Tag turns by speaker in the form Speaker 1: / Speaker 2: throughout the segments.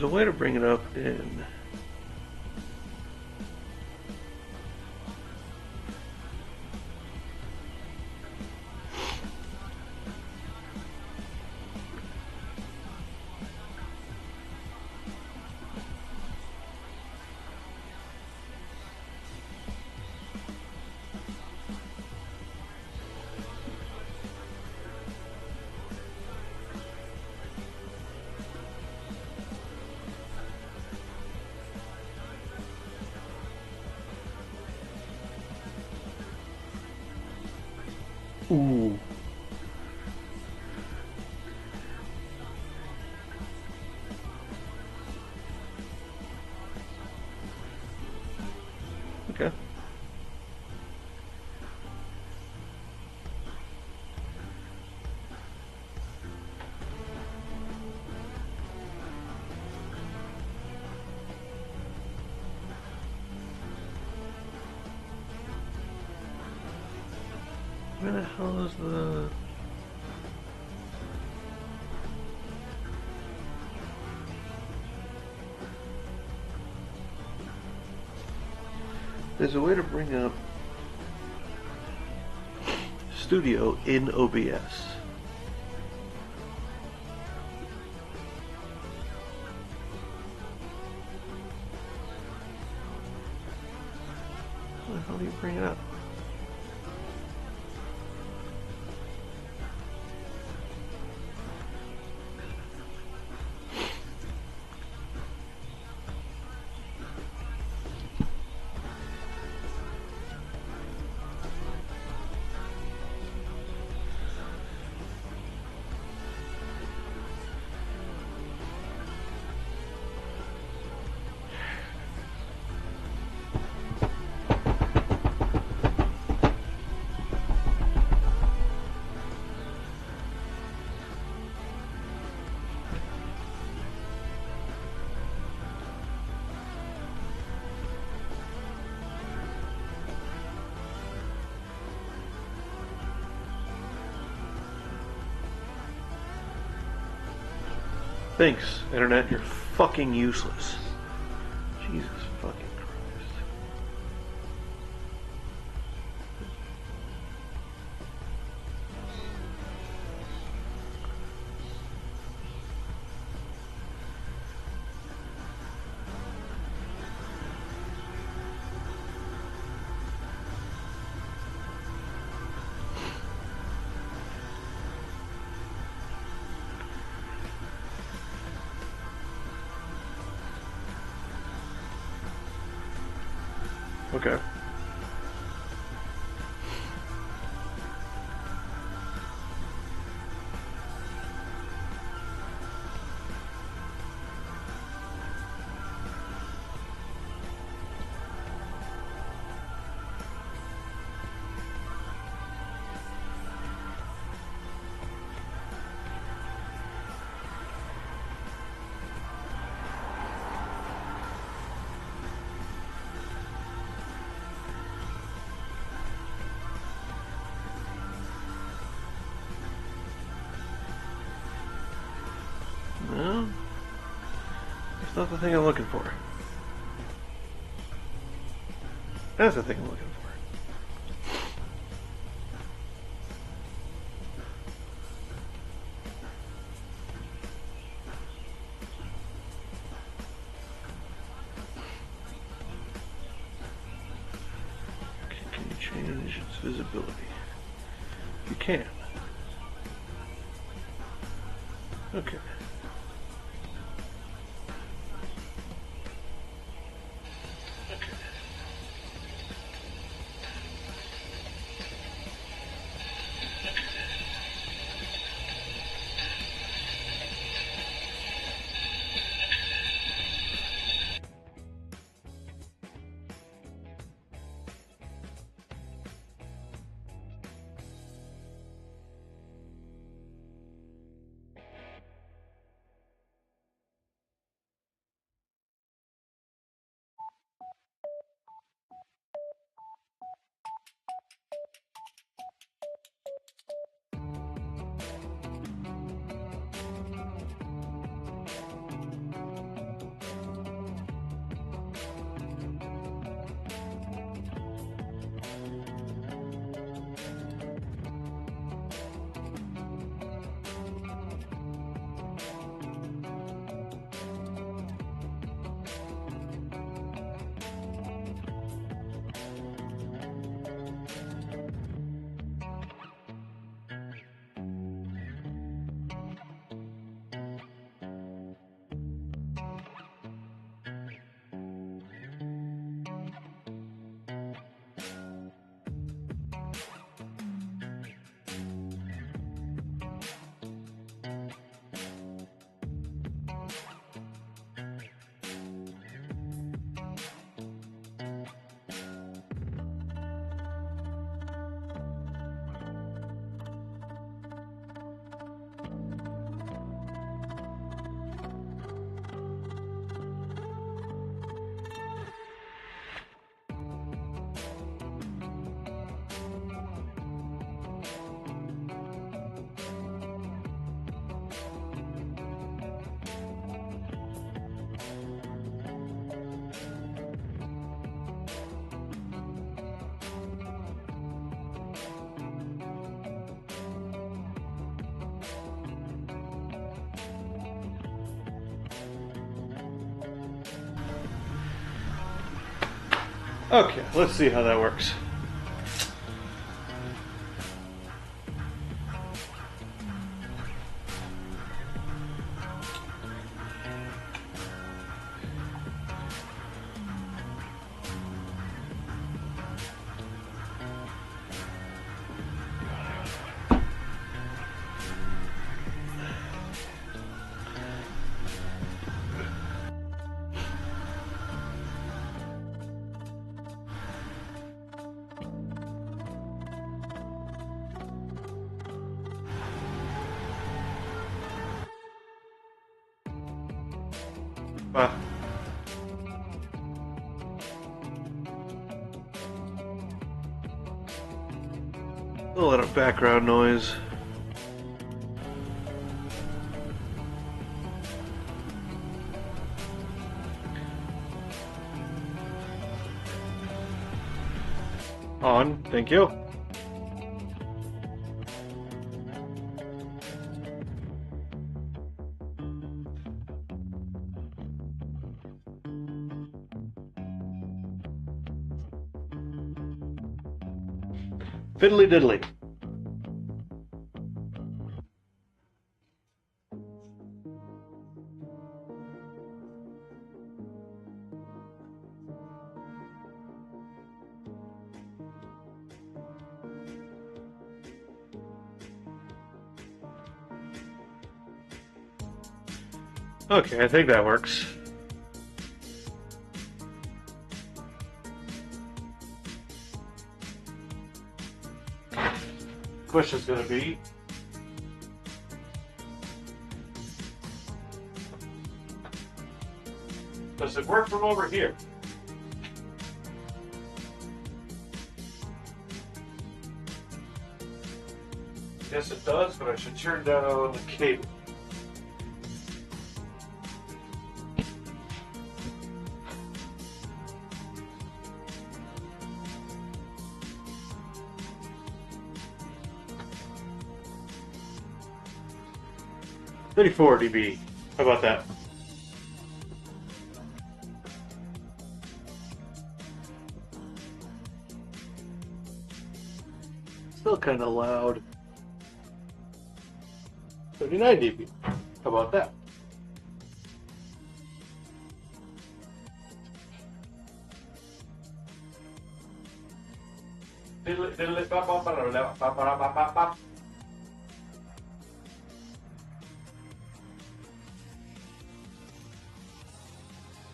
Speaker 1: There's a way to bring it up in... Ooh. Okay. Where the hell is the... There's a way to bring up Studio in OBS. How do you bring it up? Thanks, Internet, you're fucking useless. Jesus fucking Christ. Okay. No, that's not the thing I'm looking for. That's the thing I'm looking for. Okay, can you change its visibility? You can. Okay. Okay, let's see how that works. Wow. A lot of background noise. On, thank you. Fiddly diddly. Okay, I think that works. Question's gonna be, does it work from over here? Yes, it does, but I should turn down the cable. $34 dB. How about that? Still kind of loud. 39 dB. How about that? Diddly, diddly, bop, bop, bop, bop, bop, bop, bop, bop, bop.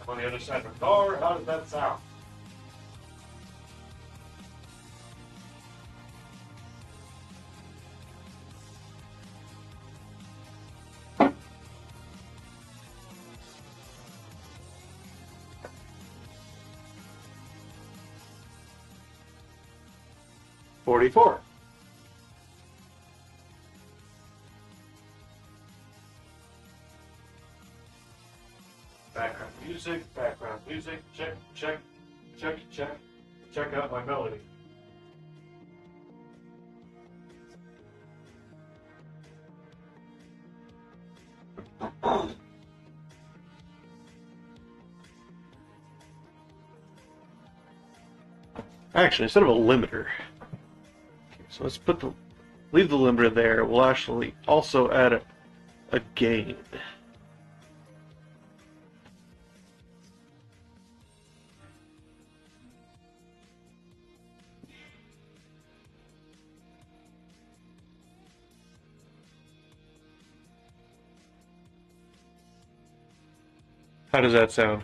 Speaker 1: On the other side of the door, how does that sound? $44. Background music, check, check, check, check, check out my melody. Actually, instead of a limiter, so let's leave the limiter there. We'll actually also add a gain. How does that sound?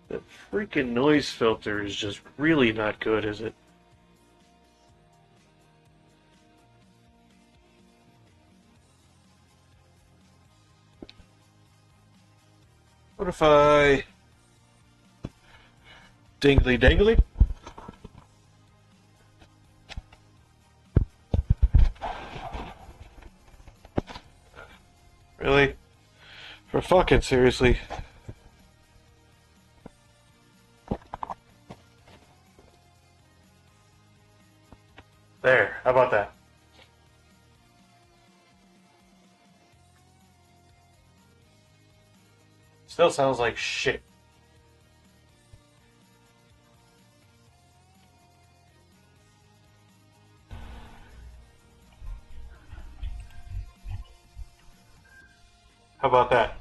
Speaker 1: That freaking noise filter is just really not good, is it? What if I dingly dangly? Really? For fucking seriously? There, how about that? Still sounds like shit. How about that?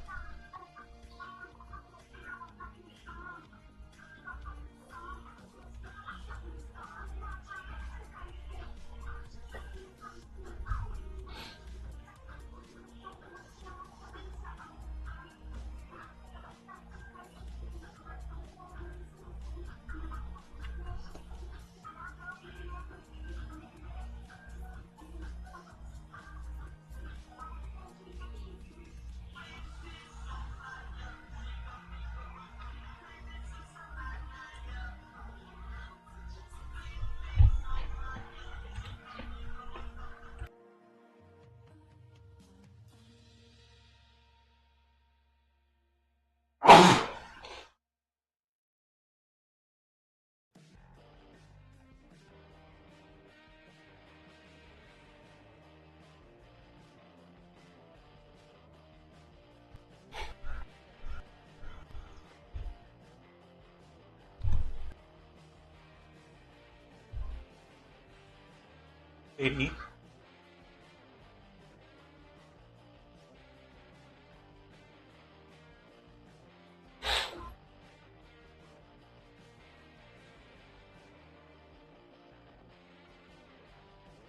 Speaker 1: AD.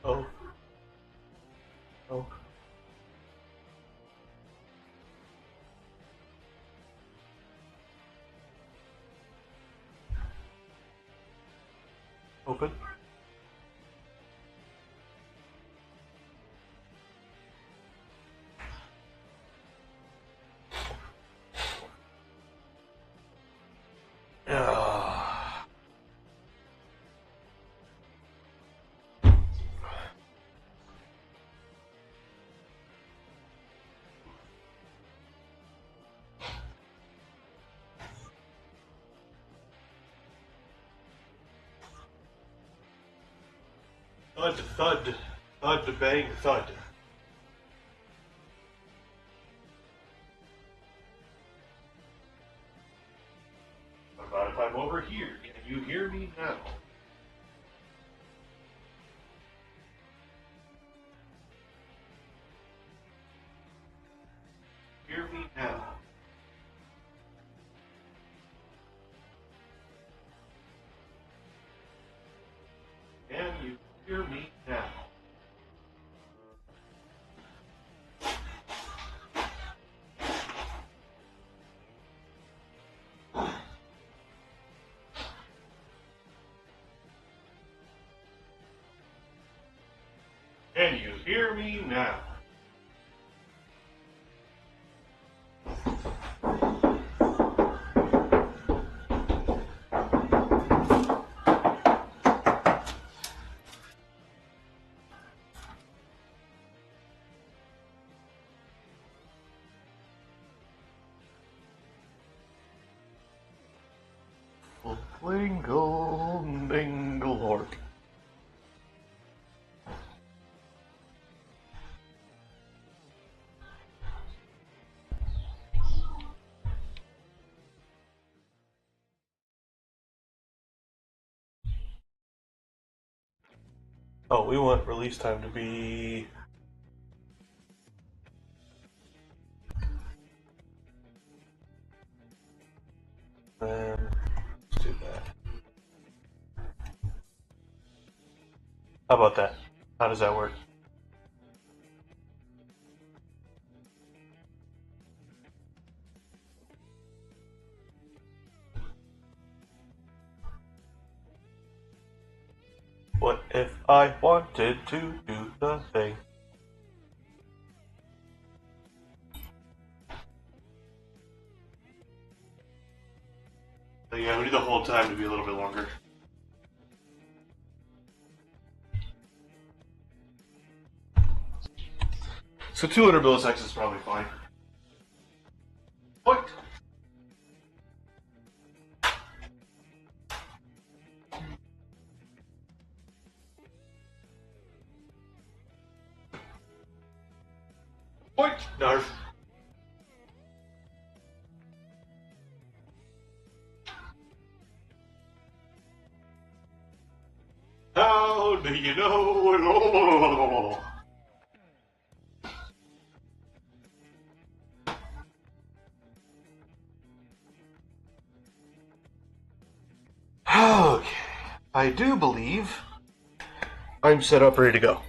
Speaker 1: Oh. Oh. Open. Thud, thud, thud, bang, thud. What about if I'm over here? Can you hear me now? Hear me now. Can you hear me now? Can you hear me now? Lingle, mingle, hork. Oh, we want release time to be... let's do that. How about that? How does that work? What if I wanted to do the thing? So yeah, we need the whole time to be a little bit longer. So 200 milliseconds is probably fine. What? What? Narf. you know. Okay, I do believe I'm set up, ready to go.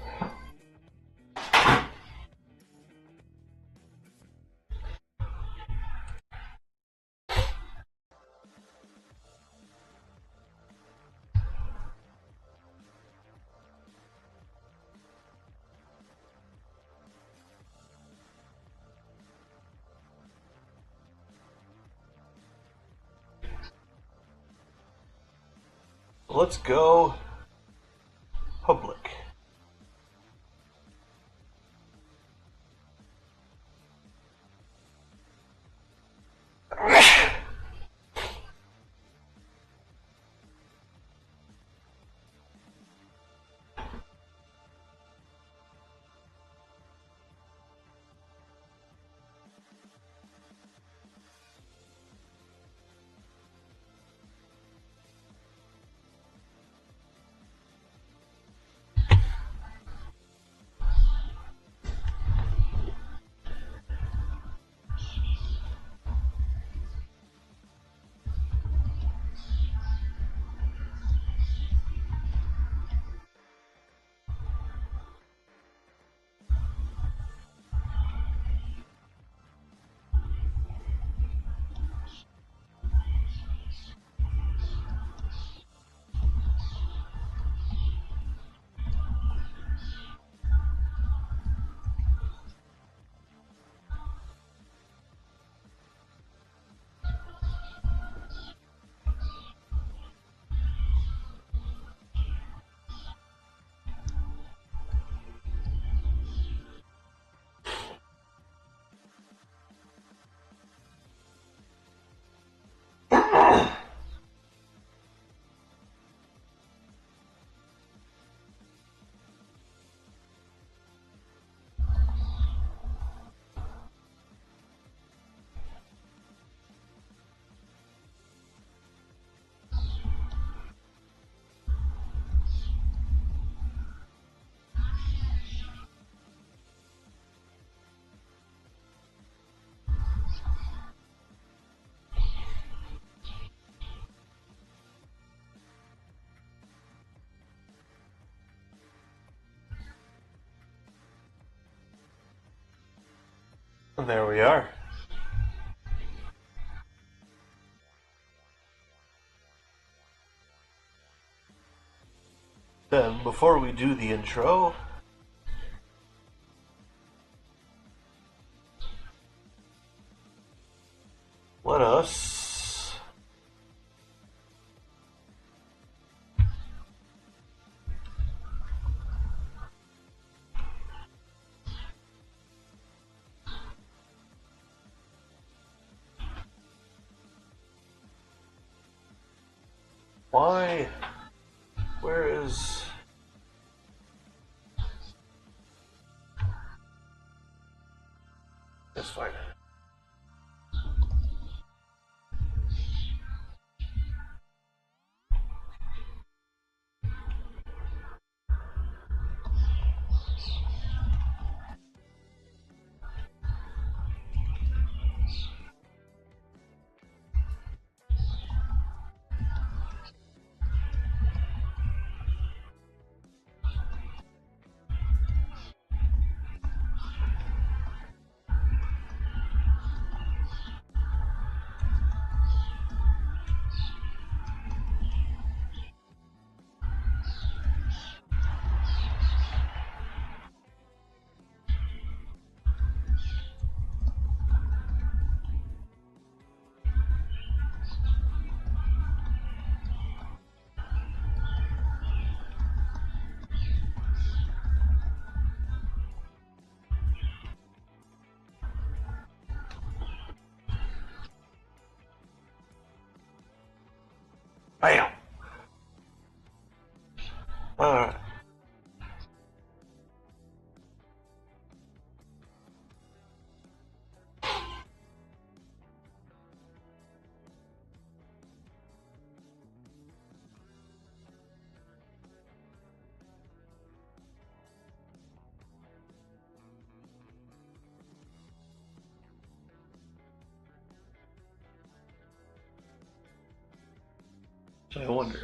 Speaker 1: Let's go public. And there we are. Then, before we do the intro, let us where is that's fine. Bam! Alright. So I wonder.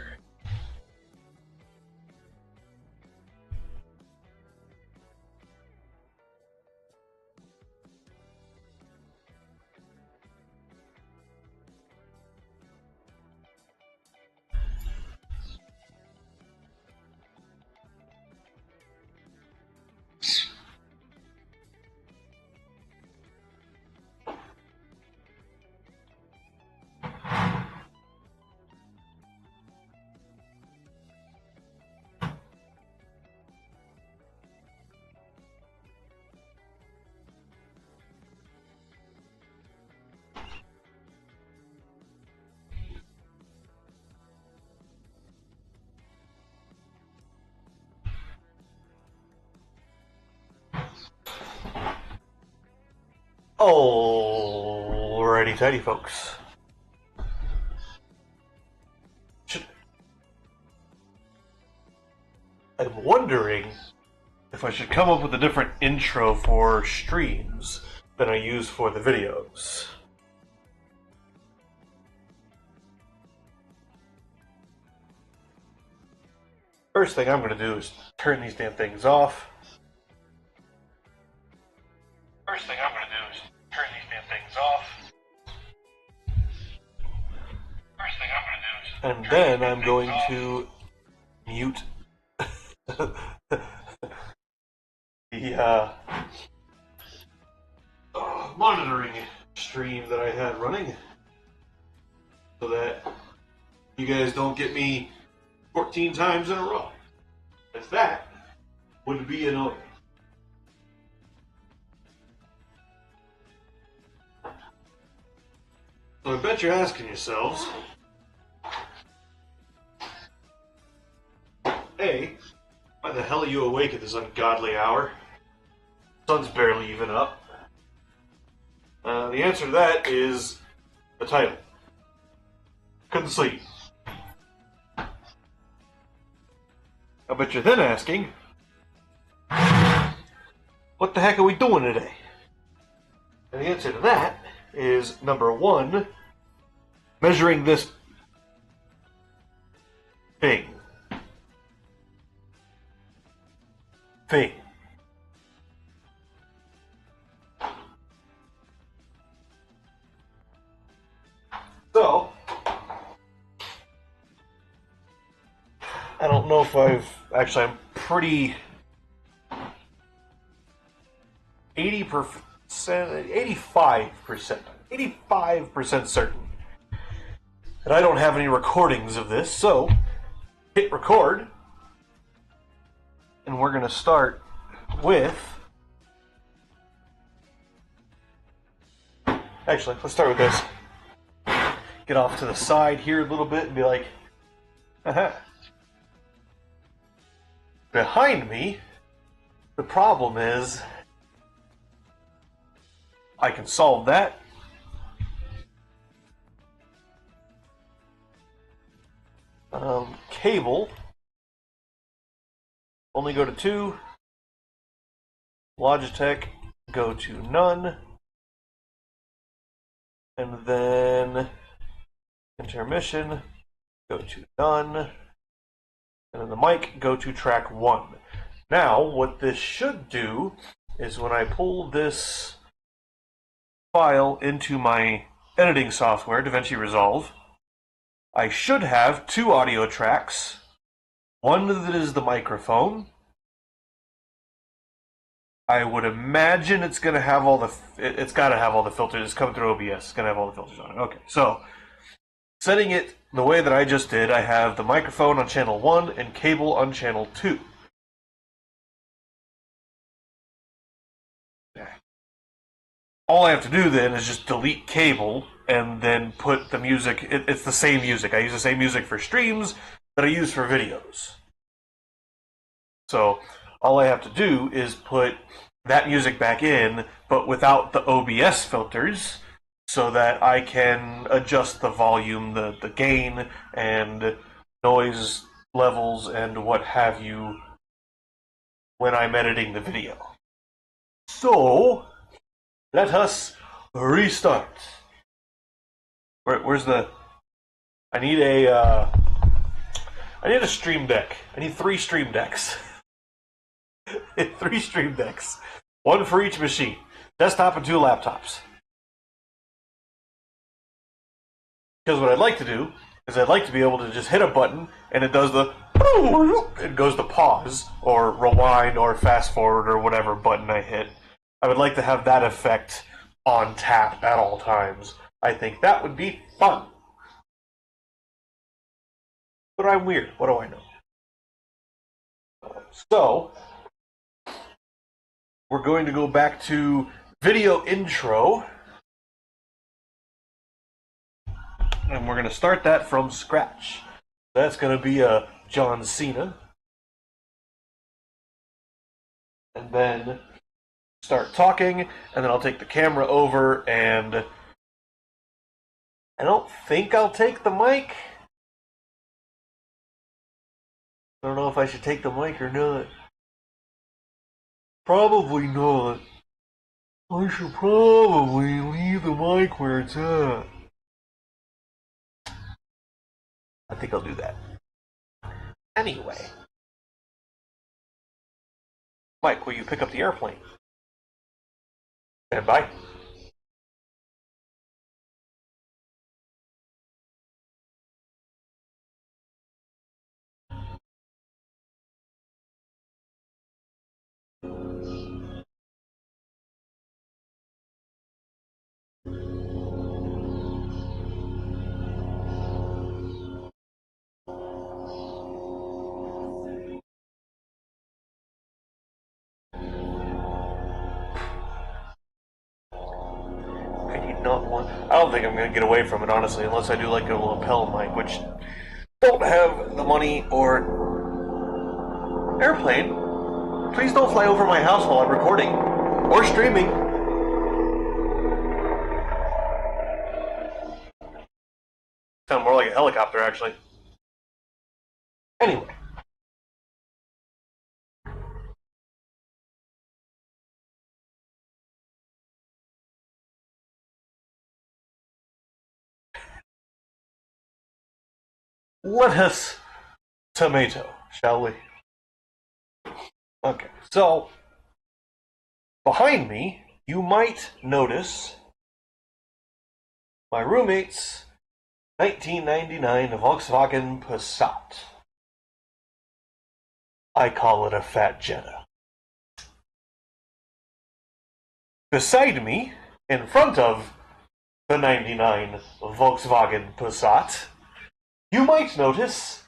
Speaker 1: Alrighty, tidy, folks. I'm wondering if I should come up with a different intro for streams than I use for the videos. First thing I'm going to do is turn these damn things off. And then I'm going to mute the monitoring stream that I had running, so that you guys don't get me 14 times in a row. As that would be annoying. So I bet you're asking yourselves, A, why the hell are you awake at this ungodly hour? Sun's barely even up. The answer to that is the title. Couldn't sleep. I bet you're then asking, what the heck are we doing today? And the answer to that is, number one, measuring this thing. So, I don't know if I'm pretty 85% certain that I don't have any recordings of this, so hit record, and we're going to start with... Actually, let's start with this. Get off to the side here a little bit and be like, aha. Behind me, the problem is I can solve that. Cable, only go to 2. Logitech, go to none. And then intermission, go to none. And then the mic, go to track 1. Now, what this should do is when I pull this file into my editing software, DaVinci Resolve, I should have 2 audio tracks. One that is the microphone. I would imagine it's going to have all the... It's got to have all the filters. It's coming through OBS. It's going to have all the filters on it. Okay, so setting it the way that I just did, I have the microphone on channel 1 and cable on channel 2. All I have to do then is just delete cable and then put the music. It's the same music. I use the same music for streams that I use for videos. So all I have to do is put that music back in, but without the OBS filters, so that I can adjust the volume, the gain, and noise levels, and what have you when I'm editing the video. So let us restart. Where's the... I need a I need a stream deck. I need 3 stream decks. 3 stream decks. 1 for each machine. Desktop and 2 laptops. Because what I'd like to do is I'd like to be able to just hit a button and it does the... It goes to pause or rewind or fast forward or whatever button I hit. I would like to have that effect on tap at all times. I think that would be fun. But I'm weird. What do I know? So, we're going to go back to video intro. And we're going to start that from scratch. That's going to be a John Cena. And then start talking, and then I'll take the camera over, and I don't think I'll take the mic. I don't know if I should take the mic or not. Probably not. I should probably leave the mic where it's at. I think I'll do that. Anyway. Mike, will you pick up the airplane? Stand by. I don't think I'm going to get away from it, honestly, unless I do like a lapel mic, which don't have the money or... Airplane, please don't fly over my house while I'm recording. Or streaming. Sound more like a helicopter, actually. Anyway. Lettuce, tomato, shall we? Okay, so behind me, you might notice my roommate's 1999 Volkswagen Passat. I call it a fat Jetta. Beside me, in front of the 99 Volkswagen Passat, you might notice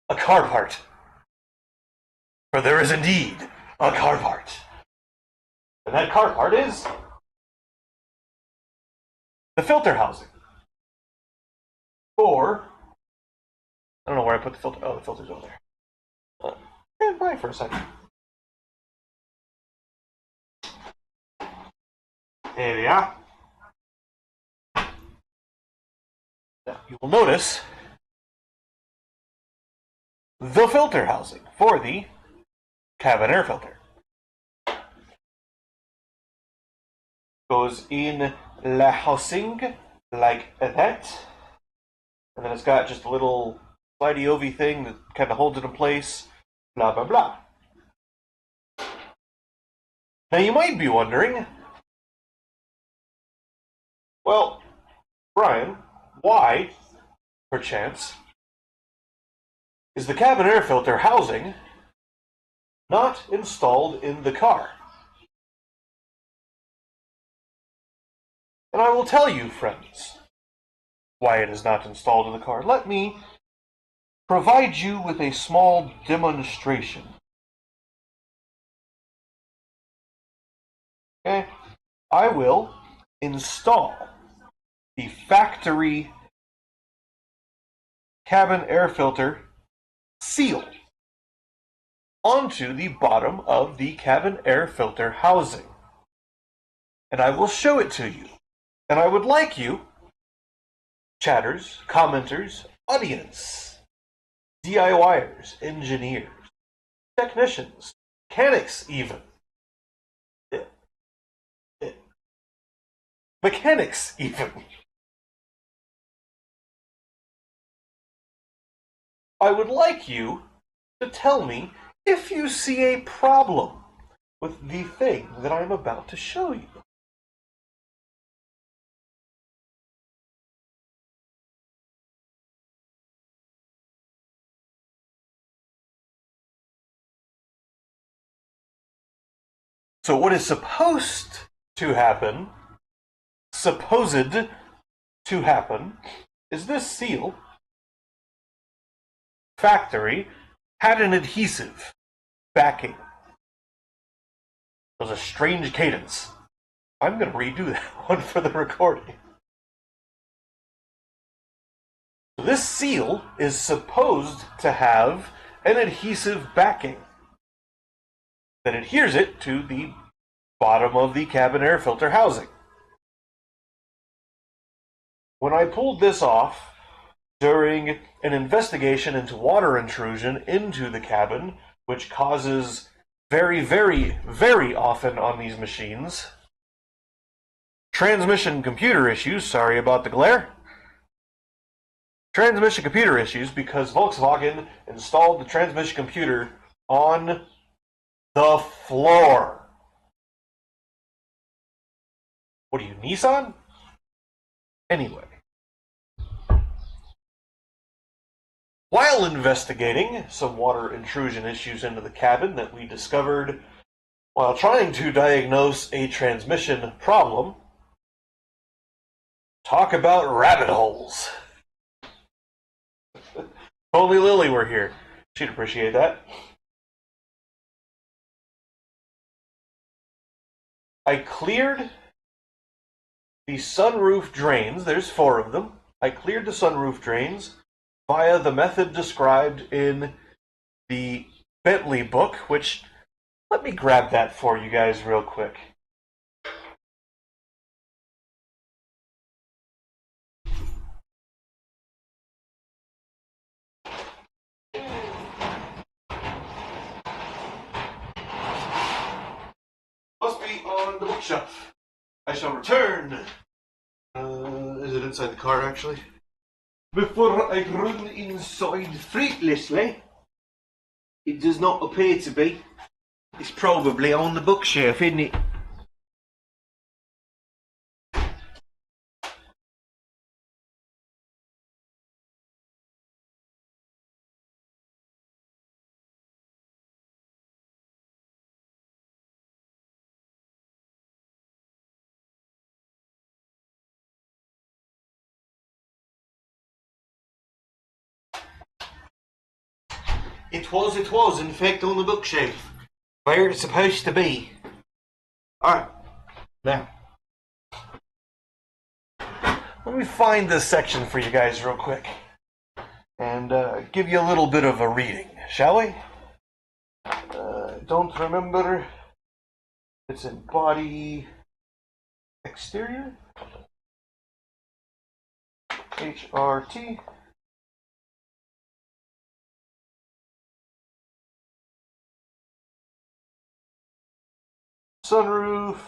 Speaker 1: a car part. For there is indeed a car part. And that car part is the filter housing. Or, I don't know where I put the filter. Oh, the filter's over there. Stand by for a second. There we are. Now, you will notice the filter housing for the cabin air filter. Goes in la housing like that. And then it's got just a little slidey-ovey thing that kind of holds it in place. Blah, blah, blah. Now you might be wondering, well, Brian, why, perchance, is the cabin air filter housing not installed in the car? And I will tell you, friends, why it is not installed in the car. Let me provide you with a small demonstration. Okay? I will install the factory cabin air filter seal onto the bottom of the cabin air filter housing. And I will show it to you. And I would like you, chatters, commenters, audience, DIYers, engineers, technicians, mechanics even. Mechanics even. I would like you to tell me if you see a problem with the thing that I'm about to show you. So what is supposed to happen, supposed to happen, is this seal, factory, had an adhesive backing. It was a strange cadence. I'm going to redo that one for the recording. So this seal is supposed to have an adhesive backing that adheres it to the bottom of the cabin air filter housing. When I pulled this off during an investigation into water intrusion into the cabin, which causes very, very, very often on these machines, transmission computer issues, sorry about the glare, transmission computer issues because Volkswagen installed the transmission computer on the floor. What are you, Nissan? Anyway. While investigating some water intrusion issues into the cabin that we discovered while trying to diagnose a transmission problem, talk about rabbit holes. If only Lily were here. She'd appreciate that. I cleared the sunroof drains. There's 4 of them. I cleared the sunroof drains via the method described in the Bentley book, which, let me grab that for you guys real quick. Must be on the bookshelf. I shall return. Is it inside the car, actually? Before I run inside fruitlessly, it does not appear to be. It's probably on the bookshelf, isn't it? It was, in fact, on the bookshelf. Where it's supposed to be. Alright. Now. Let me find this section for you guys real quick. And give you a little bit of a reading, shall we? Don't remember. It's in body exterior. HRT. Sunroof.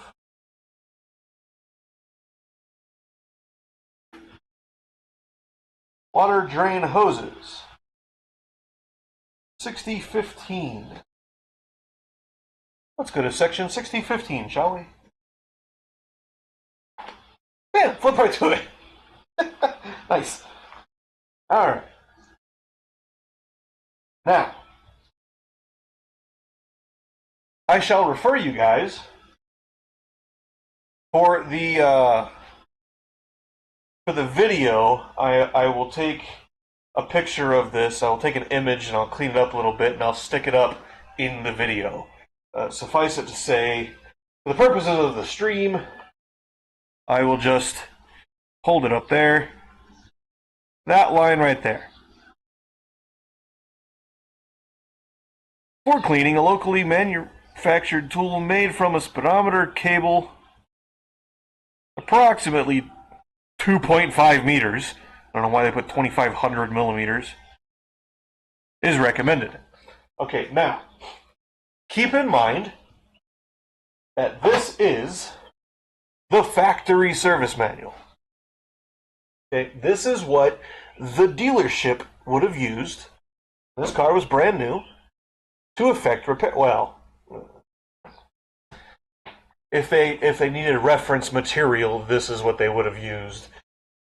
Speaker 1: Water drain hoses. 6015. Let's go to section 6015, shall we? Bam! Flip right to it. Nice. Alright. Now, I shall refer you guys for the video. I will take a picture of this. I will take an image and I'll clean it up a little bit and I'll stick it up in the video. Suffice it to say, for the purposes of the stream, I will just hold it up there. That line right there. For cleaning, a locally manufactured tool made from a speedometer cable approximately 2.5 meters. I don't know why they put 2,500 millimeters. Is recommended. Okay, now, keep in mind that this is the factory service manual. Okay, this is what the dealership would have used This car was brand new to effect repair. Well, if they needed reference material, this is what they would have used.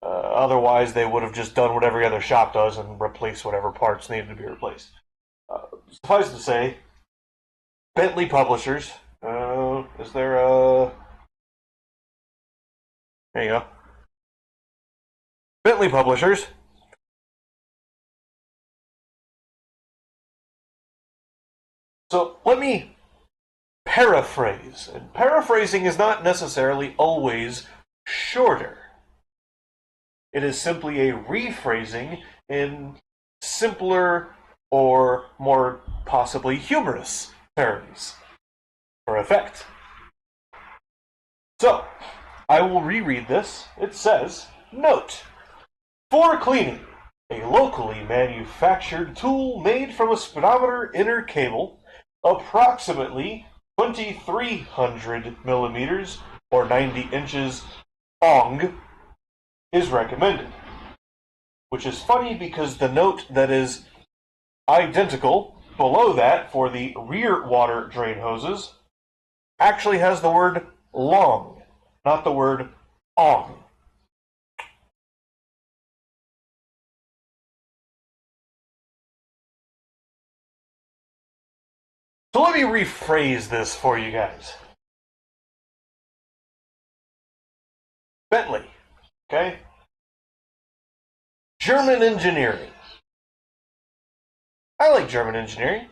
Speaker 1: Otherwise, they would have just done what every other shop does and replaced whatever parts needed to be replaced. Suffice to say, Bentley Publishers. Is there a? There you go. Bentley Publishers. So let me paraphrase. And paraphrasing is not necessarily always shorter. It is simply a rephrasing in simpler or more possibly humorous parodies for effect. So, I will reread this. It says, note, for cleaning, a locally manufactured tool made from a speedometer inner cable, approximately 2300 millimeters or 90 inches long, is recommended. Which is funny because the note that is identical below that for the rear water drain hoses actually has the word long, not the word on. So let me rephrase this for you guys. Bentley, okay? German engineering. I like German engineering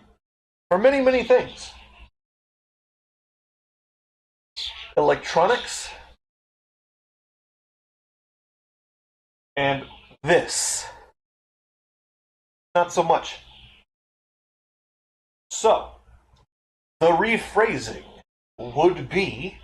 Speaker 1: for many, many things. Electronics and this. Not so much. So, the rephrasing would be,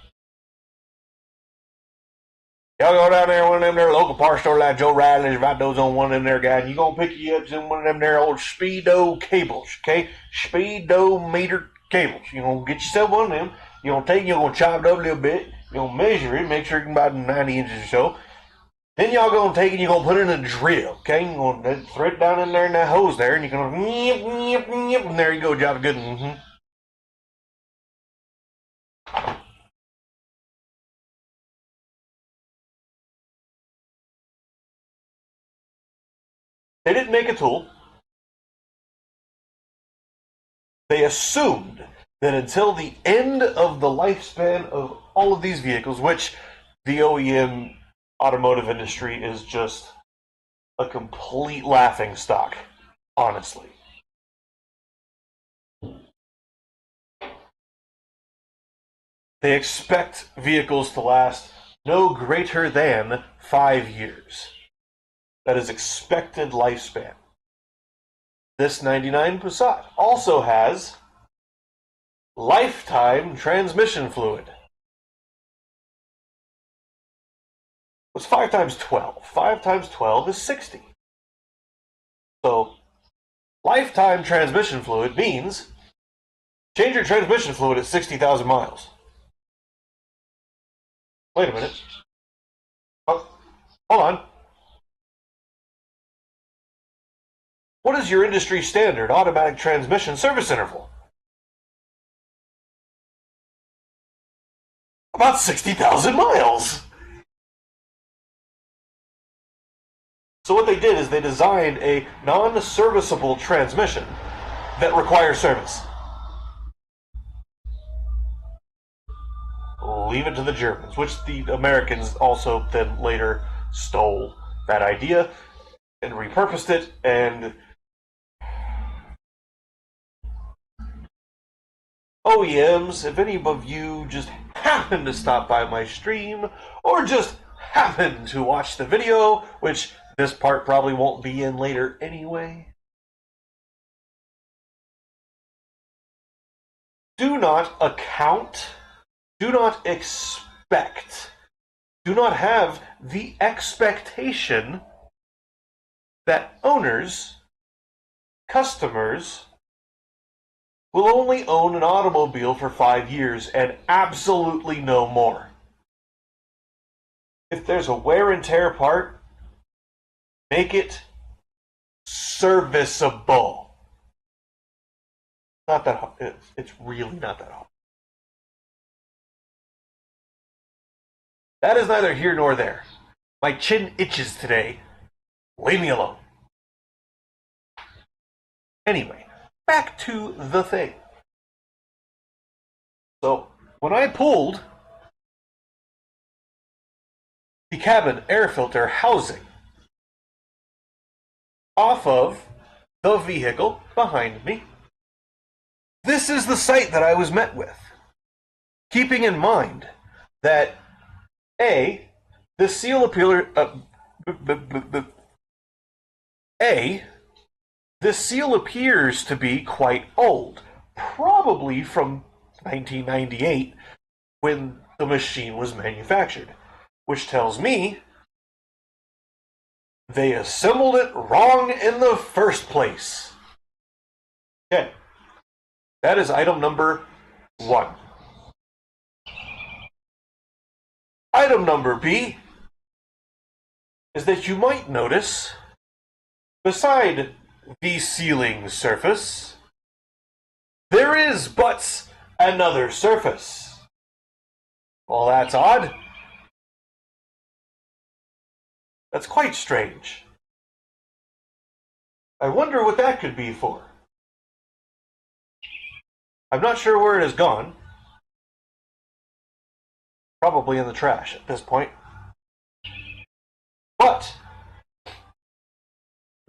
Speaker 1: y'all go down there, one of them there local parts store like Joe Riley's, right those on one of them there guys, and you gonna pick you up some one of them there old speedo cables, okay? Speedometer cables. You're gonna get yourself one of them. You're gonna take, you're gonna chop it up a little bit. You're gonna measure it, make sure it's about 90 inches or so. Then y'all gonna take it, you're gonna put it in a drill, okay? You're gonna thread it down in there in that hose there, and you're gonna, and there you go, job good. Mm-hmm. They didn't make a tool. They assumed that until the end of the lifespan of all of these vehicles, which the OEM automotive industry is just a complete laughing stock, honestly. They expect vehicles to last no greater than 5 years. That is expected lifespan. This 99 Passat also has lifetime transmission fluid. What's 5 times 12? 5 times 12 is 60. So, lifetime transmission fluid means change your transmission fluid at 60,000 miles. Wait a minute. Oh, hold on. What is your industry standard automatic transmission service interval? About 60,000 miles. So what they did is they designed a non-serviceable transmission that requires service. Leave it to the Germans, which the Americans also then later stole that idea and repurposed it, and OEMs, if any of you just happen to stop by my stream or just happen to watch the video, which this part probably won't be in later anyway, do not account, do not expect, do not have the expectation that owners, customers, will only own an automobile for 5 years and absolutely no more. If there's a wear and tear part, make it serviceable. not that hard. It's really not that hard. That is neither here nor there. My chin itches today. Leave me alone. Anyway, back to the thing. So, when I pulled the cabin air filter housing off of the vehicle behind me, this is the sight that I was met with. Keeping in mind that A, the seal appealer, the seal appears to be quite old, probably from 1998 when the machine was manufactured, which tells me they assembled it wrong in the first place. Okay, that is item number 1. Item number B is that you might notice, beside the sealing surface, there is but another surface. Well, that's odd. That's quite strange. I wonder what that could be for. I'm not sure where it has gone. Probably in the trash at this point. But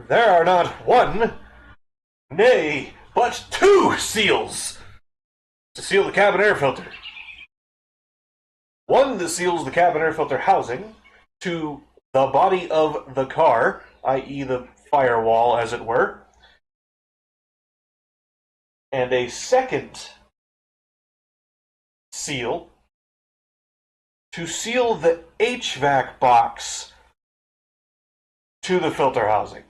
Speaker 1: there are not one, nay, but 2 seals to seal the cabin air filter. One that seals the cabin air filter housing to the body of the car, i.e. the firewall, as it were, and a second seal to seal the HVAC box to the filter housing.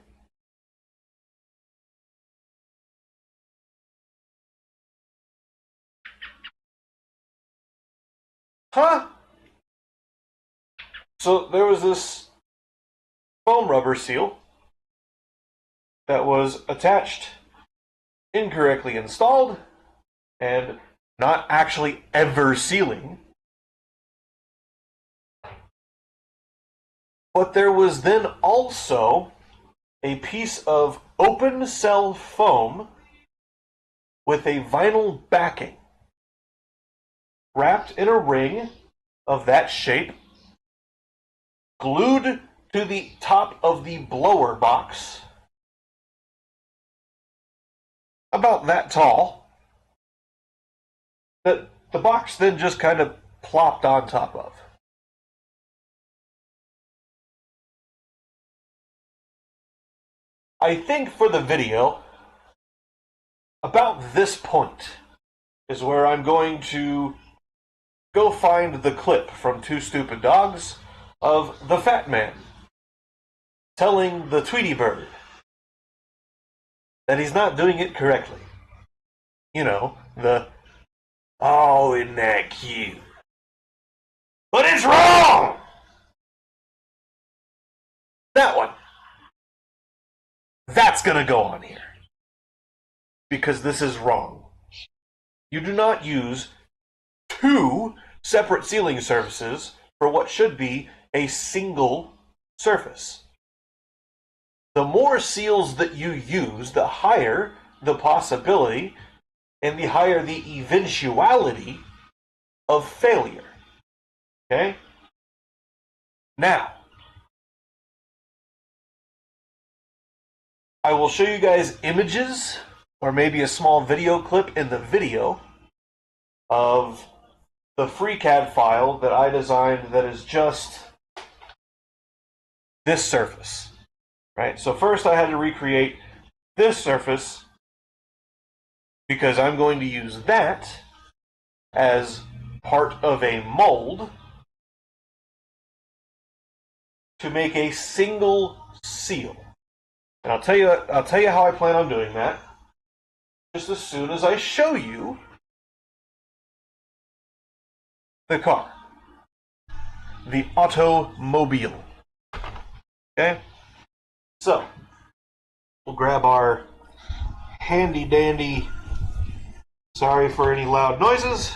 Speaker 1: Huh? So there was this foam rubber seal that was attached, incorrectly installed, and not actually ever sealing. But there was then also a piece of open cell foam with a vinyl backing wrapped in a ring of that shape, glued to the top of the blower box, about that tall, that the box then just kind of plopped on top of. I think for the video, about this point is where I'm going to go find the clip from Two Stupid Dogs of the fat man telling the Tweety Bird that he's not doing it correctly. You know, the, oh, isn't that cute? But it's wrong! That one. That's gonna go on here. Because this is wrong. You do not use 2 separate sealing surfaces for what should be a single surface. The more seals that you use, the higher the possibility and the higher the eventuality of failure. Okay? Now, I will show you guys images or maybe a small video clip in the video of the FreeCAD file that I designed that is just this surface. Right? So first I had to recreate this surface because I'm going to use that as part of a mold to make a single seal. And I'll tell you how I plan on doing that just as soon as I show you the car, the automobile. Okay? So, we'll grab our handy dandy Sorry for any loud noises.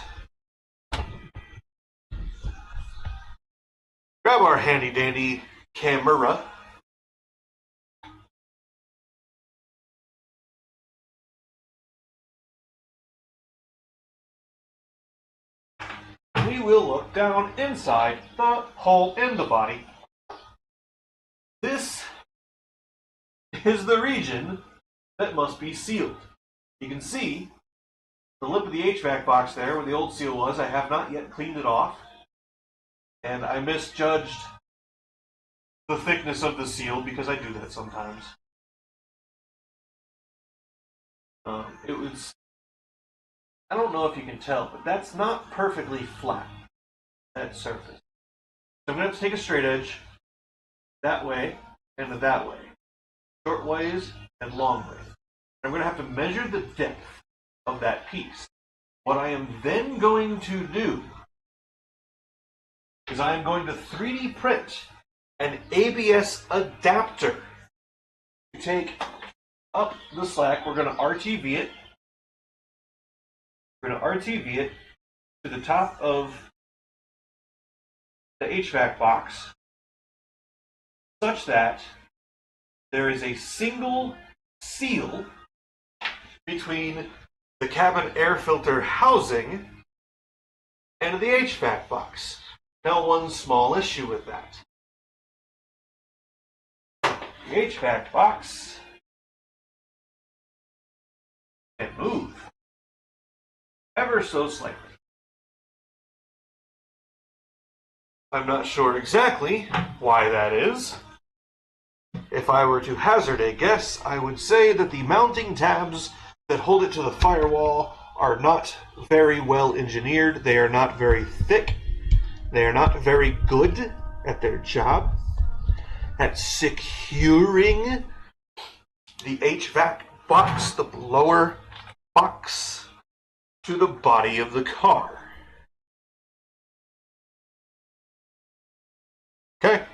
Speaker 1: Grab our handy dandy camera. We will look down inside the hole in the body. This is the region that must be sealed. You can see the lip of the HVAC box there where the old seal was. I have not yet cleaned it off. And I misjudged the thickness of the seal because I do that sometimes. It was, I don't know if you can tell, but that's not perfectly flat, that surface. So I'm going to have to take a straight edge that way and that way. Short ways and long ways. I'm going to have to measure the depth of that piece. What I am then going to do is I am going to 3D print an ABS adapter to take up the slack. We're going to RTV it. We're going to RTV it to the top of the HVAC box such that there is a single seal between the cabin air filter housing and the HVAC box. Now, one small issue with that. The HVAC box can move ever so slightly. I'm not sure exactly why that is. If I were to hazard a guess, I would say that the mounting tabs that hold it to the firewall are not very well engineered. They are not very thick. They are not very good at their job at securing the HVAC box, the blower box, to the body of the car. Okay.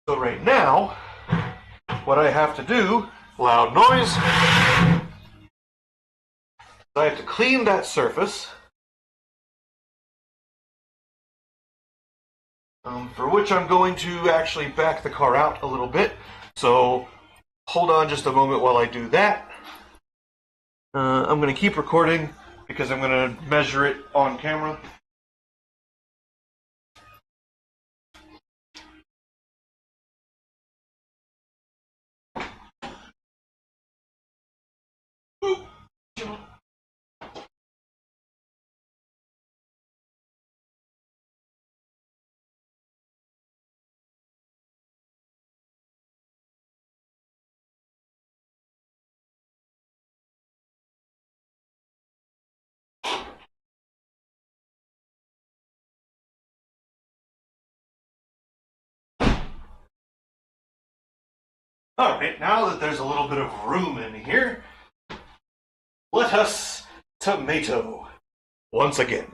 Speaker 1: So right now, what I have to do, loud noise, I have to clean that surface, for which I'm going to actually back the car out a little bit. So hold on just a moment while I do that. I'm going to keep recording because I'm going to measure it on camera. Alright, now that there's a little bit of room in here, let us tomato once again.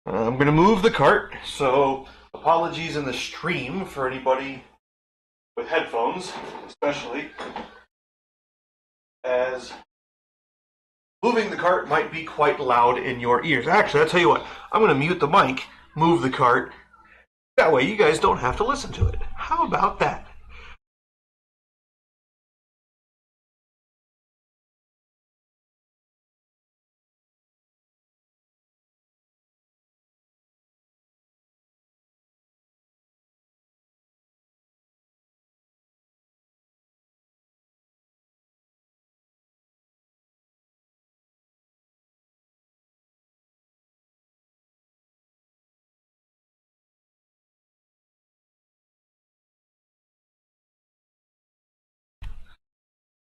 Speaker 1: I'm going to move the cart, so apologies in the stream for anybody with headphones, especially, as moving the cart might be quite loud in your ears. Actually, I'll tell you what, I'm going to mute the mic, move the cart, that way you guys don't have to listen to it. How about that?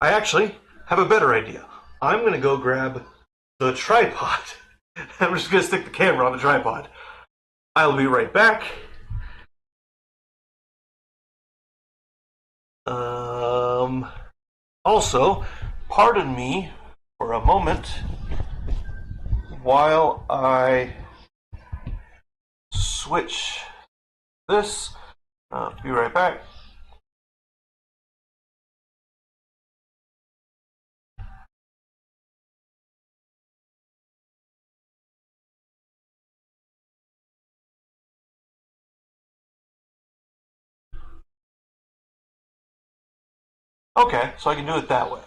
Speaker 1: I actually have a better idea. I'm going to go grab the tripod. I'm just going to stick the camera on the tripod. I'll be right back. Also, pardon me for a moment while I switch this. Be right back. Okay, so I can do it that way.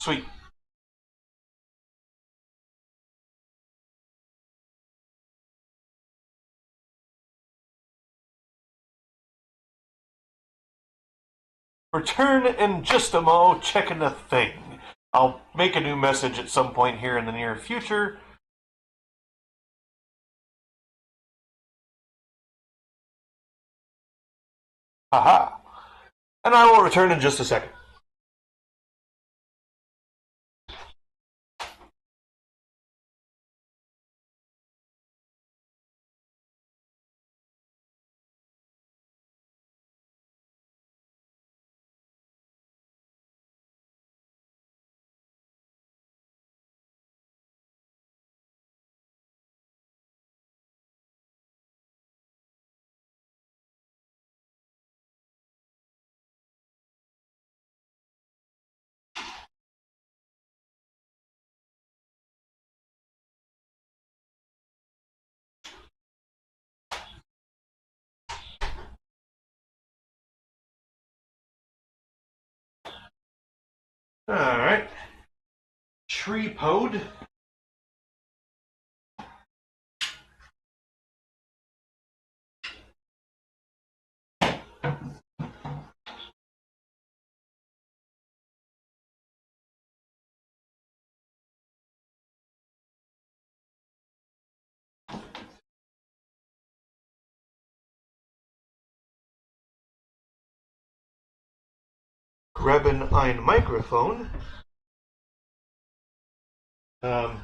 Speaker 1: Sweet. Return in just a mo, checking the thing. I'll make a new message at some point here in the near future. Haha. And I will return in just a second. Alright. Tree pod. Grabbing ein microphone. Um,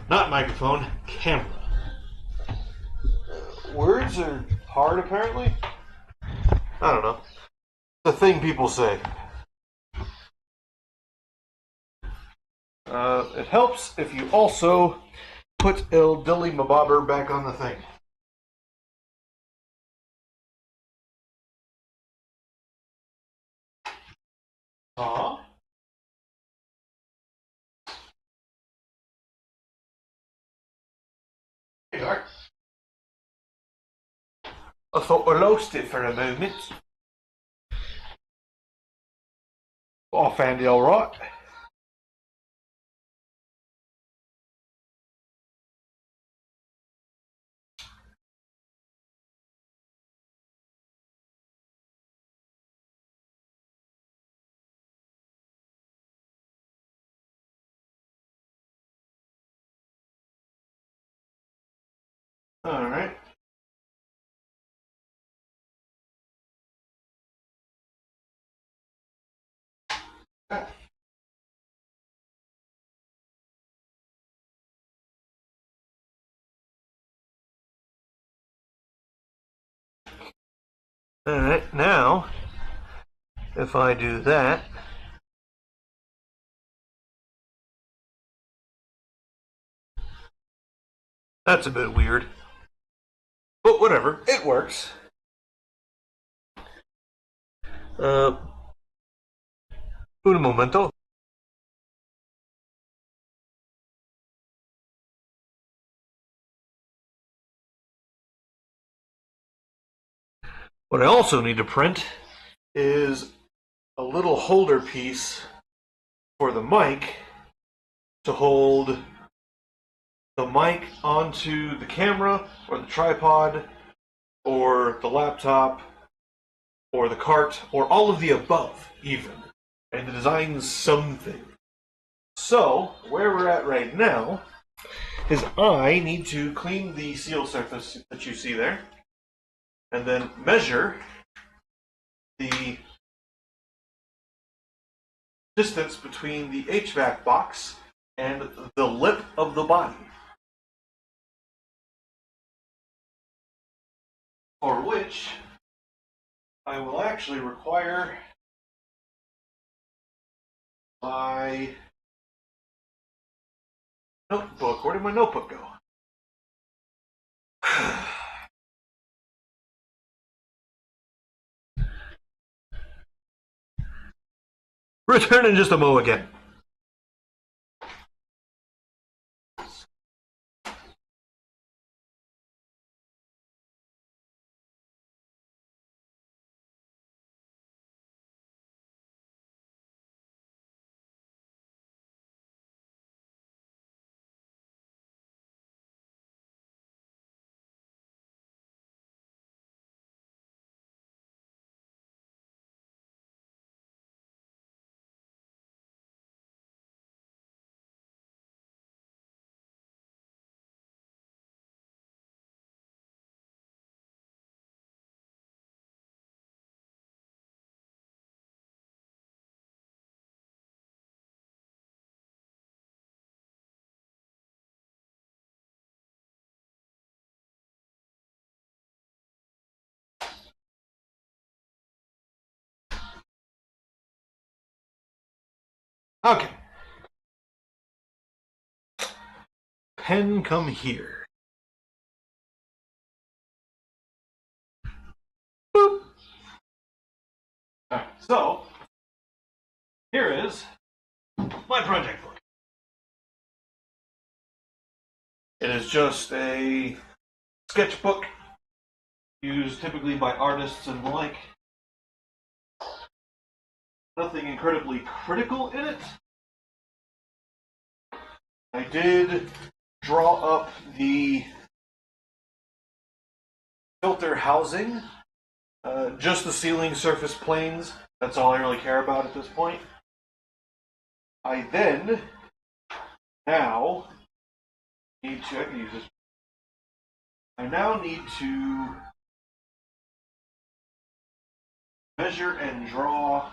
Speaker 1: Not microphone, camera. Words are hard, apparently. I don't know. The thing people say. It helps if you also put Il Dilly Mabobber back on the thing. Aw. Here you are. I thought I lost it for a moment. But I found it alright. Alright. Alright, now, if I do that, that's a bit weird. But whatever, it works. Un momento. What I also need to print is a little holder piece for the mic to hold the mic onto the camera or the tripod or the laptop or the cart or all of the above, even. And to design something. So, where we're at right now is I need to clean the seal surface that you see there and then measure the distance between the HVAC box and the lip of the body. For which I will actually require my notebook. Where did my notebook go? Return in just a mo again. Okay. Pen, come here. Boop. Alright, so here is my project book. It is just a sketchbook used typically by artists and the like. Nothing incredibly critical in it. I did draw up the filter housing, just the ceiling surface planes. That's all I really care about at this point. I then now need to, I can use this. I now need to measure and draw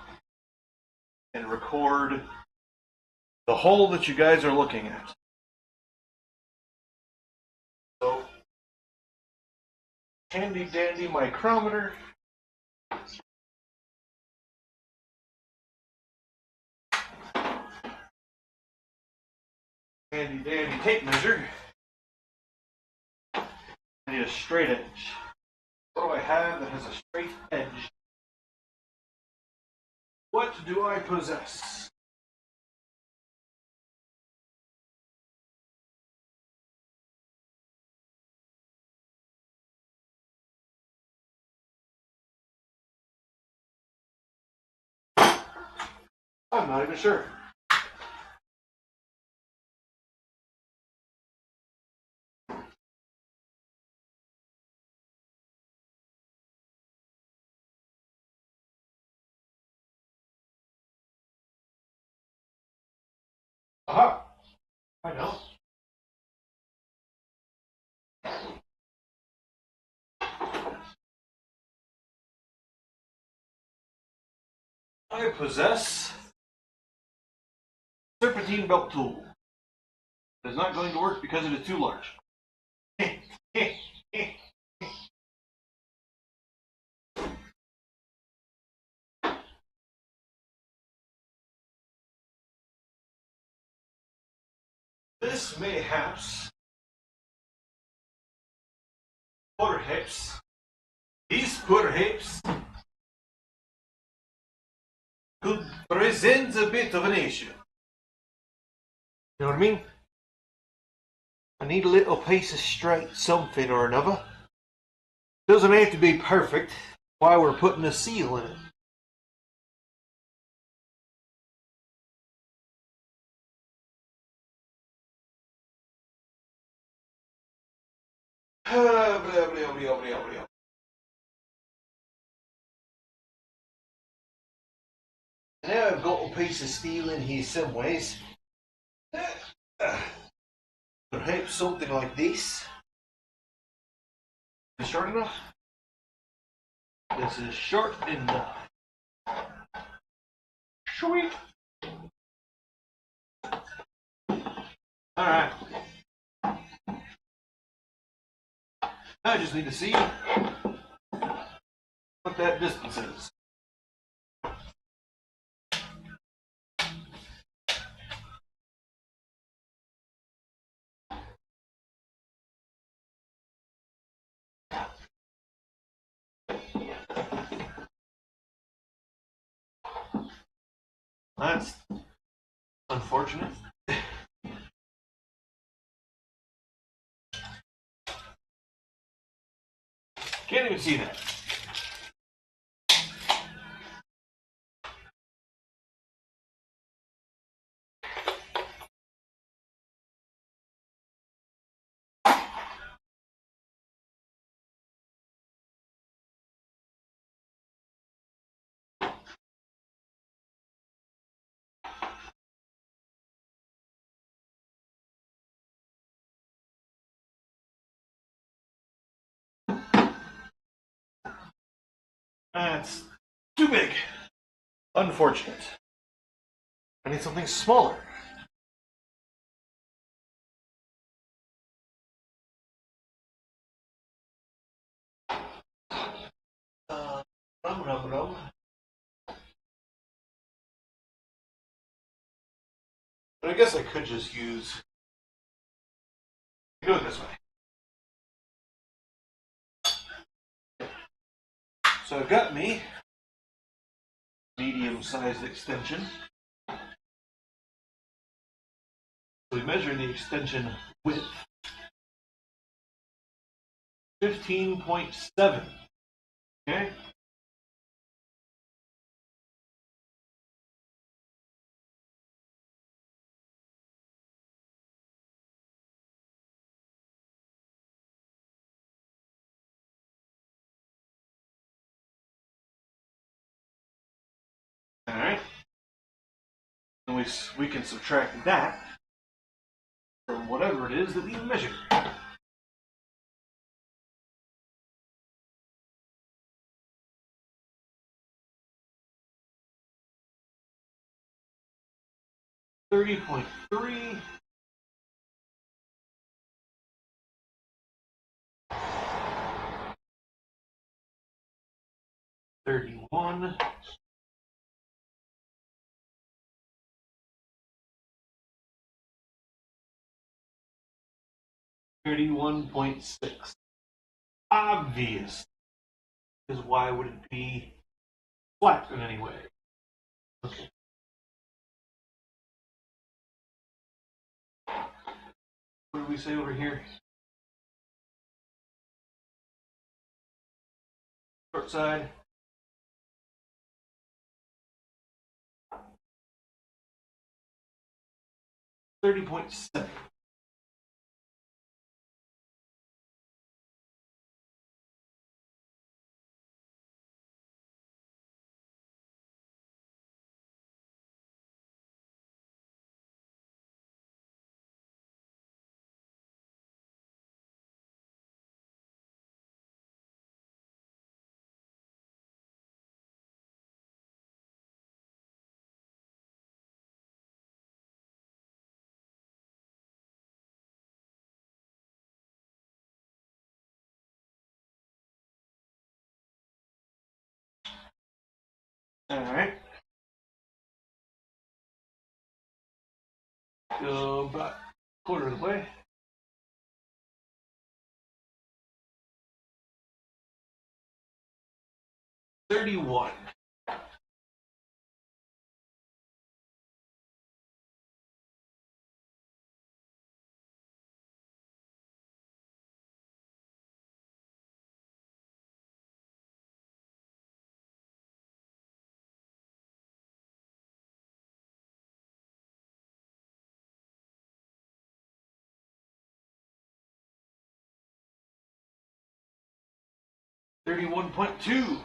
Speaker 1: and record the hole that you guys are looking at. So, handy dandy micrometer. Handy dandy tape measure. I need a straight edge. What do I have that has a straight edge? What do I possess? I'm not even sure. Aha! I know. I possess serpentine belt tool. It is not going to work because it is too large. This mayhaps porheps. These porheps could present a bit of an issue. You know what I mean? I need a little piece of straight something or another. Doesn't have to be perfect while we're putting a seal in it. Now I've got a piece of steel in here some ways. Perhaps something like this. Is it short enough? This is short enough. Sweet. Alright. I just need to see what that distance is. That's unfortunate. Can't even see that. That's too big. Unfortunate. I need something smaller. Rum, rum, rum. But I guess I could just do it this way. So I've got me medium-sized extension. So we measure the extension width, 15.7. Okay. All right. And we can subtract that from whatever it is that we measure. $30.3. $31. $31.6. Obvious. Because why would it be flat in any way? Okay. What did we say over here? Short side. 30.7. All right. Go about a quarter of the way. $31. $31.2.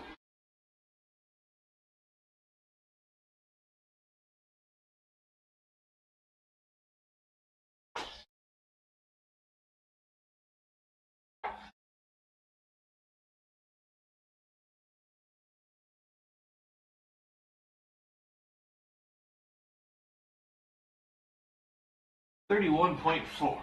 Speaker 1: $31.4.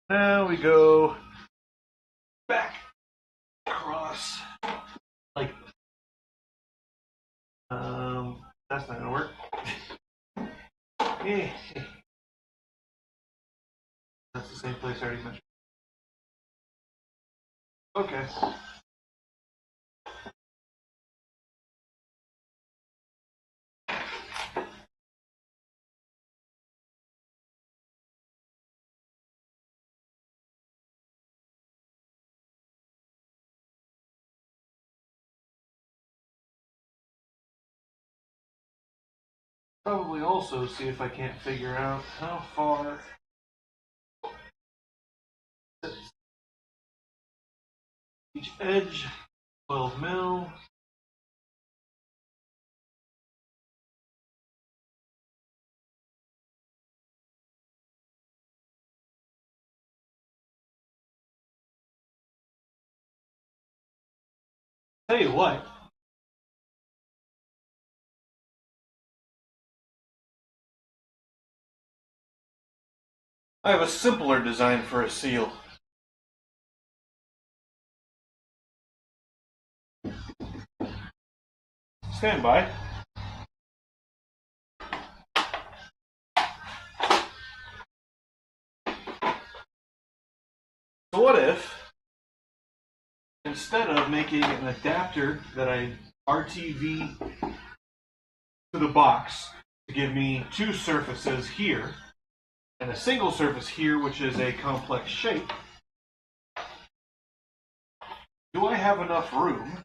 Speaker 1: Now we go back across like this. That's not gonna work. Yeah. That's the same place I already mentioned. Okay. Probably also see if I can't figure out how far Each edge, 12 mil. Tell you what. I have a simpler design for a seal. Stand by. So what if, instead of making an adapter that I RTV to the box to give me two surfaces here and a single surface here, which is a complex shape, do I have enough room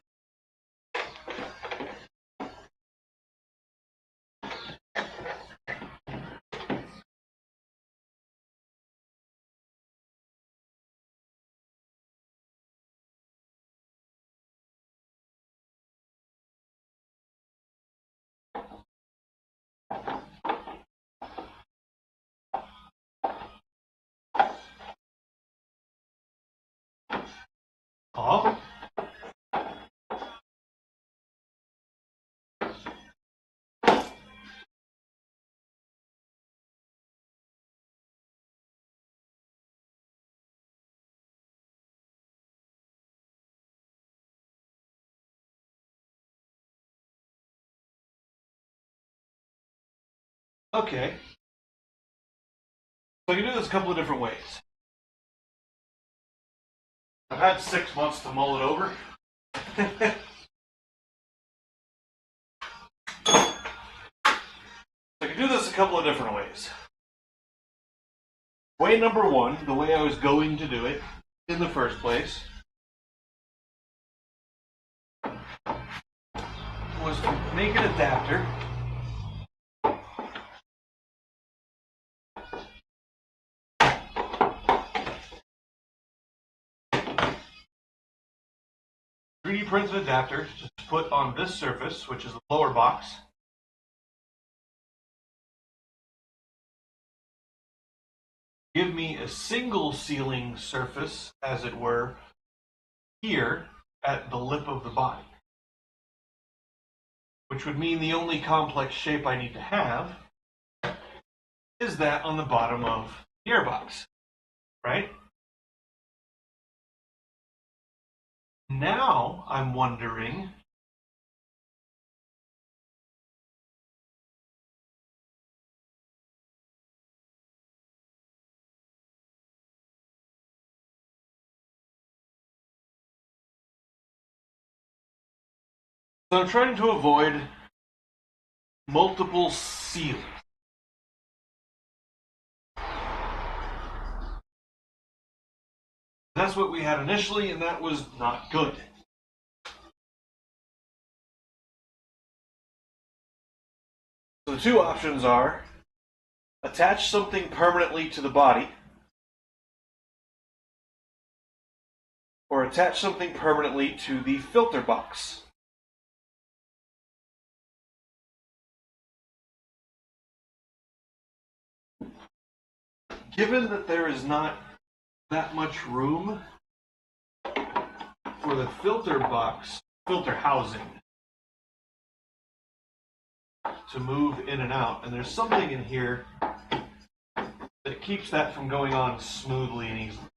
Speaker 1: of? Okay. So I can do this a couple of different ways. I've had 6 months to mull it over. I can do this a couple of different ways. Way number one, the way I was going to do it in the first place, was to make an adapter printed adapter to put on this surface, which is the lower box. Give me a single sealing surface, as it were, here at the lip of the body. Which would mean the only complex shape I need to have is that on the bottom of the airbox, right? Now I'm wondering, so I'm trying to avoid multiple seals. That's what we had initially, and that was not good. So the two options are attach something permanently to the body, or attach something permanently to the filter box. Given that there is not that much room for the filter box, filter housing, to move in and out, and there's something in here that keeps that from going on smoothly and easily.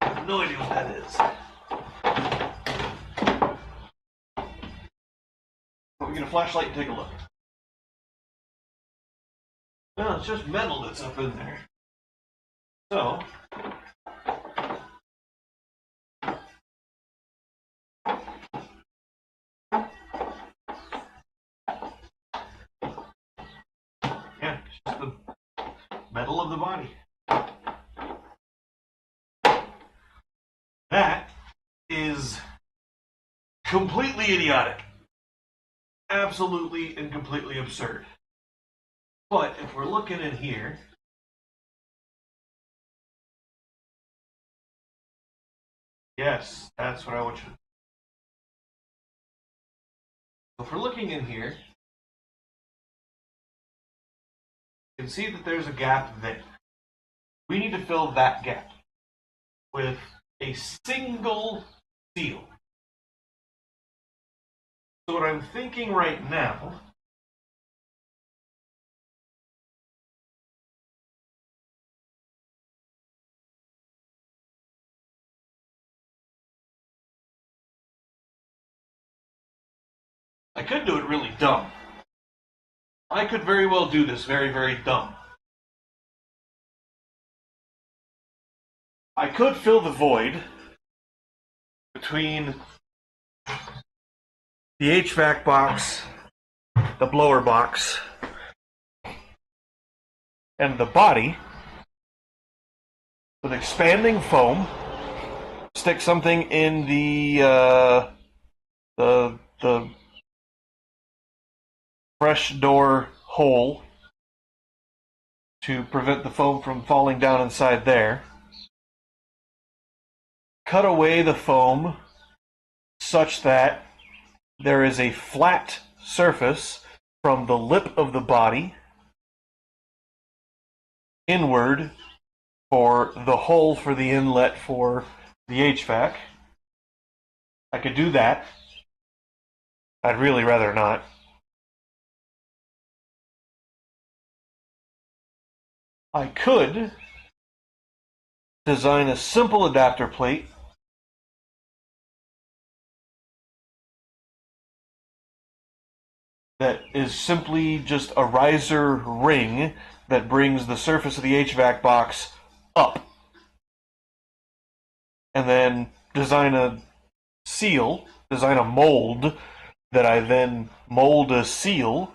Speaker 1: I have no idea what that is. But we get a flashlight and take a look. No, it's just metal that's up in there. So, yeah, it's just the metal of the body. That is completely idiotic. Absolutely and completely absurd. But if we're looking in here, Yes, that's what I want you to do. So if we're looking in here, you can see that there's a gap there. We need to fill that gap with a single seal. So what I'm thinking right now I could do it really dumb. I could very well do this very, very dumb. I could fill the void between the HVAC box, the blower box, and the body with expanding foam. Stick something in the fresh door hole to prevent the foam from falling down inside there. Cut away the foam such that there is a flat surface from the lip of the body inward for the hole for the inlet for the HVAC. I could do that. I'd really rather not. I could design a simple adapter plate that is simply just a riser ring that brings the surface of the HVAC box up. And then design a seal, design a mold that I then mold a seal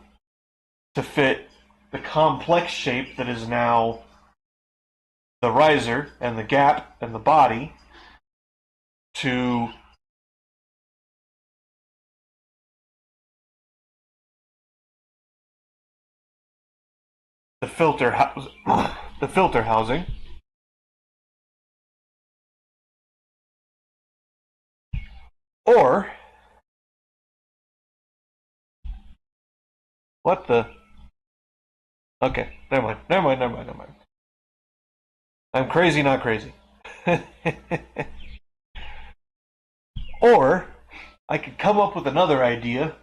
Speaker 1: to fit the complex shape that is now the riser and the gap and the body to the filter housing. Or what the? Okay, never mind. I'm crazy, not crazy. Or I could come up with another idea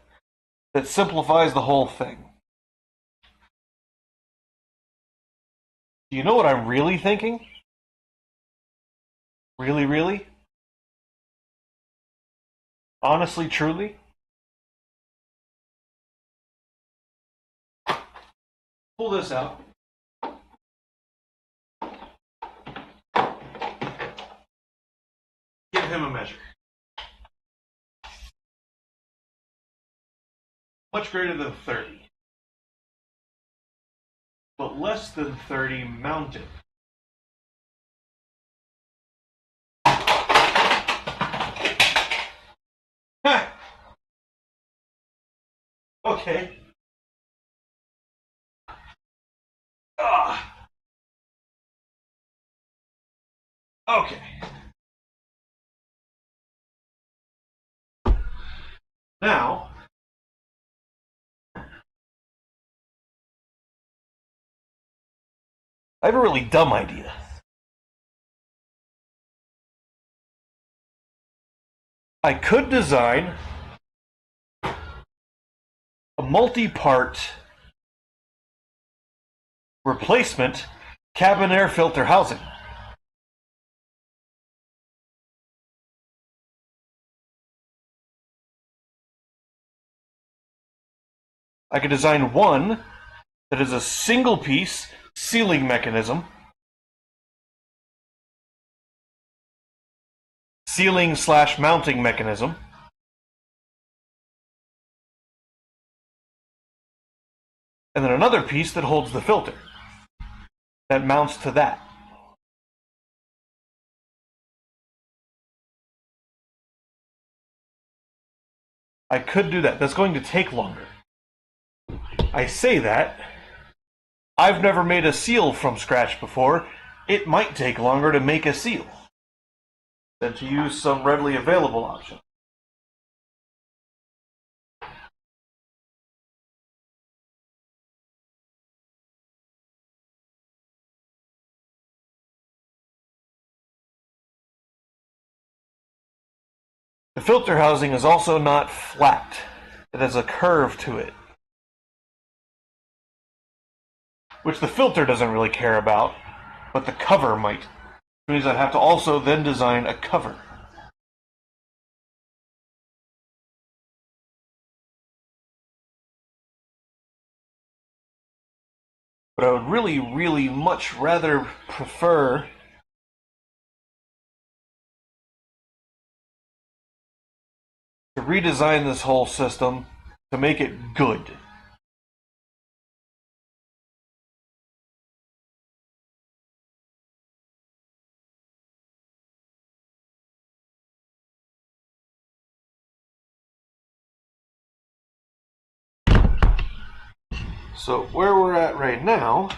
Speaker 1: that simplifies the whole thing. Do you know what I'm really thinking? Really, really? Honestly, truly? Pull this out. Give him a measure. Much greater than 30. But less than 30 mounted. Okay. Okay. Now, I have a really dumb idea. I could design a multi-part replacement cabin air filter housing. I could design one that is a single piece sealing mechanism, sealing / mounting mechanism, and then another piece that holds the filter that mounts to that. I could do that. That's going to take longer. I say that. I've never made a seal from scratch before. It might take longer to make a seal. than to use some readily available option. The filter housing is also not flat. It has a curve to it, which the filter doesn't really care about, but the cover might. Which means I'd have to also then design a cover. But I would really, really much rather prefer to redesign this whole system to make it good. So where we're at right now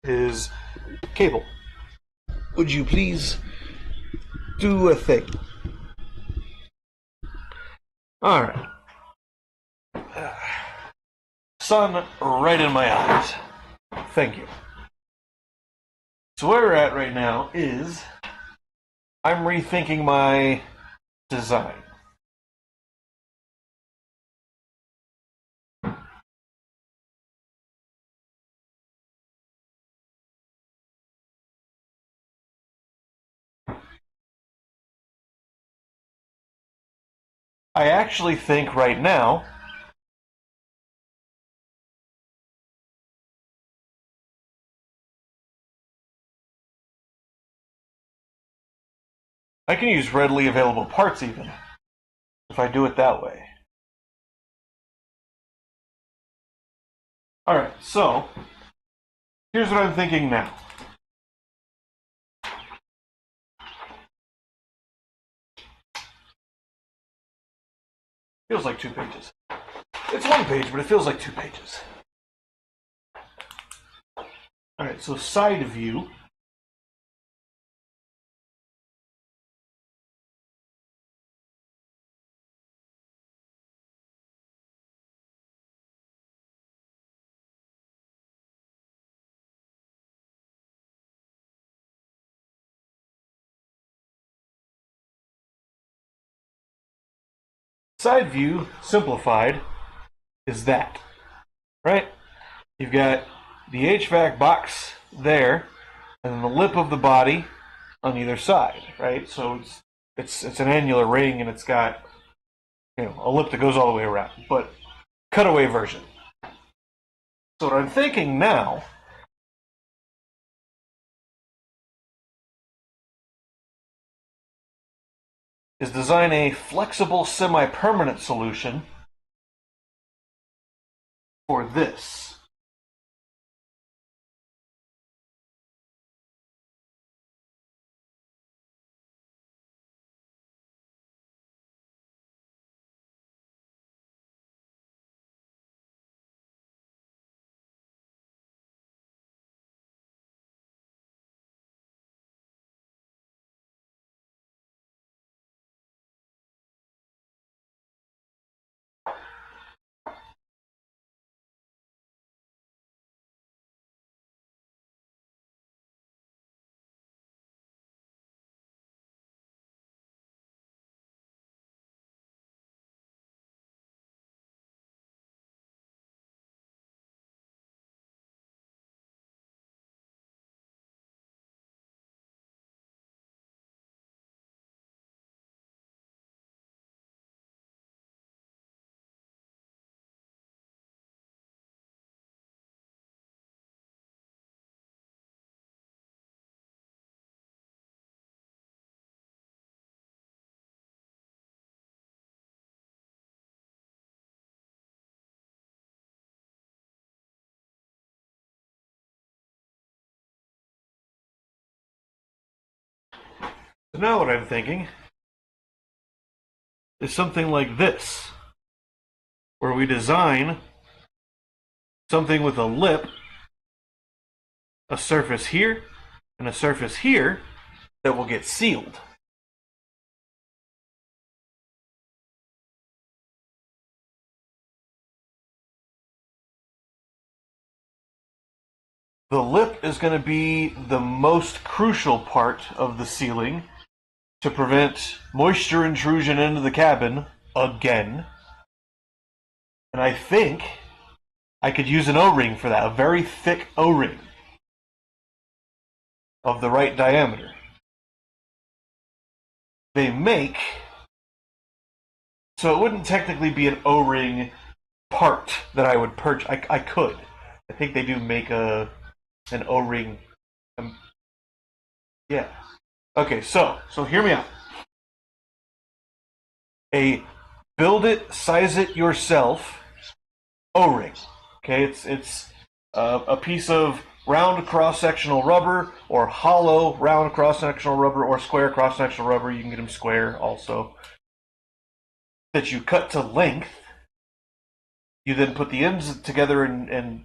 Speaker 1: is cable. Would you please do a thing? All right. Sun right in my eyes. Thank you. So where we're at right now is I'm rethinking my design. I actually think right now I can use readily available parts even if I do it that way. Alright, so here's what I'm thinking now. Feels like 2 pages. It's 1 page, but it feels like 2 pages. Alright, so side view. Side view, simplified, is that, right? You've got the HVAC box there, and then the lip of the body on either side, right? So it's an annular ring, and it's got a lip that goes all the way around, but cutaway version. So what I'm thinking now is design a flexible semi-permanent solution for this. So now what I'm thinking is something like this, where we design something with a lip, a surface here, and a surface here, that will get sealed. The lip is going to be the most crucial part of the sealing to prevent moisture intrusion into the cabin again. And I think I could use an O-ring for that, a very thick O-ring of the right diameter. They make, so it wouldn't technically be an O-ring part that I would purchase. I could. I think they do make an O-ring. Yeah. Okay, so hear me out. A build it, size it yourself O-ring. Okay, it's a piece of round cross-sectional rubber, or hollow round cross-sectional rubber, or square cross-sectional rubber. You can get them square also. That you cut to length. You then put the ends together and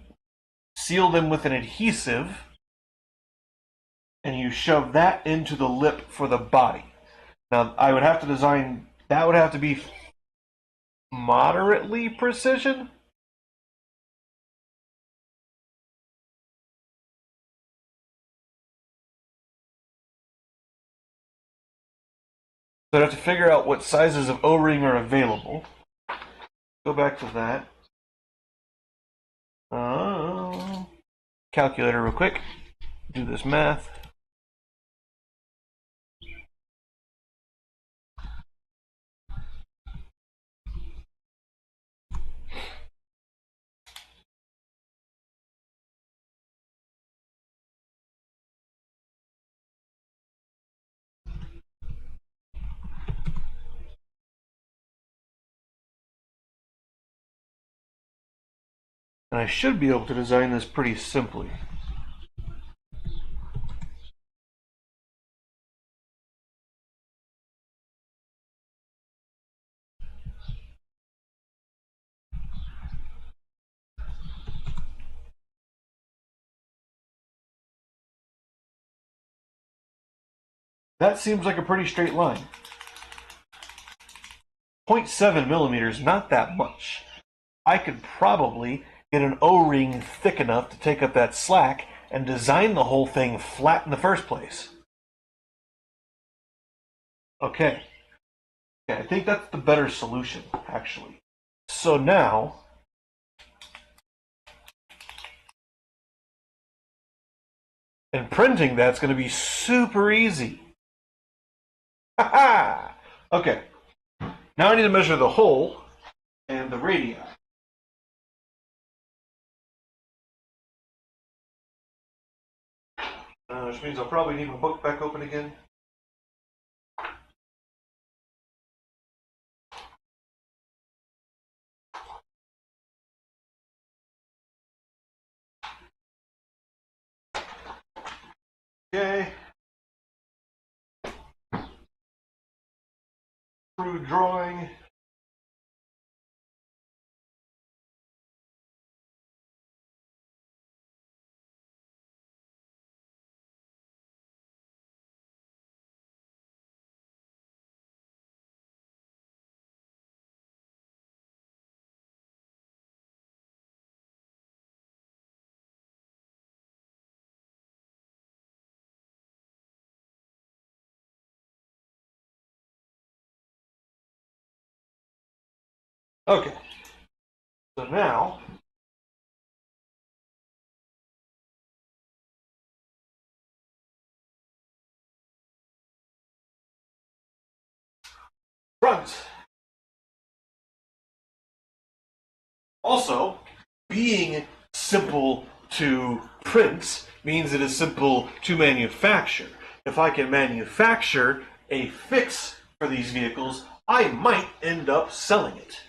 Speaker 1: seal them with an adhesive, and you shove that into the lip for the body. Now, I would have to design, that would have to be moderately precision. So I'd have to figure out what sizes of O-ring are available. Go back to that. Calculator real quick. Do this math. And I should be able to design this pretty simply. That seems like a pretty straight line. 0.7 millimeters, not that much. I could probably get an O-ring thick enough to take up that slack and design the whole thing flat in the first place. Okay. I think that's the better solution, actually. So now, and printing that's going to be super easy. Ha-ha! Okay. Now I need to measure the hole and the radii. Which means I'll probably need my book back open again. Okay. Crude drawing. Okay. So now, front. Also, being simple to print means it is simple to manufacture. If I can manufacture a fix for these vehicles, I might end up selling it.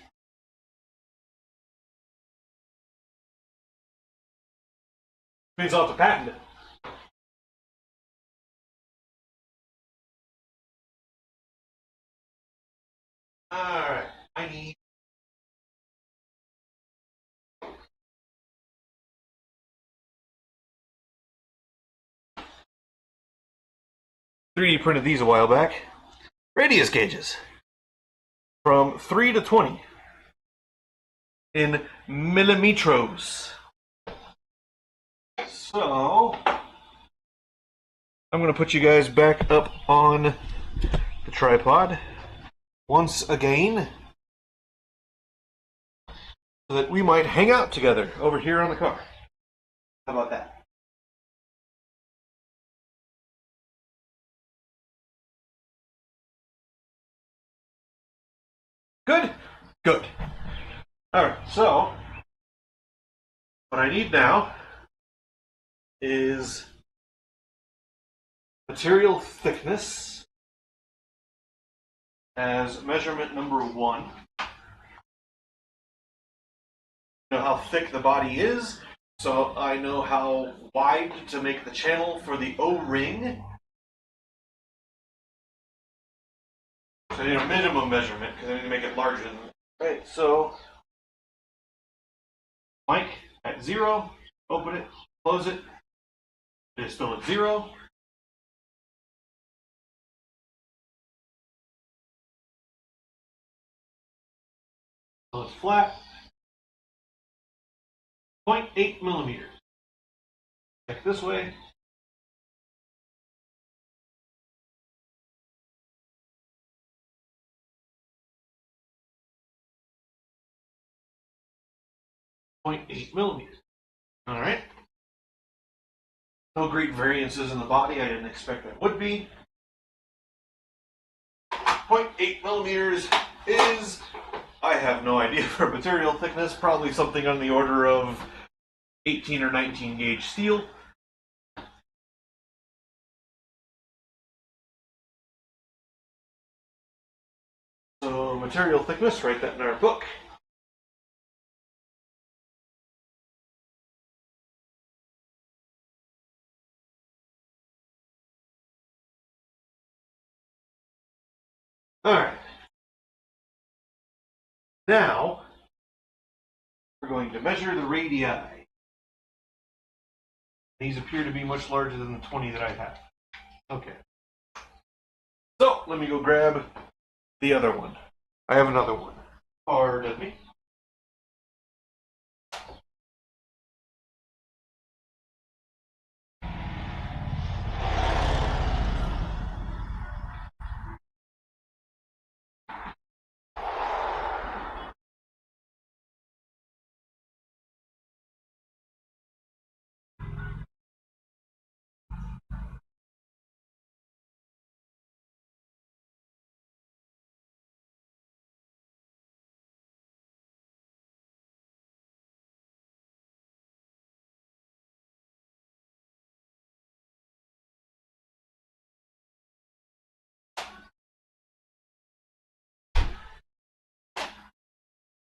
Speaker 1: Means I'll have to patent it. Alright, I need 3D printed these a while back. Radius gauges. From 3 to 20. In millimetros. So, I'm going to put you guys back up on the tripod once again so that we might hang out together over here on the car. How about that? Good? Good. Alright, so what I need now is material thickness as measurement number 1. Know how thick the body is, so I know how wide to make the channel for the O-ring. So I need a minimum measurement because I need to make it larger than that. Right, so mic at 0, open it, close it. It is still at 0. So it's flat. 0.8 millimeters. Check this way. .8 millimeters. All right. No great variances in the body. I didn't expect there would be. 0.8 millimeters is, I have no idea for material thickness, probably something on the order of 18 or 19 gauge steel. So material thickness, write that in our book. All right. Now, we're going to measure the radii. These appear to be much larger than the 20 that I have. Okay. So, let me go grab the other one. I have another one. Pardon me.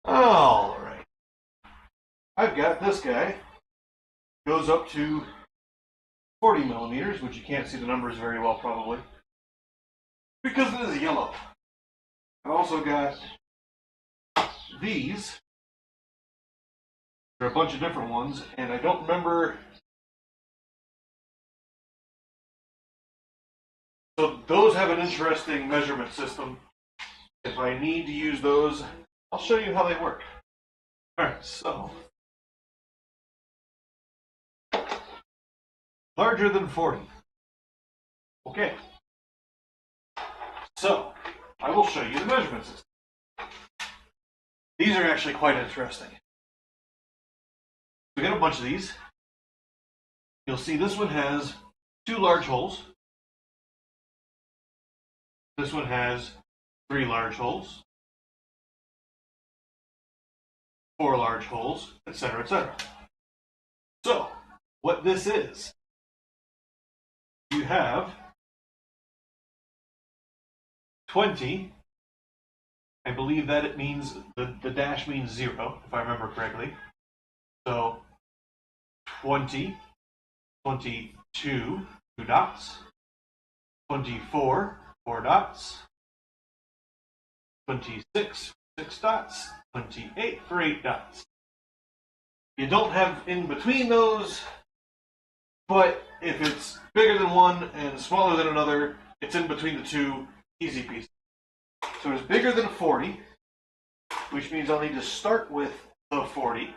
Speaker 1: All right. I've got this guy. Goes up to 40 millimeters, which you can't see the numbers very well probably, because it is yellow. I've also got these. There are a bunch of different ones, and I don't remember. So those have an interesting measurement system. If I need to use those, I'll show you how they work. Alright, so larger than 40. Okay. So I will show you the measurement system. These are actually quite interesting. We got a bunch of these. You'll see this one has 2 large holes. This one has 3 large holes, 4 large holes, etc., etc. So, what this is, you have 20. I believe that it means, the dash means 0, if I remember correctly. So, 20, 22, 2 dots, 24, 4 dots, 26, 6 dots, 28 for 8 dots. You don't have in between those, but if it's bigger than one and smaller than another, It's in between the two easy pieces. So it's bigger than a 40, which means I'll need to start with the 40.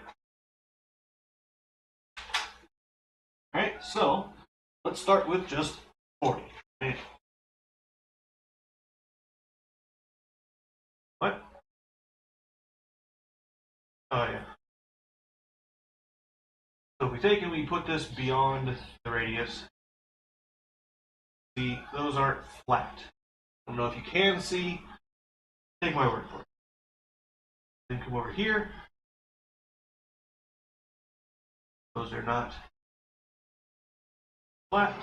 Speaker 1: Alright, so let's start with just 40. What? Oh yeah. So if we take and we put this beyond the radius, see, those aren't flat. I don't know if you can see, take my word for it. Then come over here. Those are not flat.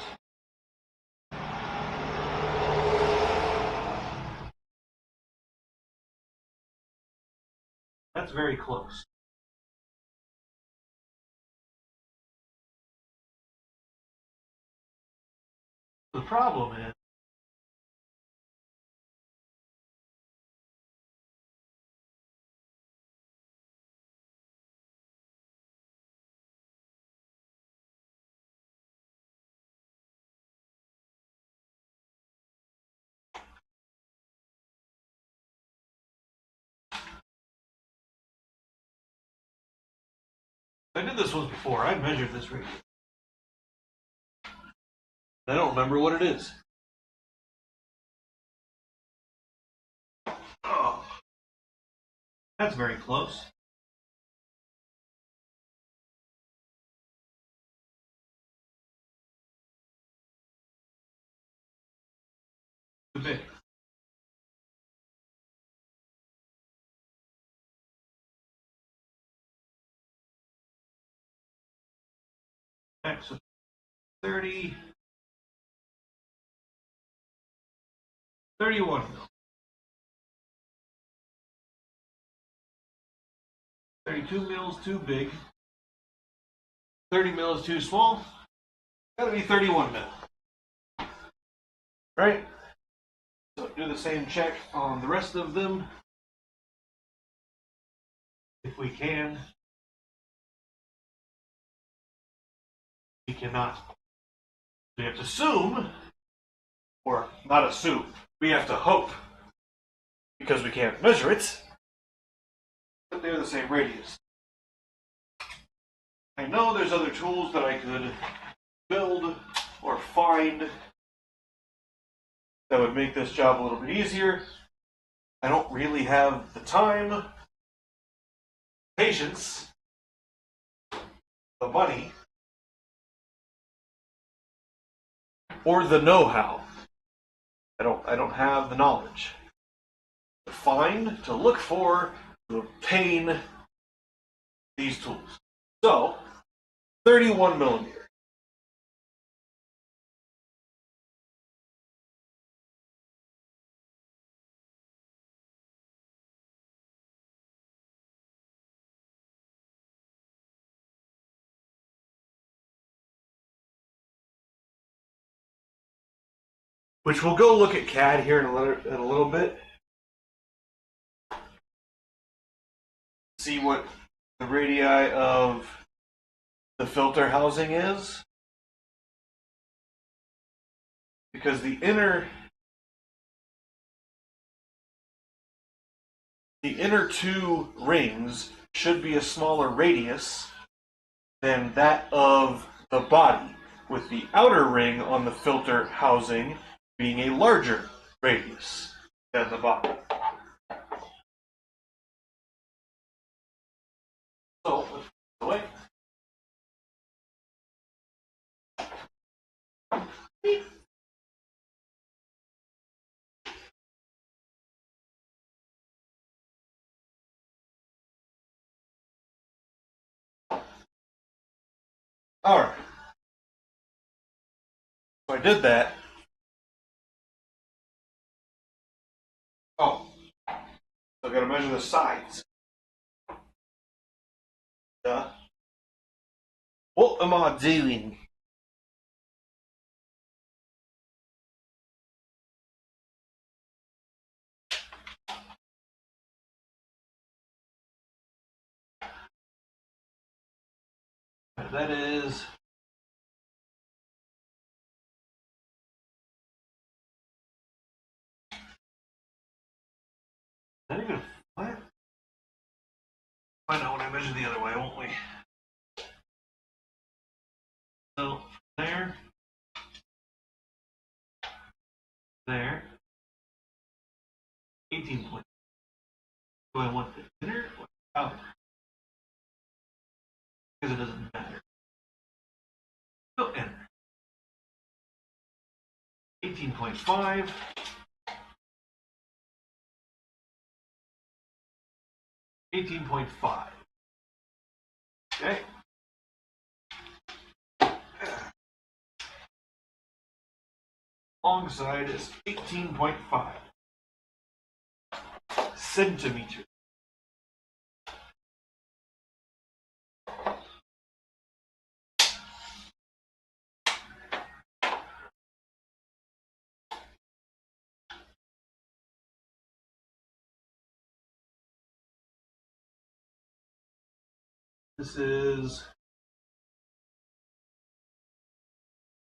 Speaker 1: That's very close. The problem is, I did this once before. I measured this radius. I don't remember what it is. Oh, that's very close. Too big. Okay, so 30, 31 mil. 32 mils too big. 30 mil is too small. Gotta be 31 mil. Right? So do the same check on the rest of them. If we can. We cannot. We have to assume, or not assume, we have to hope, because we can't measure it, that they're the same radius. I know there's other tools that I could build or find that would make this job a little bit easier. I don't really have the time, patience, the money, or the know-how. I don't have the knowledge to find, to look for, to obtain these tools. So, 31 millimeter. Which we'll go look at CAD here in a little bit. See what the radii of the filter housing is. Because the inner two rings should be a smaller radius than that of the body, with the outer ring on the filter housing being a larger radius than the body. So, let's put it away. Alright. So I did that. Oh. So I gotta measure the sides. What am I doing? That is that even flat? Find out when I measure the other way, won't we? So there, there, 18 points. Do I want the inner or the outer? Because it doesn't matter. So enter. 18.5. 18.5. Okay. Long side is 18.5 centimeters. This is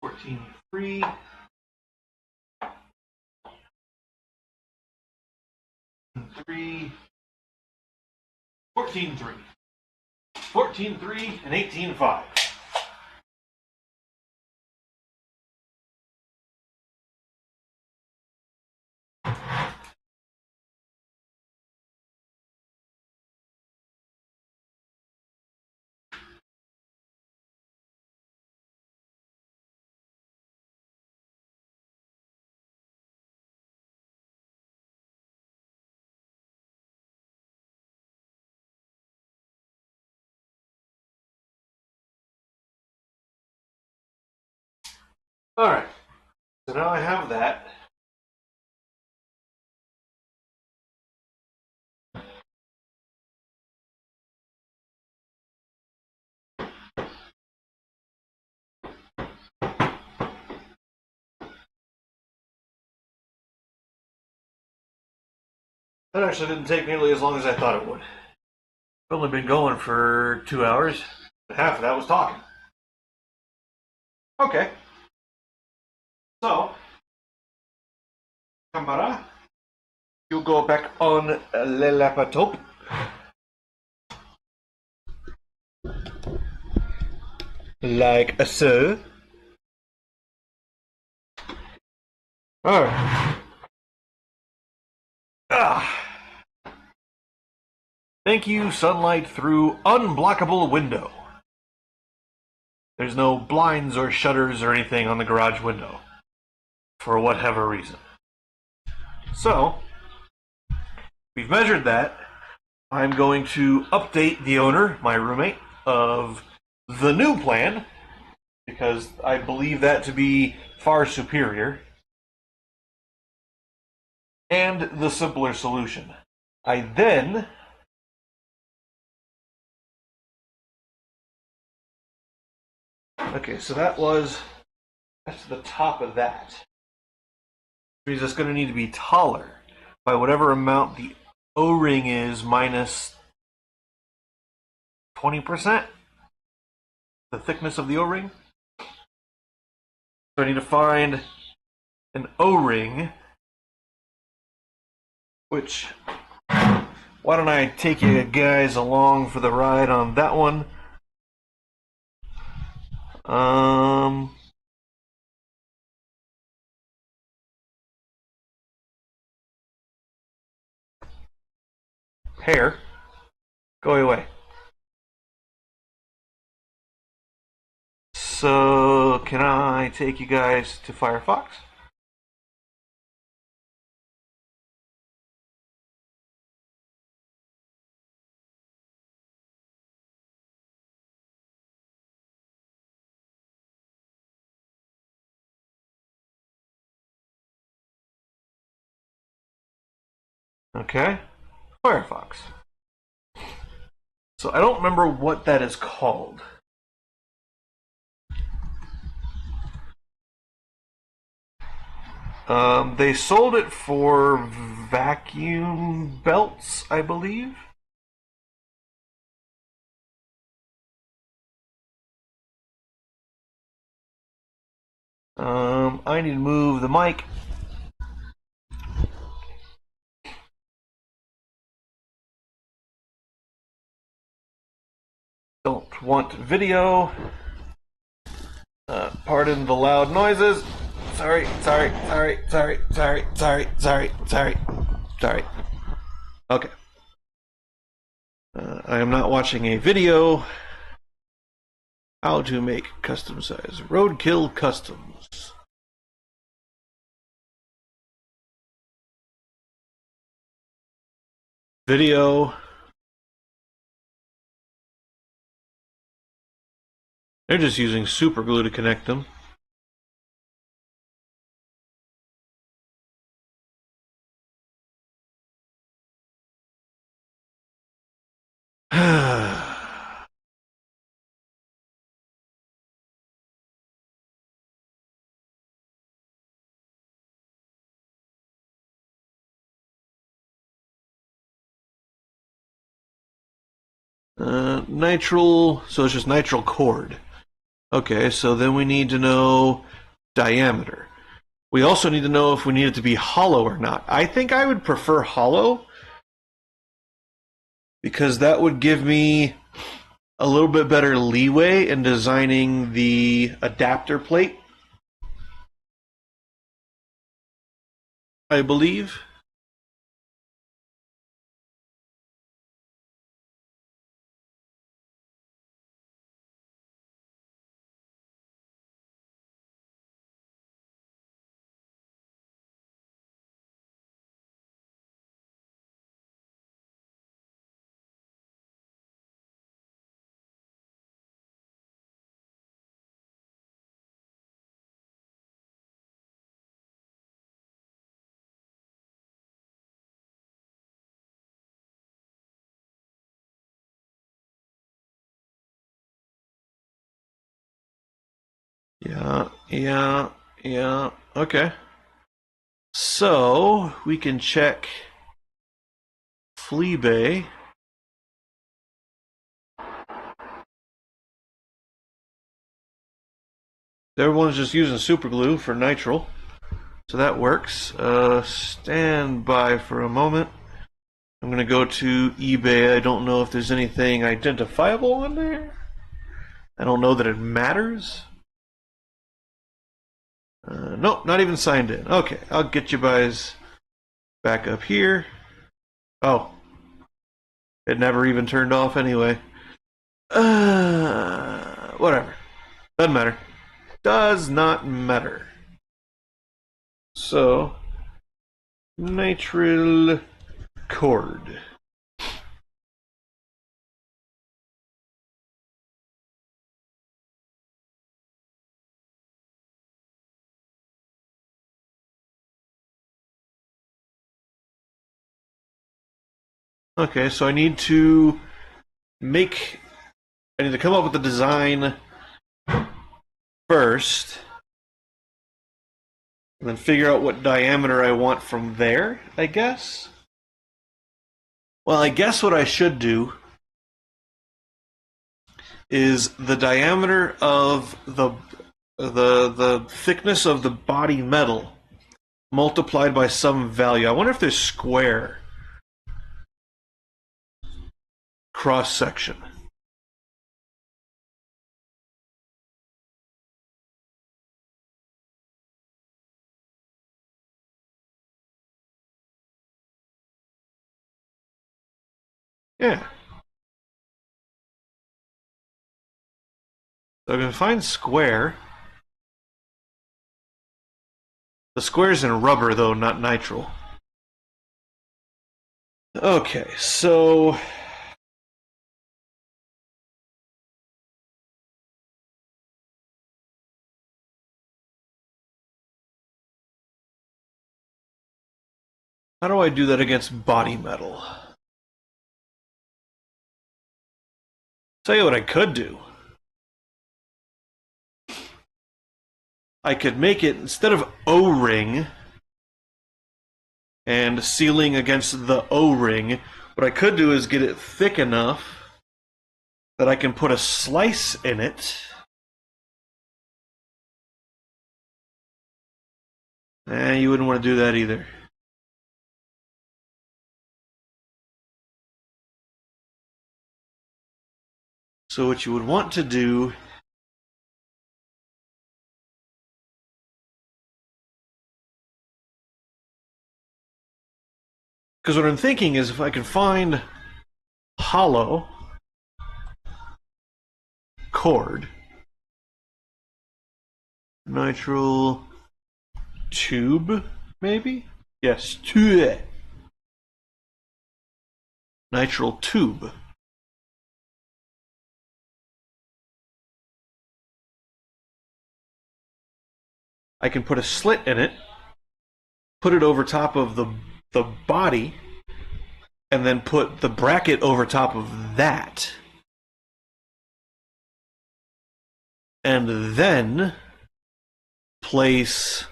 Speaker 1: 14.3. 3, 14.3. 14.3 and 18.5. All right. So now I have that. That actually didn't take nearly as long as I thought it would. I've only been going for 2 hours. Half of that was talking. Okay. So, camera, you go back on le laptop. Like so. Alright. Thank you, sunlight through unblockable window. There's no blinds or shutters or anything on the garage window. For whatever reason. So, we've measured that. I'm going to update the owner, my roommate, of the new plan, because I believe that to be far superior, and the simpler solution. I then okay, so that's the top of that. Which means it's going to need to be taller by whatever amount the O-ring is minus 20%, the thickness of the O-ring. So I need to find an O-ring, which, why don't I take you guys along for the ride on that one? Hair, go away. So, can I take you guys to Firefox? Okay, Firefox. So I don't remember what that is called. They sold it for vacuum belts, I believe. I need to move the mic. Don't want video. Pardon the loud noises. Sorry. Okay. I am not watching a video. How to make custom size roadkill customs. Video. They're just using super glue to connect them. Nitrile, so it's just nitrile cord. Okay, so then we need to know diameter. We also need to know if we need it to be hollow or not. I think I would prefer hollow because that would give me a little bit better leeway in designing the adapter plate, I believe. Yeah. Okay. So we can check Fleabay. Everyone's just using super glue for nitrile, so that works. Stand by for a moment. I'm going to go to eBay. I don't know if there's anything identifiable on there. I don't know that it matters. Nope, not even signed in. Okay, I'll get you guys back up here. Oh, it never even turned off anyway. Whatever. Doesn't matter. Does not matter. So, nitrile cord. Okay, so I need to come up with the design first, and then figure out what diameter I want from there, I guess. Well, I guess what I should do is the diameter of the thickness of the body metal multiplied by some value. I wonder if there's square cross section. Yeah. So I can find square. The square's in rubber, though, not nitrile. Okay, so how do I do that against body metal? Tell you what I could do. I could make it, instead of O-ring and sealing against the O-ring, what I could do is get it thick enough that I can put a slice in it. You wouldn't want to do that either. So what you would want to do because what I'm thinking is if I can find hollow cord, nitrile tube, maybe? Yes, tube. Nitrile tube. I can put a slit in it, put it over top of the body, and then put the bracket over top of that. And then place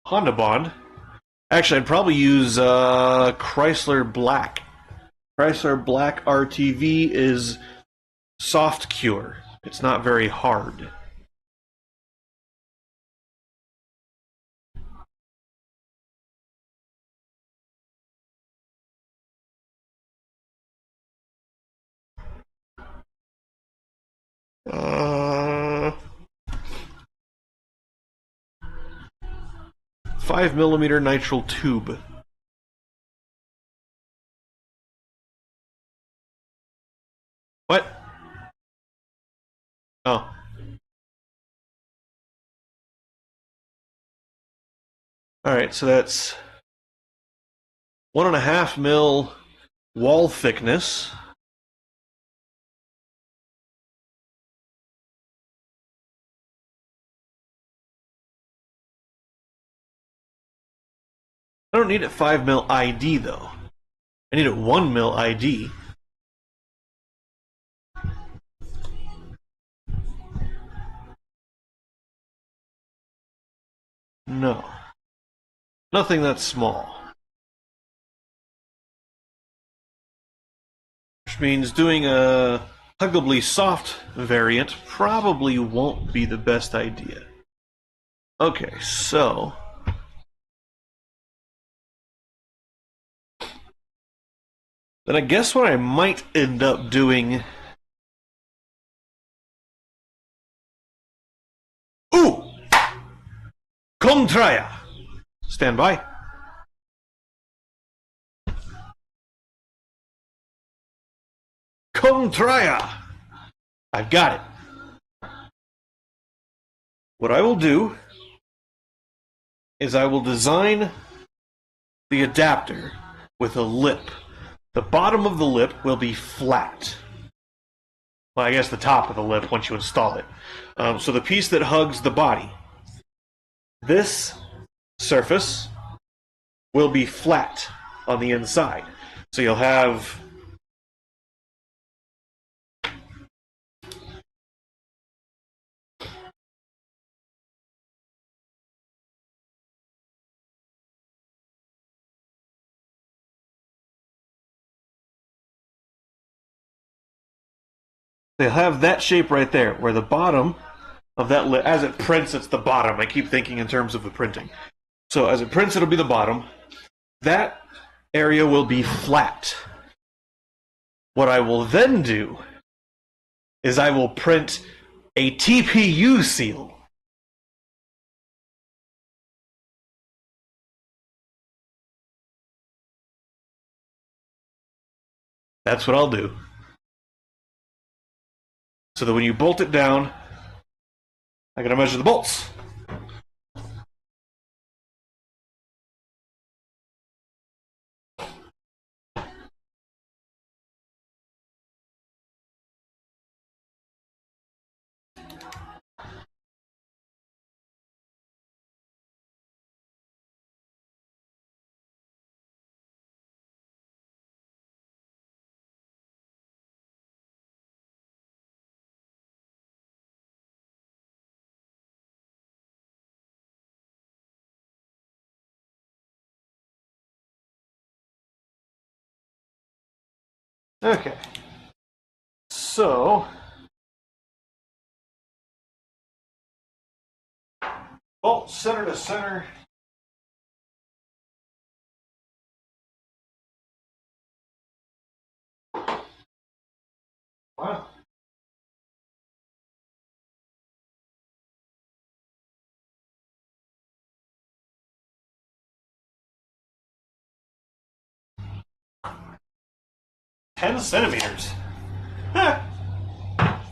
Speaker 1: Honda Bond. Actually, I'd probably use Chrysler Black. Chrysler Black RTV is soft cure. It's not very hard. Uh, 5mm nitrile tube. What? Oh. Alright, so that's 1.5 mil wall thickness. I don't need it 5 mil ID though. I need it 1 mil ID. No. Nothing that's small. Which means doing a huggably soft variant probably won't be the best idea. Okay, so then I guess what I might end up doing. Ooh! Contraya! Stand by. Contraya! I've got it. What I will do is I will design the adapter with a lip. The bottom of the lip will be flat. Well, I guess the top of the lip once you install it. So the piece that hugs the body, this surface will be flat on the inside. So you'll have they'll have that shape right there, where the bottom of that lip, as it prints, it's the bottom. I keep thinking in terms of the printing. So as it prints, it'll be the bottom. That area will be flat. What I will then do is I will print a TPU seal. That's what I'll do. So that when you bolt it down, I gotta measure the bolts. Okay. So bolt center to center. 10 centimeters.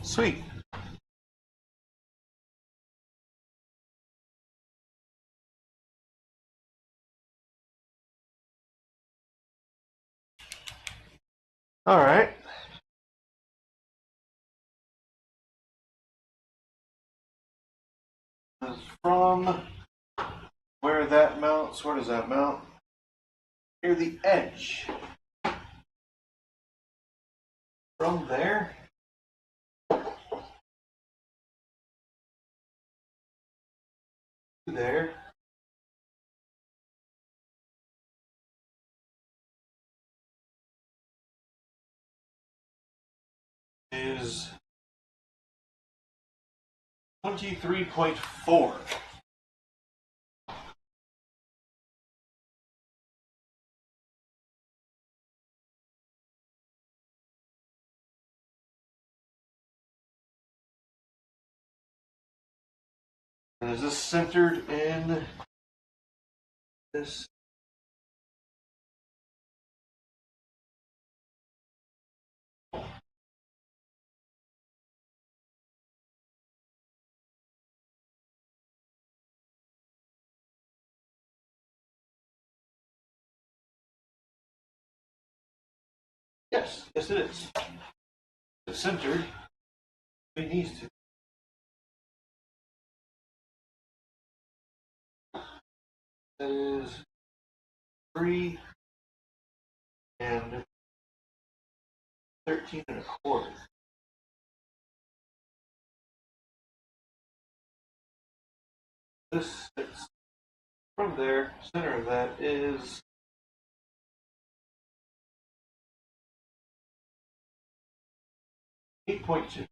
Speaker 1: Sweet. All right. From where that mounts, where does that mount? Near the edge. From there to there is 23.4. And is this centered in this? Yes, yes it is. It's centered between these two. That is 3 and 13 and a quarter. This sits from there. Center of that is 8.2.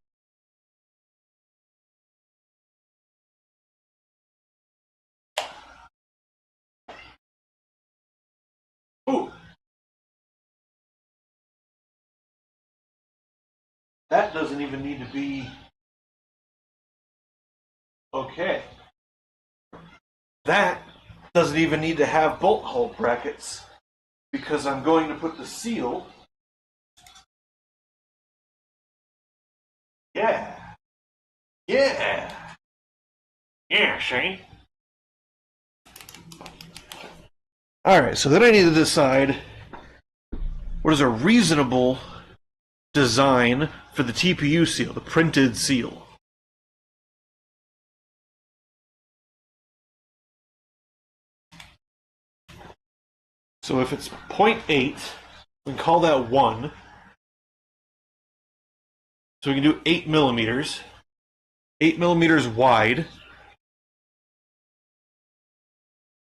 Speaker 1: Ooh, that doesn't even need to be okay. That doesn't even need to have bolt hole brackets because I'm going to put the seal. Yeah. Yeah. Yeah, see? Alright, so then I need to decide what is a reasonable design for the TPU seal, the printed seal. So if it's 0.8, we can call that 1. So we can do 8 millimeters. 8 millimeters wide.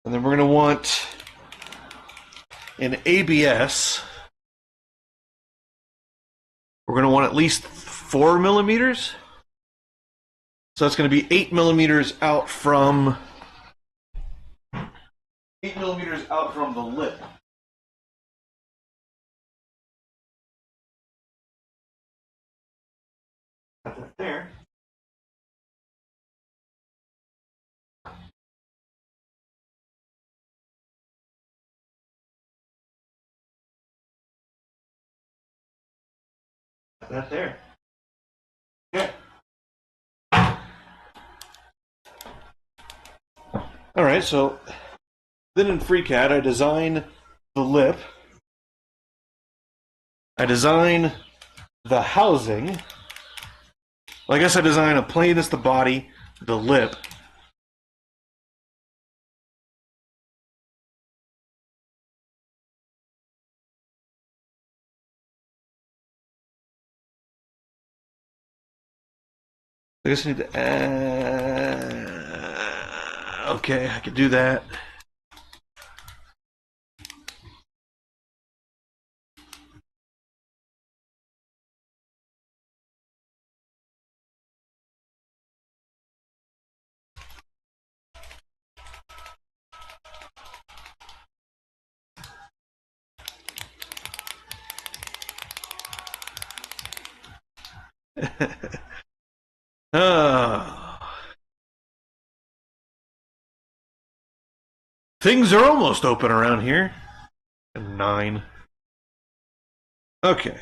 Speaker 1: And then we're going to want an ABS. We're going to want at least 4 millimeters. So that's going to be 8 millimeters out from 8 millimeters out from the lip. Got that there. Got that there. Okay. All right, so then in FreeCAD, I design the lip. I design the housing. Well, I guess I design a plane as the body, the lip. I guess I need to okay, I could do that. Things are almost open around here. 9. Okay.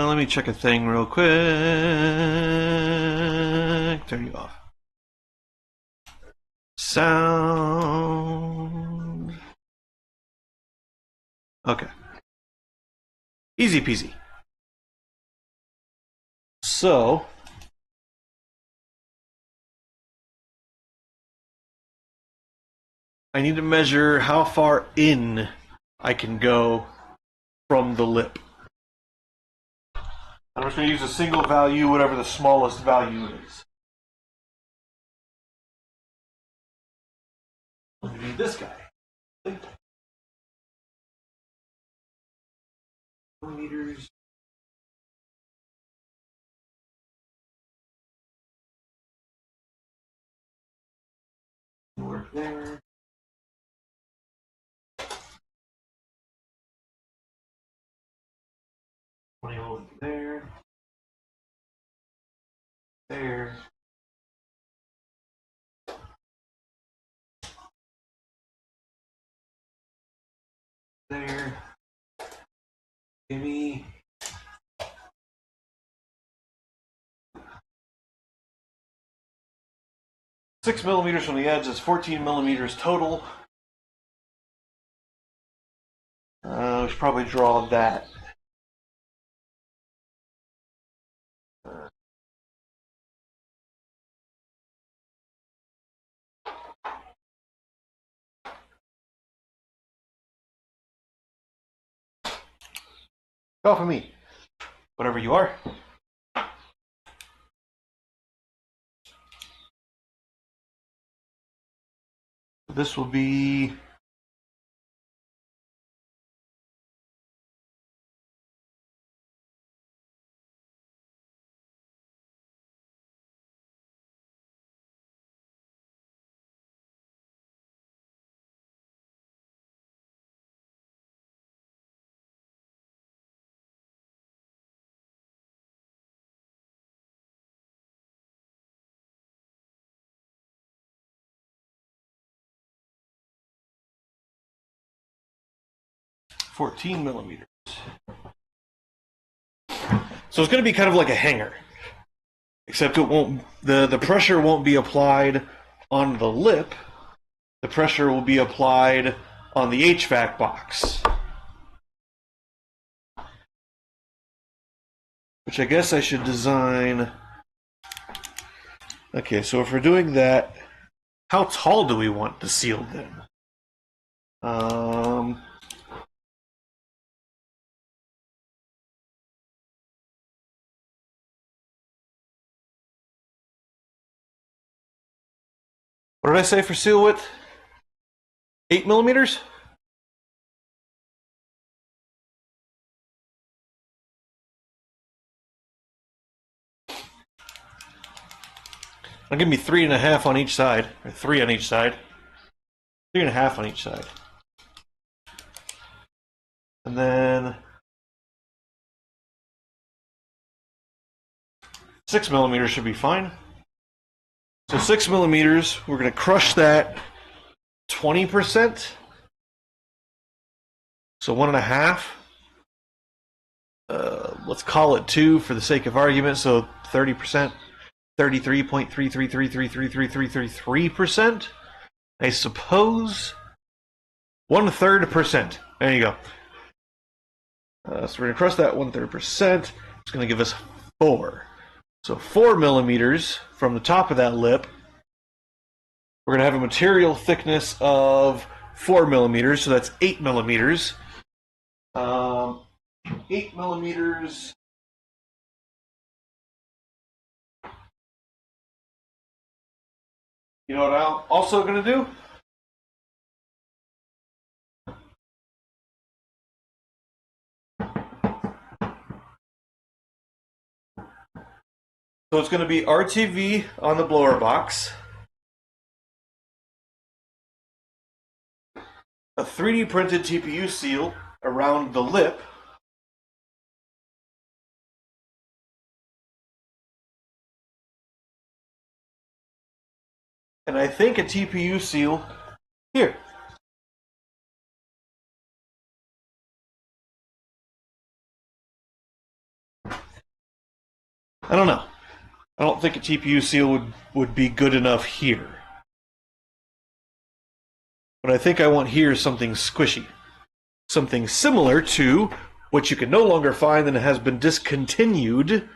Speaker 1: Let me check a thing real quick. Turn you off. Sound. Okay. Easy peasy. So, I need to measure how far in I can go from the lip. I'm just going to use a single value, whatever the smallest value is. I'm going to do this guy. Millimeters. Work there. There. There. There. Give me 6 millimeters from the edge. That's 14 millimeters total. We should probably draw that. Off of me. Whatever you are. This will be $14 millimeters. So it's going to be kind of like a hanger, except it won't. The pressure won't be applied on the lip. The pressure will be applied on the HVAC box, which I guess I should design. Okay, so if we're doing that, how tall do we want the seal then? What did I say for seal width? 8 millimeters? I'll give me 3.5 on each side, or 3 on each side. 3.5 on each side. And then 6 millimeters should be fine. So 6 millimeters, we're going to crush that 20%. So 1.5. Let's call it 2 for the sake of argument. So 30%, 33.33333333%. I suppose 1/3%. There you go. So we're going to crush that 1/3%. It's going to give us 4. So 4 millimeters from the top of that lip. We're going to have a material thickness of 4 millimeters, so that's 8 millimeters. 8 millimeters. You know what I'm also going to do? So it's going to be RTV on the blower box. a 3D printed TPU seal around the lip. And I think a TPU seal here. I don't know. I don't think a TPU seal would be good enough here. But I think I want here something squishy. Something similar to what you can no longer find and has been discontinued,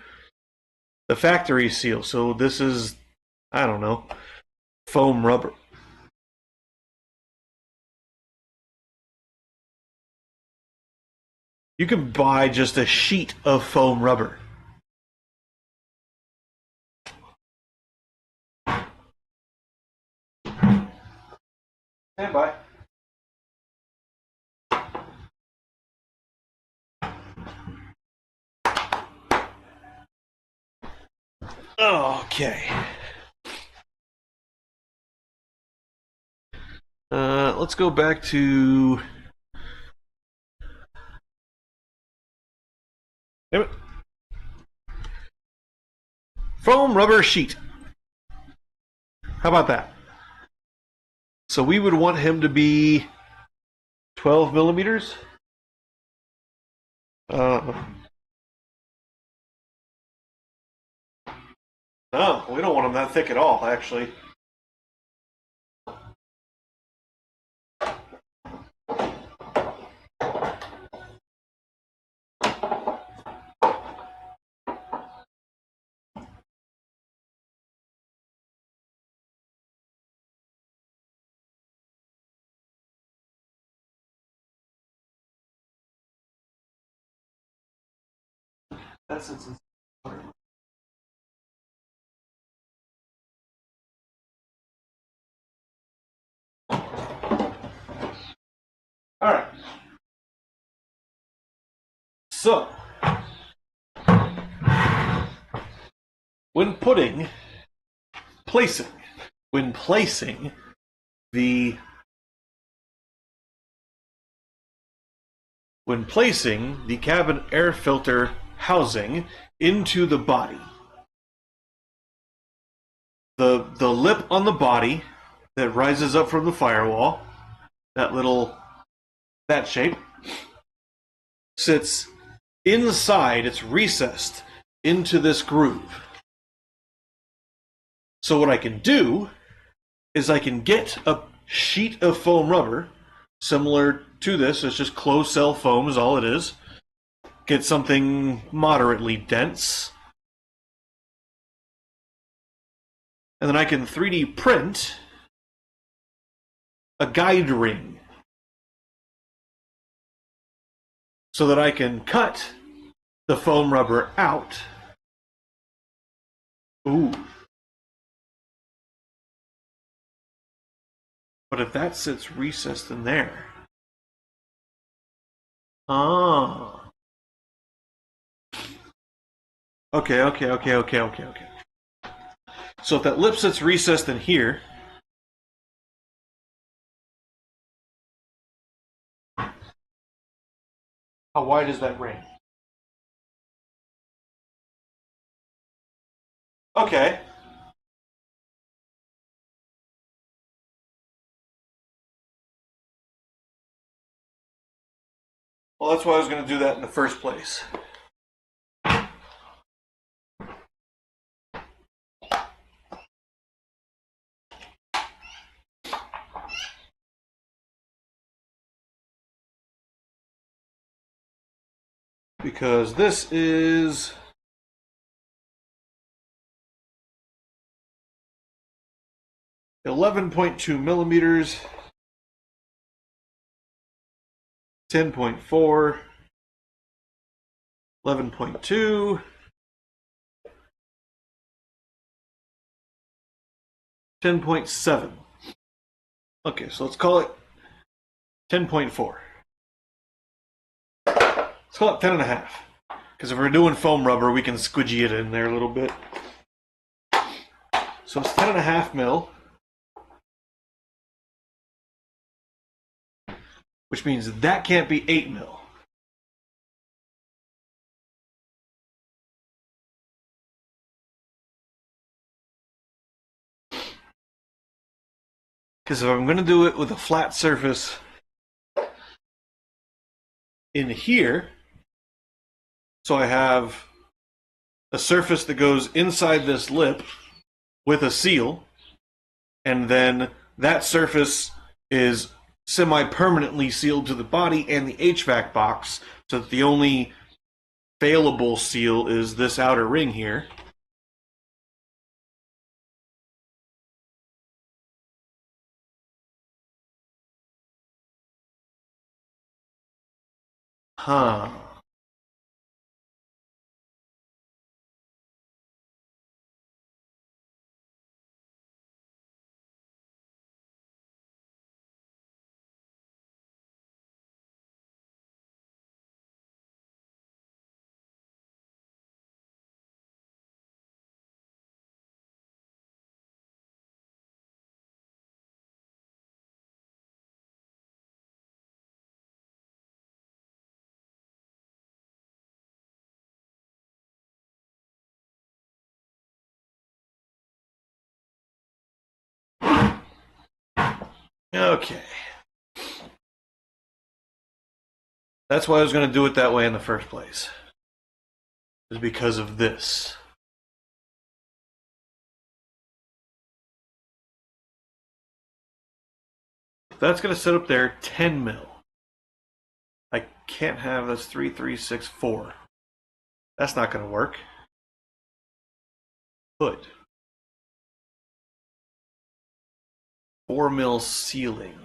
Speaker 1: the factory seal. So this is, I don't know, foam rubber. You can buy just a sheet of foam rubber. Stand by. Okay. Let's go back to... foam rubber sheet. How about that? So we would want him to be 12 millimeters. No, we don't want him that thick at all, actually. That's insane. All right. So, when placing the cabin air filter housing into the body, the lip on the body that rises up from the firewall, that shape, sits inside, it's recessed into this groove. So what I can do is I can get a sheet of foam rubber similar to this. It's just closed cell foam is all it is. Get something moderately dense. And then I can 3D print a guide ring so that I can cut the foam rubber out. Ooh. But if that sits recessed in there. Ah. Okay. So if that lip sits recessed in here, how wide is that ring? Okay. Well, that's why I was going to do that in the first place. Because this is 11.2 millimeters, 10.4, 11.2, 10.7. Okay, so let's call it 10.4. Let's call it 10.5. Because if we're doing foam rubber, we can squidgy it in there a little bit. So it's 10.5 mil. which means that can't be 8 mil. Because if I'm going to do it with a flat surface in here, so I have a surface that goes inside this lip with a seal, and then that surface is semi-permanently sealed to the body and the HVAC box, so that the only failable seal is this outer ring here. Huh. Okay. That's why I was going to do it that way in the first place. Is because of this. That's going to sit up there 10 mil. I can't have that's 3, 3, 6, 4. That's not going to work. Could. 4 mil ceiling.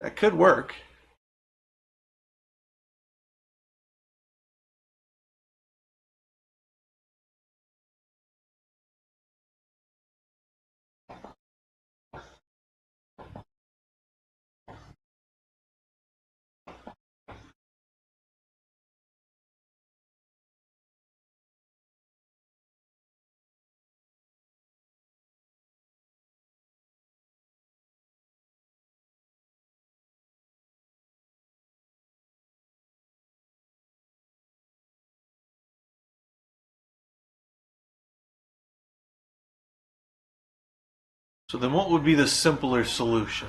Speaker 1: That could work. So then what would be the simpler solution?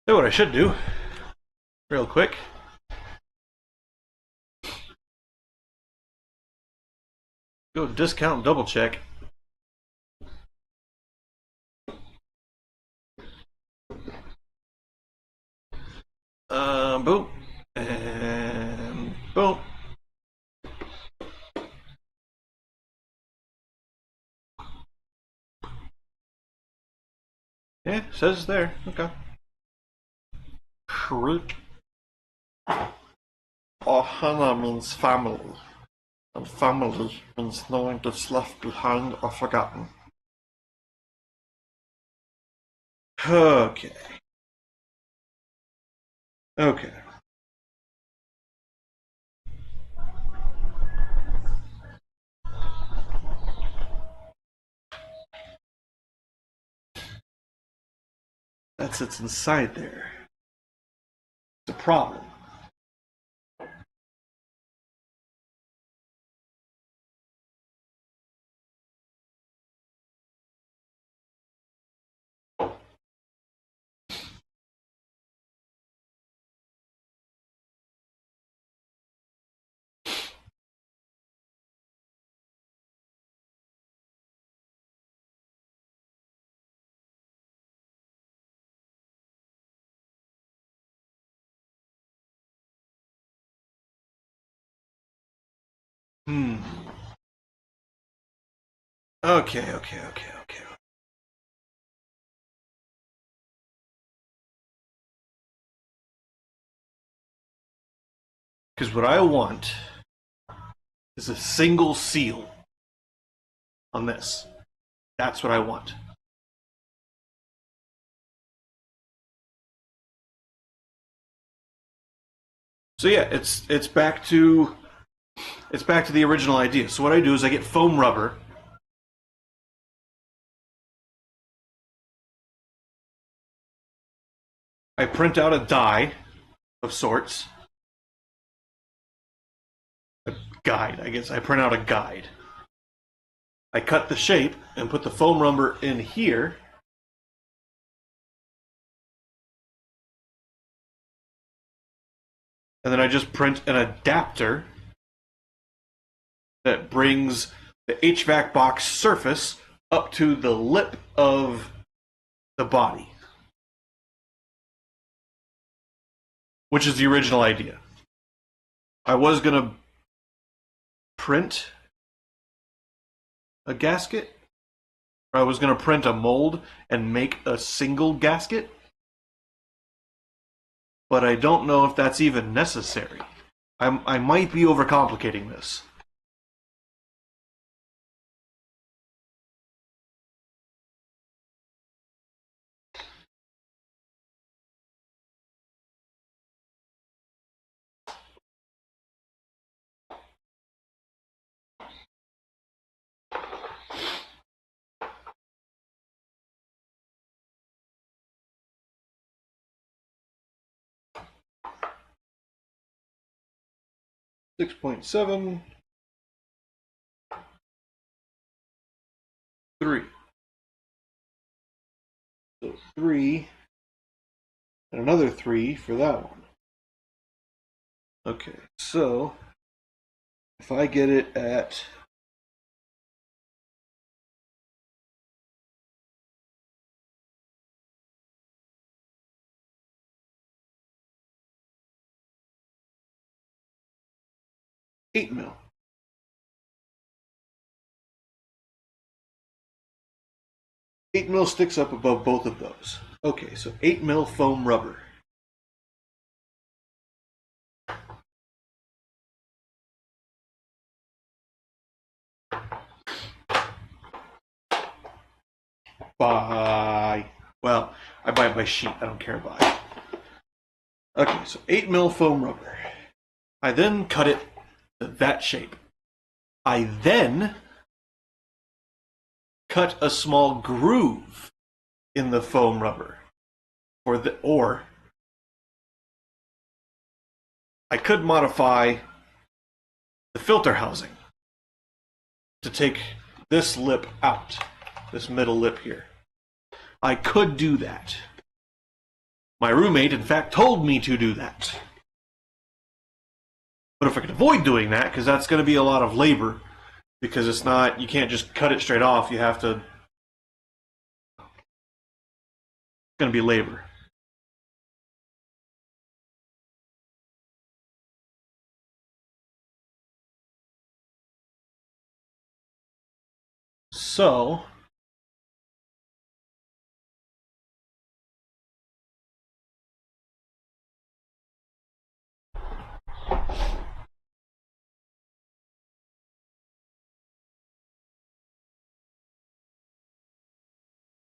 Speaker 1: So what I should do, real quick, go discount and double check. Boom. And boom. Yeah, says it's there. Okay. Shriek. Ohana means family, and family means no one gets left behind or forgotten. Okay. Okay. That sits inside there. It's a problem. Hmm. Okay. Because what I want is a single seal on this. That's what I want. So yeah, it's back to the original idea. So what I do is I get foam rubber. I print out a die of sorts. A guide, I guess. I print out a guide. I cut the shape and put the foam rubber in here. And then I just print an adapter that brings the HVAC box surface up to the lip of the body, which is the original idea. I was going to print a gasket, or I was going to print a mold and make a single gasket, but I don't know if that's even necessary. I might be overcomplicating this. Six 6.7 3. So 3 and another 3 for that one. Okay, so if I get it at eight mil. 8 mil sticks up above both of those. Okay, so 8 mil foam rubber. Buy. Well, I buy it by sheet. I don't care by. Okay, so 8 mil foam rubber. I then cut it to that shape. I then cut a small groove in the foam rubber. Or I could modify the filter housing to take this lip out, this middle lip here. I could do that. My roommate, in fact, told me to do that. But if I could avoid doing that, because that's going to be a lot of labor, because it's not, you can't just cut it straight off, you have to, it's going to be labor. So,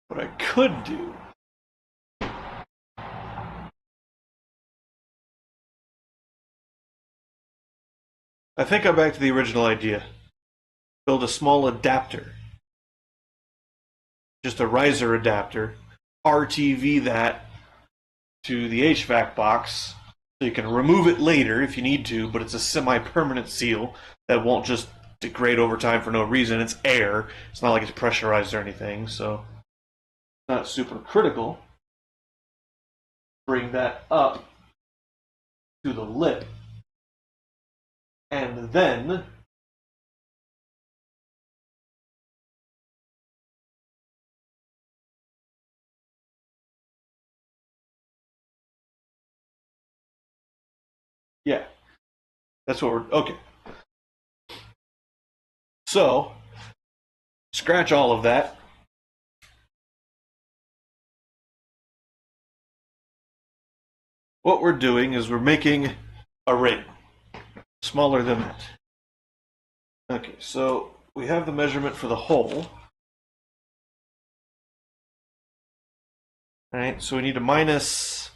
Speaker 1: what I could do I think I'm back to the original idea. Build a small adapter. Just a riser adapter. RTV that to the HVAC box. So you can remove it later if you need to, but it's a semi-permanent seal that won't just degrade over time for no reason. It's air. It's not like it's pressurized or anything, so not super critical. Bring that up to the lip. And then yeah, that's what we're okay. So scratch all of that. What we're doing is we're making a ring smaller than that. Okay, so we have the measurement for the hole. All right, so we need to minus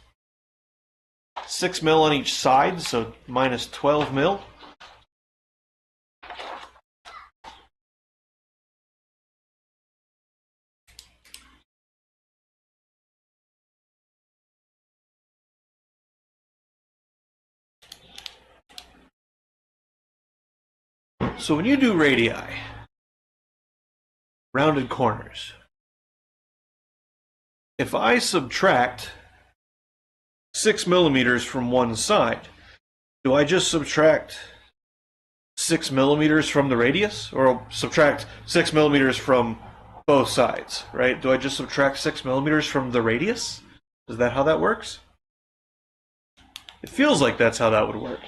Speaker 1: 6 mil on each side, so minus 12 mil. So when you do radii, rounded corners, if I subtract 6 millimeters from one side, do I just subtract 6 millimeters from the radius, or subtract 6 millimeters from both sides, right? Do I just subtract 6 millimeters from the radius? Is that how that works? It feels like that's how that would work.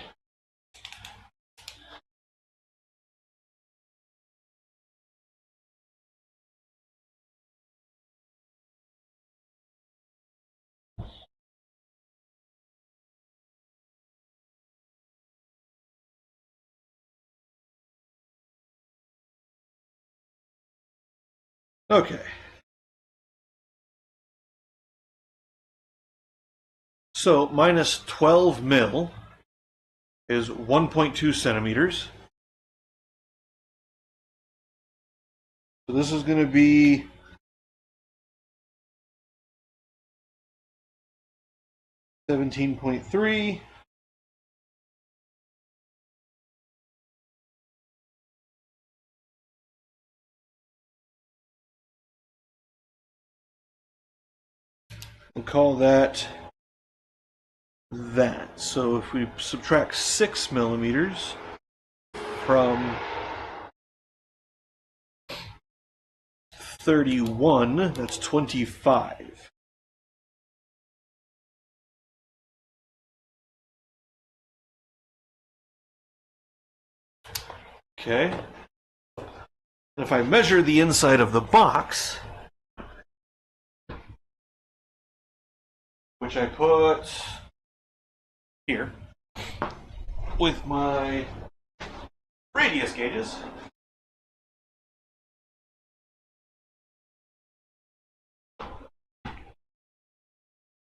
Speaker 1: Okay. So minus 12 mil is 1.2 centimeters. So this is going to be 17.3. We'll call that that. So if we subtract 6 millimeters from 31, that's 25. Okay. If I measure the inside of the box, which I put here with my radius gauges,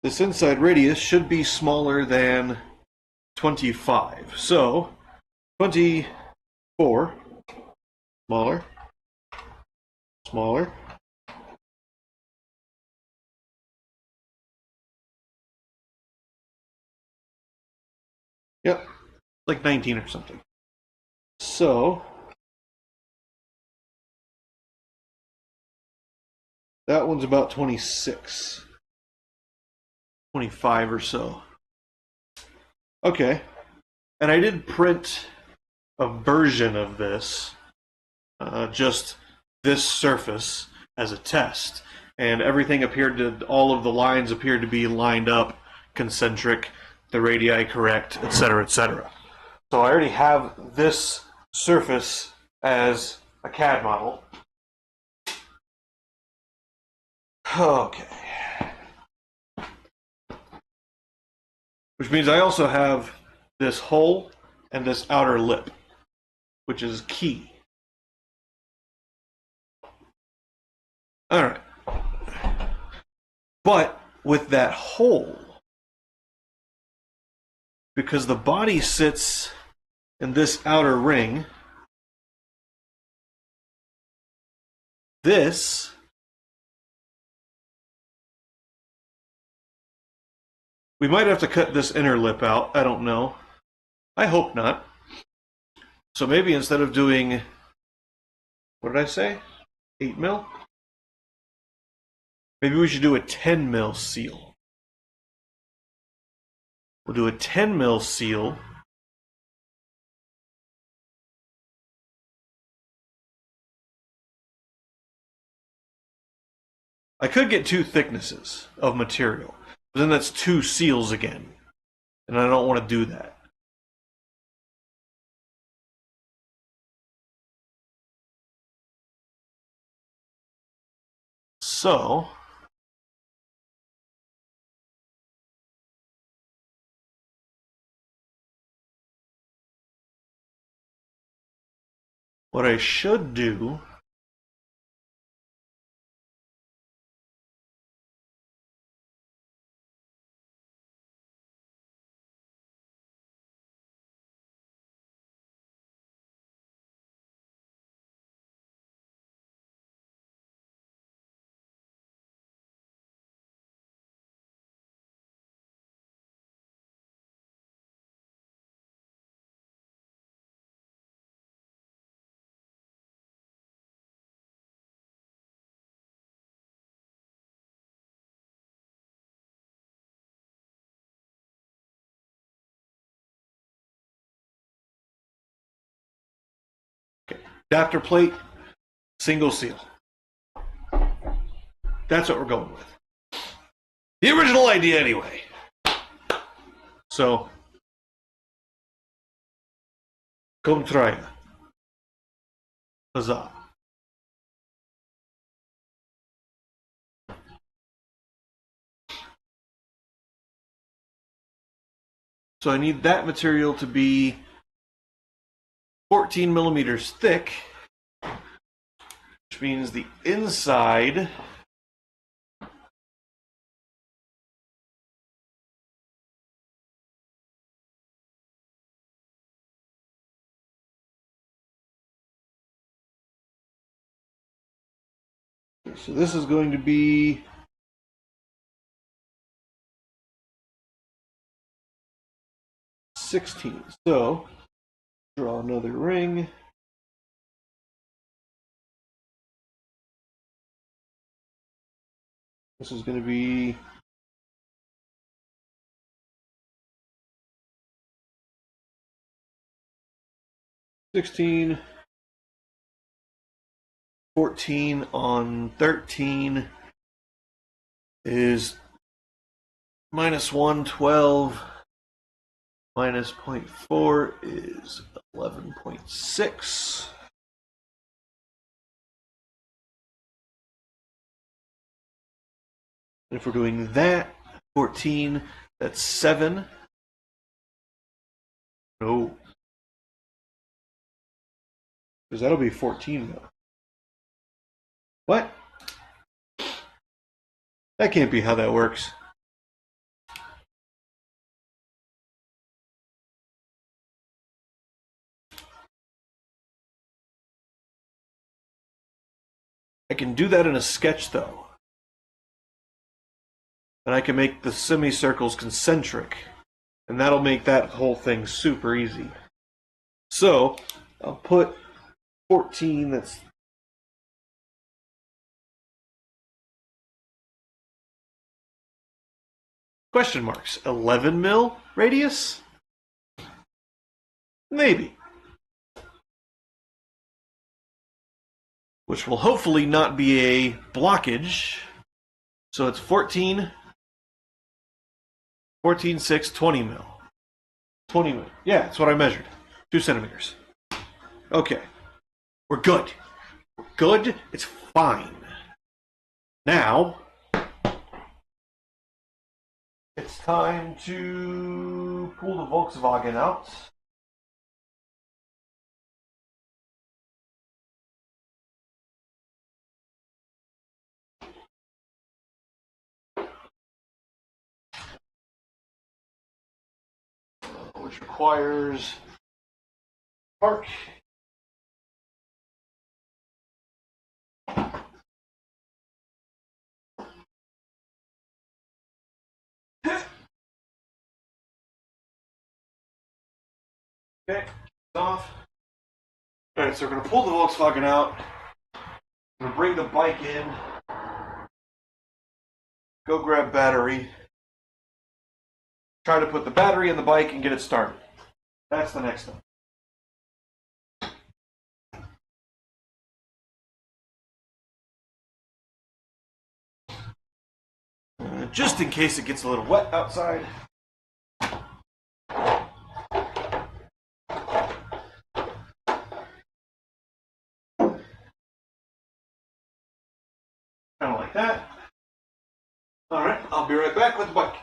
Speaker 1: this inside radius should be smaller than 25. So 24, smaller, smaller. Yep, like 19 or something. So that one's about 26, 25 or so. Okay, and I did print a version of this, just this surface as a test, and everything appeared to, all of the lines appeared to be lined up, concentric, the radii correct, etc., etc. So I already have this surface as a CAD model. Okay. Which means I also have this hole and this outer lip, which is key. All right. But with that hole, because the body sits in this outer ring, this we might have to cut this inner lip out. I don't know. I hope not. So maybe instead of doing, what did I say? 8 mil? Maybe we should do a 10 mil seal. We'll do a 10 mil seal. I could get two thicknesses of material, but then that's two seals again, and I don't want to do that. So what I should do adapter plate, single seal. That's what we're going with. The original idea anyway. So, Contraia. Huzzah. So I need that material to be 14 millimeters thick, which means the inside so this is going to be 16. So draw another ring. This is going to be 16, 14 on 13 is minus 1, 12, minus 0.4 is 11.6. And if we're doing that, 14, that's 7. No. Because that'll be 14 mil. What? That can't be how that works. I can do that in a sketch though. And I can make the semicircles concentric. And that'll make that whole thing super easy. So, I'll put 14, that's question marks. 11 mil radius? Maybe. Which will hopefully not be a blockage. So it's 14, 14, 6, 20 mil. 20 mil. Yeah, that's what I measured. 2 centimeters. Okay. We're good. We're good. It's fine. Now, it's time to pull the Volkswagen out. Which requires park. Okay, off. Alright, so we're going to pull the Volkswagen out. We're going to bring the bike in. Go grab battery. Try to put the battery in the bike and get it started. That's the next step. Just in case it gets a little wet outside. Kind of like that. Alright, I'll be right back with the bike.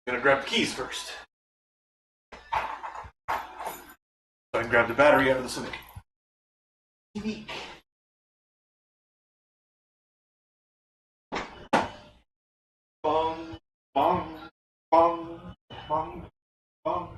Speaker 1: Gonna grab the keys first. So I can grab the battery out of the Civic. Civic. Bong, bong, bong, bong, bong.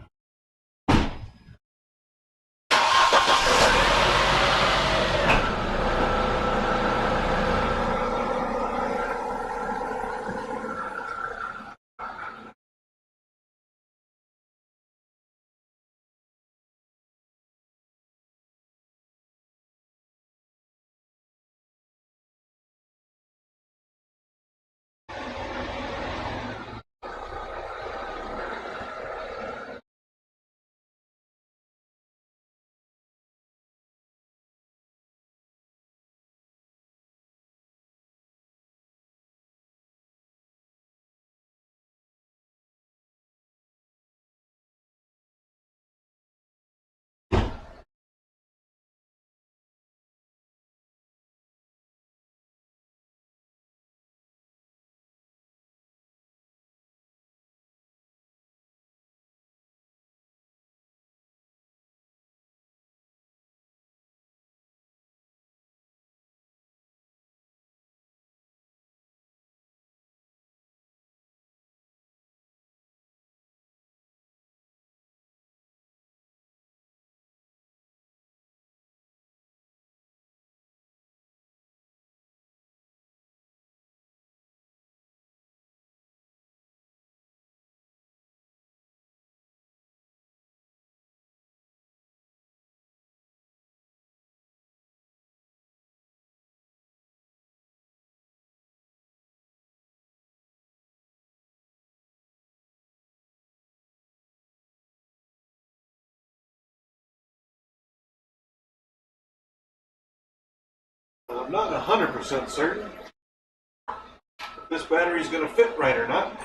Speaker 1: I'm not 100% certain if this battery is going to fit right or not.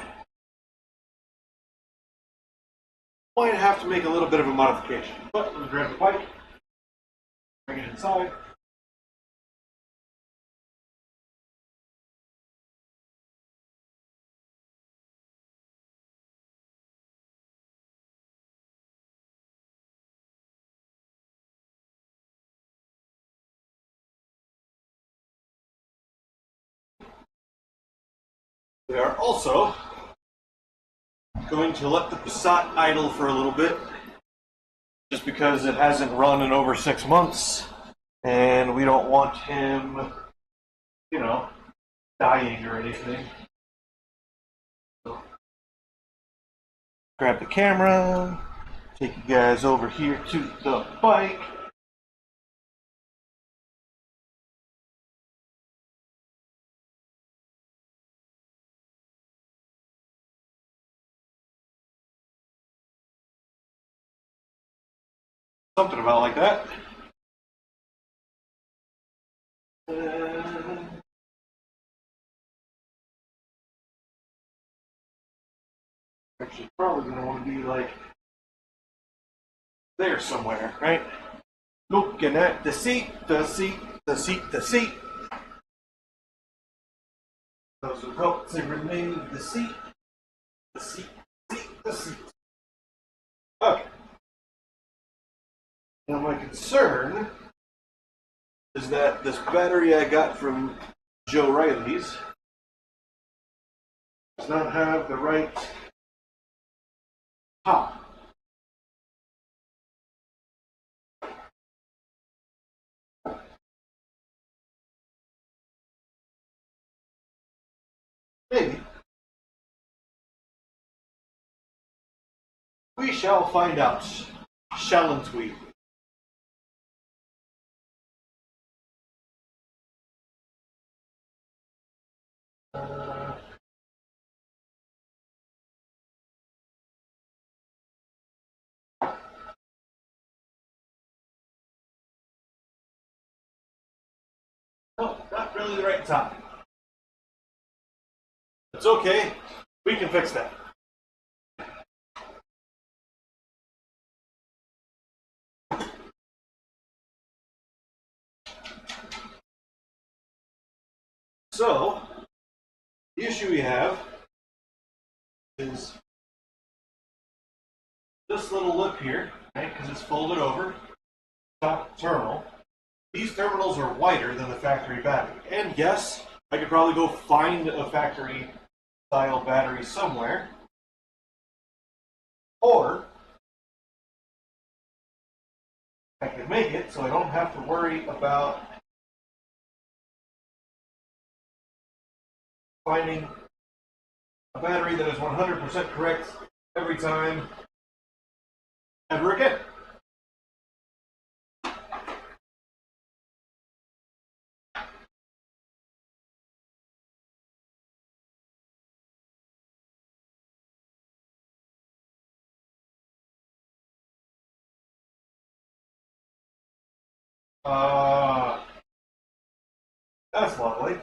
Speaker 1: Might have to make a little bit of a modification. But I'm going to grab the bike, bring it inside. We are also going to let the Passat idle for a little bit, just because it hasn't run in over 6 months, and we don't want him, you know, dying or anything. So, grab the camera, take you guys over here to the bike. Something about like that. Actually, probably going to want to be like there somewhere, right? Looking at the seat, the seat, the seat, the seat. Those who help to remove the seat, the seat, the seat, the seat. Okay. Now my concern is that this battery I got from Joe Riley's does not have the right pop. Maybe. We shall find out, shalln't we? No, not really the right time. It's okay. We can fix that. So, the issue we have is this little lip here, right? Because it's folded over. top terminal. These terminals are wider than the factory battery. And yes, I could probably go find a factory style battery somewhere. Or I can make it so I don't have to worry about finding a battery that is 100% correct every time, ever again. That's lovely.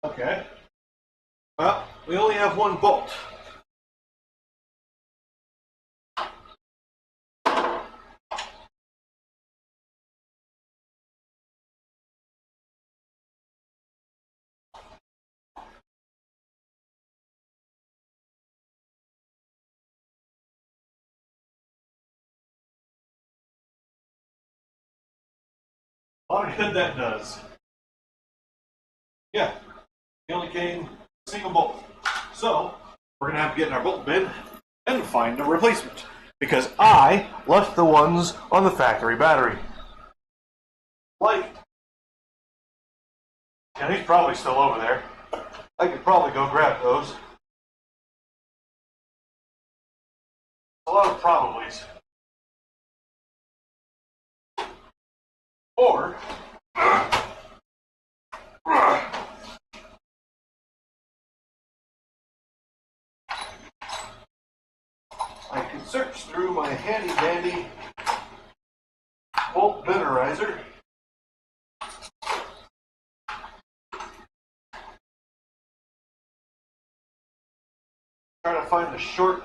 Speaker 1: Okay. Well, we only have one bolt. A lot of good that does. Yeah, it only came a single bolt. So, we're going to have to get in our bolt bin and find a replacement. Because I left the ones on the factory battery. Like, and he's probably still over there. I could probably go grab those. A lot of probablys. Or I could search through my handy dandy bolt binerizer. Try to find a short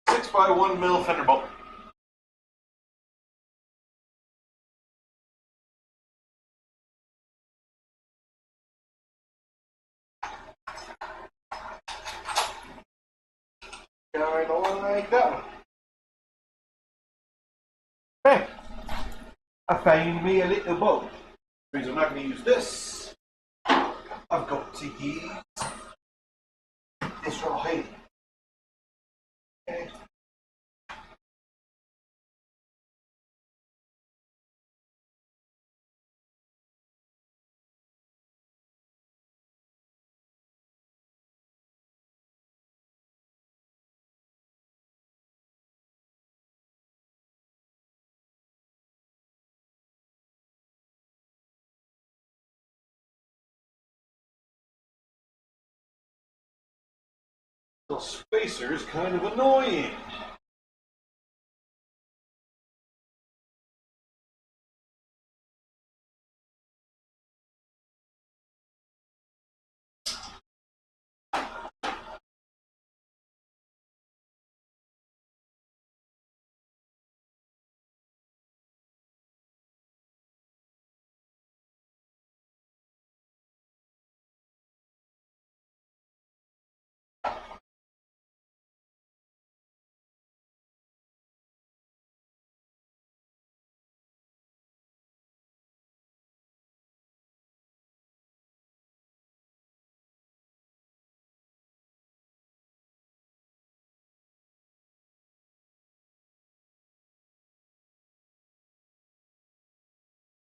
Speaker 1: 6x1 mil fender bolt. Kind of like that one. Hey, I found me a little bolt. Means I'm not going to use this. I've got to use this right here. Okay. The spacer's kind of annoying.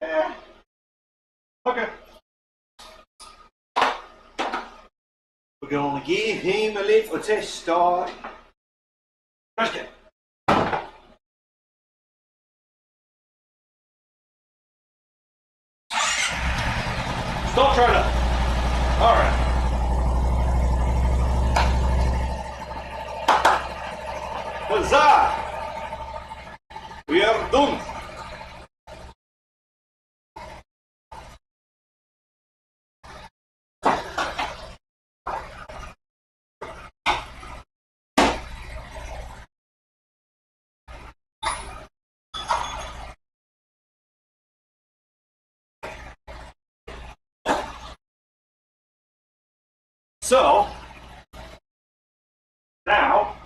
Speaker 1: Eh. Okay. We're going to give him a little test start. Trash can. Stop trying to. Alright. Huzzah! We are done. So, now,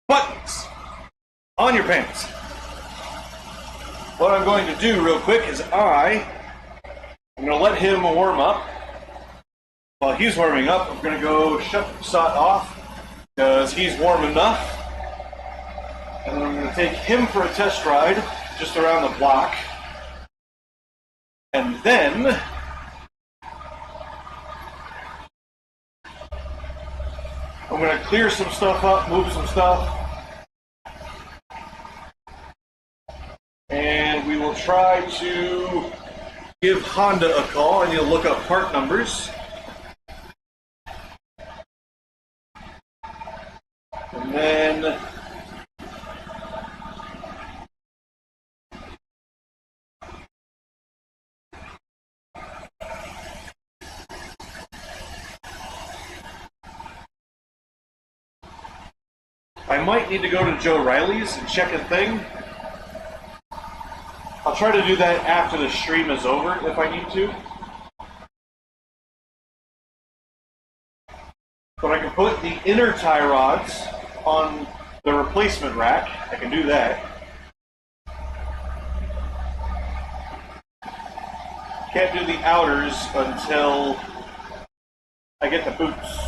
Speaker 1: buttons on your pants. What I'm going to do real quick is I'm going to let him warm up. While he's warming up, I'm going to go shut the sot off because he's warm enough. And then I'm going to take him for a test ride just around the block. And then I'm going to clear some stuff up, move some stuff. And we will try to give Honda a call. I need to look up part numbers. And then I might need to go to Joe Riley's and check a thing. I'll try to do that after the stream is over if I need to. But I can put the inner tie rods on the replacement rack. I can do that. Can't do the outers until I get the boots.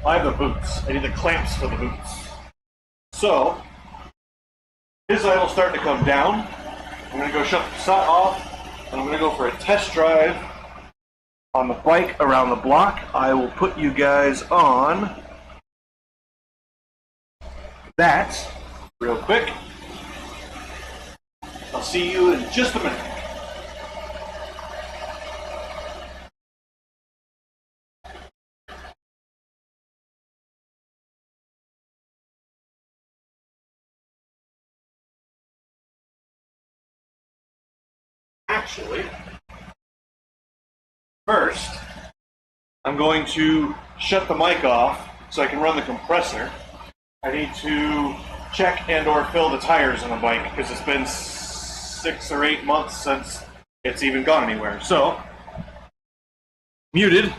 Speaker 1: I have the boots. I need the clamps for the boots. So, his idle's starting to come down. I'm going to go shut the sot off, and I'm going to go for a test drive on the bike around the block. I will put you guys on that real quick. I'll see you in just a minute. Actually, first, I'm going to shut the mic off so I can run the compressor. I need to check and or fill the tires on the bike because it's been 6 or 8 months since it's even gone anywhere. So, muted.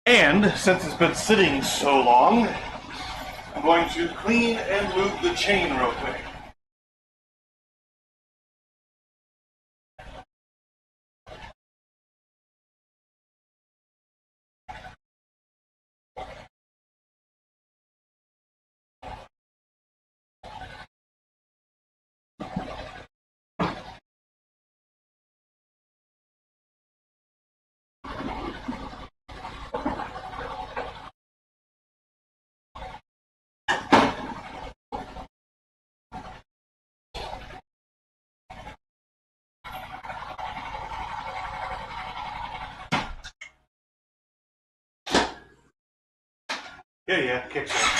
Speaker 1: And since it's been sitting so long, I'm going to clean and move the chain real quick. Yeah, kicks it.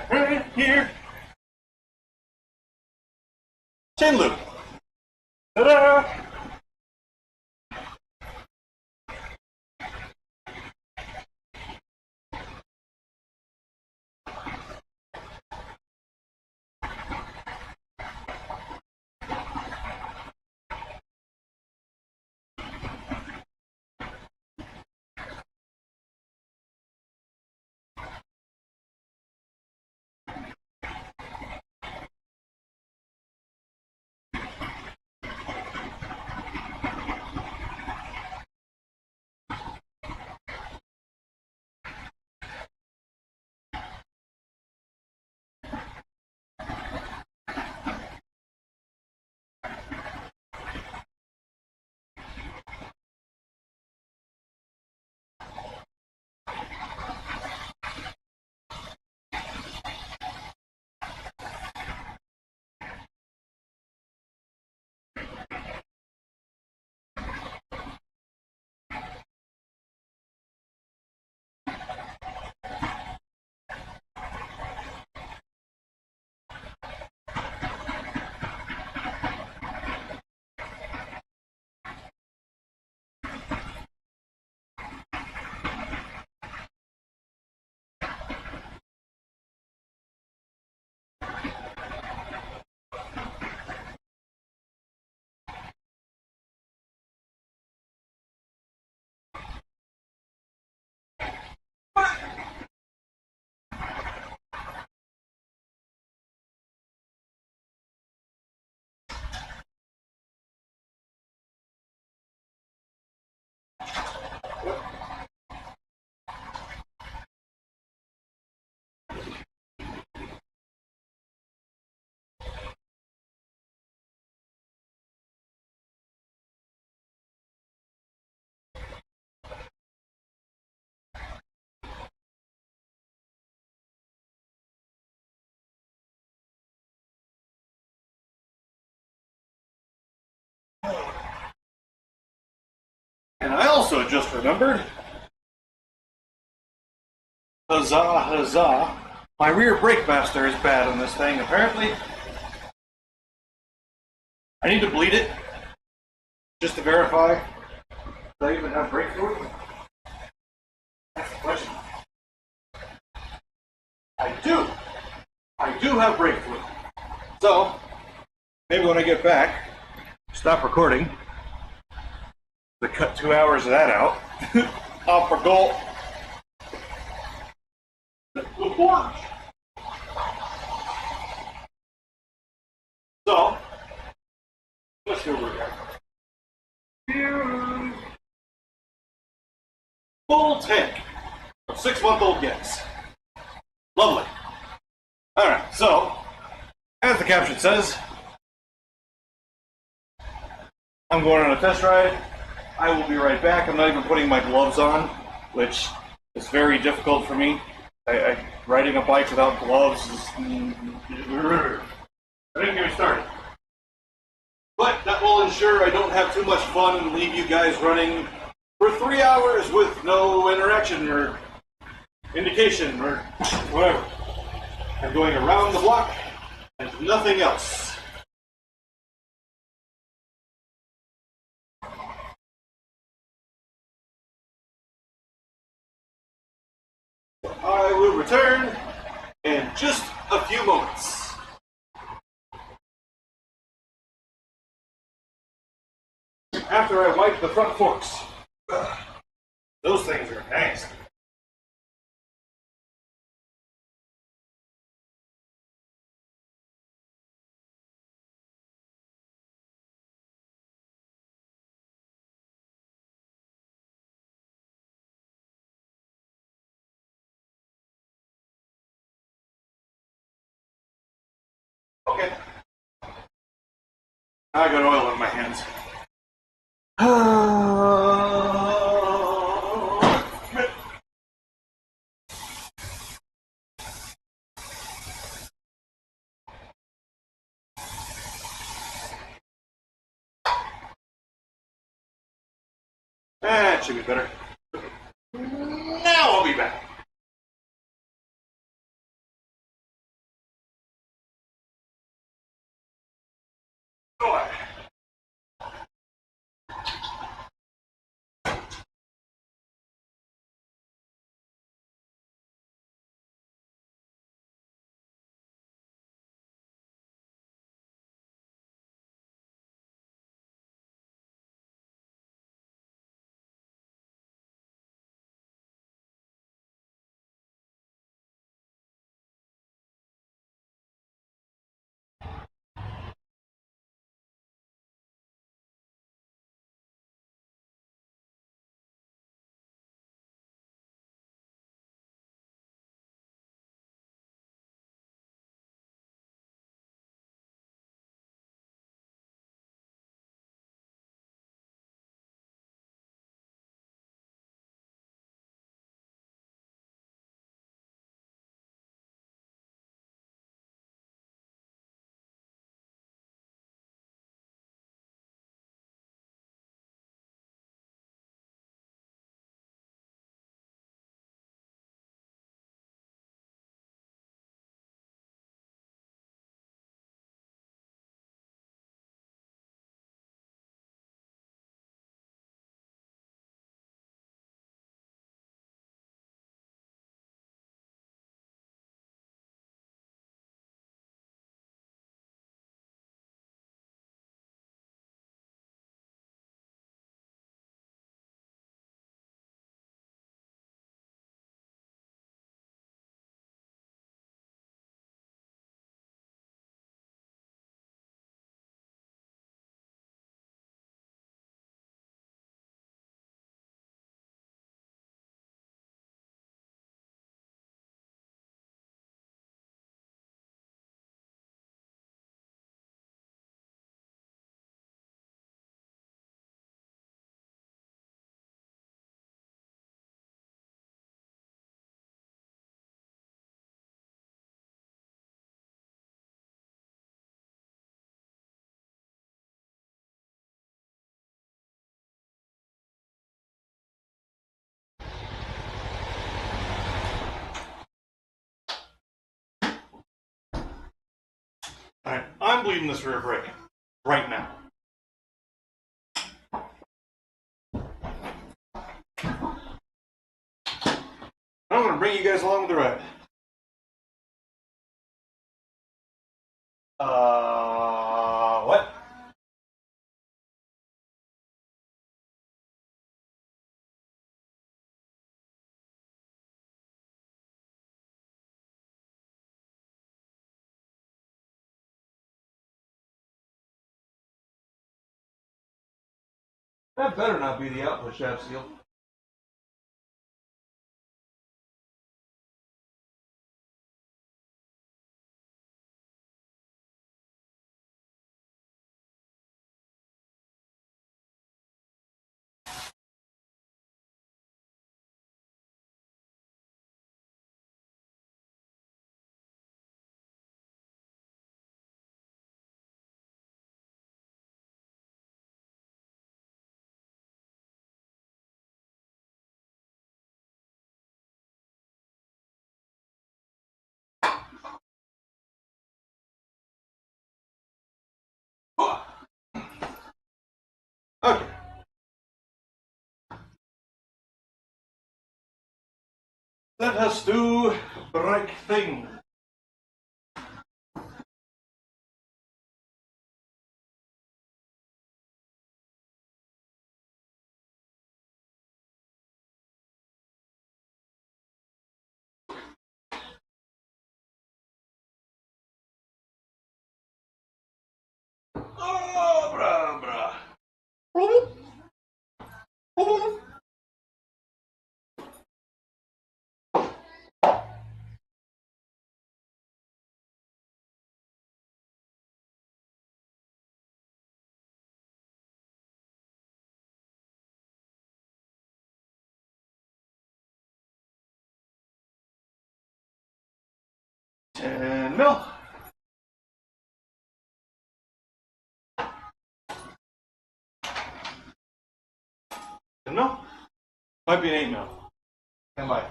Speaker 1: Right here. Chain loop. Ta-da! also just remembered, huzzah, huzzah, my rear brake master is bad on this thing, apparently. I need to bleed it, just to verify. Do I even have brake fluid? That's the question. I do. I do have brake fluid. So, maybe when I get back, stop recording, to cut 2 hours of that out, off for goal. The porch. So, let's go over here. Full tank of 6-month-old gas. Lovely. Alright, so, as the caption says, I'm going on a test ride. I will be right back. I'm not even putting my gloves on, which is very difficult for me. Riding a bike without gloves is... I didn't get me started. But that will ensure I don't have too much fun and leave you guys running for 3 hours with no interaction or indication or whatever. I'm going around the block and nothing else. I will return in just a few moments. After I wipe the front forks. Those things are nasty. Okay. I got oil in my hands. That should be better. Now I'll be back. Alright, I'm bleeding this rear brake right now. I'm going to bring you guys along with the ride. What? That better not be the output shaft seal. Okay. Let us do the right thing. Oh, brah, brah. And mil. And mil. Might be an 8 mil. Stand by.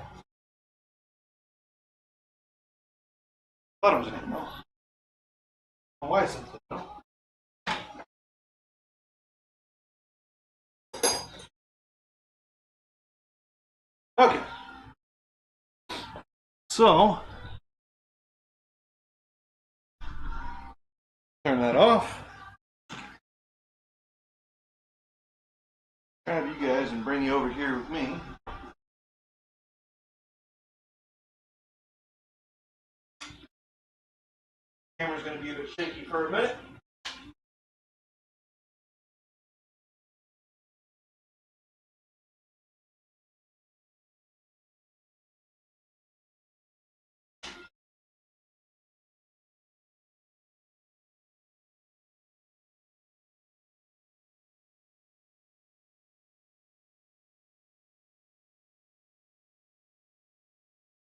Speaker 1: Thought it was an 8 mil. Why is it 8 mil? Okay. So, turn that off. Grab you guys and bring you over here with me. Camera's going to be a bit shaky for a minute.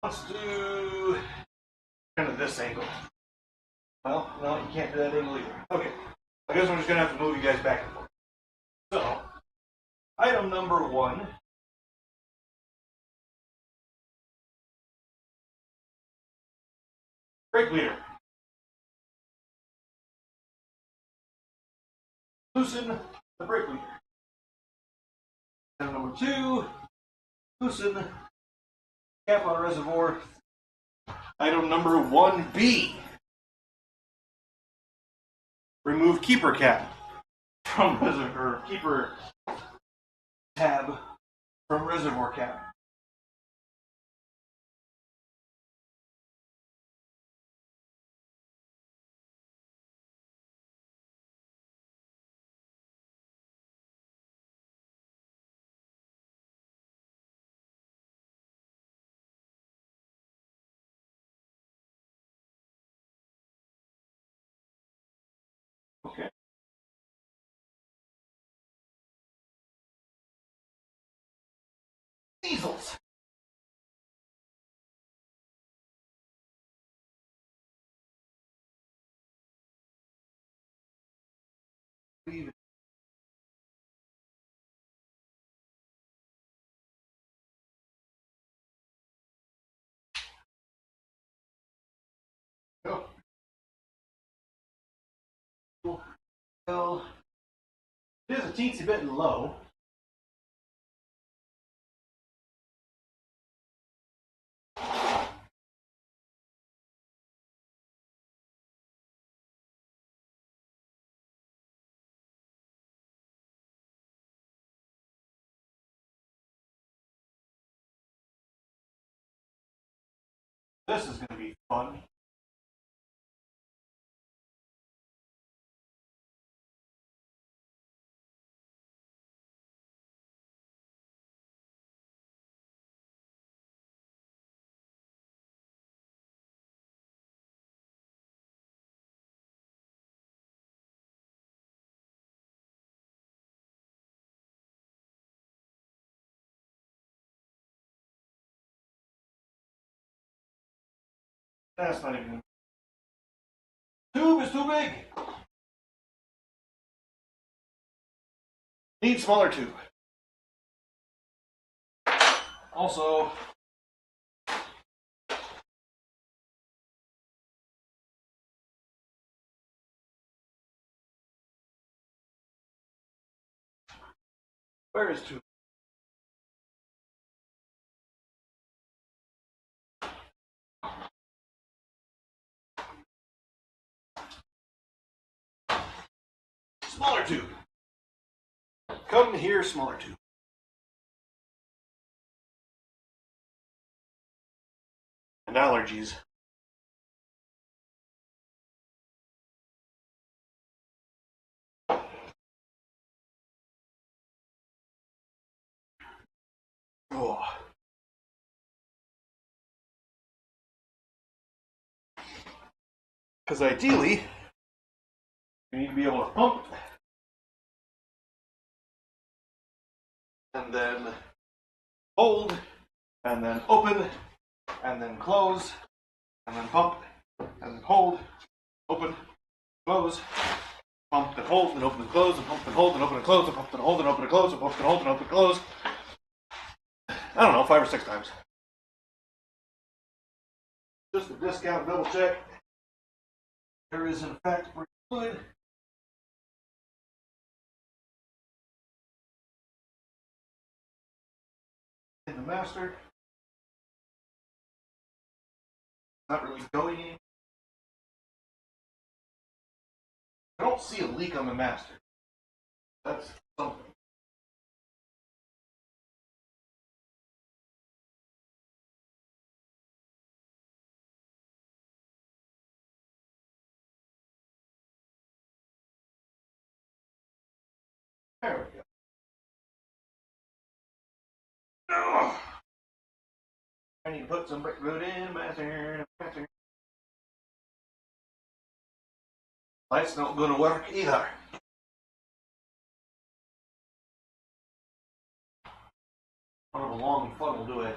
Speaker 1: Let's do kind of this angle. Well, no, you can't do that angle either. Okay. I guess I'm just going to have to move you guys back and forth. So, item number 1. Brake leader. Loosen the brake leader. Item number 2. Loosen cap on reservoir. Item number 1B. Remove keeper cap from reservoir, or keeper tab from reservoir cap. Okay. Easels. Go. Well, it is a teensy bit low. This is going to be fun. That's not even. Tube is too big. Need smaller tube. Also, where is tube? Smaller tube. Come here, smaller tube. And allergies. Oh. Because ideally, you need to be able to pump and then hold and then open and then close and then pump and then hold, open, close, pump and hold and open and close and pump and hold and open and close and pump and hold and open and close and pump and hold and open and close. I don't know, 5 or 6 times. Just a discount double check. There is in fact fluid. In the master. Not really going in. I don't see a leak on the master. That's something. There we go. Oh. I need to put some brick root in master. Light's not going to work either. One of a long fun will do it.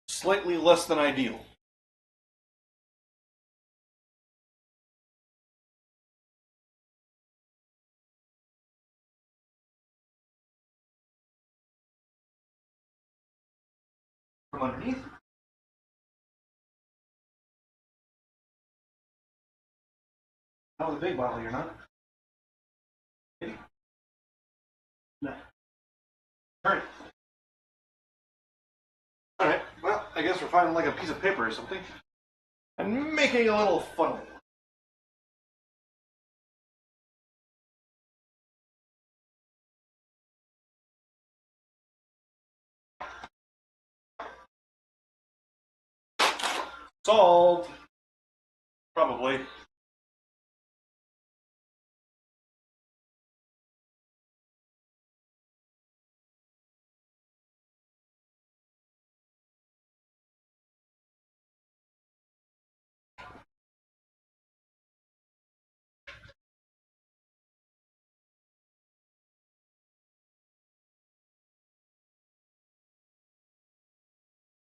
Speaker 1: Slightly less than ideal. From underneath. Not with a big bottle, you're not. No. Turn it. Alright, well, I guess we're finding like a piece of paper or something. And making a little funnel. Solved. Probably.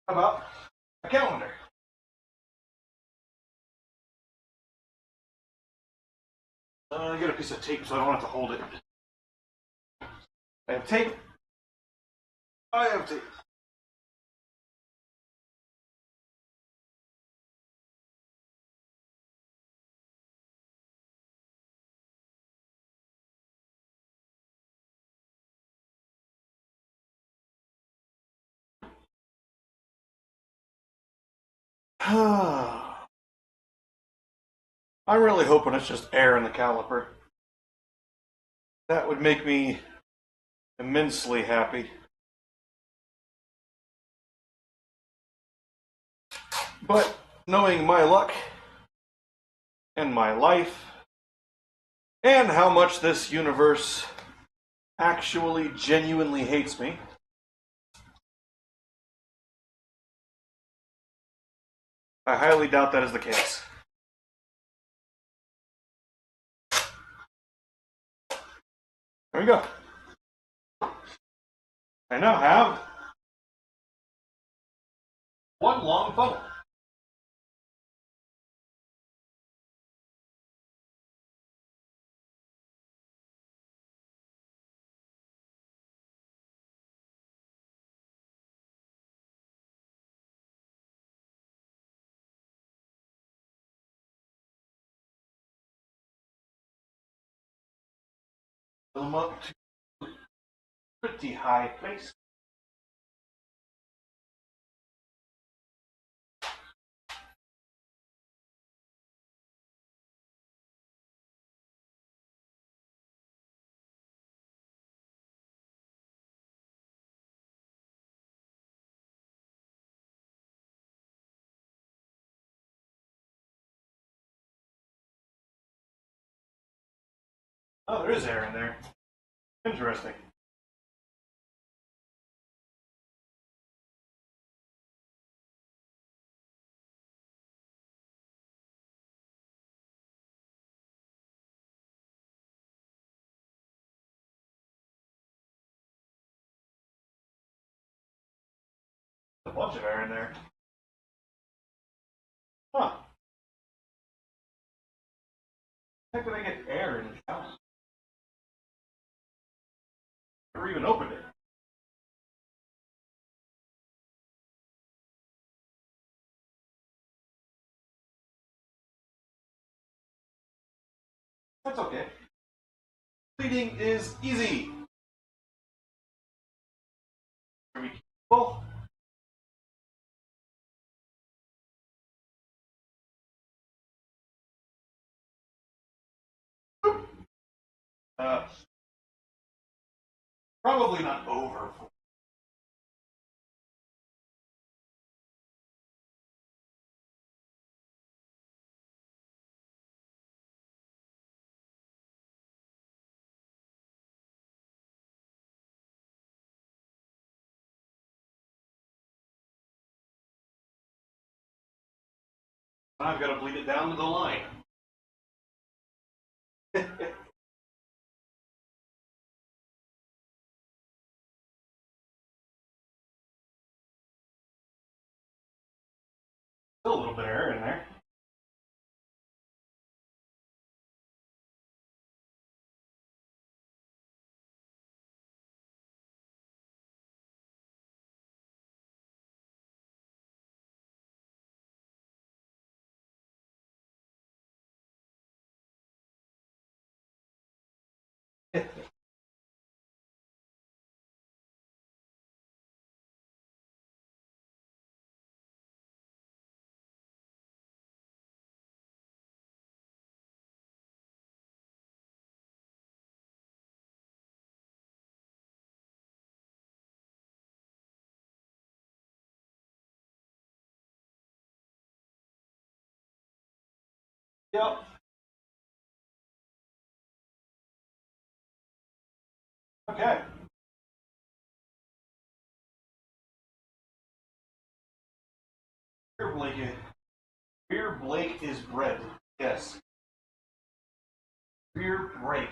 Speaker 1: How about a calendar? Get a piece of tape so I don't have to hold it. I have tape. I have tape. I'm really hoping it's just air in the caliper. That would make me immensely happy. But knowing my luck and my life and how much this universe actually genuinely hates me, I highly doubt that is the case. There we go. I now have one long funnel. Fill them up to a pretty high place. Oh, there is air in there. Interesting. A bunch of air in there. Huh. How could I get air in the house? Never even opened it. That's okay. Cleaning is easy. Are we careful? Uh, Probably not over. I've got to bleed it down to the line. Still a little bit of air in there. Yep. Okay. Here, Blake. Beer Blake is bread. Yes. Beer break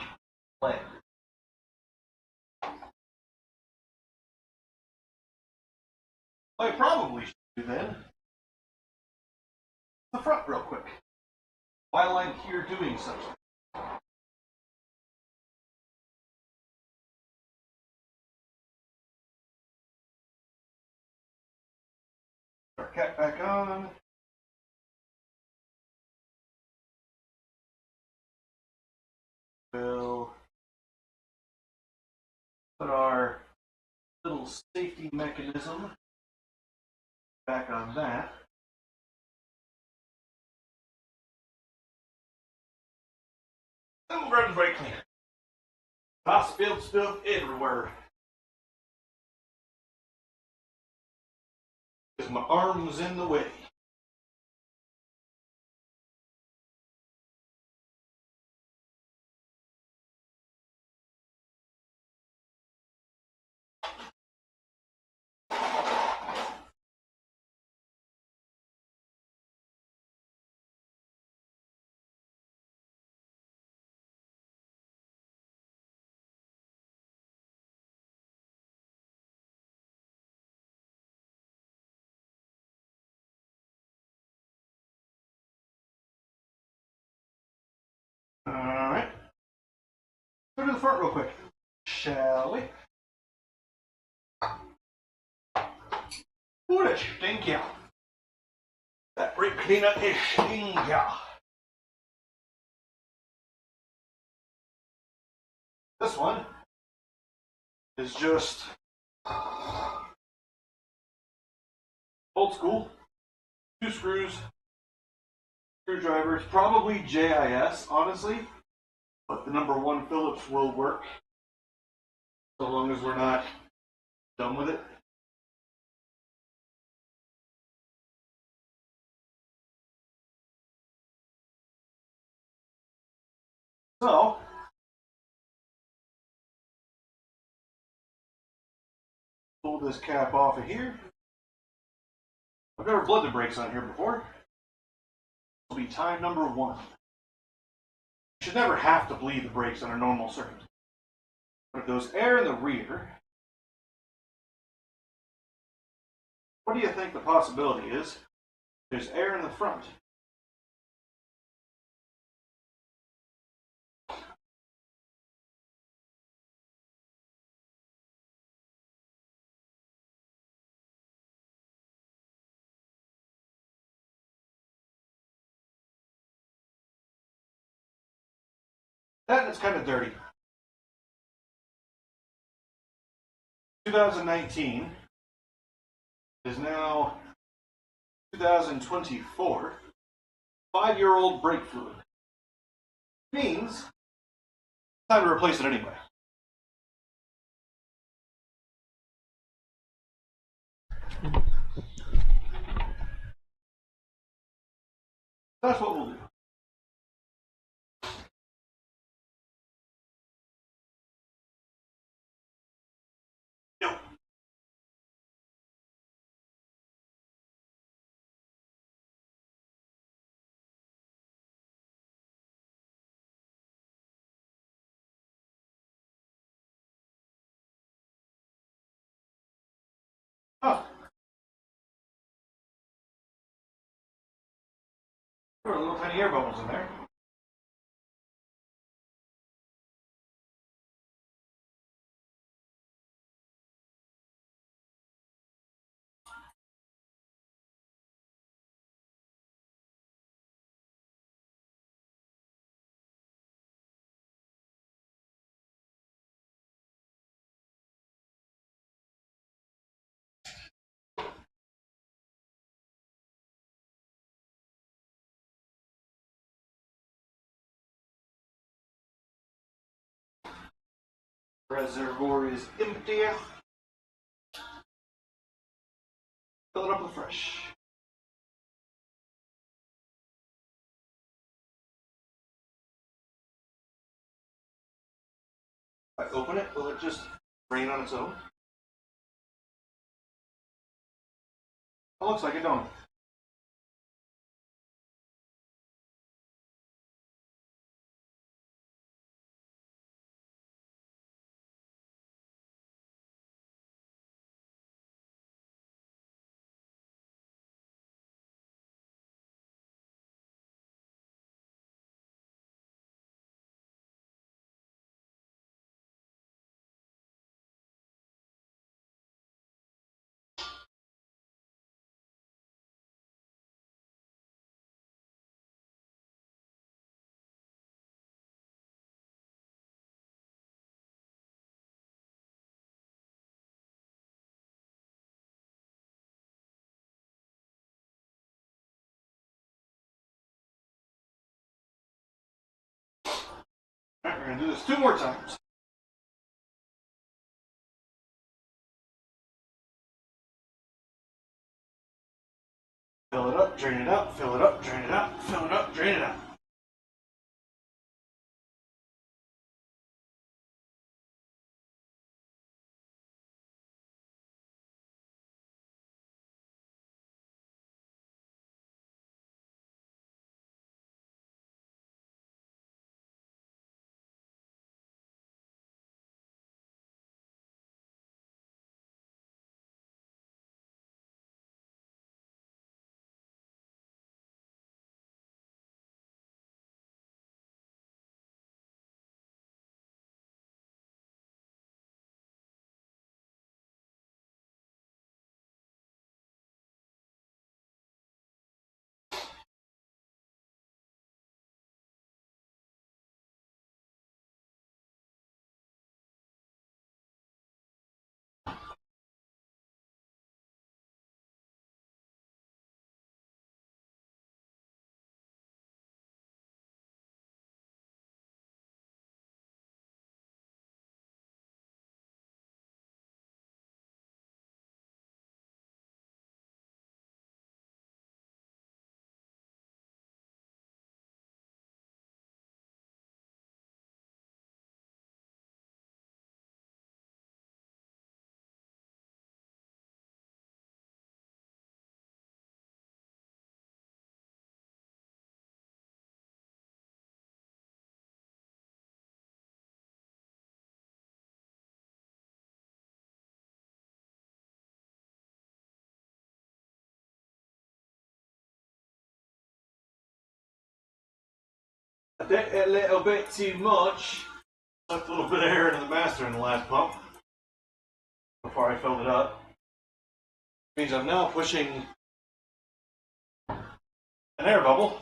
Speaker 1: leg. I probably should do then the front real quick while I'm here doing something. cap back on. We'll put our little safety mechanism back on that. And we'll grab the brake cleaner. I spilled stuff everywhere. Because my arm was in the way. Alright. Go to the front real quick, shall we? Ooh, that stink, yeah. That brake cleaner is stink, yeah. This one is just old school. 2 screws, screwdrivers, probably JIS, honestly. But the number 1 Phillips will work. So long as we're not done with it. So, pull this cap off of here. I've never bled the brakes on here before. This will be time number 1. You should never have to bleed the brakes under normal circumstances. But if there's air in the rear, what do you think the possibility is? There's air in the front. That is kind of dirty. 2019 is now 2024. 5-year-old brake fluid. Means time to replace it anyway. That's what we'll do. Yep. Oh. There are little tiny air bubbles in there. Reservoir is empty. Fill it up with fresh. If I open it, will it just drain on its own? It looks like it, don't it? We're going to do this 2 more times. Fill it up, drain it out, fill it up, drain it out, fill it up, drain it out. I did a little bit too much. Left a little bit of air into the master in the last pump before I filled it up. Means I'm now pushing an air bubble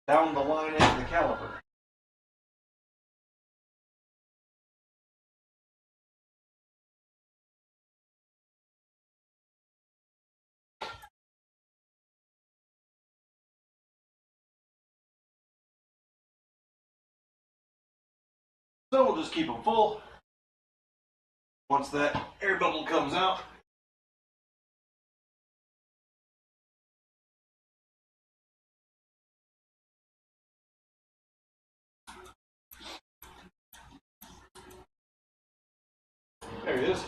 Speaker 1: down the line into the caliper. So we'll just keep them full. Once that air bubble comes out, there it is.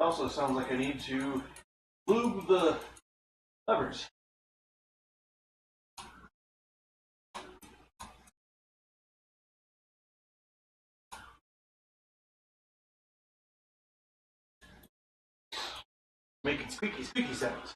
Speaker 1: Also sounds like I need to lube the levers. Making squeaky, squeaky sounds.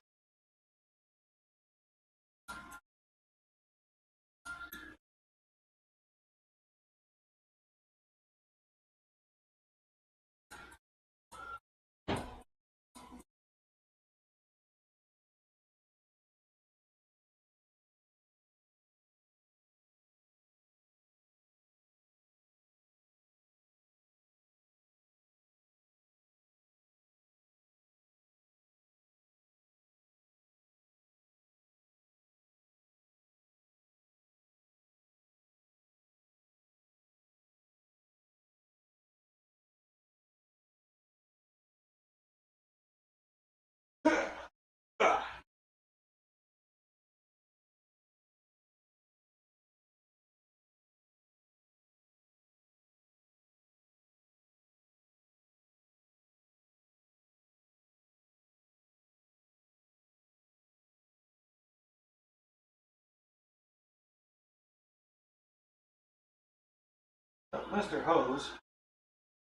Speaker 1: Mr. Hose,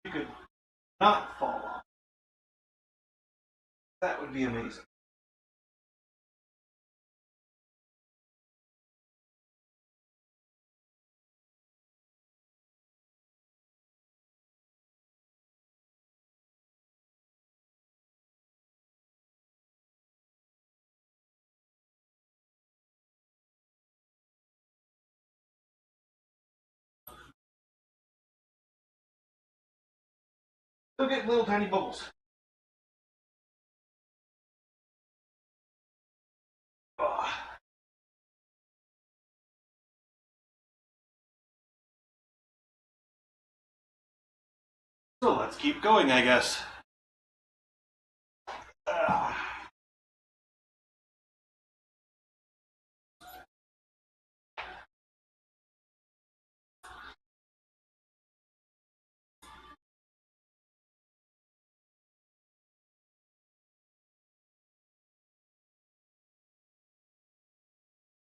Speaker 1: you could not fall off. That would be amazing. Still getting little tiny bubbles. So let's keep going, I guess.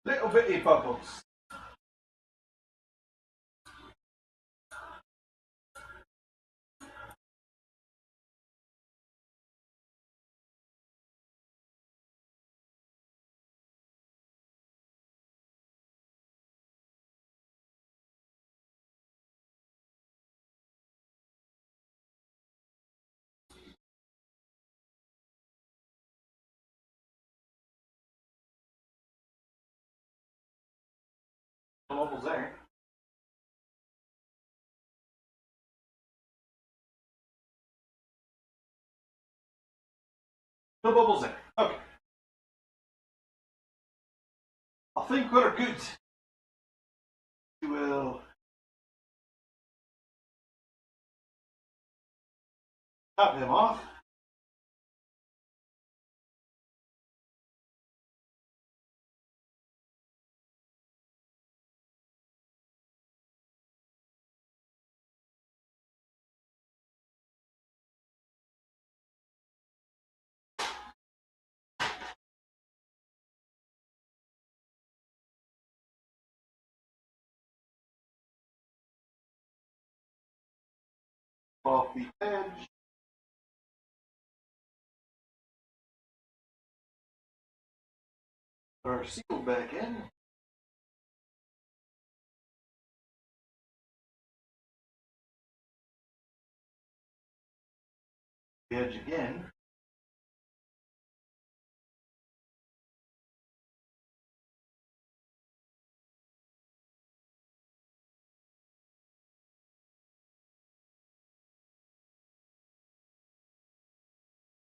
Speaker 1: Little bitty bubbles. Bubbles there. No bubbles there. Okay. I think we're good. We will top him off. Off the edge. Put our seal back in. The edge again.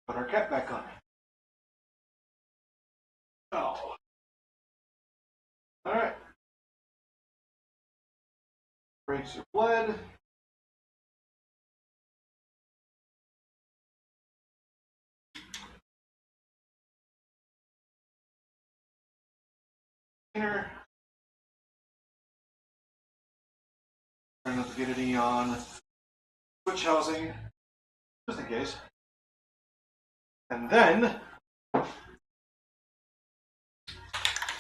Speaker 1: Put our cap back on. Oh. Alright. Brakes are bled. Here. Try not to get any on switch housing, just in case. And then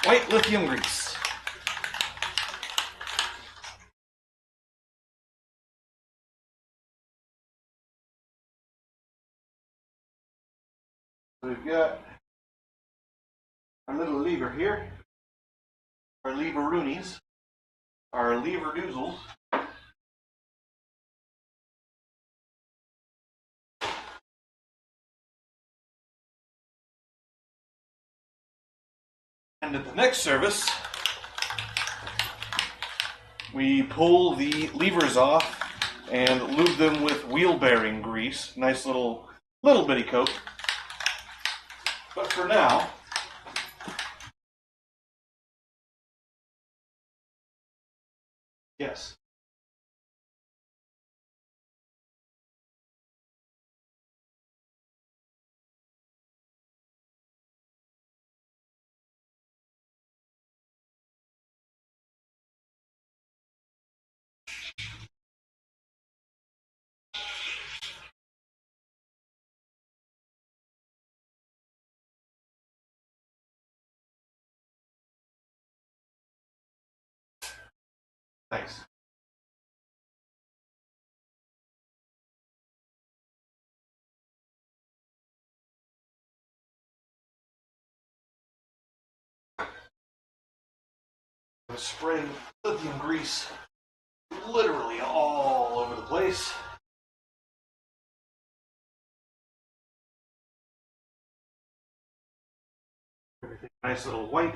Speaker 1: white lithium grease. So we've got our little lever here, our lever-roonies, our lever-doozles. And at the next service, we pull the levers off and lube them with wheel bearing grease. Nice little bitty coat. But for now, yes. Thanks. I'm spraying lithium grease literally all over the place. Everything nice little white.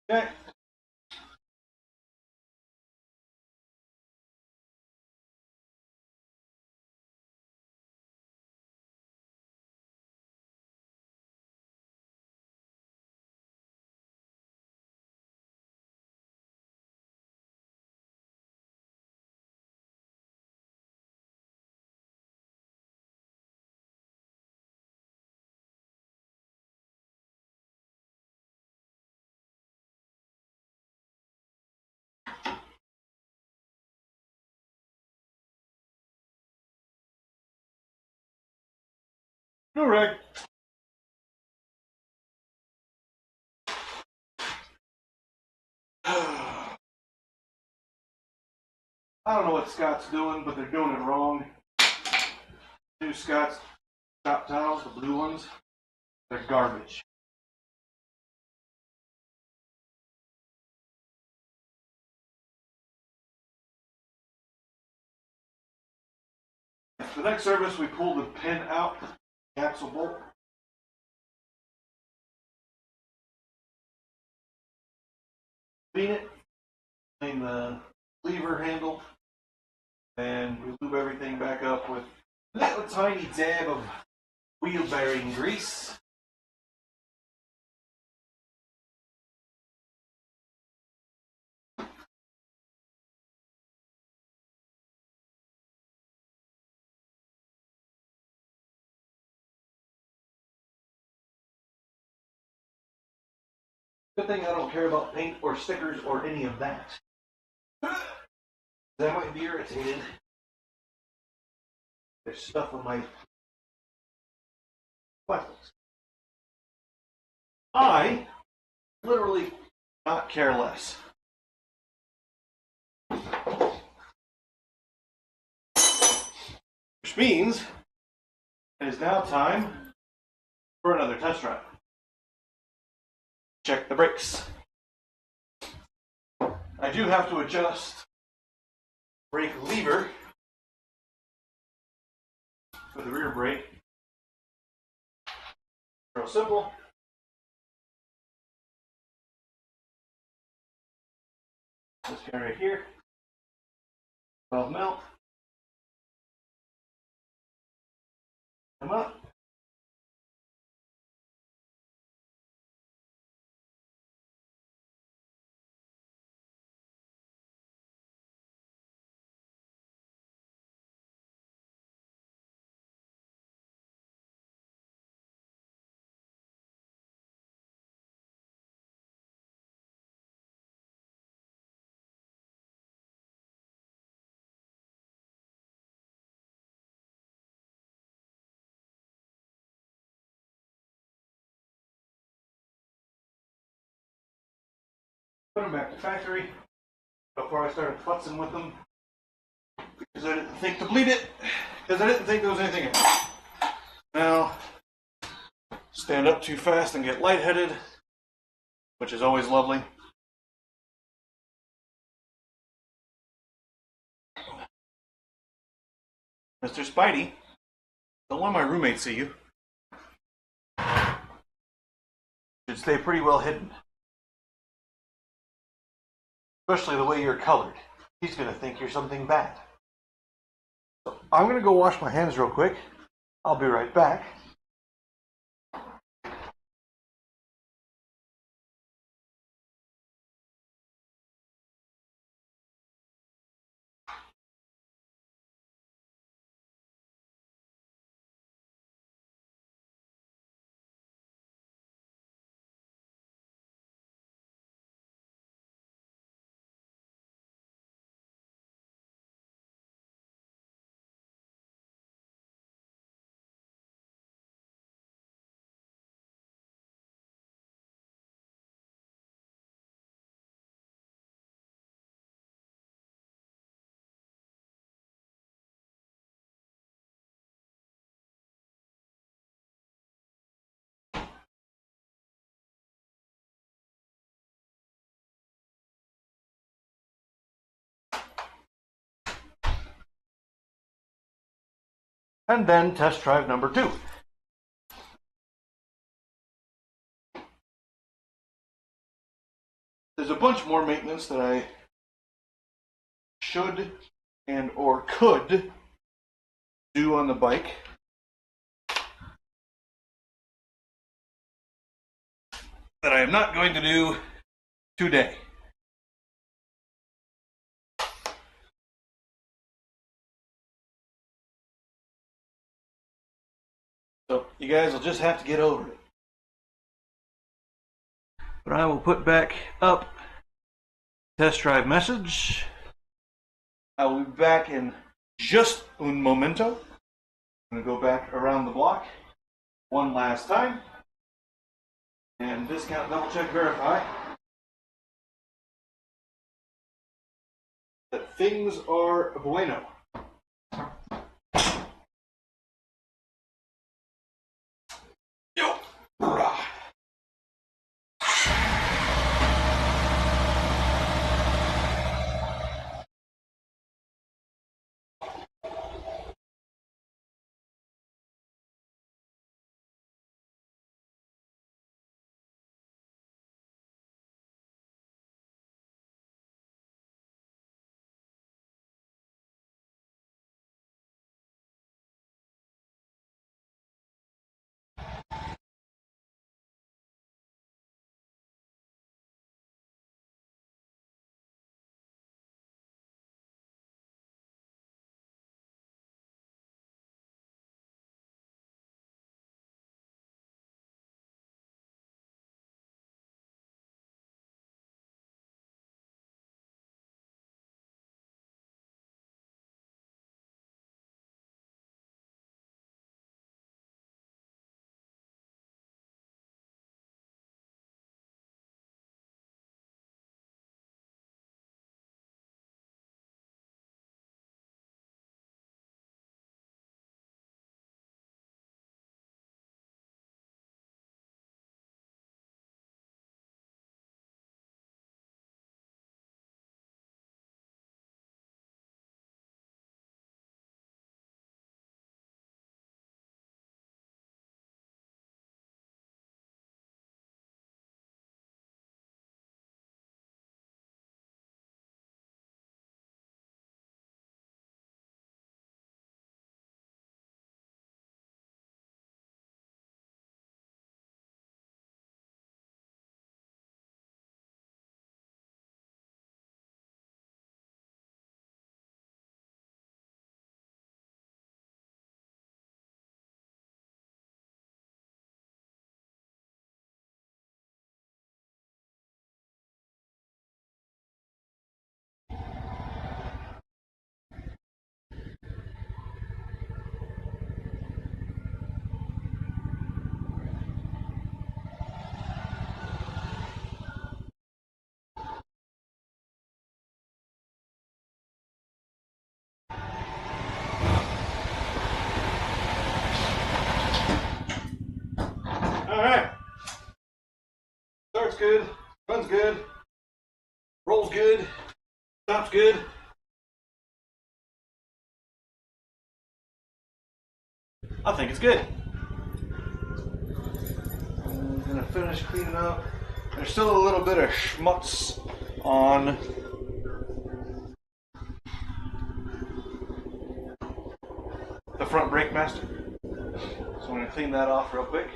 Speaker 1: Okay. Correct. I don't know what Scott's doing, but they're doing it wrong. New Scott's shop towels, the blue ones, they're garbage. The next service, we pull the pin out, the axle bolt. Clean it, clean the lever handle, and we lube everything back up with a little tiny dab of wheel bearing grease. Good thing I don't care about paint or stickers or any of that. I might be irritated. There's stuff on my buttons. I literally not care less. Which means it is now time for another test drive. Check the brakes. I do have to adjust brake lever for the rear brake. Real simple. This guy right here, 12 mil. Come up. Put them back to factory before I started futzing with them because I didn't think to bleed it, because I didn't think there was anything in it. Now, stand up too fast and get lightheaded, which is always lovely. Mr. Spidey, don't let my roommate see you. Should stay pretty well hidden. Especially the way you're colored. He's going to think you're something bad. So I'm going to go wash my hands real quick. I'll be right back. And then test drive number 2. there's a bunch more maintenance that I should and or could do on the bike. That I am not going to do today. So you guys will just have to get over it. But I will put back up test drive message. I will be back in just un momento. I'm going to go back around the block one last time and discount, double check, verify that things are bueno. Yo. Alright. Starts good, runs good, rolls good, stops good. I think it's good. I'm gonna finish cleaning up. There's still a little bit of schmutz on the front brake master. So I'm gonna clean that off real quick.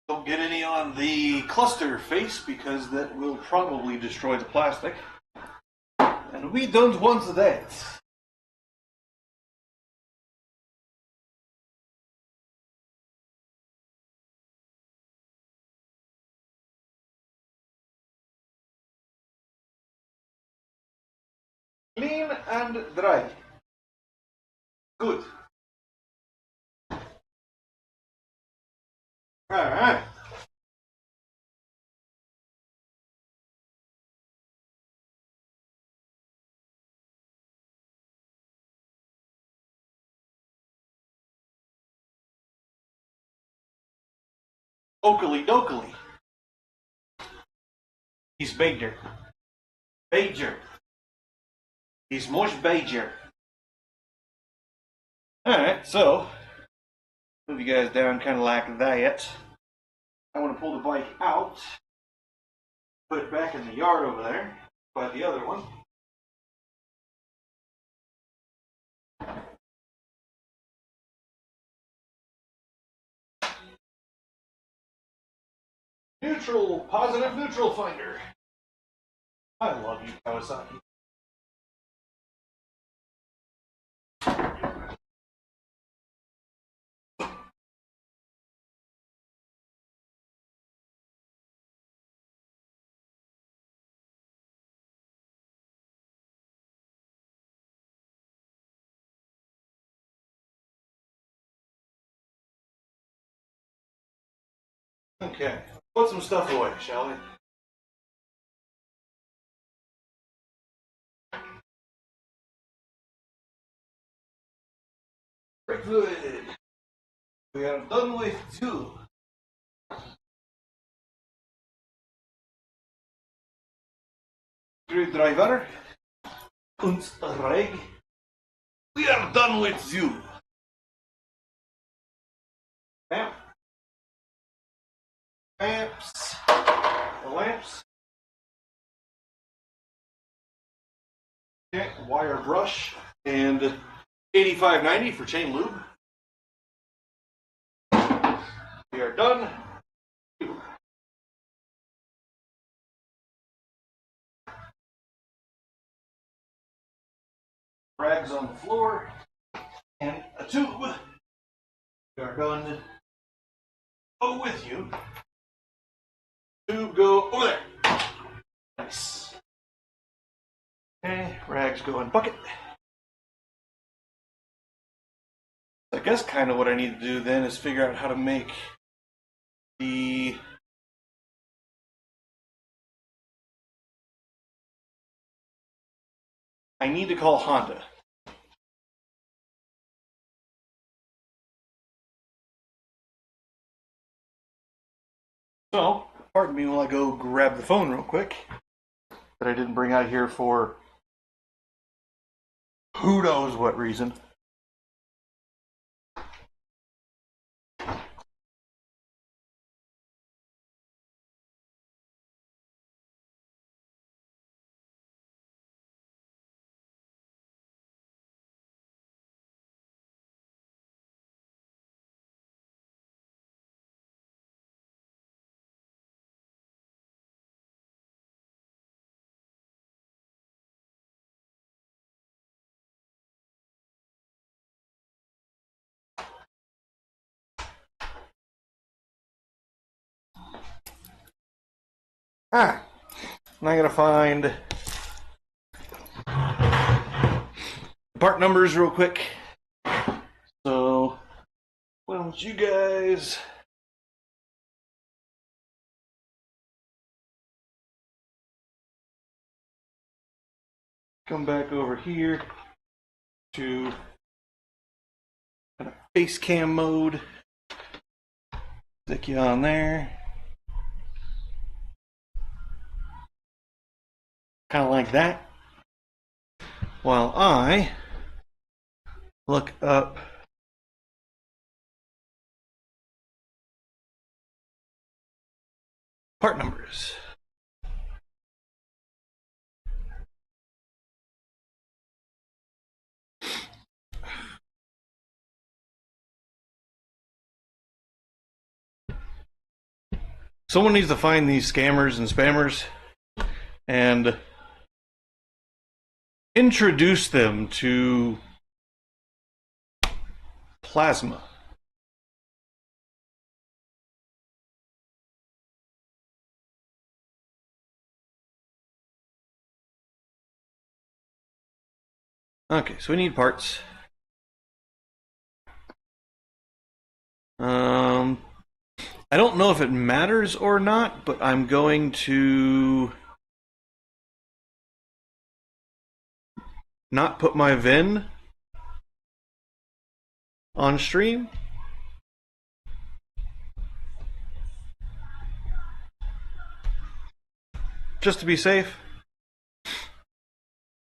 Speaker 1: Don't get any on the cluster face because that will probably destroy the plastic. And we don't want that. Clean and dry. Good. Alright. Oakley dokley. He's Bader. Bader. He's much Bader. Alright, so move you guys down kind of like that. I want to pull the bike out, put it back in the yard over there by the other one. Neutral, positive neutral finder. I love you, Kawasaki. Okay, put some stuff away, shall we? Brake fluid. We are done with 2. Screwdriver und reg. We are done with you. Lamp. Lamps. Lamps. Okay, wire brush and 8590 for chain lube. We are done. Rags on the floor and a tube. We are done. Oh, with you. Tube go over there. Nice. Okay, rags go in bucket. I guess kind of what I need to do then is figure out how to make the I need to call Honda. So, pardon me while I go grab the phone real quick that I didn't bring out here for who knows what reason. And I gotta find part numbers real quick. So, why don't you guys come back over here to kind of face cam mode. Stick you on there. Kind of like that. While I look up part numbers. Someone needs to find these scammers and spammers and introduce them to plasma. Okay, so we need parts. I don't know if it matters or not, but I'm going to not put my VIN on stream. Just to be safe.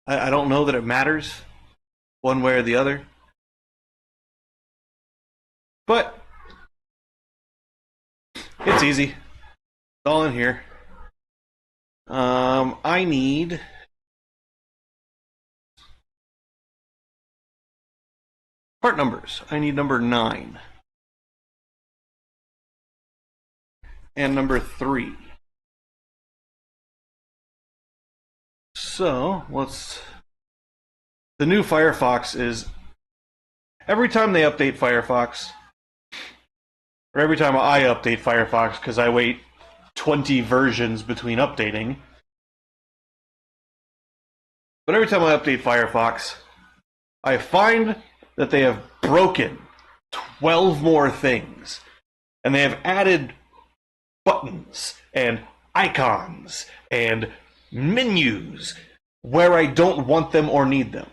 Speaker 1: I don't know that it matters one way or the other. But it's easy. It's all in here. I need part numbers. I need number 9 and number 3. So the new Firefox is, every time they update Firefox, or every time I update Firefox, because I wait 20 versions between updating, but every time I update Firefox, I find that they have broken 12 more things, and they have added buttons and icons and menus where I don't want them or need them.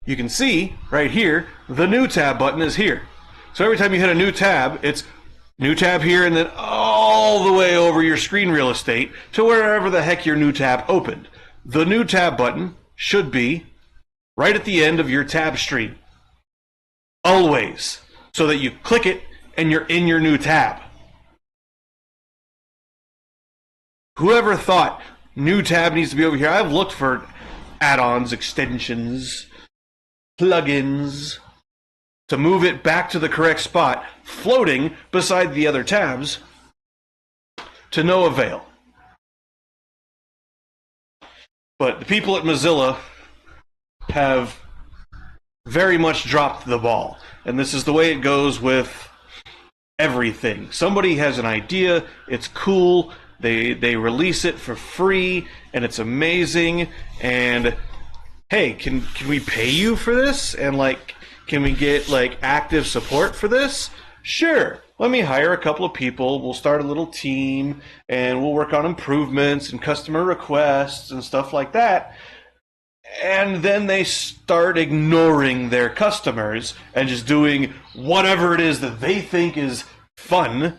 Speaker 1: You can see right here, the new tab button is here. So every time you hit a new tab, it's new tab here and then all the way over your screen real estate to wherever the heck your new tab opened. The new tab button should be right at the end of your tab stream. Always. So that you click it and you're in your new tab. Whoever thought new tab needs to be over here? I've looked for add-ons, extensions, plugins to move it back to the correct spot, floating beside the other tabs, to no avail. But the people at Mozilla have very much dropped the ball. And this is the way it goes with everything. Somebody has an idea, it's cool, they release it for free, and it's amazing, and hey, can we pay you for this? And like, can we get like active support for this? Sure. Let me hire a couple of people. We'll start a little team and we'll work on improvements and customer requests and stuff like that. And then they start ignoring their customers and just doing whatever it is that they think is fun.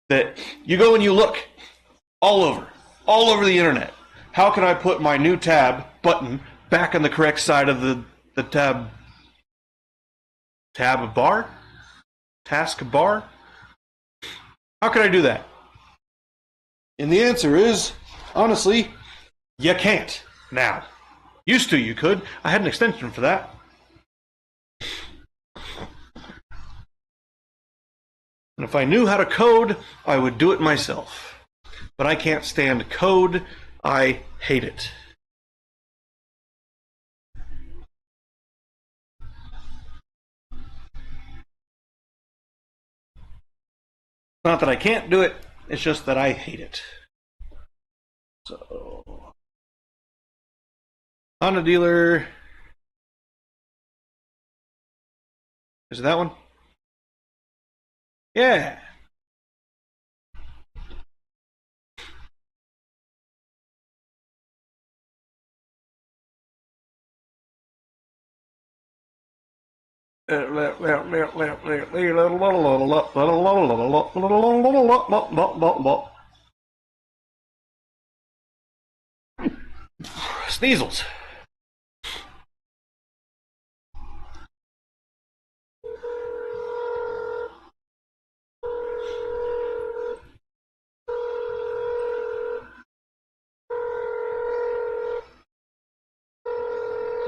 Speaker 1: That you go and you look all over the internet. How can I put my new tab button back on the correct side of the tab bar? Task bar? How can I do that? And the answer is, honestly, you can't now. Used to you could. I had an extension for that. And if I knew how to code, I would do it myself. But I can't stand code. I hate it. Not that I can't do it, it's just that I hate it. So, Honda dealer. Is it that one? Yeah. Sneasels.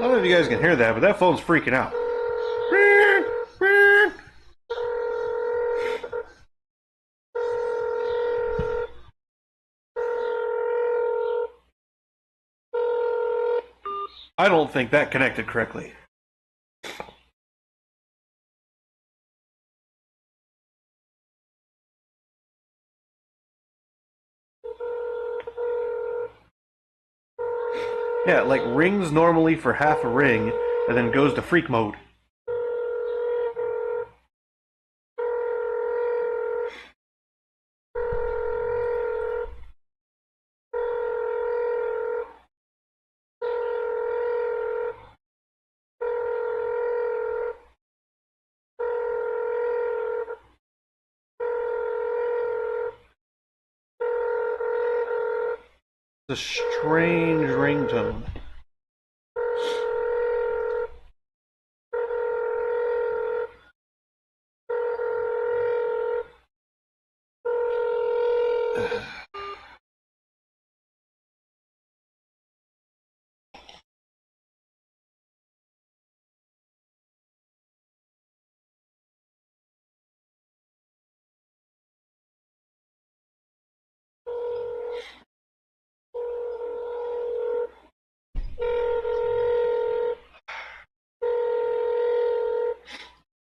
Speaker 1: I don't know if you guys can hear that, but that phone's freaking out. I don't think that connected correctly. Yeah, like rings normally for half a ring, and then goes to freak mode. It's a strange ringtone.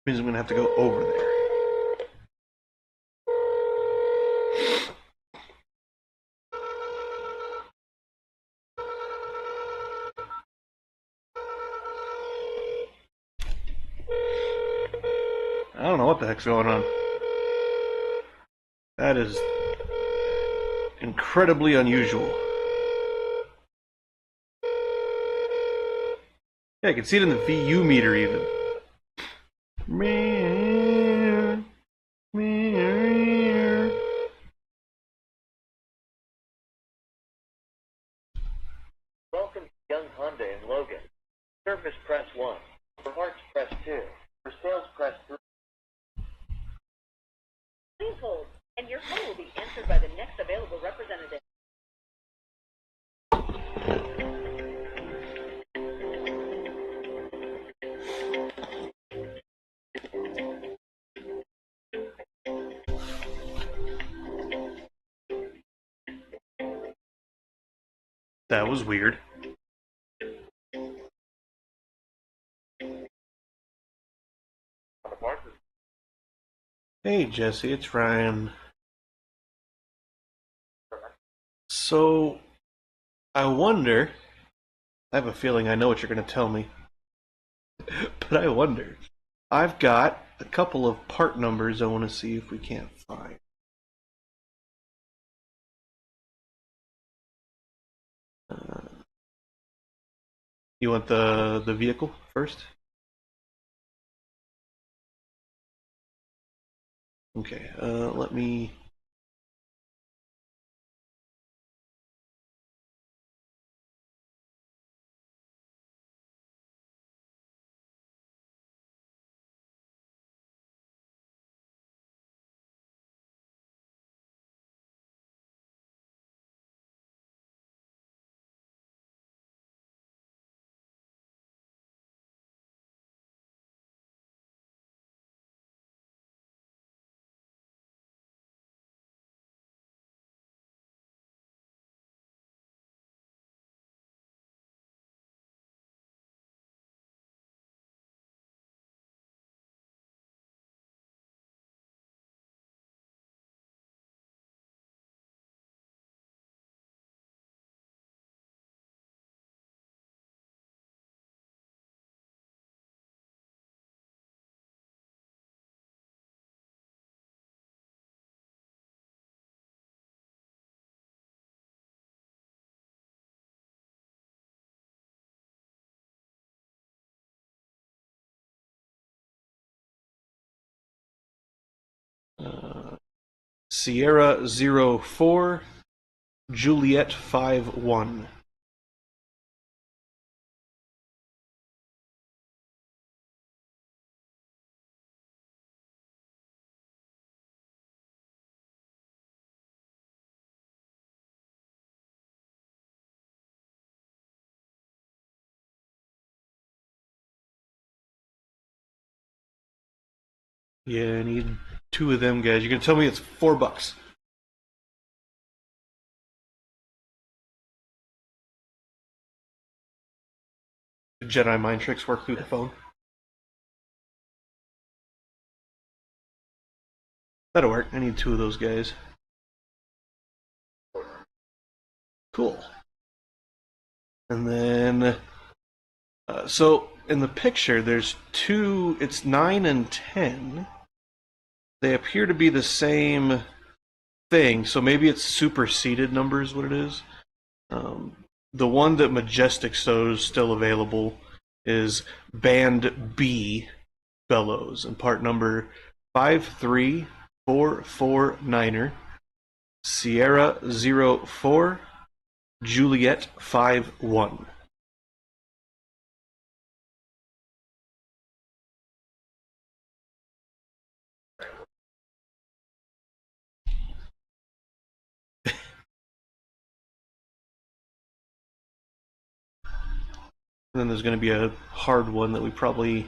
Speaker 1: Means I'm gonna have to go over there. I don't know what the heck's going on. That is incredibly unusual. Yeah, I can see it in the VU meter even.
Speaker 2: Welcome to Young Hyundai in Logan. Service press 1. For parts press 2. For sales press 3.
Speaker 3: Please hold, and your call will be answered by the next available representative.
Speaker 1: That was weird. Hey Jesse, it's Ryan. So, I wonder. I have a feeling I know what you're going to tell me. But I wonder. I've got a couple of part numbers I want to see if we can't find. You want the vehicle first? Okay, let me. Sierra 04, Juliet 51. Yeah, I need two of them guys. You're gonna tell me it's $4. Jedi mind tricks work through the phone. That'll work. I need two of those guys. Cool. And then, so in the picture, there's two, it's 9 and 10. They appear to be the same thing, so maybe it's superseded numbers, what it is. The one that Majestic shows still available is Band B bellows, and part number 53449er, Sierra 04, Juliet 51. And then there's going to be a hard one that we probably,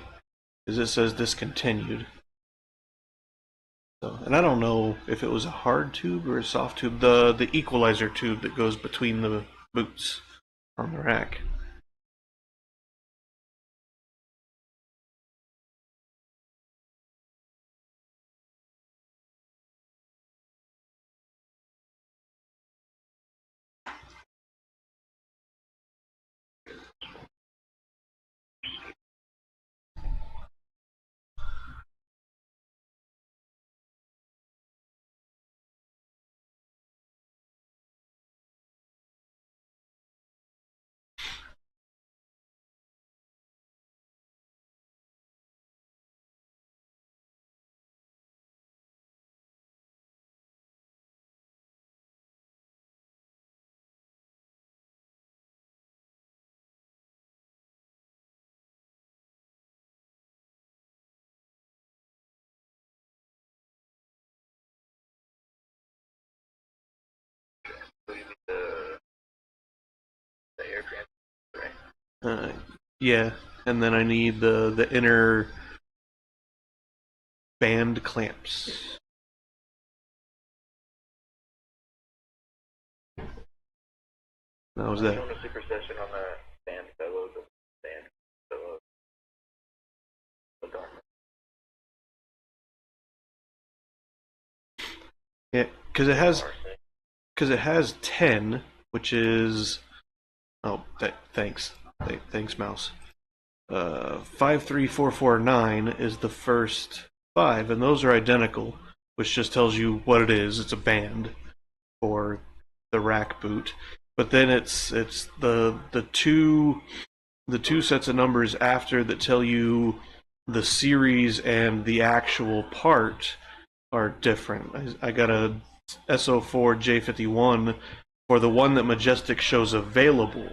Speaker 1: as it says, discontinued. So, and I don't know if it was a hard tube or a soft tube. The equalizer tube that goes between the boots on the rack.
Speaker 2: The air transfer,
Speaker 1: Uh, yeah, and then I need the inner band clamps. That was that.
Speaker 2: showing a supersession on the band bellows of band bellows.
Speaker 1: Yeah, because it has 10, which is thanks, thanks mouse. 53449 is the first five, and those are identical, which just tells you what it is. It's a band for the rack boot. But then it's the two sets of numbers after that tell you the series and the actual part are different. I got a SO4 J51 for the one that Majestic shows available,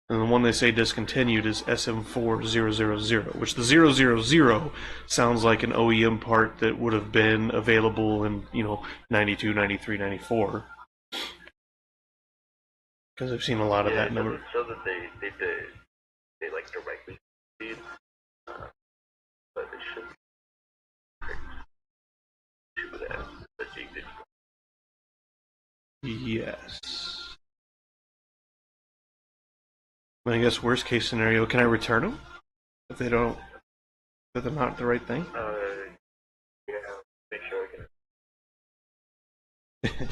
Speaker 1: and the one they say discontinued is SM4000, which the 000 sounds like an OEM part that would have been available in 92, 93, 94. Because I've seen a lot of that number.
Speaker 2: So that they like directly feed, but they should do that. But you did.
Speaker 1: Yes. I guess worst case scenario, can I return them if they don't, if they're not the right thing?
Speaker 2: Yeah, make sure I can.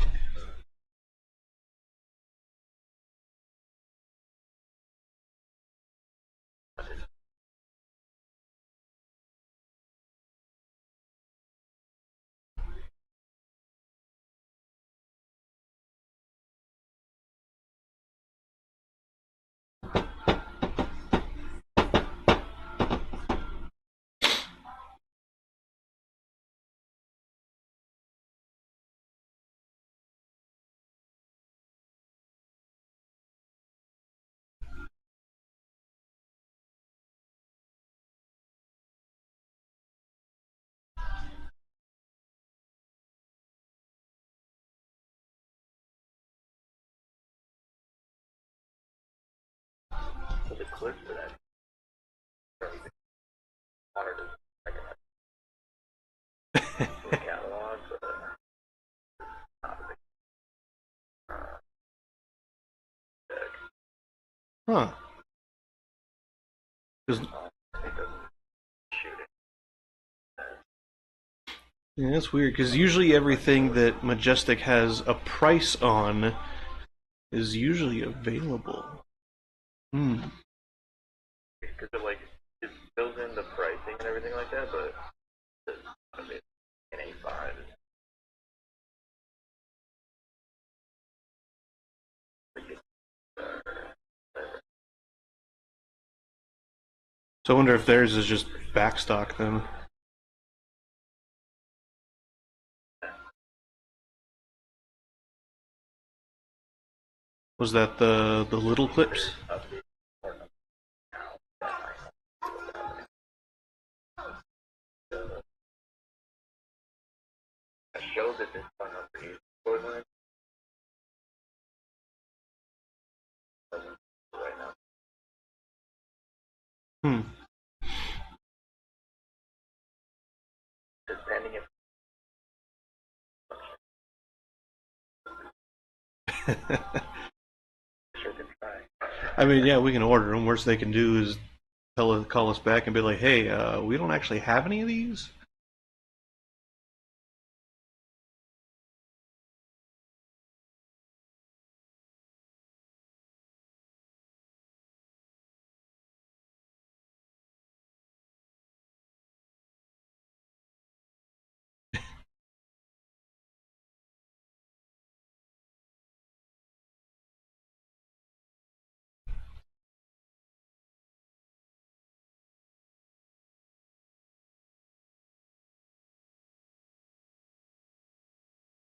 Speaker 2: So the clip for that. Monitor the catalog,
Speaker 1: Huh. 'Cause-
Speaker 2: it doesn't shoot it.
Speaker 1: yeah, that's weird, because usually everything that Majestic has a price on is usually available. Hmm.
Speaker 2: Because it fills in the pricing and everything like that, but I mean, an A5 is
Speaker 1: So I wonder if theirs is just backstock then. Was that the little clips?
Speaker 2: shows that this phone number is equivalent right now.
Speaker 1: Hmm.
Speaker 2: Depending if sure can try.
Speaker 1: I mean, yeah, we can order them. Worst they can do is call us back and be like, "Hey, we don't actually have any of these."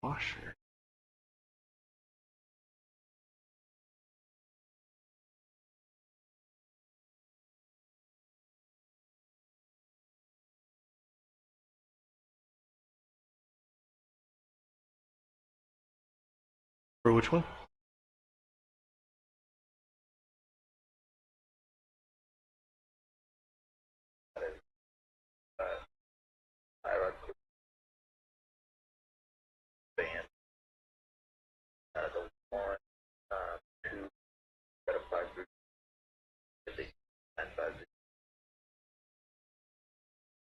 Speaker 1: Washer. For which one?
Speaker 2: Hierarchical band, the one, two, set of 5 groups, and 5 groups,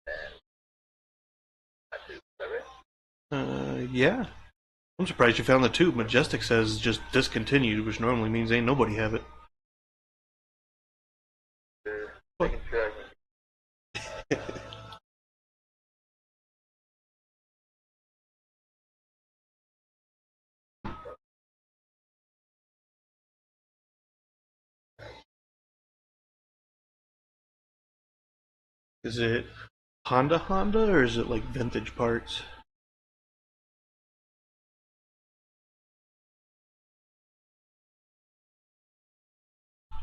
Speaker 2: and I do. Is that right?
Speaker 1: Yeah. I'm surprised you found the two. Majestic says just discontinued, which normally means ain't nobody have it. What?
Speaker 2: Making sure I can.
Speaker 1: Is it Honda or is it like vintage parts?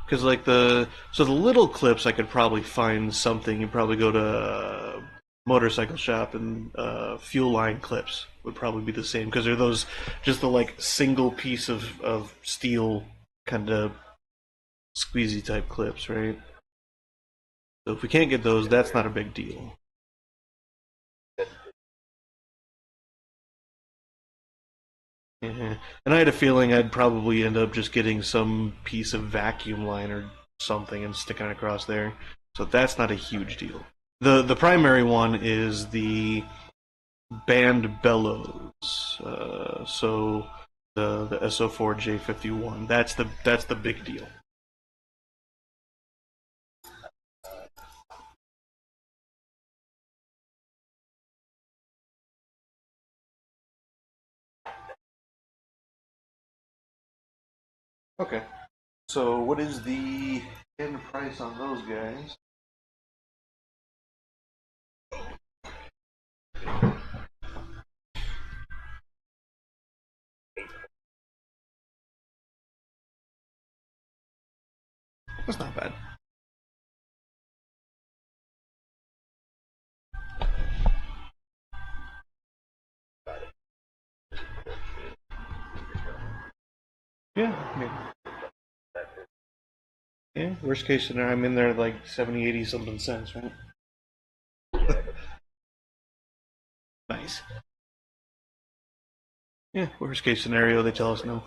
Speaker 1: Because like the little clips, I could probably find something. You probably go to motorcycle shop and fuel line clips would probably be the same because they're those just the like single piece of steel kind of squeezy type clips, right? So if we can't get those, that's not a big deal. Yeah. And I had a feeling I'd probably end up just getting some piece of vacuum line or something and sticking it across there. So that's not a huge deal. The primary one is the band bellows. So the SO4 J51. That's the big deal. Okay. So what is the end price on those guys? That's not bad. Yeah, I mean, yeah. Worst case scenario, I'm in there like 70, 80 something cents, right? Nice. Yeah. Worst case scenario, they tell us no.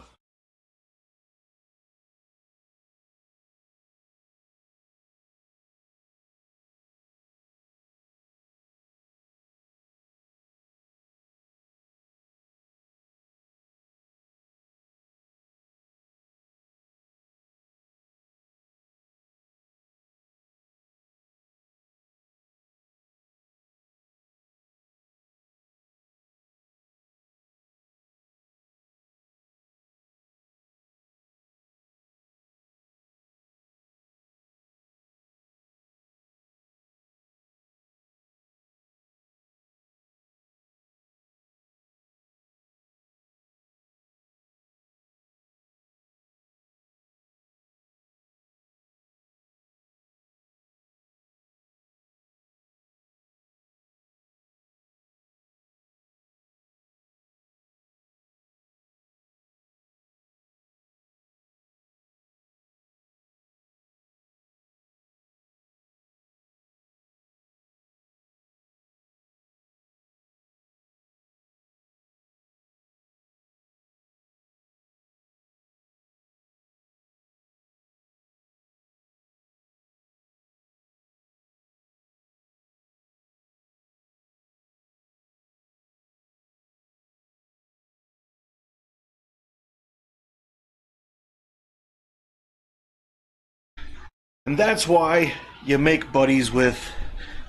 Speaker 1: And that's why you make buddies with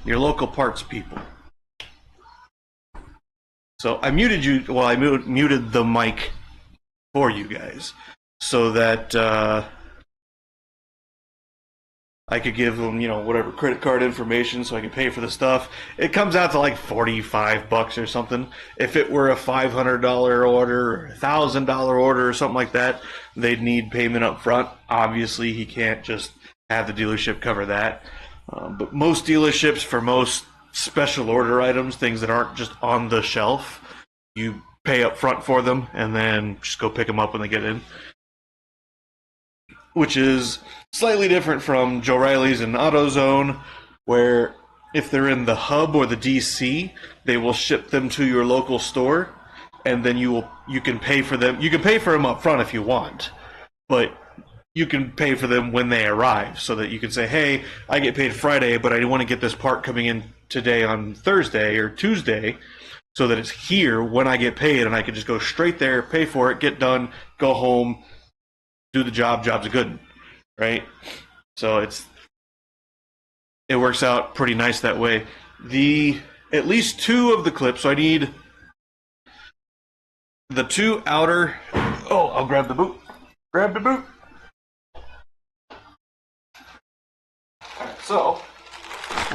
Speaker 1: your local parts people. So I muted you, well, I muted the mic for you guys so that I could give them, you know, whatever credit card information so I could pay for the stuff. It comes out to like $45 or something. If it were a $500 order or a $1,000 order or something like that, they'd need payment up front. Obviously, he can't just have the dealership cover that. But most dealerships, for most special order items, things that aren't just on the shelf, you pay up front for them and then just go pick them up when they get in. Which is slightly different from Joe Riley's and AutoZone, where if they're in the hub or the DC, they will ship them to your local store, and then you can pay for them. You can pay for them up front if you want, but you can pay for them when they arrive, so that you can say, "Hey, I get paid Friday, but I want to get this part coming in today on Thursday or Tuesday, so that it's here when I get paid, and I can just go straight there, pay for it, get done, go home." Do the job, job's a good one, right? So it works out pretty nice that way. At least two of the clips, so I need the two outer, I'll grab the boot. Grab the boot. Alright, so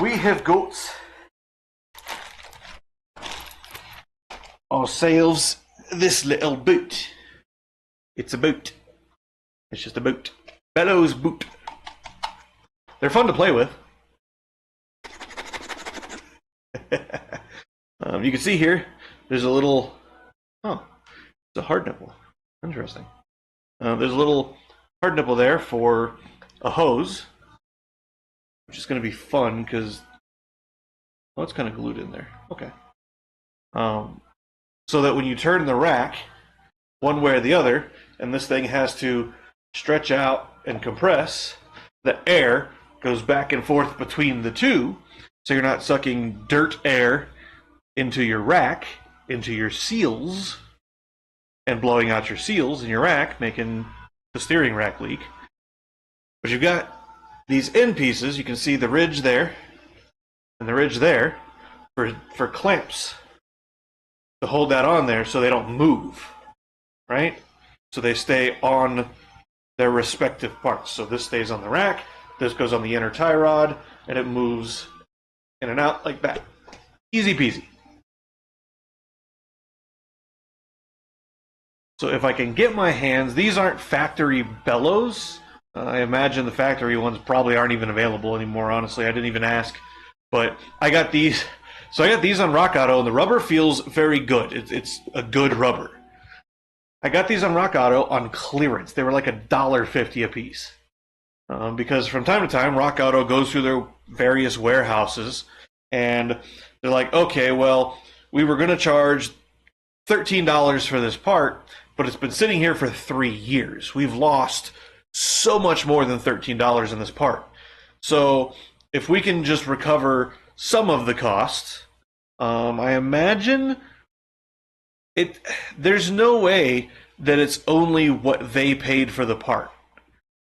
Speaker 1: we have got ourselves this little boot. It's a boot. It's just a boot. Bellows boot. They're fun to play with. You can see here, there's a little... Oh, it's a hard nipple. Interesting. There's a little hard nipple there for a hose, which is going to be fun because... Oh, it's kind of glued in there. Okay. So that when you turn the rack, one way or the other, and this thing has to stretch out and compress, the air goes back and forth between the two, so you're not sucking dirt air into your rack, into your seals, and blowing out your seals in your rack, making the steering rack leak. But you've got these end pieces, you can see the ridge there, and the ridge there, for clamps, to hold that on there so they don't move, right? So they stay on their respective parts. So this stays on the rack, this goes on the inner tie rod, and it moves in and out like that. Easy peasy. So if I can get my hands, these aren't factory bellows. I imagine the factory ones probably aren't even available anymore, honestly. I didn't even ask. But I got these. So I got these on Rock Auto, and the rubber feels very good. It's a good rubber. I got these on Rock Auto on clearance. They were like $1.50 a piece. Because from time to time, Rock Auto goes through their various warehouses, and they're like, okay, well, we were going to charge $13 for this part, but it's been sitting here for 3 years. We've lost so much more than $13 in this part. So if we can just recover some of the cost, I imagine... There's no way that it's only what they paid for the part,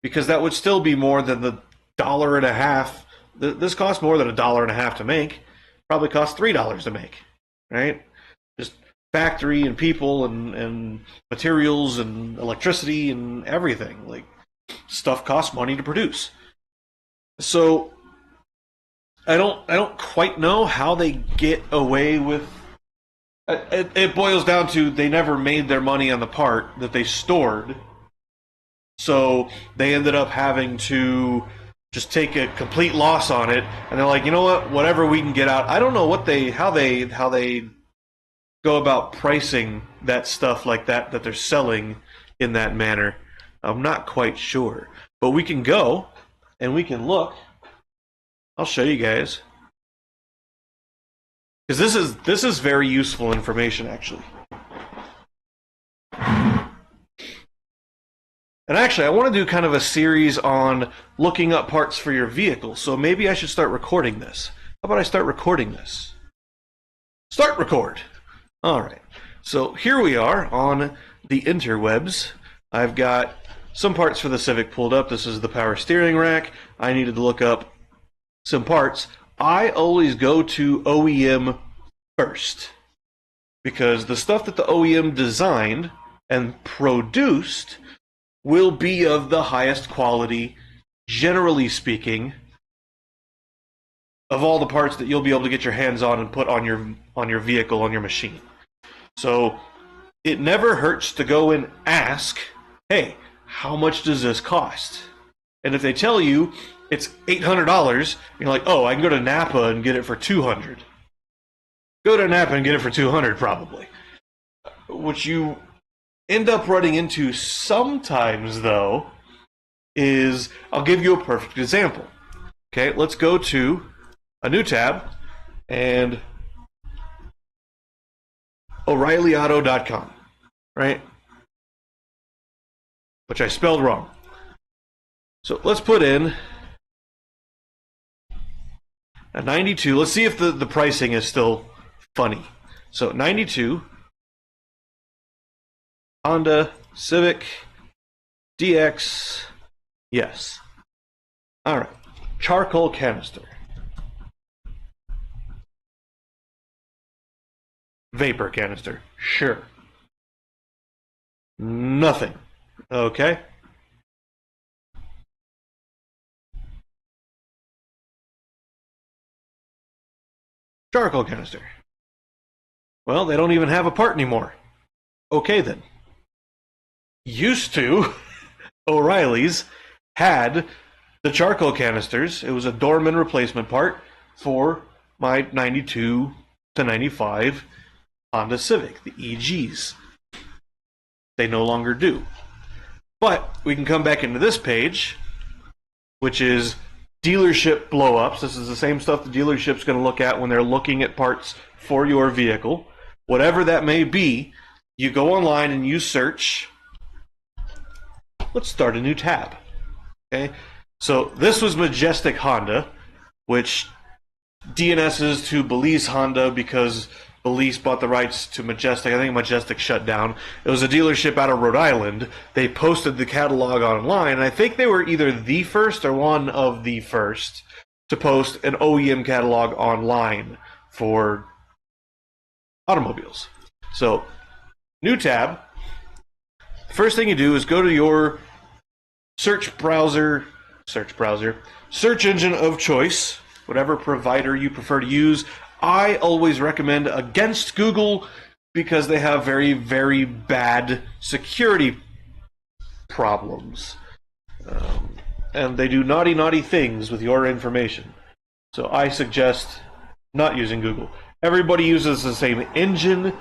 Speaker 1: because that would still be more than the $1.50. This costs more than $1.50 to make. Probably costs $3 to make, right? Just factory and people and materials and electricity and everything. Like, stuff costs money to produce. So I don't quite know how they get away with. It boils down to they never made their money on the part that they stored, so they ended up having to just take a complete loss on it, and they're like, you know what, whatever we can get out. I don't know how they go about pricing that stuff like that they're selling in that manner. I'm not quite sure, but we can go and we can look. I'll show you guys. Because this is very useful information, actually. And actually, I want to do kind of a series on looking up parts for your vehicle, so maybe I should start recording this. How about I start recording this? Start record! Alright, so here we are on the interwebs. I've got some parts for the Civic pulled up. This is the power steering rack. I needed to look up some parts. I always go to OEM first, because the stuff that the OEM designed and produced will be of the highest quality, generally speaking, of all the parts that you'll be able to get your hands on and put on your vehicle, on your machine. So it never hurts to go and ask, hey, how much does this cost? And if they tell you it's $800, you're like, oh, I can go to Napa and get it for $200. Go to Napa and get it for $200 probably. What you end up running into sometimes, though, is, I'll give you a perfect example. Okay, let's go to a new tab and O'ReillyAuto.com, right? Which I spelled wrong. So let's put in a 92. Let's see if the pricing is still funny. So 92 Honda Civic DX, yes. All right, charcoal canister. Vapor canister, sure. Nothing. Okay. Charcoal canister. Well, they don't even have a part anymore. Okay then. Used to, O'Reilly's had the charcoal canisters. It was a Dorman replacement part for my 92 to 95 Honda Civic, the EGs. They no longer do. But we can come back into this page, which is dealership blow-ups. This is the same stuff the dealership's going to look at when they're looking at parts for your vehicle. Whatever that may be, you go online and you search. Let's start a new tab. Okay, so this was Majestic Honda, which DNSs to Belize Honda because Belize bought the rights to Majestic. I think Majestic shut down. It was a dealership out of Rhode Island. They posted the catalog online, and I think they were either the first or one of the first to post an OEM catalog online for automobiles. So, new tab. First thing you do is go to your search engine of choice, whatever provider you prefer to use. I always recommend against Google because they have very, very bad security problems. And they do naughty, naughty things with your information. So I suggest not using Google. Everybody uses the same engine.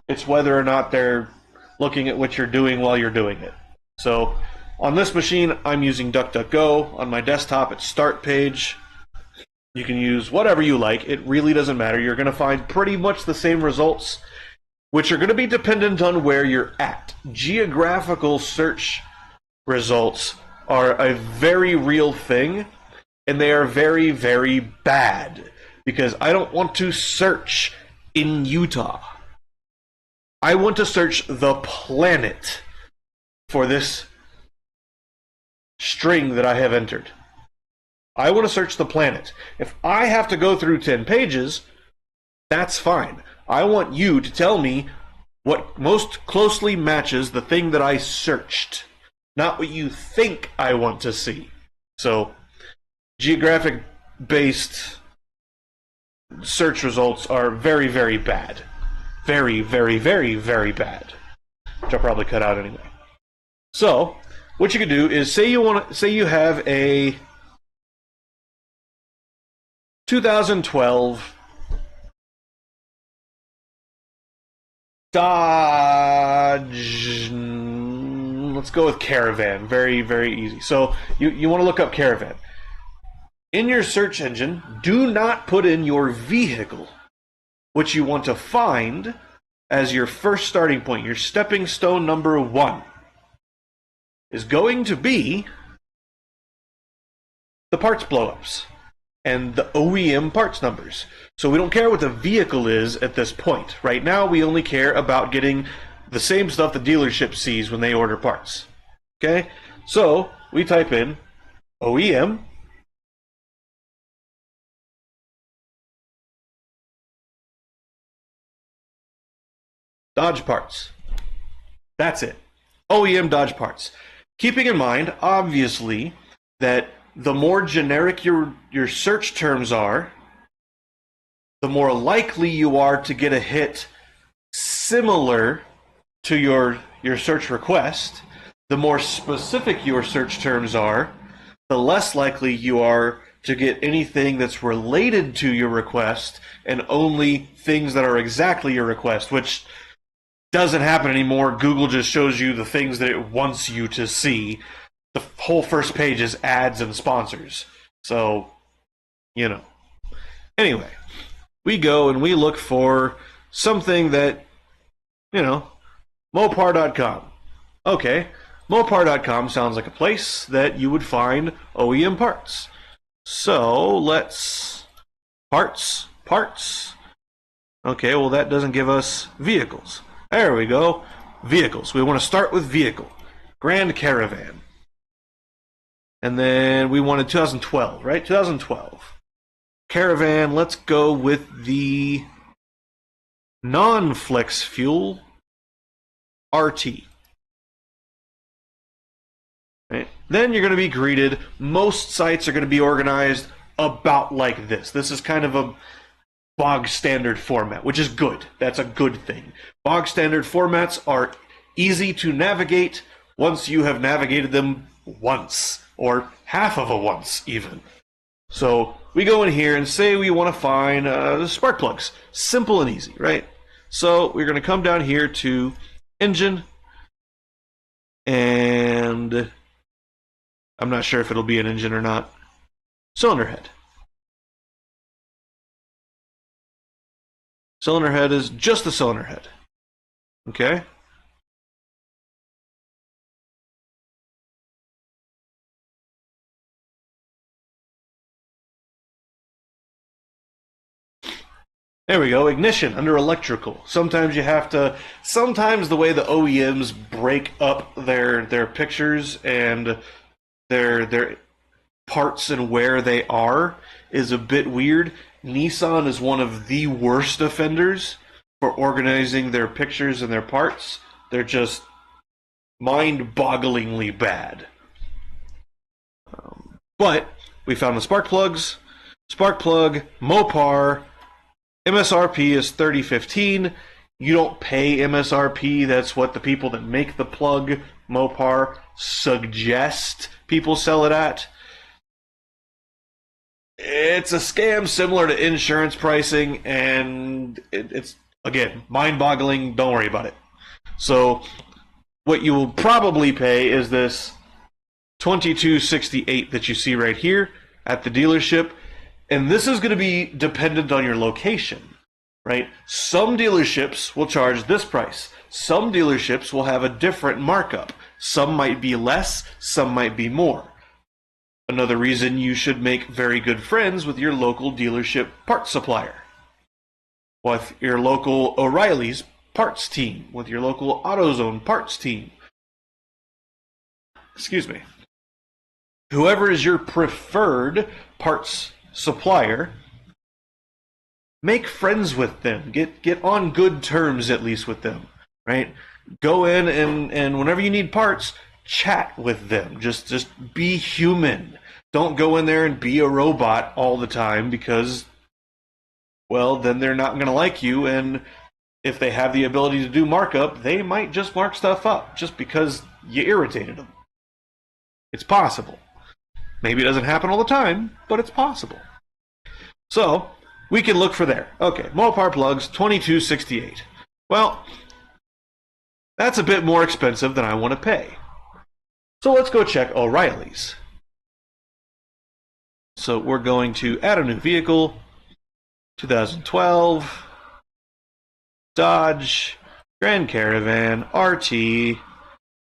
Speaker 1: It's whether or not they're looking at what you're doing while you're doing it. So on this machine, I'm using DuckDuckGo. On my desktop, it's Start Page. You can use whatever you like. It really doesn't matter. You're going to find pretty much the same results, which are going to be dependent on where you're at. Geographical search results are a very real thing, and they are very, very bad, because I don't want to search in Utah. I want to search the planet for this string that I have entered. I want to search the planet. If I have to go through 10 pages, that's fine. I want you to tell me what most closely matches the thing that I searched, not what you think I want to see. So, geographic-based search results are very, very bad. Very, very, very, very bad. Which I'll probably cut out anyway. So, what you can do is say you have a 2012 Dodge, let's go with Caravan. Very, very easy. So you want to look up Caravan. In your search engine, do not put in your vehicle. What you want to find as your first starting point, your stepping stone number 1, is going to be the parts blow-ups and the OEM parts numbers. So we don't care what the vehicle is at this point. Right now, we only care about getting the same stuff the dealership sees when they order parts. Okay, so we type in OEM. Dodge parts. That's it. OEM Dodge parts. Keeping in mind, obviously, that the more generic your search terms are, the more likely you are to get a hit similar to your search request. The more specific your search terms are, the less likely you are to get anything that's related to your request and only things that are exactly your request, which doesn't happen anymore. Google just shows you the things that it wants you to see. The whole first page is ads and sponsors. So, you know. Anyway, we go and we look for something that, you know, Mopar.com. Okay, Mopar.com sounds like a place that you would find OEM parts. So let's parts. Okay, well that doesn't give us vehicles. There we go. Vehicles. We want to start with vehicle. Grand Caravan. And then we wanted 2012, right? 2012. Caravan, let's go with the non-flex fuel RT. Right? Then you're going to be greeted. Most sites are going to be organized about like this. This is kind of a bog standard format, which is good. That's a good thing. Bog standard formats are easy to navigate once you have navigated them once, or half of a once even. So we go in here and say we want to find spark plugs. Simple and easy, right? So we're going to come down here to engine, and I'm not sure if it'll be an engine or not. Cylinder head. Cylinder head is just the cylinder head. Okay? There we go. Ignition under electrical. Sometimes you have to. Sometimes the way the OEMs break up their pictures and their parts and where they are is a bit weird. Nissan is one of the worst offenders for organizing their pictures and their parts. They're just mind-bogglingly bad. But we found the spark plugs. Spark plug, Mopar. MSRP is $30.15. You don't pay MSRP. That's what the people that make the plug, Mopar, suggest people sell it at. It's a scam similar to insurance pricing, and it's, again, mind-boggling. Don't worry about it. So what you will probably pay is this $22.68 that you see right here at the dealership. And this is going to be dependent on your location, right? Some dealerships will charge this price. Some dealerships will have a different markup. Some might be less, some might be more. Another reason you should make very good friends with your local dealership parts supplier, with your local O'Reilly's parts team, with your local AutoZone parts team. Excuse me. Whoever is your preferred parts supplier, make friends with them. Get on good terms at least with them, right? Go in and whenever you need parts, chat with them. Just be human. Don't go in there and be a robot all the time, because, well, then they're not going to like you, and if they have the ability to do markup, they might just mark stuff up just because you irritated them. It's possible. Maybe it doesn't happen all the time, but it's possible. So we can look for there. Okay, Mopar plugs, $22.68. Well, that's a bit more expensive than I want to pay. So let's go check O'Reilly's. So we're going to add a new vehicle, 2012, Dodge, Grand Caravan, RT,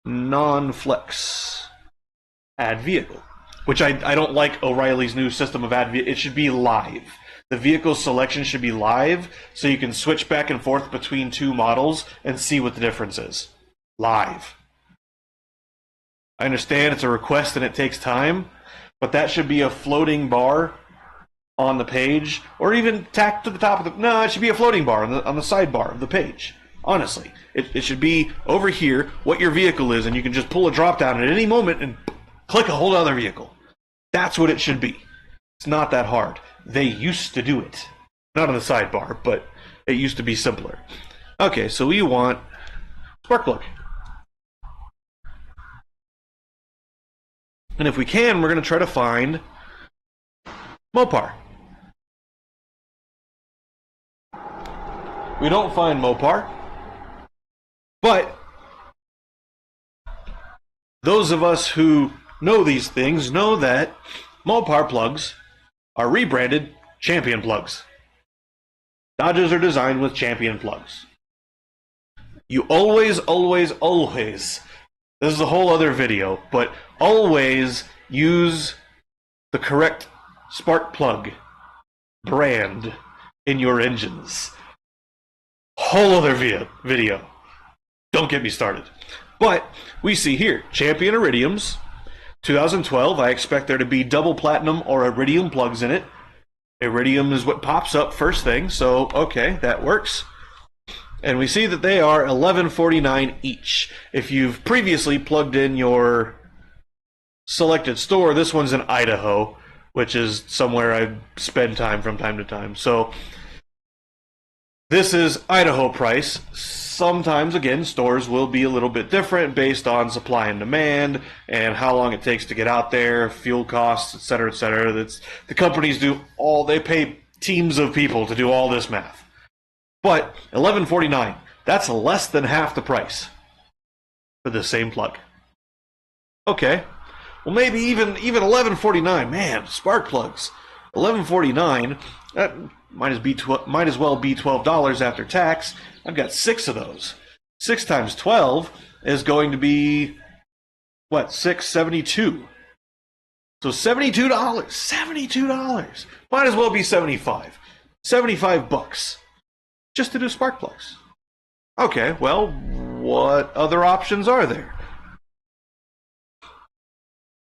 Speaker 1: non-flex, add vehicle. Which I don't like O'Reilly's new system of add vehicle. It should be live. The vehicle selection should be live, so you can switch back and forth between two models and see what the difference is. Live. I understand it's a request and it takes time, but that should be a floating bar on the page, or even tacked to the top of the... No, it should be a floating bar on the sidebar of the page. Honestly, it should be over here what your vehicle is, and you can just pull a drop down at any moment and click a whole other vehicle. That's what it should be. It's not that hard. They used to do it. Not on the sidebar, but it used to be simpler. Okay, so we want spark plug. And if we can, we're going to try to find Mopar. We don't find Mopar, but those of us who know these things know that Mopar plugs are rebranded Champion plugs. Dodges are designed with Champion plugs. You always, this is a whole other video, but always use the correct spark plug brand in your engines. Whole other video. Don't get me started. But we see here, Champion Iridiums, 2012. I expect there to be double platinum or iridium plugs in it. Iridium is what pops up first thing, so okay, that works. And we see that they are $11.49 each. If you've previously plugged in your selected store, this one's in Idaho, which is somewhere I spend time from time to time. So this is Idaho price. Sometimes, again, stores will be a little bit different based on supply and demand and how long it takes to get out there, fuel costs, etc., etc. The companies they pay teams of people to do all this math. But $11.49, that's less than half the price for the same plug. Okay, well maybe even $11.49. Man, spark plugs, $11.49. That might as well be $12 after tax. I've got 6 of those. 6 times 12 is going to be what? $6.72. So $72. $72. Might as well be 75. 75 bucks. Just to do spark plugs. Okay, well, what other options are there?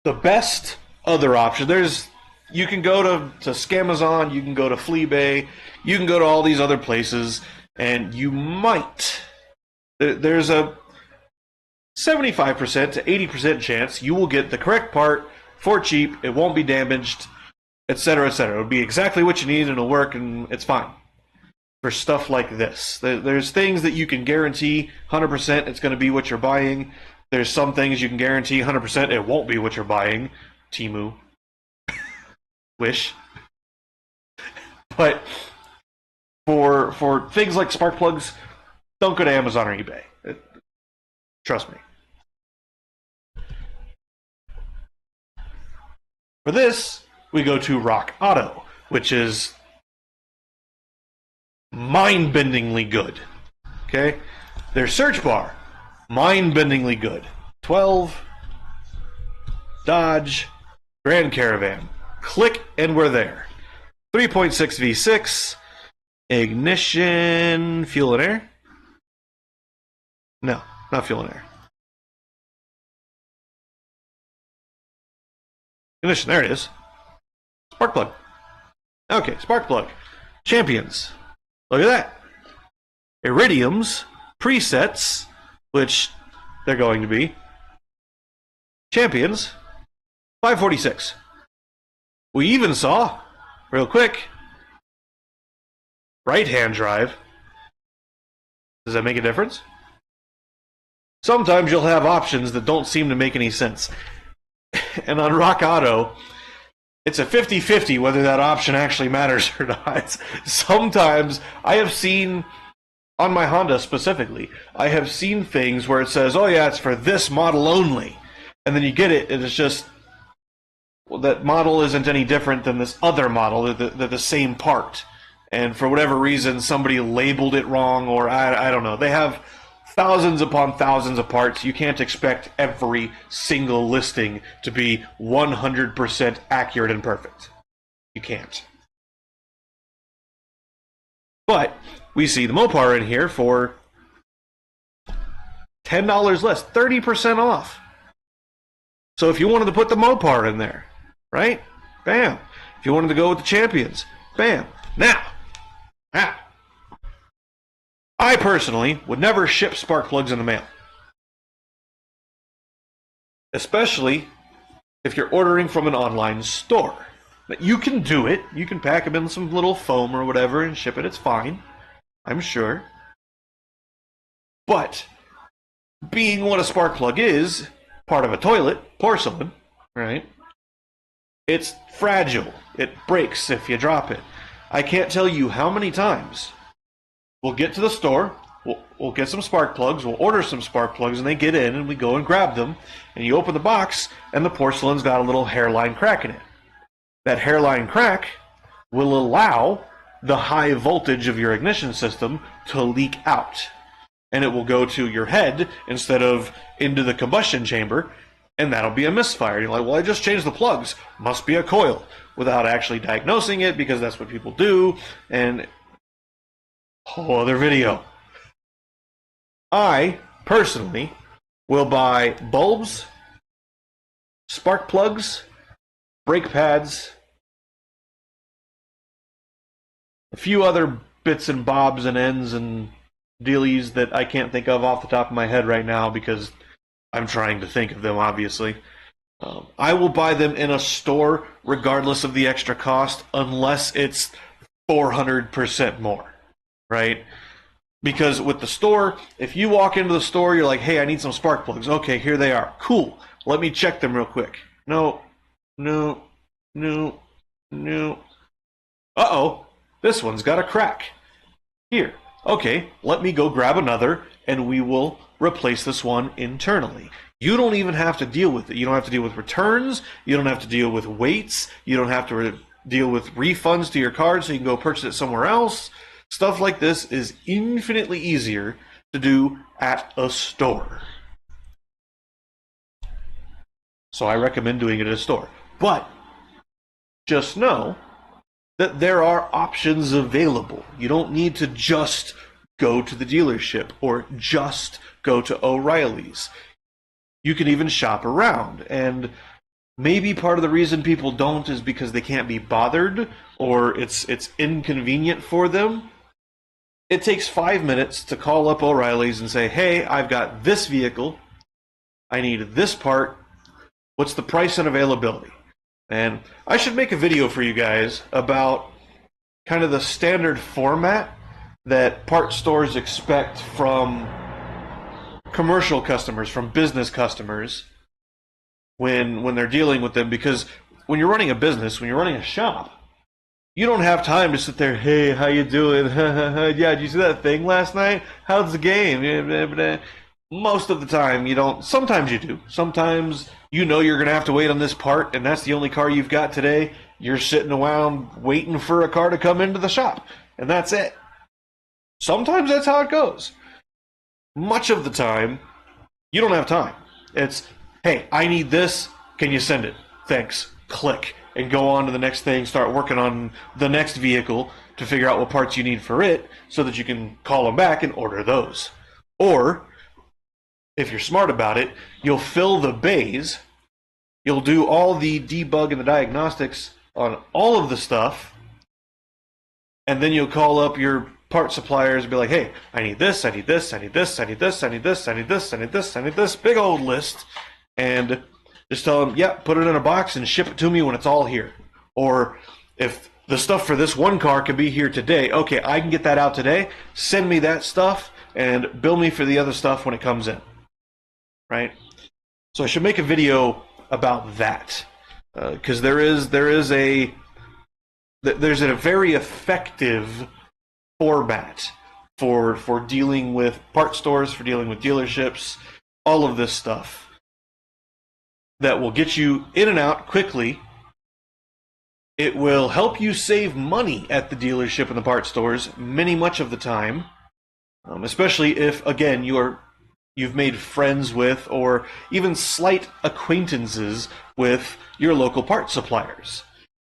Speaker 1: The best other option, you can go to Scamazon, you can go to Fleabay, you can go to all these other places, and you might, there's a 75% to 80% chance you will get the correct part for cheap, it won't be damaged, etc., etc. It'll be exactly what you need, and it'll work, and it's fine. For stuff like this, there's things that you can guarantee 100% it's going to be what you're buying. There's some things you can guarantee 100% it won't be what you're buying. Temu. Wish. But for things like spark plugs, don't go to Amazon or eBay. Trust me. For this, we go to Rock Auto, which is mind-bendingly good. Okay? Their search bar, mind-bendingly good. 12, Dodge, Grand Caravan. Click and we're there. 3.6 V6, ignition, fuel and air? No, not fuel and air. Ignition, there it is. Spark plug. Okay, spark plug. Champions. Look at that. Iridiums, presets, which they're going to be. Champions, $5.46. We even saw, real quick, right-hand drive. Does that make a difference? Sometimes you'll have options that don't seem to make any sense. And on Rock Auto, it's a 50-50 whether that option actually matters or not. Sometimes I have seen, on my Honda specifically, I have seen things where it says, oh yeah, it's for this model only. And then you get it, and it's just, well, that model isn't any different than this other model. They're the same part. And for whatever reason, somebody labeled it wrong, or I don't know. They have thousands upon thousands of parts. You can't expect every single listing to be 100% accurate and perfect. You can't. But we see the Mopar in here for $10 less, 30% off. So if you wanted to put the Mopar in there, right? Bam. If you wanted to go with the Champions, bam. Now, I personally would never ship spark plugs in the mail. Especially if you're ordering from an online store. You can do it. You can pack them in some little foam or whatever and ship it. It's fine, I'm sure. But being what a spark plug is, part of a toilet, porcelain, right? It's fragile. It breaks if you drop it. I can't tell you how many times we'll get to the store, we'll get some spark plugs, we'll order some spark plugs, and they get in, and we go and grab them, and you open the box, and the porcelain's got a little hairline crack in it. That hairline crack will allow the high voltage of your ignition system to leak out. And it will go to your head instead of into the combustion chamber, and that'll be a misfire. You're like, well, I just changed the plugs. Must be a coil. Without actually diagnosing it, because that's what people do, and whole other video. I, personally, will buy bulbs, spark plugs, brake pads, a few other bits and bobs and ends and dealies that I can't think of off the top of my head right now because I'm trying to think of them, obviously. I will buy them in a store regardless of the extra cost unless it's 400% more, right? Because with the store, if you walk into the store, you're like, hey, I need some spark plugs. Okay, here they are. Cool. Let me check them real quick. No. Uh-oh, this one's got a crack. Here. Okay, let me go grab another, and we will replace this one internally. You don't even have to deal with it. You don't have to deal with returns. You don't have to deal with weights. You don't have to deal with refunds to your card so you can go purchase it somewhere else. Stuff like this is infinitely easier to do at a store. So I recommend doing it at a store. But just know that there are options available. You don't need to just go to the dealership or just go to O'Reilly's. You can even shop around, and maybe part of the reason people don't is because they can't be bothered or it's inconvenient for them. It takes 5 minutes to call up O'Reilly's and say, hey, I've got this vehicle, I need this part, what's the price and availability? And I should make a video for you guys about kind of the standard format that part stores expect from commercial customers, from business customers, when they're dealing with them. Because when you're running a business, when you're running a shop, you don't have time to sit there, hey, how you doing? Yeah, did you see that thing last night? How's the game? Most of the time you don't. Sometimes you do. Sometimes you know you're going to have to wait on this part, and that's the only car you've got today. You're sitting around waiting for a car to come into the shop, and that's it. Sometimes that's how it goes. Much of the time, you don't have time. It's, hey, I need this. Can you send it? Thanks. Click. And go on to the next thing. Start working on the next vehicle to figure out what parts you need for it so that you can call them back and order those. Or, if you're smart about it, you'll fill the bays. You'll do all the debug and the diagnostics on all of the stuff. And then you'll call up your part suppliers and be like, hey, I need this, I need this, I need this, I need this, I need this, I need this, I need this, I need this, big old list, and just tell them, yeah, put it in a box and ship it to me when it's all here. Or if the stuff for this one car can be here today, okay, I can get that out today, send me that stuff, and bill me for the other stuff when it comes in, right? So I should make a video about that, because there's a very effective format for dealing with part stores, for dealing with dealerships, all of this stuff that will get you in and out quickly. It will help you save money at the dealership and the part stores much of the time, especially if, again, you've made friends with or even slight acquaintances with your local part suppliers.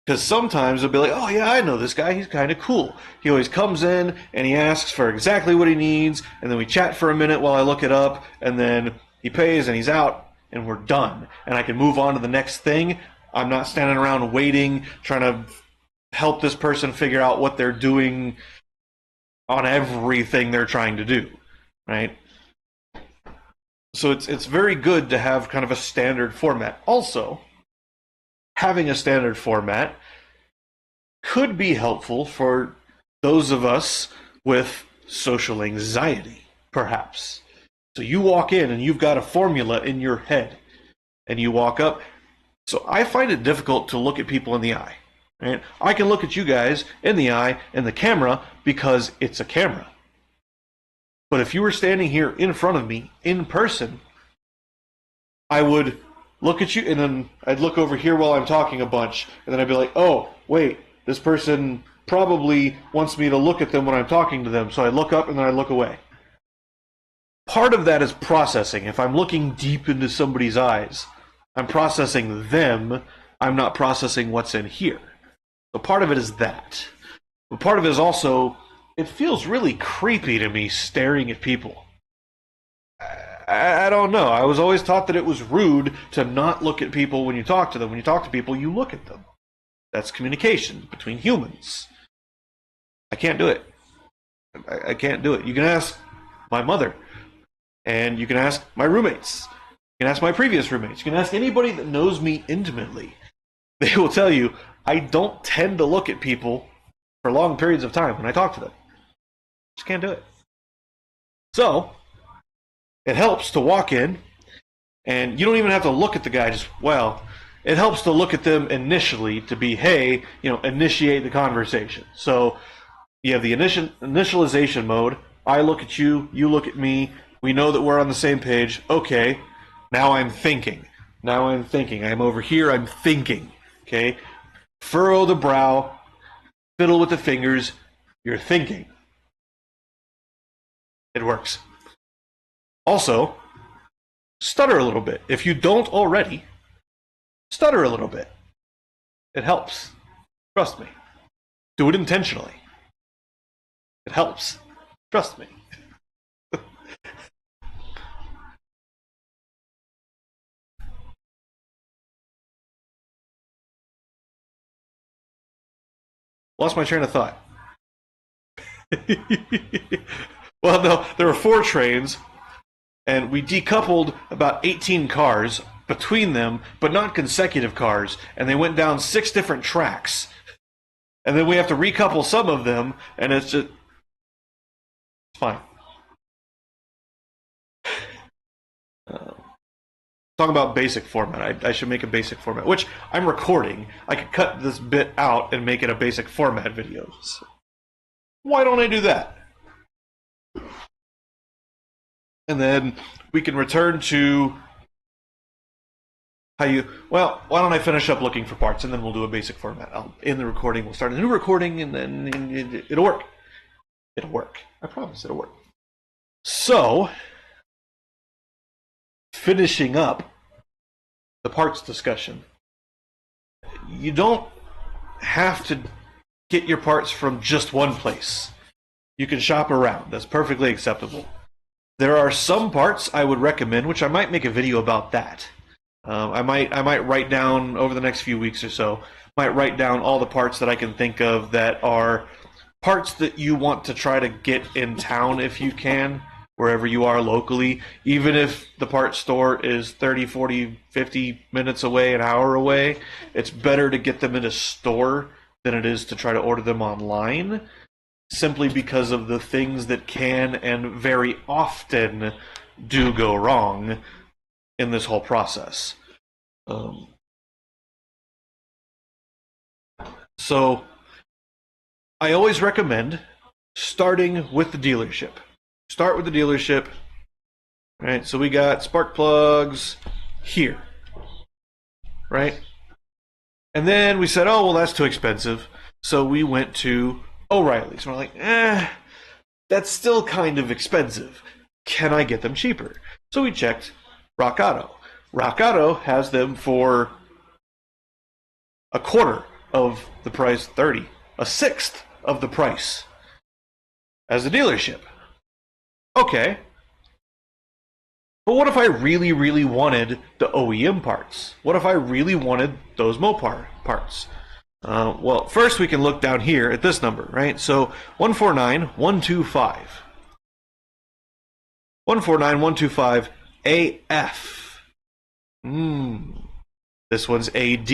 Speaker 1: Because sometimes they'll be like, oh yeah, I know this guy, he's kind of cool. He always comes in and he asks for exactly what he needs, and then we chat for a minute while I look it up, and then he pays and he's out. and we're done. And I can move on to the next thing. I'm not standing around waiting, trying to help this person figure out what they're doing on everything they're trying to do, right? So it's very good to have kind of a standard format. Also, having a standard format could be helpful for those of us with social anxiety, perhaps. So you walk in and you've got a formula in your head, and you walk up. So I find it difficult to look at people in the eye. Right? I can look at you guys in the eye in the camera because it's a camera. But if you were standing here in front of me in person, I would look at you, and then I'd look over here while I'm talking a bunch, and then I'd be like, oh, wait, this person probably wants me to look at them when I'm talking to them, so I look up and then I look away. Part of that is processing. If I'm looking deep into somebody's eyes, I'm processing them, I'm not processing what's in here. So part of it is that. But part of it is also, it feels really creepy to me staring at people. I don't know. I was always taught that it was rude to not look at people when you talk to them. When you talk to people, you look at them. That's communication between humans. I can't do it. I can't do it. You can ask my mother, and you can ask my roommates. You can ask my previous roommates. You can ask anybody that knows me intimately. They will tell you, I don't tend to look at people for long periods of time when I talk to them. Just can't do it. So, it helps to walk in, and you don't even have to look at the guy. It helps to look at them initially to be, hey, initiate the conversation. So you have the initialization mode. I look at you, you look at me. We know that we're on the same page. Okay, now I'm thinking. I'm over here, I'm thinking. Okay? Furrow the brow, fiddle with the fingers, you're thinking. It works. Also, stutter a little bit. If you don't already, stutter a little bit. It helps. Trust me. Do it intentionally. It helps. Trust me. Lost my train of thought. Well, no, there were 4 trains, and we decoupled about 18 cars between them, but not consecutive cars, and they went down 6 different tracks. And then we have to recouple some of them, and it's fine. Talking about basic format. I should make a basic format, which I'm recording. I could cut this bit out and make it a basic format video. So why don't I do that? And then we can return to why don't I finish up looking for parts, and then we'll do a basic format. In the recording, we'll start a new recording, and then it'll work. It'll work. I promise it'll work. So, finishing up the parts discussion, you don't have to get your parts from just one place. You can shop around. That's perfectly acceptable. There are some parts I would recommend, which I might make a video about that. I might write down over the next few weeks or so, might write down all the parts that I can think of that are parts that you want to try to get in town if you can, wherever you are locally, even if the parts store is 30, 40, 50 minutes away, an hour away. It's better to get them in a store than it is to try to order them online, simply because of the things that can and very often do go wrong in this whole process. So I always recommend starting with the dealership. Start with the dealership. Right, so we got spark plugs here. Right? And then we said, oh, well, that's too expensive. So we went to O'Reilly's. We're like, that's still kind of expensive. Can I get them cheaper? So we checked Rock Auto. Rock Auto has them for a quarter of the price, 30, a sixth of the price as a dealership. Okay. But what if I really, really wanted the OEM parts? What if I really wanted those Mopar parts? Well, first we can look down here at this number, right? So 149125. 149125 AF. This one's AD.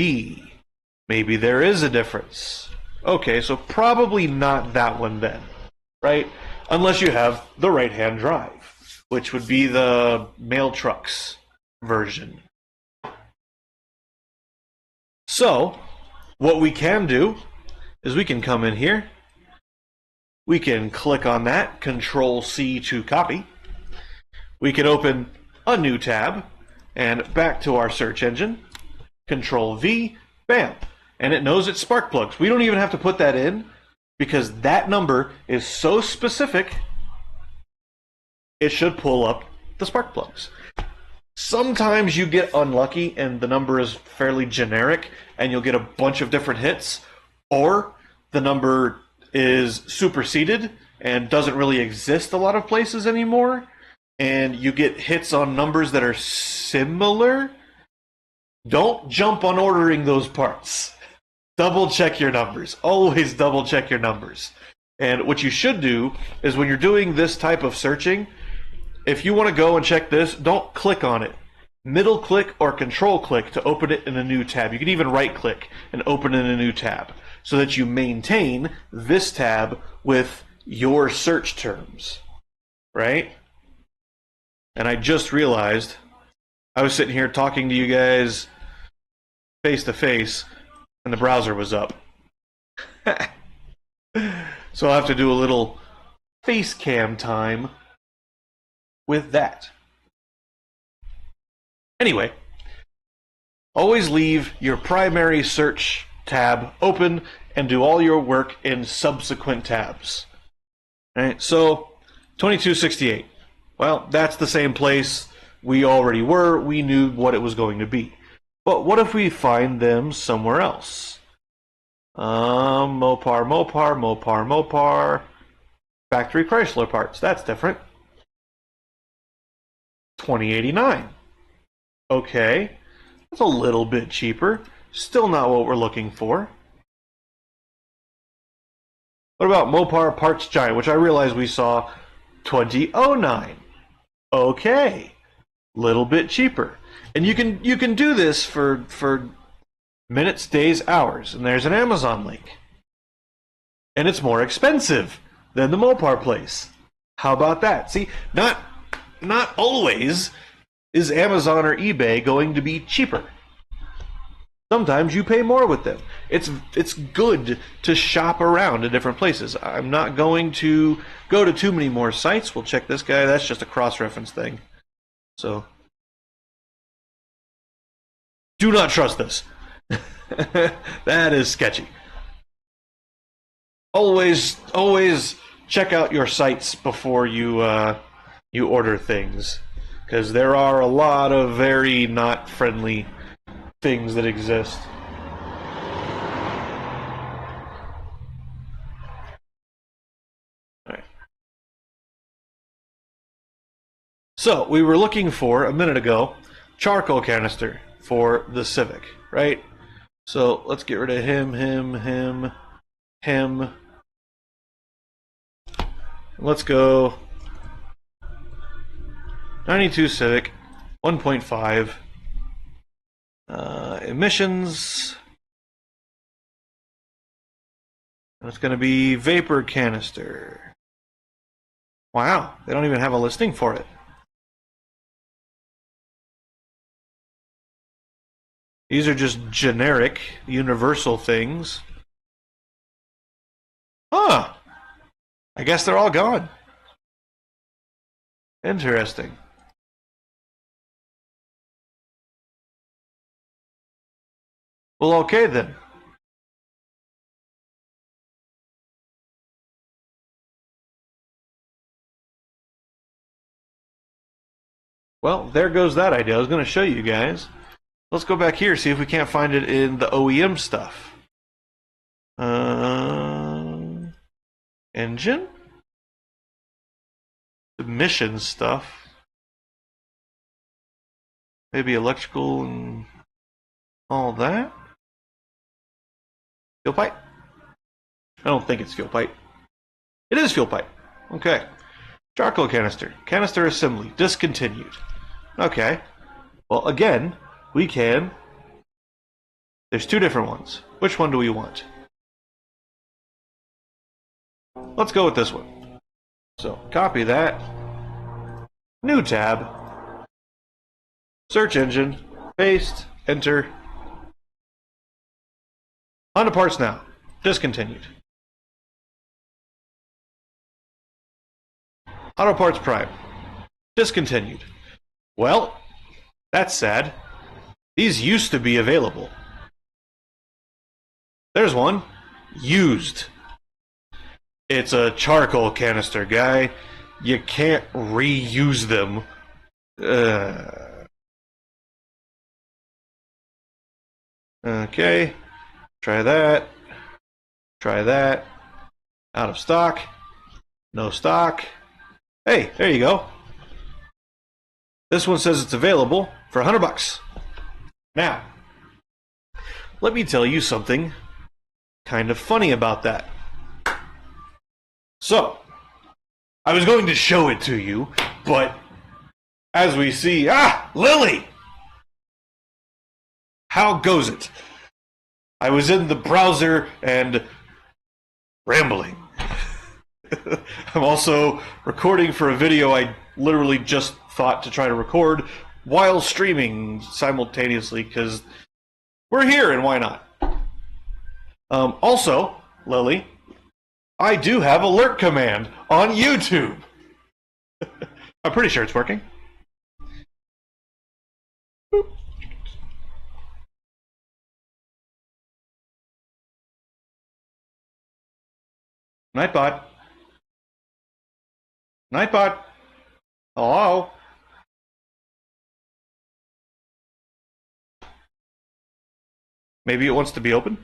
Speaker 1: Maybe there is a difference. Okay, so probably not that one then, right? Unless you have the right-hand drive, which would be the mail trucks version. So, what we can do is we can come in here, we can click on that, Control-C to copy. We can open a new tab, and back to our search engine, Control-V, bam, and it knows it's spark plugs. We don't even have to put that in, because that number is so specific, it should pull up the spark plugs. Sometimes you get unlucky and the number is fairly generic and you'll get a bunch of different hits, or the number is superseded and doesn't really exist a lot of places anymore, and you get hits on numbers that are similar. Don't jump on ordering those parts. Double check your numbers. Always double check your numbers. And what you should do is when you're doing this type of searching, if you want to go and check this, don't click on it. Middle click or control click to open it in a new tab. You can even right click and open it in a new tab so that you maintain this tab with your search terms, right? And I just realized I was sitting here talking to you guys face to face and the browser was up. So I'll have to do a little face cam time with that. Anyway, always leave your primary search tab open and do all your work in subsequent tabs. All right, so 2268. Well, that's the same place we already were. We knew what it was going to be. But what if we find them somewhere else? Mopar. Factory Chrysler parts. That's different. 2089. Okay. That's a little bit cheaper. Still not what we're looking for. What about Mopar Parts Giant, which I realize we saw 2009. Okay. Little bit cheaper. And you can do this for minutes, days, hours. And there's an Amazon link. And it's more expensive than the Mopar place. How about that? See, not always is Amazon or eBay going to be cheaper. Sometimes you pay more with them. It's good to shop around in different places. I'm not going to go to too many more sites. We'll check this guy. That's just a cross-reference thing. So, do not trust this. That is sketchy. Always check out your sites before you order things, because there are a lot of very not friendly things that exist. All right. So we were looking for a minute ago charcoal canister for the Civic, right? So let's get rid of him. Let's go 92 Civic, 1.5. Emissions. It's going to be vapor canister. Wow, they don't even have a listing for it. These are just generic, universal things. Huh. I guess they're all gone. Interesting. Well, okay then. Well, there goes that idea. I was going to show you guys. Let's go back here, see if we can't find it in the OEM stuff. Engine? Emission stuff. Maybe electrical and all that. Fuel pipe? I don't think it's fuel pipe. It is fuel pipe. Okay. Charcoal canister. Canister assembly. Discontinued. Okay. Well, again, we can... There's two different ones. Which one do we want? Let's go with this one. So, copy that. New tab. Search engine. Paste. Enter. On to parts now. Discontinued. Auto Parts Prime. Discontinued. Well, that's sad. These used to be available. There's one. Used. It's a charcoal canister, guy. You can't reuse them. Okay. Try that. Try that. Out of stock. No stock. Hey, there you go. This one says it's available for $100. Now, let me tell you something kind of funny about that. So, I was going to show it to you, but as we see, Lily! How goes it? I was in the browser and rambling. I'm also recording for a video I literally just thought to try to record while streaming simultaneously because we're here and why not? Also, Lily, I do have alert command on YouTube. I'm pretty sure it's working. Boop. Nightbot. Nightbot. Hello? Maybe it wants to be open?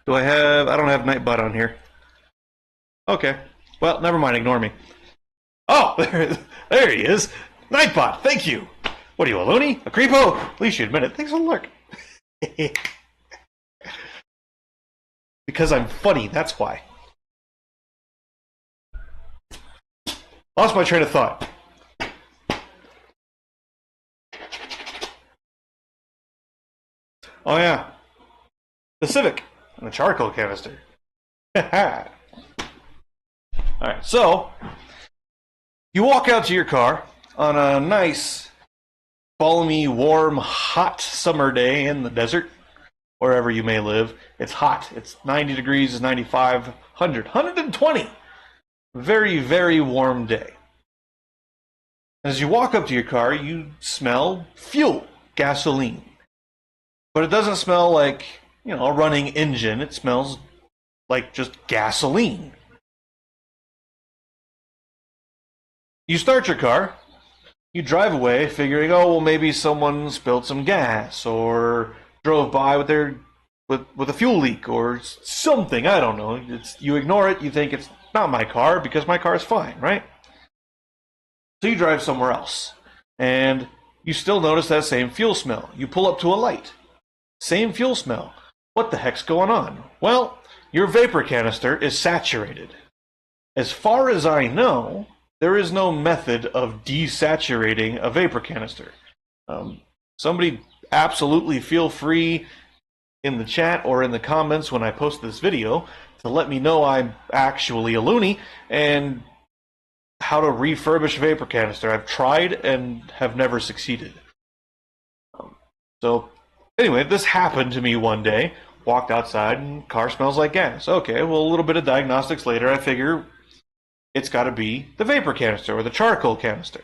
Speaker 1: I don't have Nightbot on here. Okay. Well, never mind, ignore me. Oh, there he is. Nightbot, thank you. What are you, a loony? A creepo? At least you admit it. Thanks for the lurk. Because I'm funny, that's why. Lost my train of thought. Oh yeah. The Civic and the charcoal canister. Alright, so you walk out to your car on a nice, balmy, warm, hot summer day in the desert, wherever you may live. It's hot. It's 90 degrees, it's 95, 100, 120. Very, very warm day. As you walk up to your car, you smell fuel, gasoline. But it doesn't smell like, a running engine. It smells like just gasoline. You start your car. You drive away figuring, oh, well, maybe someone spilled some gas or drove by with a fuel leak or something. I don't know. You ignore it. You think it's not my car because my car is fine, right? So you drive somewhere else, and you still notice that same fuel smell. You pull up to a light. Same fuel smell. What the heck's going on? Well, your vapor canister is saturated. As far as I know, there is no method of desaturating a vapor canister. Somebody absolutely feel free in the chat or in the comments when I post this video to let me know I'm actually a loony and how to refurbish a vapor canister. I've tried and have never succeeded. So anyway, this happened to me one day. Walked outside and car smells like gas. Okay, well, a little bit of diagnostics later, I figure it's got to be the vapor canister or the charcoal canister,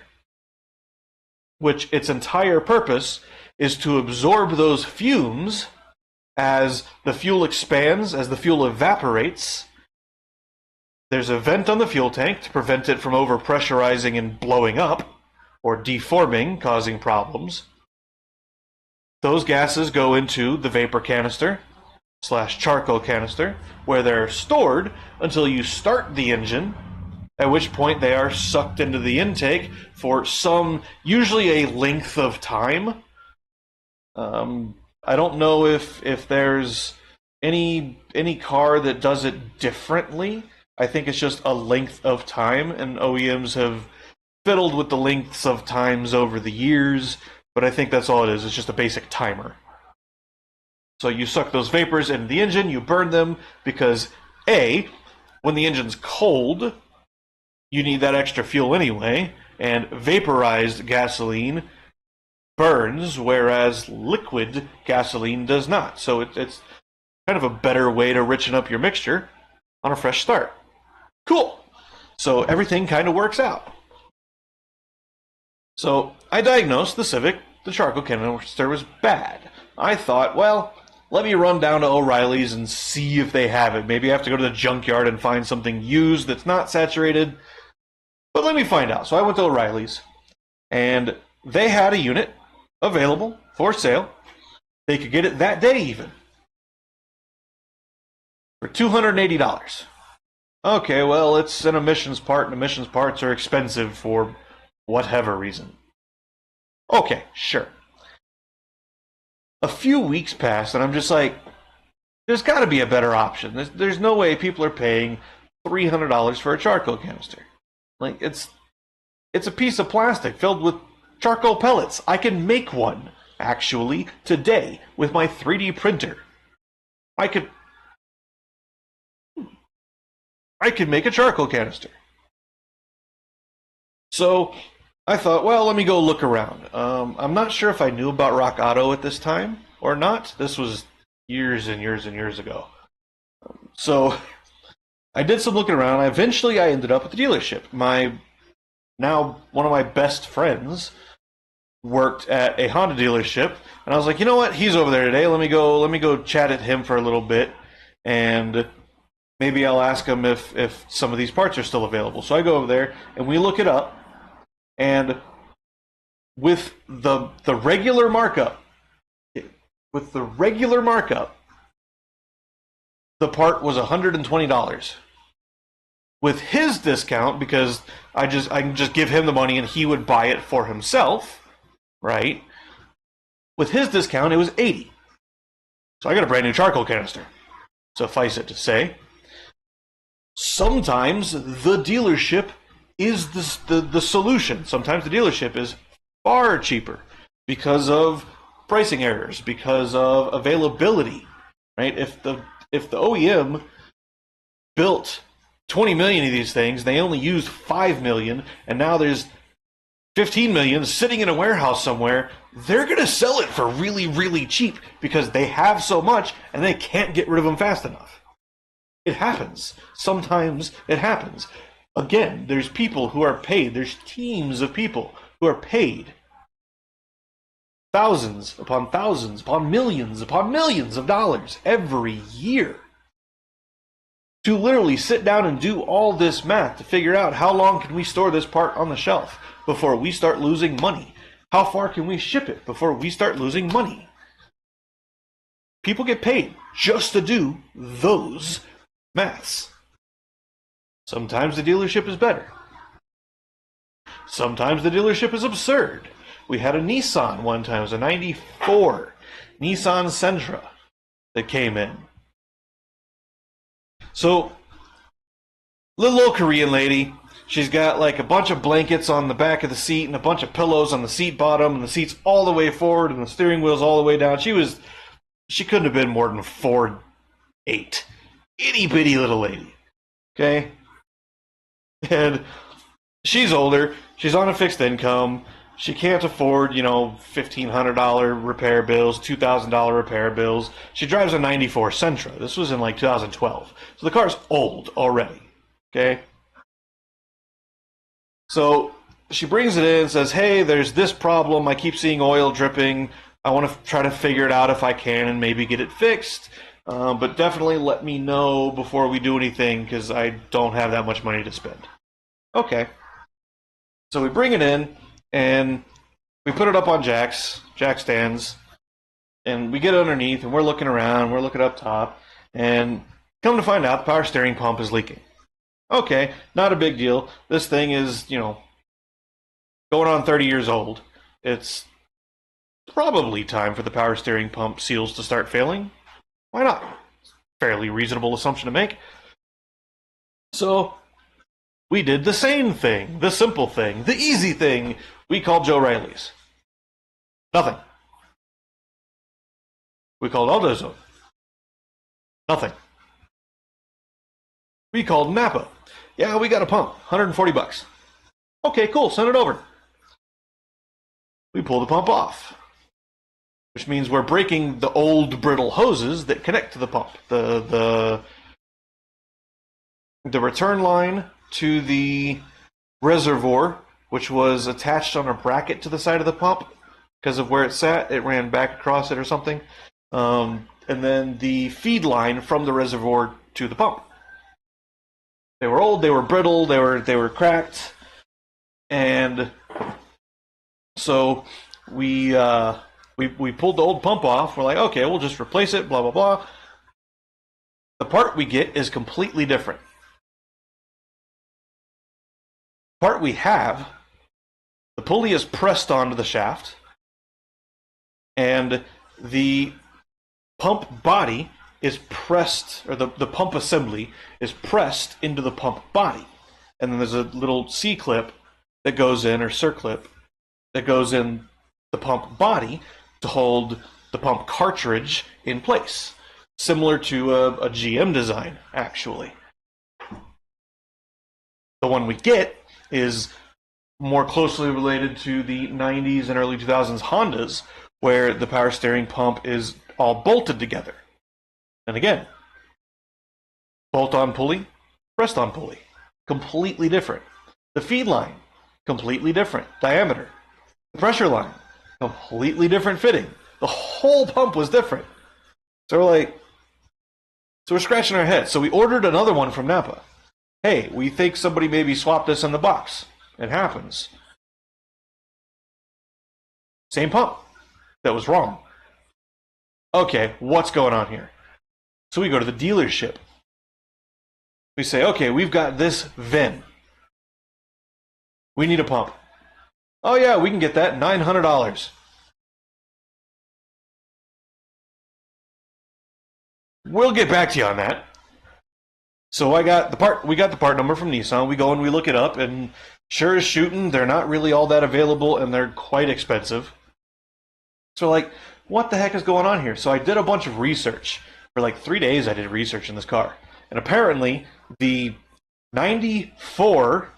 Speaker 1: which its entire purpose is to absorb those fumes as the fuel expands, as the fuel evaporates. There's a vent on the fuel tank to prevent it from overpressurizing and blowing up or deforming, causing problems. Those gases go into the vapor canister / charcoal canister, where they're stored until you start the engine at which point they are sucked into the intake for usually a length of time. I don't know if there's any car that does it differently. I think it's just a length of time, and OEMs have fiddled with the lengths of times over the years, but I think that's all it is. It's just a basic timer. So you suck those vapors into the engine, you burn them, because A, when the engine's cold, you need that extra fuel anyway, and vaporized gasoline burns, whereas liquid gasoline does not. So it's kind of a better way to richen up your mixture on a fresh start. Cool. So everything kind of works out. So I diagnosed the Civic, the charcoal canister was bad. I thought, well, let me run down to O'Reilly's and see if they have it. Maybe I have to go to the junkyard and find something used that's not saturated. But let me find out. So I went to O'Reilly's, and they had a unit available for sale. They could get it that day even for $280. Okay, well, it's an emissions part, and emissions parts are expensive for whatever reason. Okay, sure. A few weeks pass, and I'm just like, there's got to be a better option. There's no way people are paying $300 for a charcoal canister. Like, it's a piece of plastic filled with charcoal pellets. I can make one, actually, today with my 3D printer. I could make a charcoal canister. So I thought, well, let me go look around. I'm not sure if I knew about Rock Auto at this time or not. This was years and years and years ago. So I did some looking around. Eventually, I ended up at the dealership. Now one of my best friends worked at a Honda dealership, and I was like, you know what? He's over there today. Let me go chat at him for a little bit, and maybe I'll ask him if some of these parts are still available. So I go over there, and we look it up, and with the regular markup, the part was $120. With his discount, because I can just give him the money and he would buy it for himself, right? With his discount, it was $80. So I got a brand new charcoal canister. Suffice it to say, sometimes the dealership is the solution. Sometimes the dealership is far cheaper because of pricing errors, because of availability, right? If the OEM built 20 million of these things, they only used 5 million, and now there's 15 million sitting in a warehouse somewhere, they're going to sell it for really, really cheap because they have so much and they can't get rid of them fast enough. It happens. Sometimes it happens. Again, there's people who are paid, there's teams of people who are paid thousands upon millions of dollars every year to literally sit down and do all this math to figure out how long can we store this part on the shelf before we start losing money. How far can we ship it before we start losing money? People get paid just to do those maths. Sometimes the dealership is better. Sometimes the dealership is absurd. We had a Nissan one time. It was a 94 Nissan Sentra that came in. So, little old Korean lady, she's got like a bunch of blankets on the back of the seat and a bunch of pillows on the seat bottom, and the seat's all the way forward and the steering wheel's all the way down. She couldn't have been more than 4'8". Itty bitty little lady. Okay? And she's older, she's on a fixed income, she can't afford, $1,500 repair bills, $2,000 repair bills. She drives a 94 Sentra. This was in like 2012. So the car's old already. Okay? So she brings it in and says, hey, there's this problem. I keep seeing oil dripping. I want to try to figure it out if I can and maybe get it fixed. But definitely let me know before we do anything because I don't have that much money to spend. Okay. So we bring it in and we put it up on jack stands, and we get underneath and we're looking around, we're looking up top, and come to find out the power steering pump is leaking. Okay, not a big deal. This thing is, going on 30 years old. It's probably time for the power steering pump seals to start failing. Why not? Fairly reasonable assumption to make. So we did the same thing, the simple thing, the easy thing. We called Joe Riley's. Nothing. We called AutoZone. Nothing. We called Napa. Yeah, we got a pump. $140. Okay, cool. Send it over. We pull the pump off, which means we're breaking the old brittle hoses that connect to the pump. The return line to the reservoir, which was attached on a bracket to the side of the pump, because of where it sat, it ran back across it or something. And then the feed line from the reservoir to the pump. They were old, they were brittle, they were cracked, and so we pulled the old pump off. We're like, okay, we'll just replace it. Blah blah blah. The part we get is completely different. The part we have, the pulley is pressed onto the shaft, and the pump body is pressed, or the pump assembly is pressed into the pump body. And then there's a little C-clip that goes in, or circlip, that goes in the pump body to hold the pump cartridge in place. Similar to a GM design, actually. The one we get is more closely related to the 90s and early 2000s Hondas, where the power steering pump is all bolted together. And again, bolt-on pulley, pressed-on pulley. Completely different. The feed line, completely different diameter. The pressure line, completely different fitting. The whole pump was different. So we're scratching our heads. So we ordered another one from Napa. Hey, we think somebody maybe swapped this in the box. It happens. Same pump. That was wrong. Okay, what's going on here? So we go to the dealership. We say, okay, we've got this VIN. We need a pump. Oh yeah, we can get that, $900. We'll get back to you on that. So we got the part number from Nissan. We go and we look it up, and sure as shooting, they're not really all that available, and they're quite expensive. So like, what the heck is going on here? So I did a bunch of research. For like 3 days I did research in this car. And apparently the 94,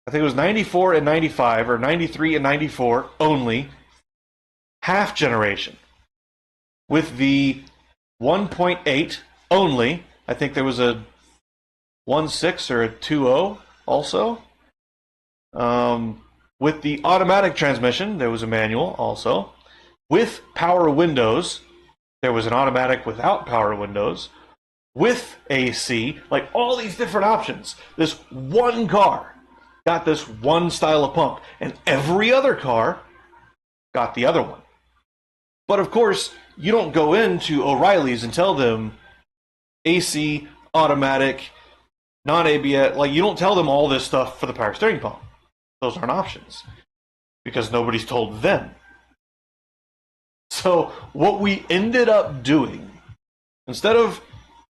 Speaker 1: I think it was 94 and 95, or 93 and 94 only, half generation. With the 1.8 only, I think there was a 1.6 or a 2.0 also. With the automatic transmission, there was a manual also. With power windows, there was an automatic without power windows. With AC, like all these different options. This one car got this one style of pump, and every other car got the other one. But of course, you don't go into O'Reilly's and tell them AC, automatic, non-ABS, like you don't tell them all this stuff for the power steering pump. Those aren't options because nobody's told them. So what we ended up doing, instead of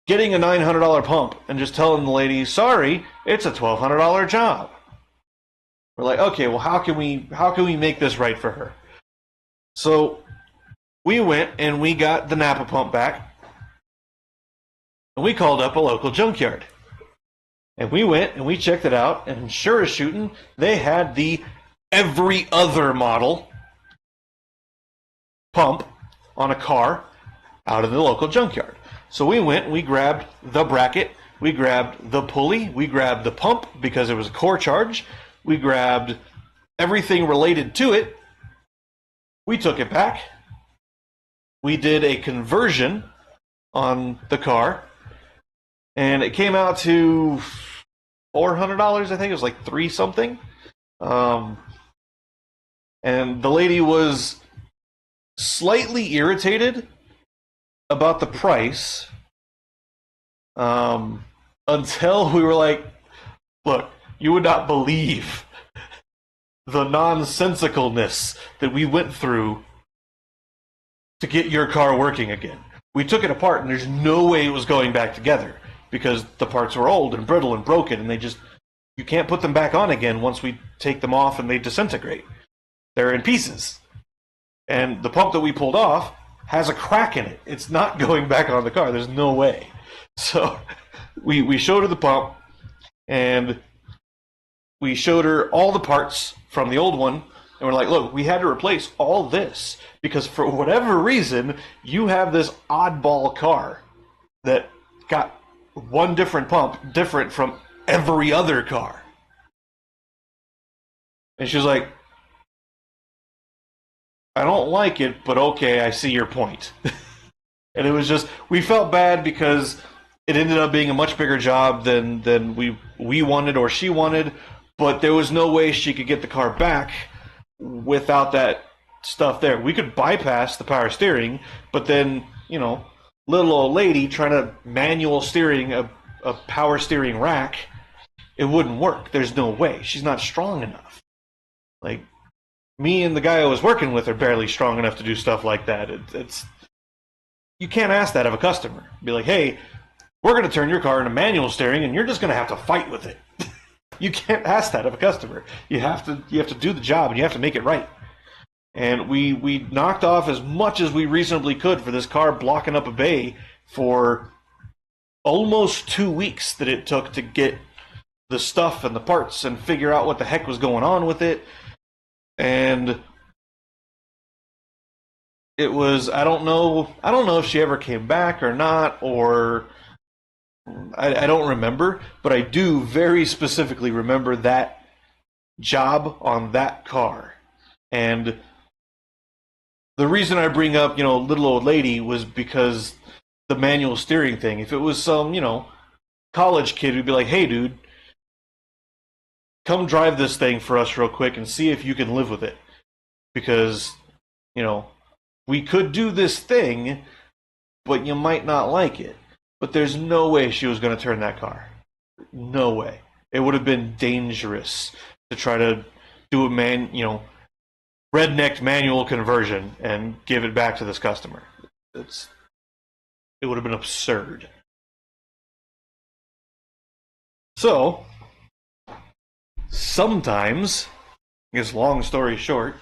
Speaker 1: getting a $900 pump and just telling the lady, sorry, it's a $1,200 job. We're like, okay, well, how can we make this right for her? So we went and we got the Napa pump back, and we called up a local junkyard. And we went and we checked it out, and sure as shooting, they had the every other model pump on a car out of the local junkyard. So we went and we grabbed the bracket, we grabbed the pulley, we grabbed the pump because it was a core charge, we grabbed everything related to it, we took it back, we did a conversion on the car, and it came out to $400, I think it was like $3 something. And the lady was slightly irritated about the price, until we were like, look, you would not believe the nonsensicalness that we went through to get your car working again. We took it apart, and there's no way it was going back together because the parts were old and brittle and broken, and you can't put them back on again once we take them off and they disintegrate. They're in pieces. And the pump that we pulled off has a crack in it. It's not going back on the car. There's no way. So we showed her the pump, and we showed her all the parts from the old one, and we're like, look, we had to replace all this because for whatever reason, you have this oddball car that got one different pump, different from every other car. And she was like, I don't like it, but okay, I see your point. And it was just, we felt bad because it ended up being a much bigger job than we wanted or she wanted, but there was no way she could get the car back without that stuff there. We could bypass the power steering, but then, little old lady trying to manual steering a power steering rack, it wouldn't work. There's no way. She's not strong enough. Like, me and the guy I was working with are barely strong enough to do stuff like that. It's you can't ask that of a customer. Be like, hey, we're going to turn your car into manual steering, and you're just going to have to fight with it. You can't ask that of a customer. You have to do the job, and you have to make it right. And we knocked off as much as we reasonably could for this car blocking up a bay for almost 2 weeks that it took to get the stuff and the parts and figure out what the heck was going on with it. And it was, I don't know if she ever came back or not, or I don't remember, but I do very specifically remember that job on that car. And the reason I bring up, little old lady was because the manual steering thing. If it was some, college kid who'd be like, hey, dude, come drive this thing for us real quick and see if you can live with it. Because, we could do this thing, but you might not like it. But there's no way she was going to turn that car. No way. It would have been dangerous to try to do a redneck manual conversion and give it back to this customer. It would have been absurd. So, sometimes, I guess long story short,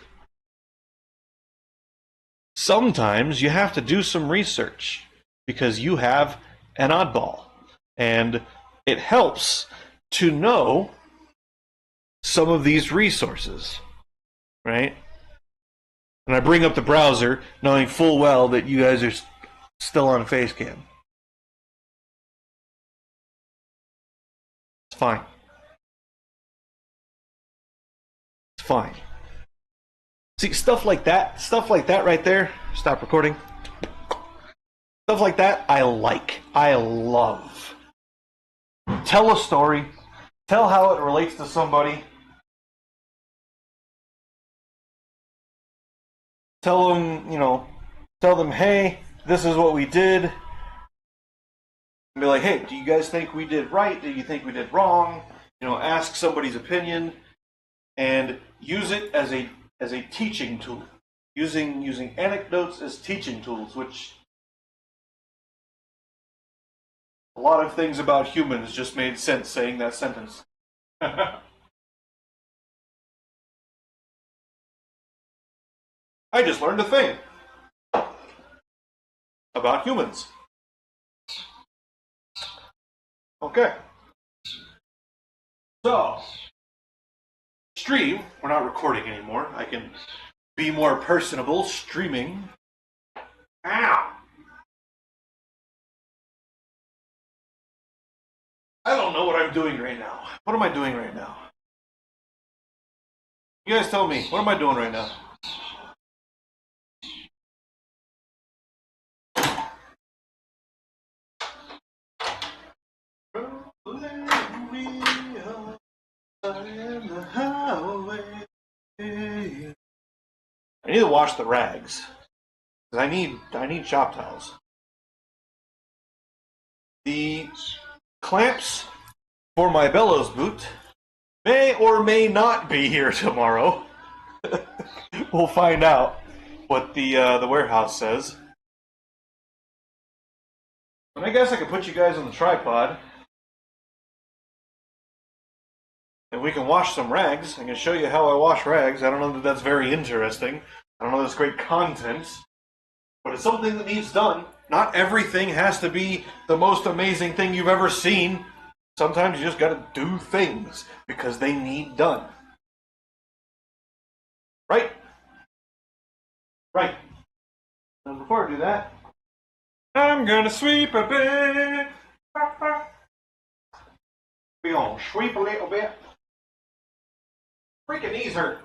Speaker 1: sometimes you have to do some research because you have an oddball. And it helps to know some of these resources, right? And I bring up the browser knowing full well that you guys are still on Facecam. It's fine. It's fine. See, stuff like that right there, stop recording. Stuff like that, I love. Tell a story. Tell how it relates to somebody. Tell them, hey, this is what we did. And be like, hey, do you guys think we did right? Do you think we did wrong? Ask somebody's opinion and use it as a teaching tool. Using anecdotes as teaching tools, which a lot of things about humans just made sense saying that sentence. I just learned a thing about humans. Okay. So, stream, we're not recording anymore. I can be more personable streaming. Ow! I don't know what I'm doing right now. What am I doing right now? You guys tell me, what am I doing right now? I need to wash the rags. I need shop towels. The clamps for my bellows boot may or may not be here tomorrow. We'll find out what the warehouse says. And I guess I could put you guys on the tripod, and we can wash some rags. I can show you how I wash rags. I don't know that that's very interesting. I don't know that's great content, but it's something that needs done. Not everything has to be the most amazing thing you've ever seen. Sometimes you just gotta do things because they need done. Right? Right. And before I do that, I'm gonna sweep a bit. We're gonna sweep a little bit. Freaking knees hurt.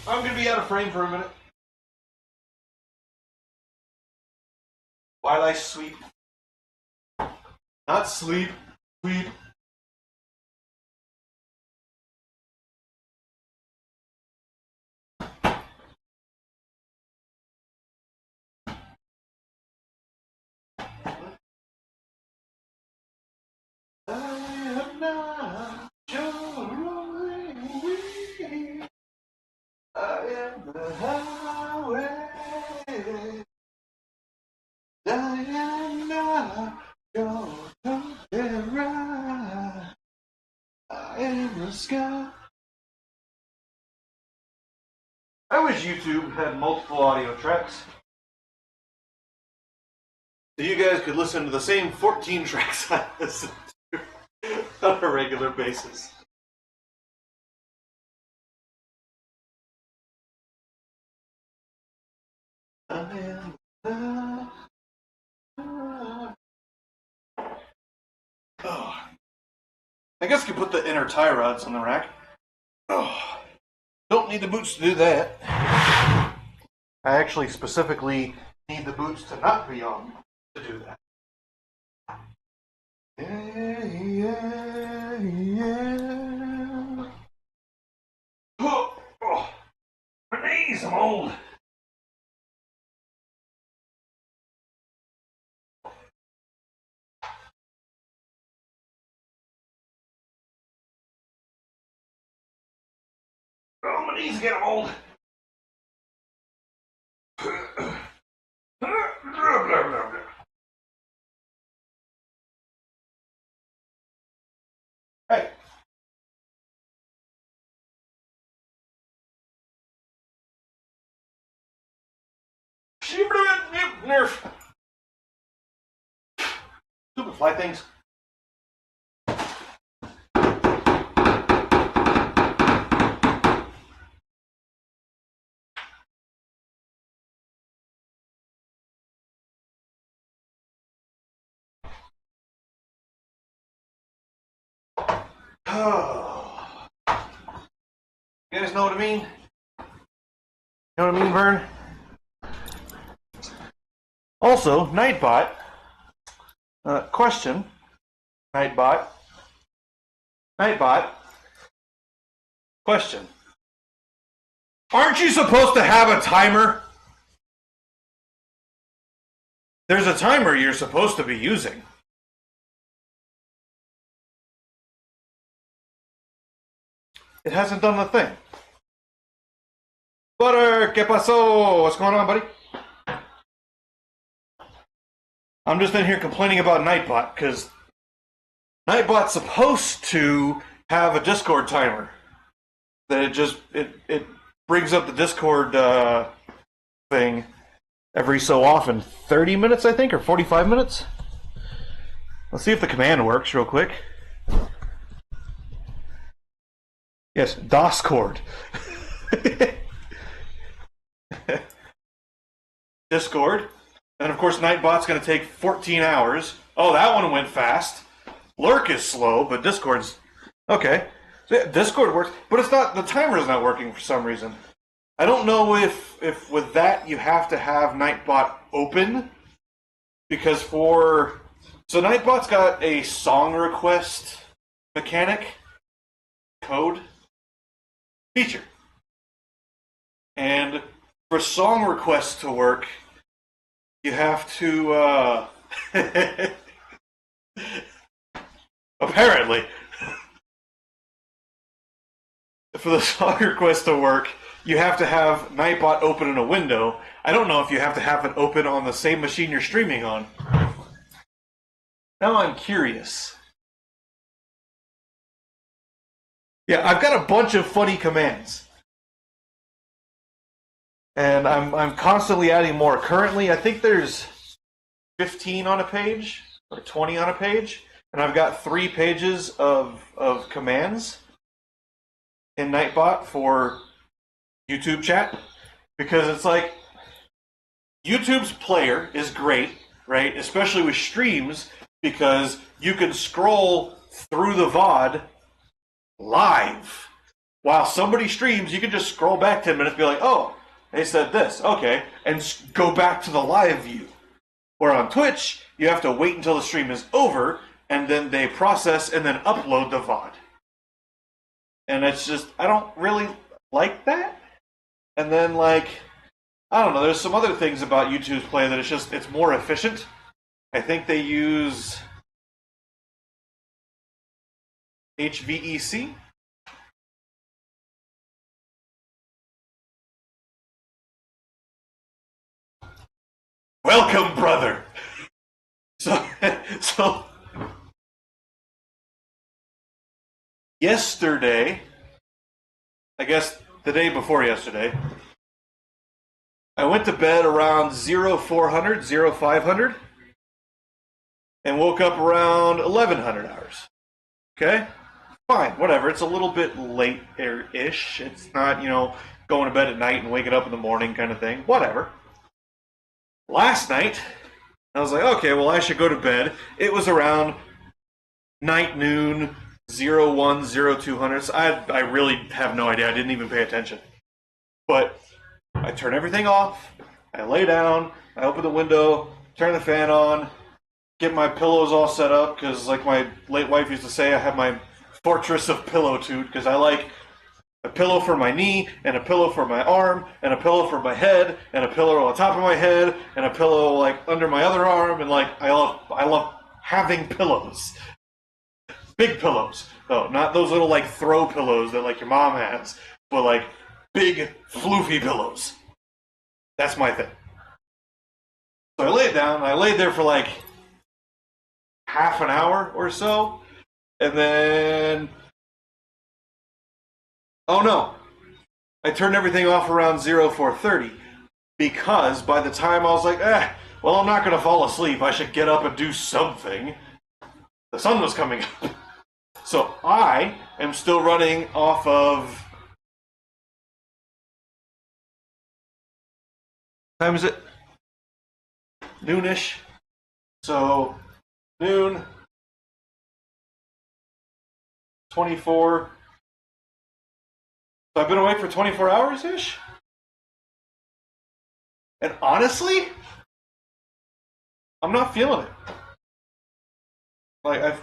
Speaker 1: I'm gonna be out of frame for a minute while I sweep. Not sleep, sweep. I am not your way. I am the highway. I am not your ride. I am the sky. I wish YouTube had multiple audio tracks, so you guys could listen to the same 14 tracks I listen to on a regular basis. I am oh. I guess you could put the inner tie rods on the rack. Oh. Don't need the boots to do that. I actually specifically need the boots to not be on to do that. Yeah, yeah, yeah. Oh, oh. My knees, I'm old. Oh, my knees get old. Hey. Nerf. Stupid fly things. Oh. You guys know what I mean? You know what I mean, Vern? Also, Nightbot. Question. Nightbot. Nightbot. Question. Aren't you supposed to have a timer? There's a timer you're supposed to be using. It hasn't done the thing. Butter, ¿qué pasó? What's going on, buddy? I'm just in here complaining about Nightbot because Nightbot's supposed to have a Discord timer. That it brings up the Discord thing every so often. 30 minutes, I think, or 45 minutes? Let's see if the command works real quick. Yes, DOScord. Discord. And of course, Nightbot's going to take 14 hours. Oh, that one went fast. Lurk is slow, but Discord's okay. So yeah, Discord works, but it's not. The timer's not working for some reason. I don't know if with that you have to have Nightbot open because so Nightbot's got a song request mechanic code feature, and for song requests to work, you have to, apparently, for the Soccer Quest to work, you have to have Nightbot open in a window. I don't know if you have to have it open on the same machine you're streaming on. Now I'm curious. Yeah, I've got a bunch of funny commands. And I'm constantly adding more. Currently, I think there's 15 on a page, or 20 on a page, and I've got 3 pages of commands in Nightbot for YouTube chat, because it's like YouTube's player is great, right? Especially with streams, because you can scroll through the VOD live. While somebody streams, you can just scroll back 10 minutes and be like, oh, they said this, okay, and go back to the live view. Or on Twitch, you have to wait until the stream is over, and then they process and then upload the VOD. And it's just, I don't really like that. And then, like, I don't know, there's some other things about YouTube's play that it's more efficient. I think they use HVEC. Welcome, brother. So yesterday, I guess the day before yesterday, I went to bed around 0400, 0500, and woke up around 1100 hours. Okay? Fine, whatever. It's a little bit late-ish. It's not, going to bed at night and waking up in the morning kind of thing. Whatever. Last night, I was like, okay, well, I should go to bed. It was around night noon, 01, 0200. So I really have no idea. I didn't even pay attention. But I turn everything off. I lay down. I open the window, turn the fan on, get my pillows all set up, because like my late wife used to say, I have my fortress of pillow-tude, because I like a pillow for my knee, and a pillow for my arm, and a pillow for my head, and a pillow on top of my head, and a pillow like under my other arm, and like I love having pillows. Big pillows. Oh, not those little like throw pillows that like your mom has, but like big floofy pillows. That's my thing. So I lay it down, and I laid there for like half an hour or so, and then oh no, I turned everything off around 0430, because by the time I was like, well, I'm not going to fall asleep, I should get up and do something, the sun was coming up. So I am still running off of, what time is it? Noonish. So noon, 24. So I've been awake for 24 hours-ish? And honestly, I'm not feeling it. Like, I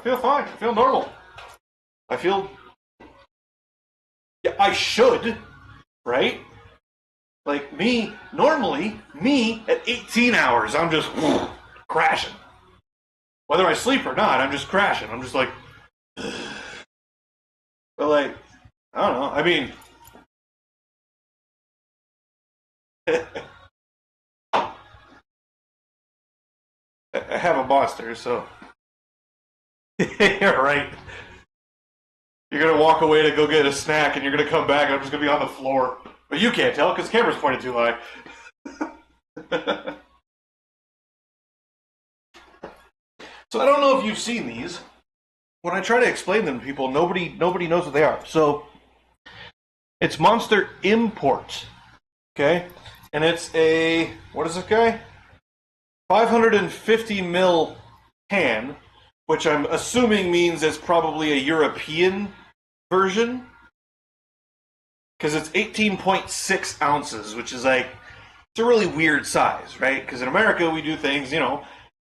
Speaker 1: feel fine. I feel normal. I feel... Yeah, I should, right? Like, normally, at 18 hours, I'm just crashing. Whether I sleep or not, I'm just crashing. I'm just like... But like, I don't know. I mean, I have a monster, so you're right. You're gonna walk away to go get a snack, and you're gonna come back, and I'm just gonna be on the floor. But you can't tell because the camera's pointed too high. So I don't know if you've seen these. When I try to explain them to people, nobody knows what they are. So it's Monster Import, okay? And it's a, what is this guy? 550 ml can, which I'm assuming means it's probably a European version, because it's 18.6 ounces, which is like, it's a really weird size, right? Because in America we do things,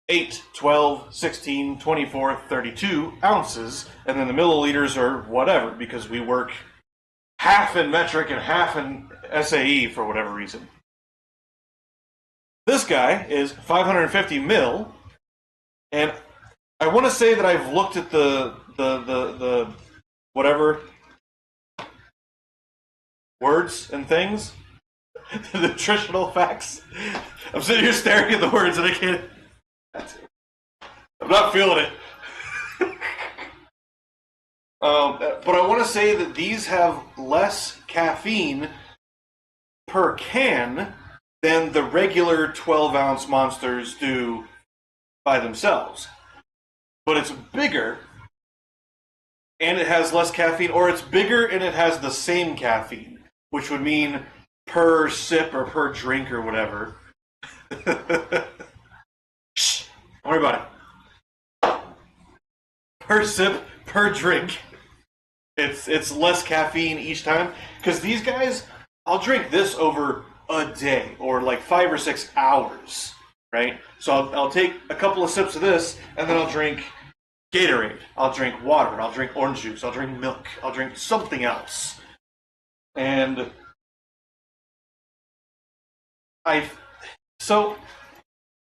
Speaker 1: 8, 12, 16, 24, 32 ounces, and then the milliliters are whatever, because we work half in metric and half in SAE for whatever reason. This guy is 550 mil, and I want to say that I've looked at the whatever words and things, the nutritional facts. I'm sitting here staring at the words and I can't. I'm not feeling it. But I want to say that these have less caffeine per can than the regular 12-ounce monsters do by themselves. But it's bigger and it has less caffeine, or it's bigger and it has the same caffeine, which would mean per sip or per drink or whatever. Shh, don't worry about it. Per sip, per drink, it's less caffeine each time. Because these guys, I'll drink this over a day or like 5 or 6 hours, right? So I'll take a couple of sips of this, and then I'll drink Gatorade, I'll drink water, I'll drink orange juice, I'll drink milk, I'll drink something else. And so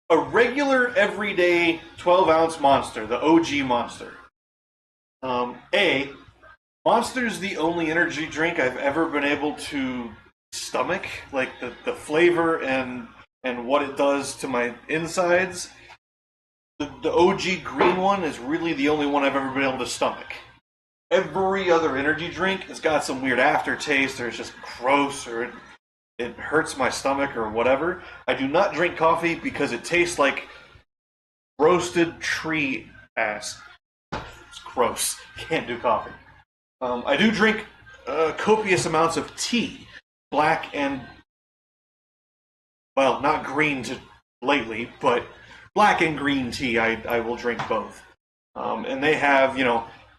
Speaker 1: a regular everyday 12-ounce monster, the OG monster. Monster's the only energy drink I've ever been able to stomach, like the flavor and what it does to my insides. The OG green one is really the only one I've ever been able to stomach. Every other energy drink has got some weird aftertaste, or it's just gross, or it hurts my stomach, or whatever. I do not drink coffee because it tastes like roasted tree ass. It's gross. Can't do coffee. I do drink copious amounts of tea, black and, well, not green lately, but black and green tea. I will drink both, and they have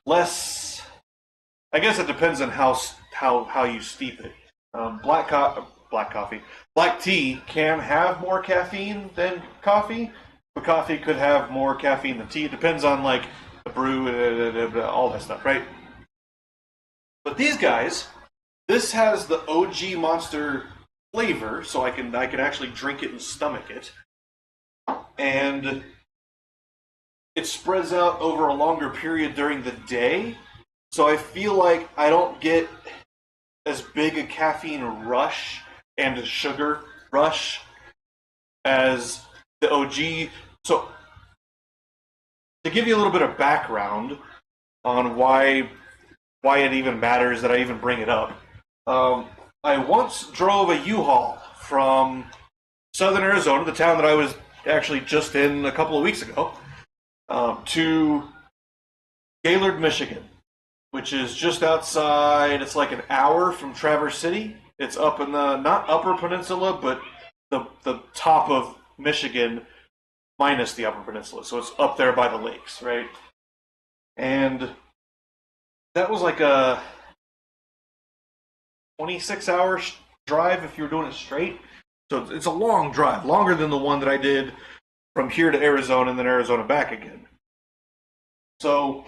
Speaker 1: less. I guess it depends on how you steep it. Black tea can have more caffeine than coffee, but coffee could have more caffeine than tea. It depends on like the brew, all that stuff, right? But these guys, this has the OG Monster flavor, so I can actually drink it and stomach it, and it spreads out over a longer period during the day. So I feel like I don't get as big a caffeine rush and a sugar rush as the OG. So to give you a little bit of background on why it even matters that I even bring it up, I once drove a U-Haul from southern Arizona, the town that I was actually just in a couple of weeks ago, to Gaylord, Michigan, which is just outside. It's like an hour from Traverse City. It's up in the, not Upper Peninsula, but the top of Michigan minus the Upper Peninsula. So it's up there by the lakes, right? And that was like a 26-hour drive if you were doing it straight. So it's a long drive, longer than the one that I did from here to Arizona and then Arizona back again. So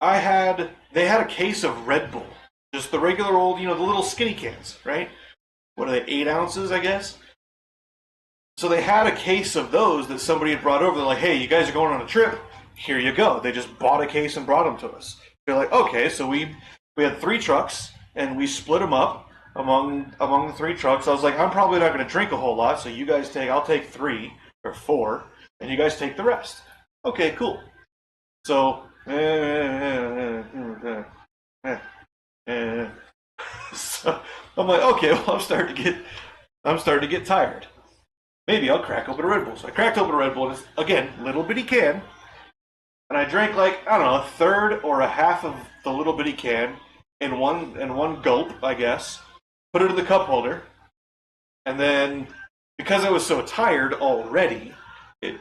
Speaker 1: they had a case of Red Bull, just the regular old, the little skinny cans, right? What are they, 8 ounces, I guess? So they had a case of those that somebody had brought over. They're like, hey, you guys are going on a trip. Here you go. They just bought a case and brought them to us. They're like, okay, so we had 3 trucks, and we split them up among the 3 trucks. I was like, I'm probably not going to drink a whole lot, so you guys I'll take 3 or 4, and you guys take the rest. Okay, cool. So, so I'm like, okay, well, I'm starting to get tired. Maybe I'll crack open a Red Bull. So I cracked open a Red Bull, and it's, again, little bitty can, and I drank like, I don't know, a third or a half of the little bitty can in one gulp, I guess. Put it in the cup holder, and then because I was so tired already, it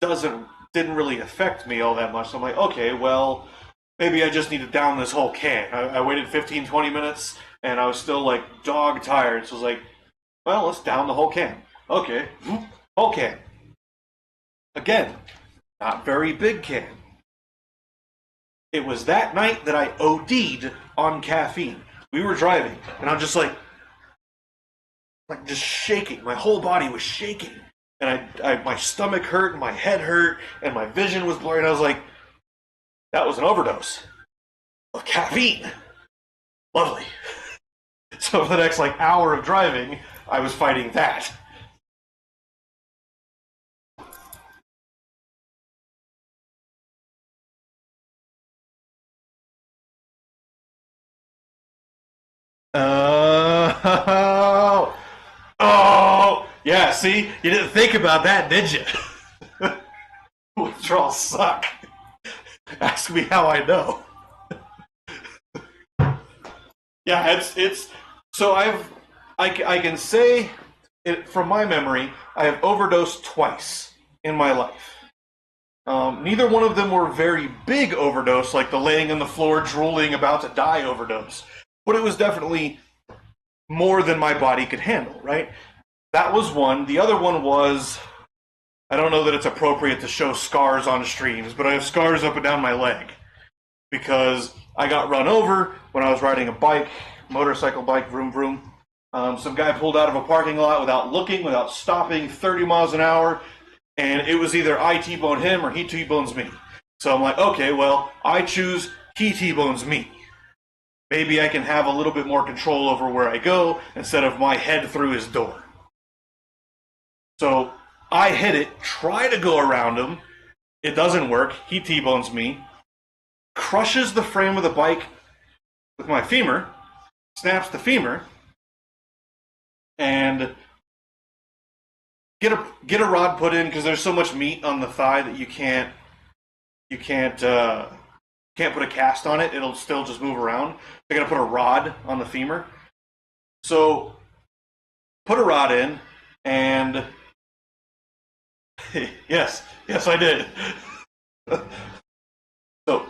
Speaker 1: didn't really affect me all that much. So I'm like, okay, well, maybe I just need to down this whole can. I waited 15, 20 minutes, and I was still like dog tired. So I was like, well, let's down the whole can. Okay, whole can. Again, not very big can. It was that night that I OD'd on caffeine. We were driving, and I'm just like, like just shaking. My whole body was shaking, and my stomach hurt, and my head hurt, and my vision was blurry. And I was like, that was an overdose of caffeine. Lovely. So for the next like hour of driving, I was fighting that. Oh, yeah. See, you didn't think about that, did you? Withdrawals suck. Ask me how I know. Yeah, it's. So I can say it from my memory. I have overdosed twice in my life. Neither one of them were very big overdose, like the laying on the floor, drooling, about to die overdose. But it was definitely more than my body could handle, right? That was one. The other one was, I don't know that it's appropriate to show scars on streams, but I have scars up and down my leg because I got run over when I was riding a bike, motorcycle bike, vroom vroom. Some guy pulled out of a parking lot without looking, without stopping, 30 miles an hour, and it was either I T-bone him or he T-bones me. So I'm like, okay, well, I choose he T-bones me. Maybe I can have a little bit more control over where I go instead of my head through his door. So I hit it, try to go around him. It doesn't work. He T-bones me, crushes the frame of the bike with my femur, snaps the femur, and get a rod put in because there's so much meat on the thigh that you can't put a cast on it. It'll still just move around. I gotta put a rod on the femur. So put a rod in, and yes, I did. So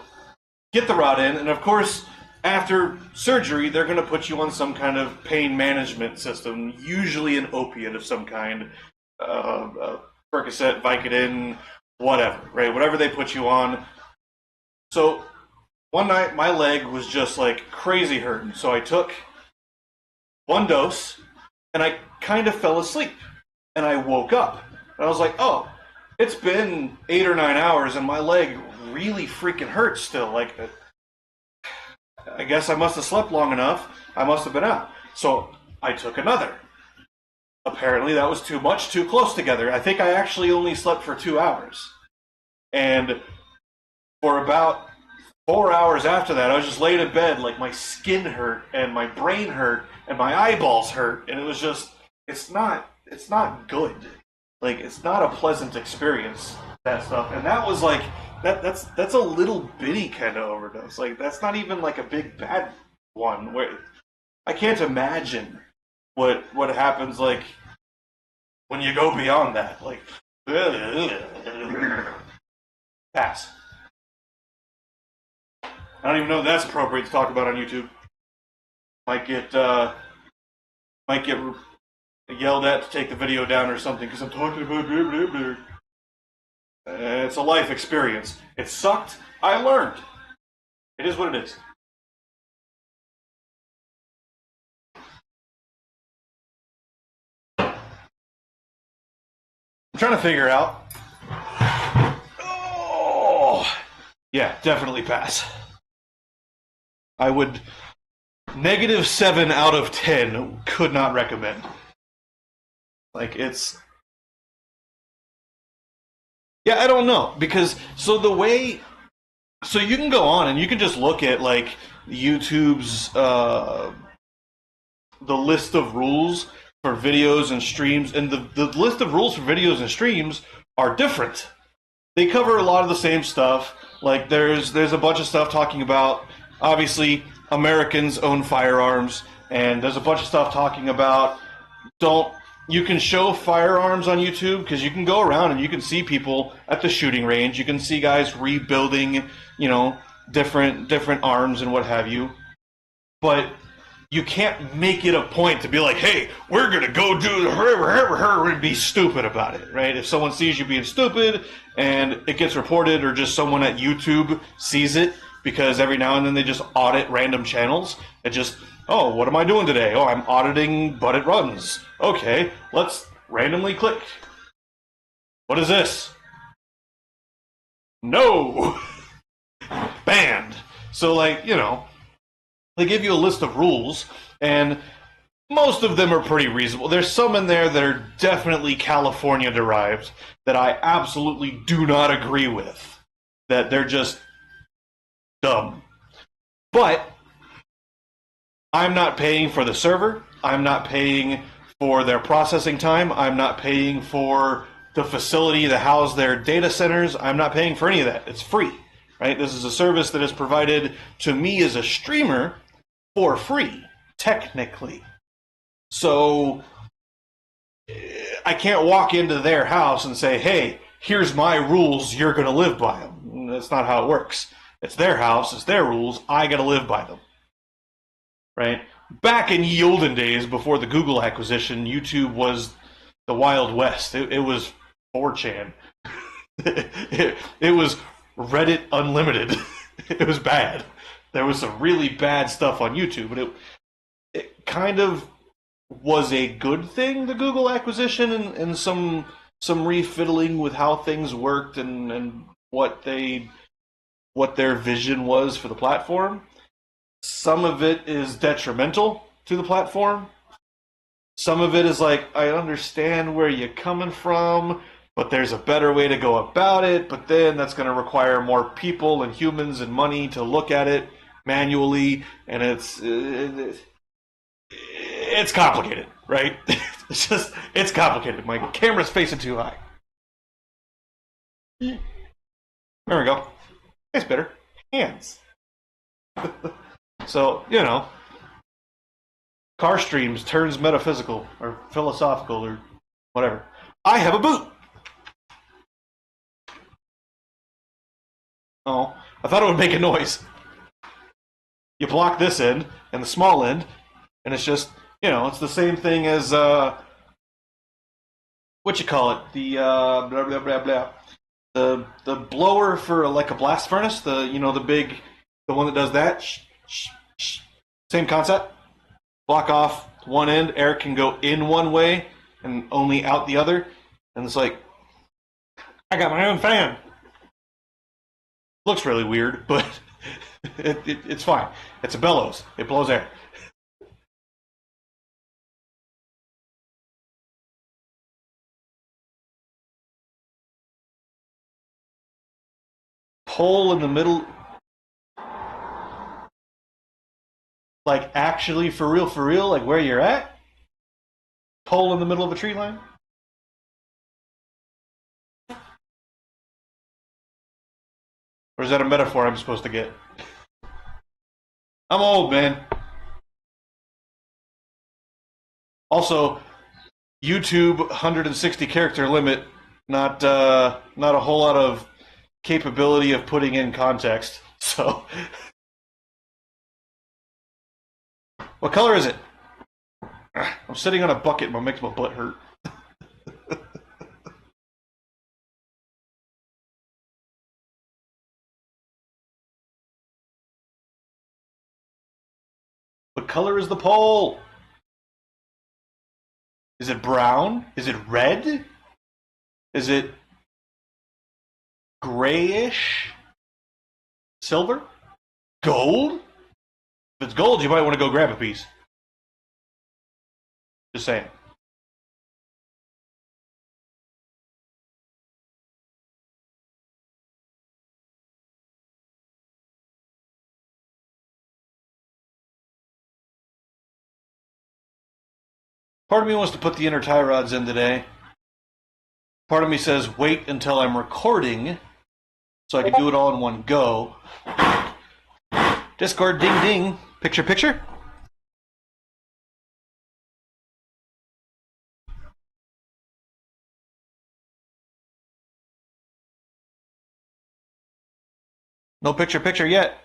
Speaker 1: get the rod in, and of course, after surgery, they're going to put you on some kind of pain management system, usually an opiate of some kind, Percocet, Vicodin, whatever, right? Whatever they put you on. So one night, my leg was just like crazy hurting, so I took one dose, and I kind of fell asleep, and I woke up. And I was like, oh, it's been 8 or 9 hours, and my leg really freaking hurts still. Like, I guess I must have slept long enough. I must have been out. So I took another. Apparently that was too much, too close together. I think I actually only slept for 2 hours. And for about 4 hours after that, I was just laid in bed, like my skin hurt, and my brain hurt, and my eyeballs hurt, and it was just, it's not good. Like, it's not a pleasant experience, that stuff. And that was like, that's a little bitty kind of overdose. Like, that's not even like a big bad one. Where I can't imagine what happens like when you go beyond that. Like, pass. I don't even know if that's appropriate to talk about on YouTube. Might get yelled at to take the video down or something because I'm talking about blah, blah, blah. It's a life experience. It sucked. I learned. It is what it is. I'm trying to figure out. Oh, yeah, definitely pass. I would -7 out of 10 could not recommend. Like, it's, yeah, I don't know, because so you can go on and you can just look at like YouTube's the list of rules for videos and streams, and the list of rules for videos and streams are different. They cover a lot of the same stuff. Like, there's a bunch of stuff talking about, obviously, Americans own firearms, and there's a bunch of stuff talking about you can show firearms on YouTube because you can go around and you can see people at the shooting range. You can see guys rebuilding, different arms and what have you. But you can't make it a point to be like, hey, we're going to go do the and be stupid about it, right? If someone sees you being stupid and it gets reported, or just someone at YouTube sees it, because every now and then they just audit random channels, Oh, what am I doing today? Oh, I'm auditing, but it runs. Okay, let's randomly click. What is this? No! Banned. So, like, they give you a list of rules, and most of them are pretty reasonable. There's some in there that are definitely California derived that I absolutely do not agree with. That they're just dumb. But I'm not paying for the server. I'm not paying for their processing time. I'm not paying for the facility to house their data centers. I'm not paying for any of that. It's free, right? This is a service that is provided to me as a streamer for free, technically. So I can't walk into their house and say, hey, here's my rules, you're going to live by them. That's not how it works. It's their house, it's their rules, I got to live by them. Right? Back in ye olden days, before the Google acquisition, YouTube was the Wild West. It was 4chan. it was Reddit Unlimited. It was bad. There was some really bad stuff on YouTube, but it kind of was a good thing, the Google acquisition, and some refiddling with how things worked and what their vision was for the platform. Some of it is detrimental to the platform. Some of it is like, I understand where you're coming from, but there's a better way to go about it, but then that's going to require more people and humans and money to look at it manually, and it's complicated, right? It's complicated. My camera's facing too high. There we go. It's better. Hands. So, car streams turns metaphysical or philosophical or whatever. I have a boot. Oh, I thought it would make a noise. You block this end and the small end, and it's just, it's the same thing as what you call it, the blah blah blah blah, the blower for like a blast furnace, the one that does that. Same concept. Block off one end, air can go in one way and only out the other, and it's like, I got my own fan. Looks really weird, but it's fine. It's a bellows. It blows air. Pole in the middle, like actually for real, like where you're at. Pole in the middle of a tree line. Or is that a metaphor I'm supposed to get? I'm old, man. Also, YouTube 160 character limit, not a whole lot of capability of putting in context. So, what color is it? I'm sitting on a bucket and it makes my butt hurt. What color is the pole? Is it brown? Is it red? Is it grayish? Silver? Gold? If it's gold, you might want to go grab a piece. Just saying. Part of me wants to put the inner tie rods in today. Part of me says wait until I'm recording so I can do it all in one go. Discord, ding ding. Picture, picture. No picture, picture yet.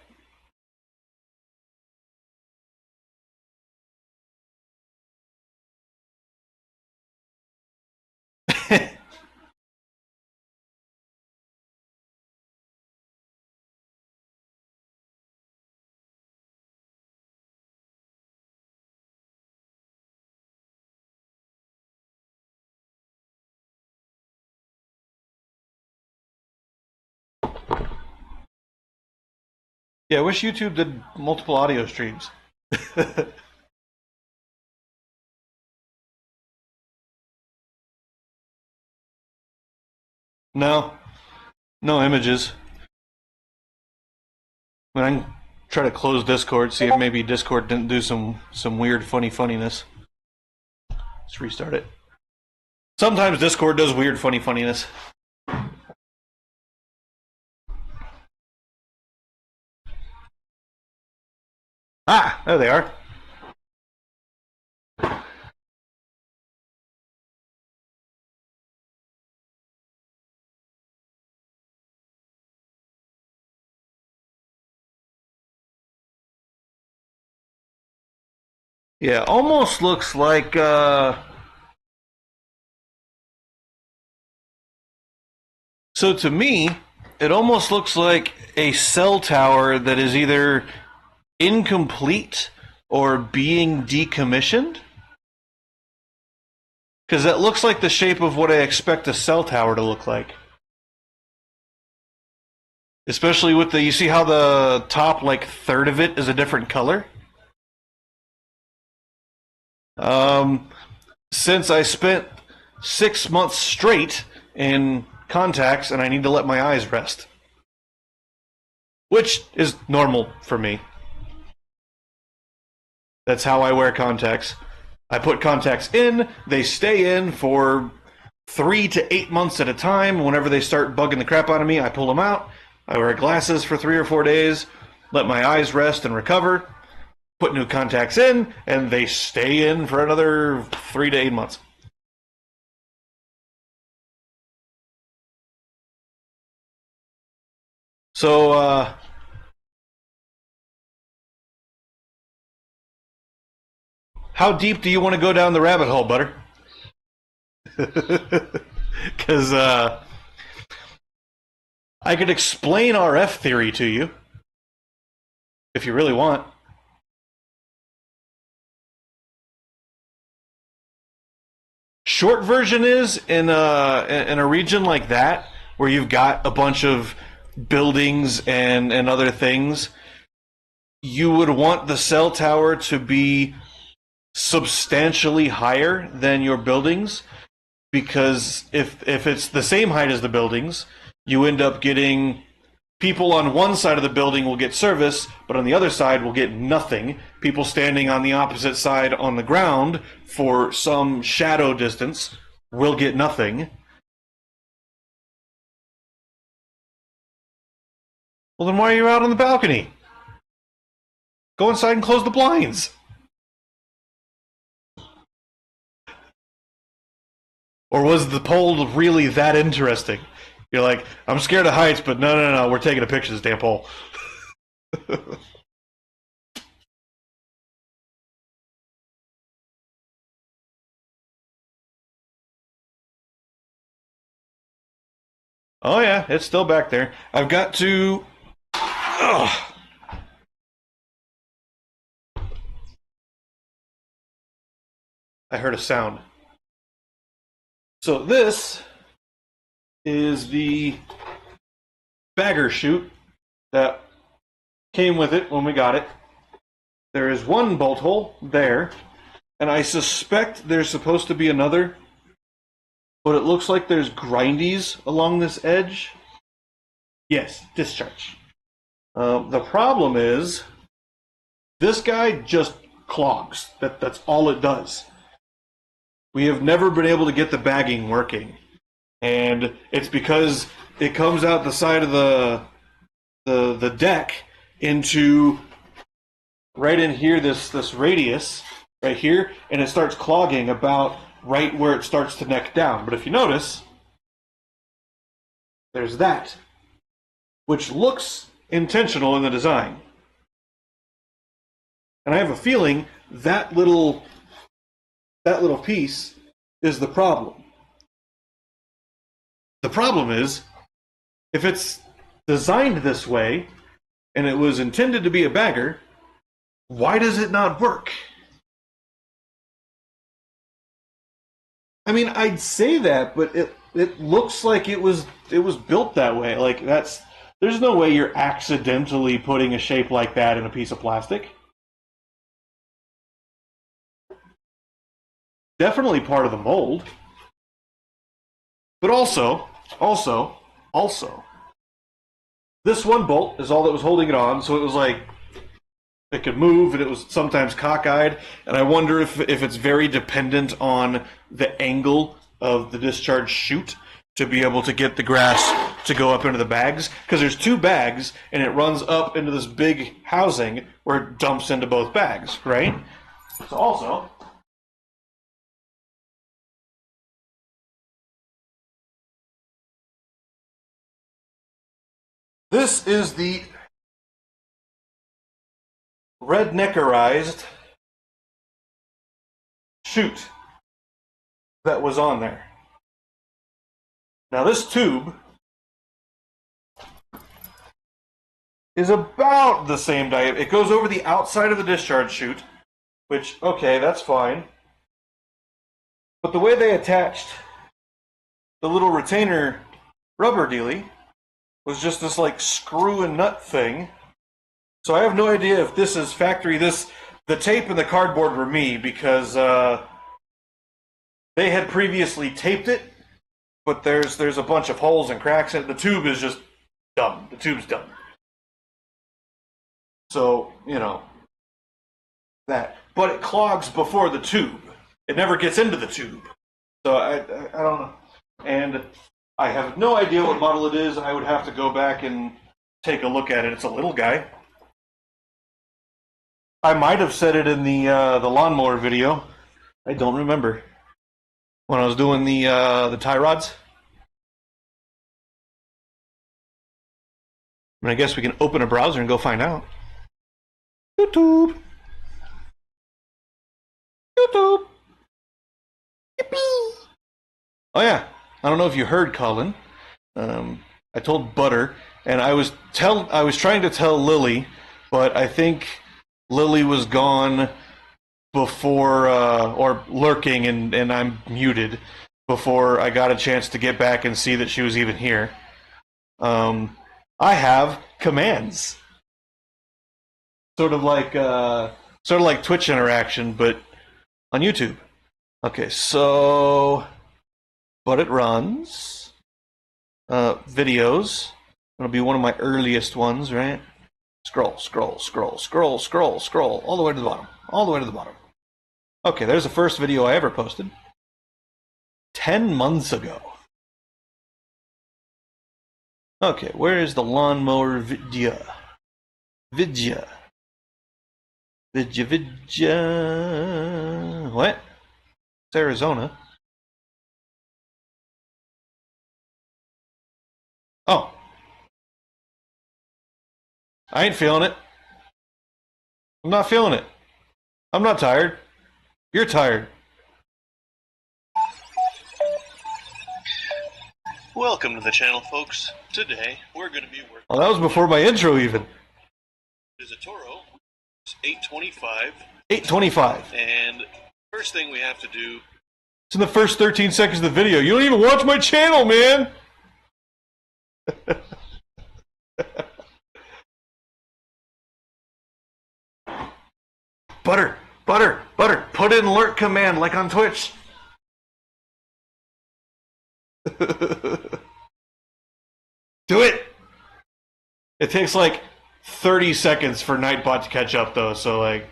Speaker 1: Yeah, I wish YouTube did multiple audio streams. No, no images. I mean, I can try to close Discord, see if maybe Discord didn't do some weird funniness. Let's restart it. Sometimes Discord does weird funniness. Ah, there they are. Yeah, almost looks like so to me, it almost looks like a cell tower that is either incomplete or being decommissioned. Because that looks like the shape of what I expect a cell tower to look like. Especially with you see how the top like third of it is a different color? Since I spent 6 months straight in contacts and I need to let my eyes rest. Which is normal for me. That's how I wear contacts. I put contacts in, they stay in for 3 to 8 months at a time. Whenever they start bugging the crap out of me, I pull them out. I wear glasses for 3 or 4 days, let my eyes rest and recover, put new contacts in, and they stay in for another 3 to 8 months. So, how deep do you want to go down the rabbit hole, Butter? Because I could explain RF theory to you if you really want. Short version is in a region like that where you've got a bunch of buildings and other things, you would want the cell tower to be substantially higher than your buildings, because if it's the same height as the buildings, you end up getting people on one side of the building will get service, but on the other side will get nothing. People standing on the opposite side on the ground for some shadow distance will get nothing. Well, then why are you out on the balcony? Go inside and close the blinds. Or was the poll really that interesting? You're like, I'm scared of heights, but no, we're taking a picture of this damn pole. Oh yeah, it's still back there. I've got to... Ugh. I heard a sound. So this is the bagger chute that came with it when we got it. There is one bolt hole there, and I suspect there's supposed to be another, but it looks like there's grindies along this edge. Yes, discharge. The problem is this guy just clogs. That's all it does. We have never been able to get the bagging working, and it's because it comes out the side of the deck into right in here, this radius right here, and it starts clogging about right where it starts to neck down. But if you notice, there's that, which looks intentional in the design. And I have a feeling that little piece is the problem. The problem is, if it's designed this way, and it was intended to be a bagger, why does it not work? I mean, I'd say that, but it looks like it was built that way. Like There's no way you're accidentally putting a shape like that in a piece of plastic. Definitely part of the mold. But also, this one bolt is all that was holding it on, so it was like, it could move, and it was sometimes cockeyed, and I wonder if it's very dependent on the angle of the discharge chute to be able to get the grass to go up into the bags, because there's 2 bags, and it runs up into this big housing where it dumps into both bags, right? So also, this is the redneckerized chute that was on there. Now this tube is about the same diameter. It goes over the outside of the discharge chute, which, okay, that's fine. But the way they attached the little retainer rubber dealie was just this like screw and nut thing. So I have no idea if this is factory. The tape and the cardboard were me, because they had previously taped it, but there's a bunch of holes and cracks in it. The tube is just dumb. The tube's dumb. So, you know, that. But it clogs before the tube. It never gets into the tube. So I don't know. And I have no idea what model it is. I would have to go back and take a look at it. It's a little guy. I might have said it in the lawnmower video. I don't remember. When I was doing the tie rods. I mean, I guess we can open a browser and go find out. YouTube. YouTube. Yippee. Oh yeah. I don't know if you heard, Colin. I told Butter, and I was trying to tell Lily, but I think Lily was gone before, or lurking, and I'm muted before I got a chance to get back and see that she was even here. I have commands, sort of like Twitch interaction, but on YouTube. Okay, so, but it runs videos. It'll be one of my earliest ones, right? Scroll, scroll, scroll, scroll, scroll, scroll, all the way to the bottom. All the way to the bottom. Okay, there's the first video I ever posted. 10 months ago. Okay, where is the lawnmower video? Vidya. What? It's Arizona. Oh. I ain't feeling it. I'm not feeling it. I'm not tired. You're tired.
Speaker 4: Welcome to the channel, folks. Today, we're going to be working...
Speaker 1: Well, that was before my intro, even.
Speaker 4: There's a Toro. It's 825.
Speaker 1: 825.
Speaker 4: And first thing we have to do...
Speaker 1: It's in the first 13 seconds of the video. You don't even watch my channel, man! Butter, butter, butter. Put in lurk command like on Twitch. Do it. It takes like 30 seconds for Nightbot to catch up, though, so like...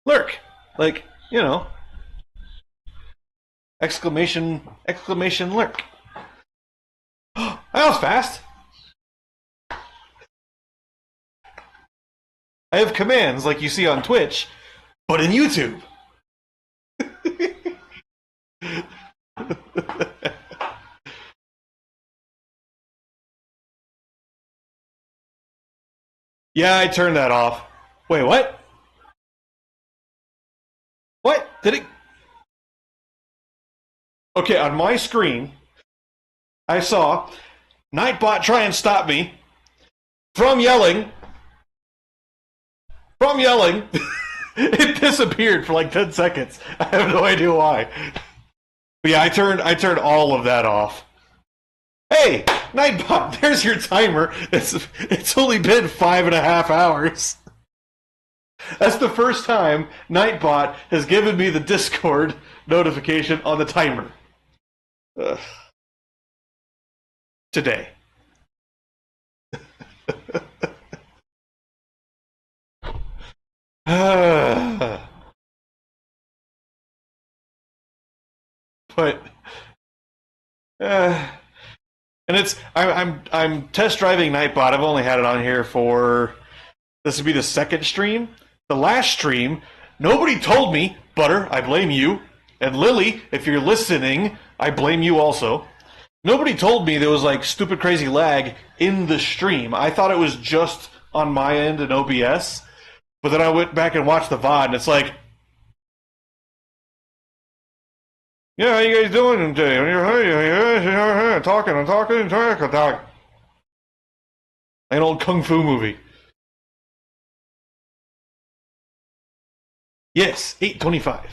Speaker 1: Lurk. Like, you know. Exclamation lurk. That was fast. I have commands like you see on Twitch, but in YouTube. Yeah, I turned that off. Wait, what? What? Did it? Okay, on my screen, I saw Nightbot try and stop me from yelling. It disappeared for like 10 seconds. I have no idea why. But yeah, I turned all of that off. Hey, Nightbot, there's your timer. It's only been 5.5 hours. That's the first time Nightbot has given me the Discord notification on the timer. Today. But and I'm test driving Nightbot. I've only had it on here for this would be the second stream. The last stream, nobody told me. Butter, I blame you. And Lily, if you're listening, I blame you also. Nobody told me there was like stupid crazy lag in the stream. I thought it was just on my end in OBS. But then I went back and watched the VOD, and it's like, yeah, how you guys doing today? Talking. An old kung fu movie. Yes, 8:25.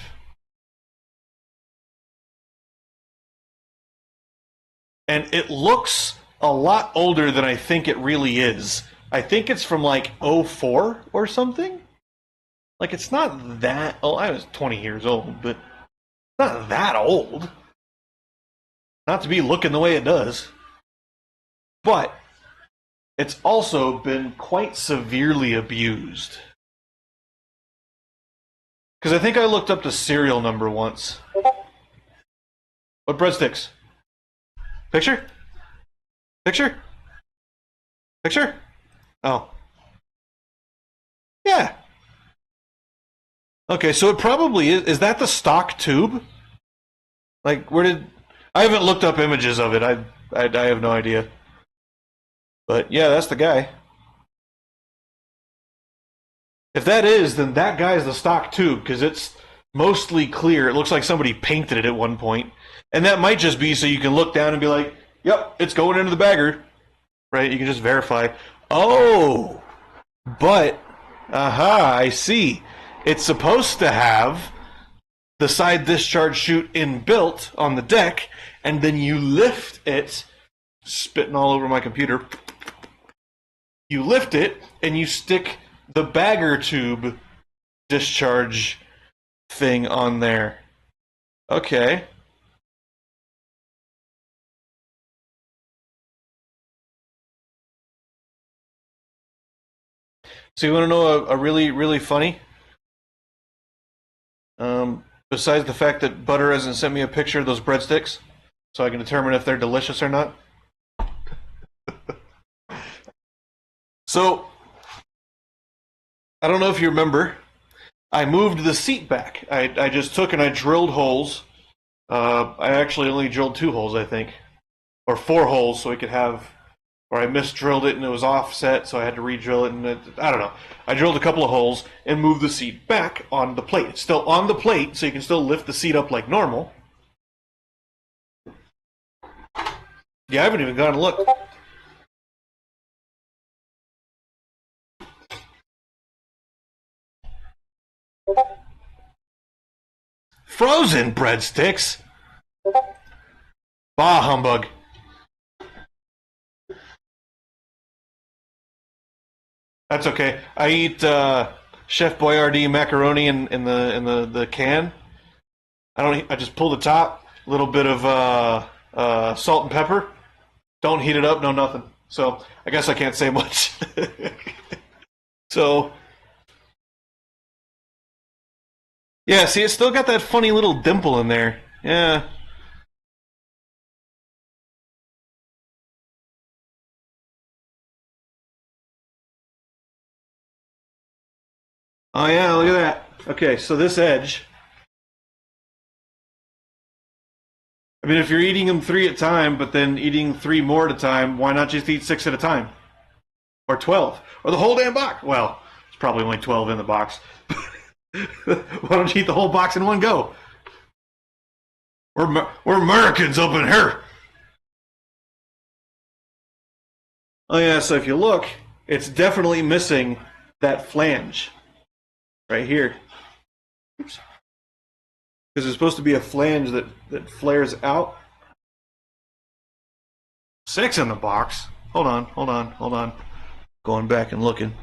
Speaker 1: And it looks a lot older than I think it really is. I think it's from like 04 or something. Like it's not that old. I was 20 years old, but it's not that old. Not to be looking the way it does. But it's also been quite severely abused. Because I think I looked up the serial number once. What breadsticks? Picture? Picture? Picture? Oh. Yeah. Okay, so it probably is. Is that the stock tube? Like, where did... I haven't looked up images of it. I have no idea. But, yeah, that's the guy. If that is, then that guy's the stock tube, because it's mostly clear. It looks like somebody painted it at one point. And that might just be so you can look down and be like, yep, it's going into the bagger. Right? You can just verify. Oh! But, I see. It's supposed to have the side discharge chute inbuilt on the deck, and then you lift it, spitting all over my computer. You lift it, and you stick the bagger tube discharge thing on there. Okay. So you want to know a really, really funny? Besides the fact that Butter hasn't sent me a picture of those breadsticks, so I can determine if they're delicious or not. So, I don't know if you remember, I moved the seat back. I just took and I drilled holes. I actually only drilled 2 holes, I think. Or 4 holes, so we could have... Or I misdrilled it and it was offset, so I had to re-drill it, and I don't know. I drilled a couple of holes and moved the seat back on the plate. It's still on the plate, so you can still lift the seat up like normal. Yeah, I haven't even gone to look. Frozen breadsticks? Bah humbug. That's okay. I eat Chef Boyardee macaroni in the can. I just pull the top, a little bit of salt and pepper. Don't heat it up, no nothing. So I guess I can't say much. So yeah, see, it's still got that funny little dimple in there. Yeah. Oh yeah, look at that. Okay, so this edge. I mean, if you're eating them 3 at a time, but then eating 3 more at a time, why not just eat 6 at a time? Or 12? Or the whole damn box? Well, it's probably only 12 in the box. Why don't you eat the whole box in one go? We're Americans up in here. Oh yeah, so if you look, it's definitely missing that flange right here. Oops. Because it's supposed to be a flange that flares out. 6 in the box. Hold on. Going back and looking.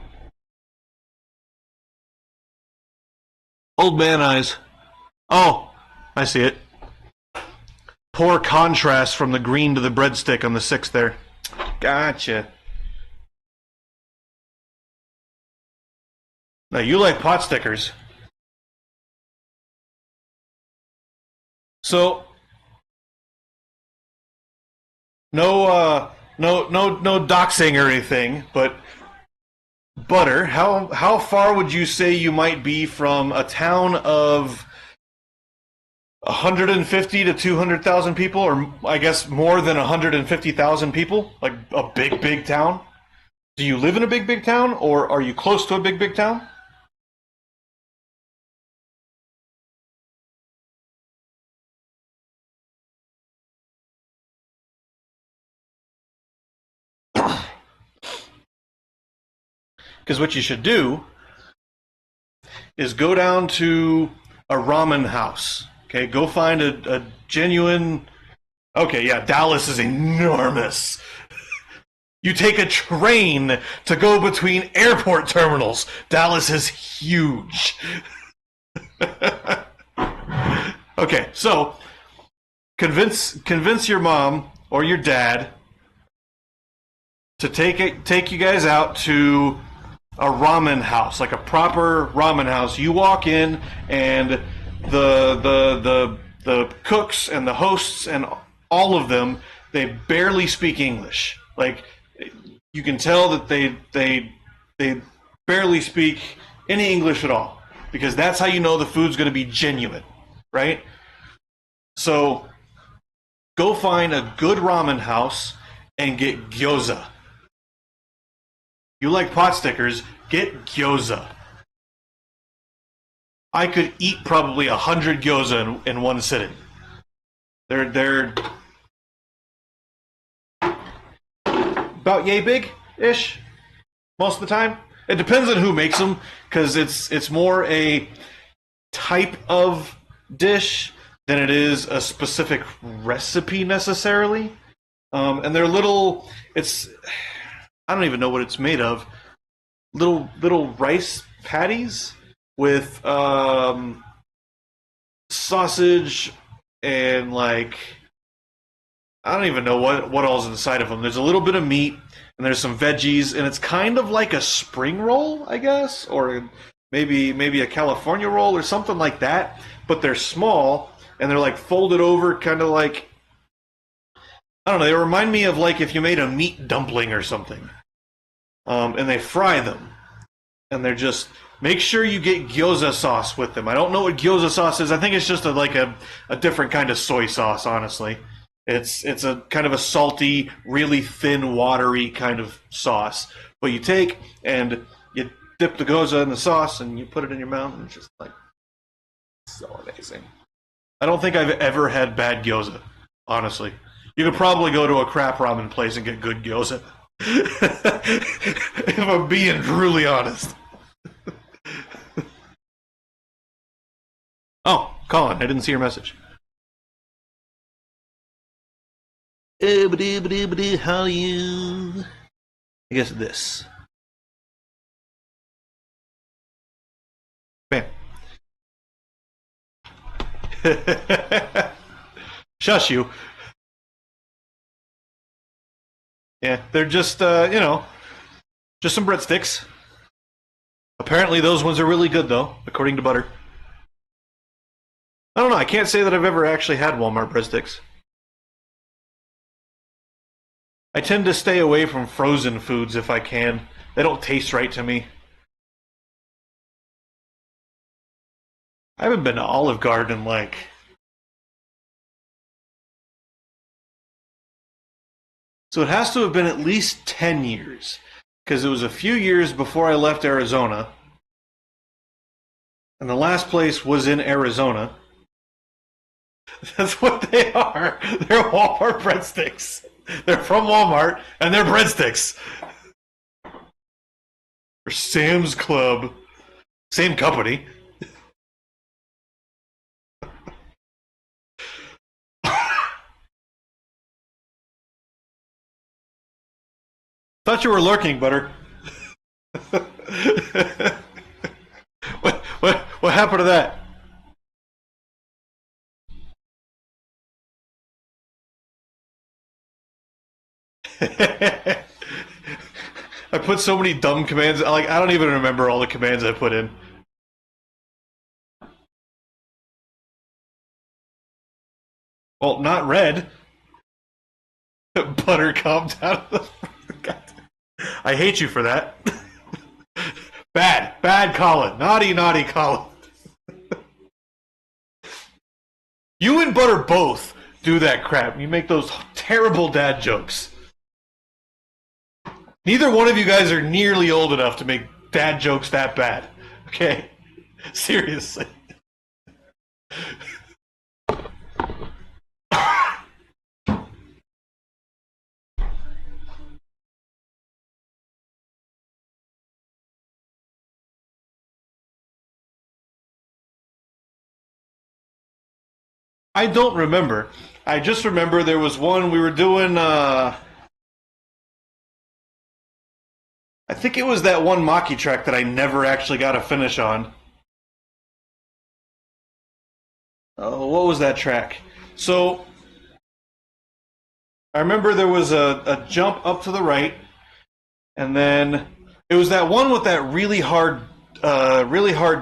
Speaker 1: Old man eyes. Oh, I see it. Poor contrast from the green to the breadstick on the 6 there. Gotcha. Now you like pot stickers. So no doxing or anything, but Butter, how far would you say you might be from a town of 150 to 200,000 people, or I guess more than 150,000 people, like a big town? Do you live in a big town, or are you close to a big town? Because what you should do is go down to a ramen house. Okay, go find a genuine. Okay, yeah, Dallas is enormous. You take a train to go between airport terminals. Dallas is huge. Okay, so convince your mom or your dad to take you guys out to a ramen house, like a proper ramen house. You walk in, and the cooks and the hosts and all of them, they barely speak English. Like, you can tell that they barely speak any English at all, because that's how you know the food's going to be genuine, right? So go find a good ramen house and get gyoza. You like pot stickers, get gyoza. I could eat probably 100 gyoza in one sitting. They're about yay big-ish most of the time. It depends on who makes them, because it's more a type of dish than it is a specific recipe necessarily. And they're little. I don't even know what it's made of. Little rice patties with sausage and, like, I don't even know what all's inside of them. There's a little bit of meat and there's some veggies, and it's kind of like a spring roll, I guess, or maybe a California roll or something like that. But they're small and they're like folded over, kind of like, I don't know. They remind me of like if you made a meat dumpling or something. And they fry them, and they're just, make sure you get gyoza sauce with them. I don't know what gyoza sauce is. I think it's just a different kind of soy sauce. Honestly, it's a kind of a salty, really thin, watery kind of sauce. But you take and you dip the gyoza in the sauce, and you put it in your mouth, and it's just like so amazing. I don't think I've ever had bad gyoza. Honestly, you could probably go to a crap ramen place and get good gyoza. If I'm being truly honest. Oh, Colin, I didn't see your message. How are you? I guess this. Bam. Shush you. Yeah, they're just, just some breadsticks. Apparently those ones are really good, though, according to Butter. I don't know, I can't say that I've ever actually had Walmart breadsticks. I tend to stay away from frozen foods if I can. They don't taste right to me. I haven't been to Olive Garden in like... So it has to have been at least 10 years, because it was a few years before I left Arizona, and the last place was in Arizona. That's what they are. They're Walmart breadsticks. They're from Walmart, and they're breadsticks. Or Sam's Club. Same company. Thought you were lurking, Butter. What happened to that? I put so many dumb commands. Like I don't even remember all the commands I put in. Well, not red. Butter calm down. I hate you for that. Bad Colin. Naughty Colin. You and Butter both do that crap. You make those terrible dad jokes. Neither one of you guys are nearly old enough to make dad jokes that bad. Okay? Seriously. I don't remember. I just remember there was one we were doing. I think it was that one Maki track that I never actually got a finish on. Oh, what was that track? So I remember there was a jump up to the right, and then it was that one with that really hard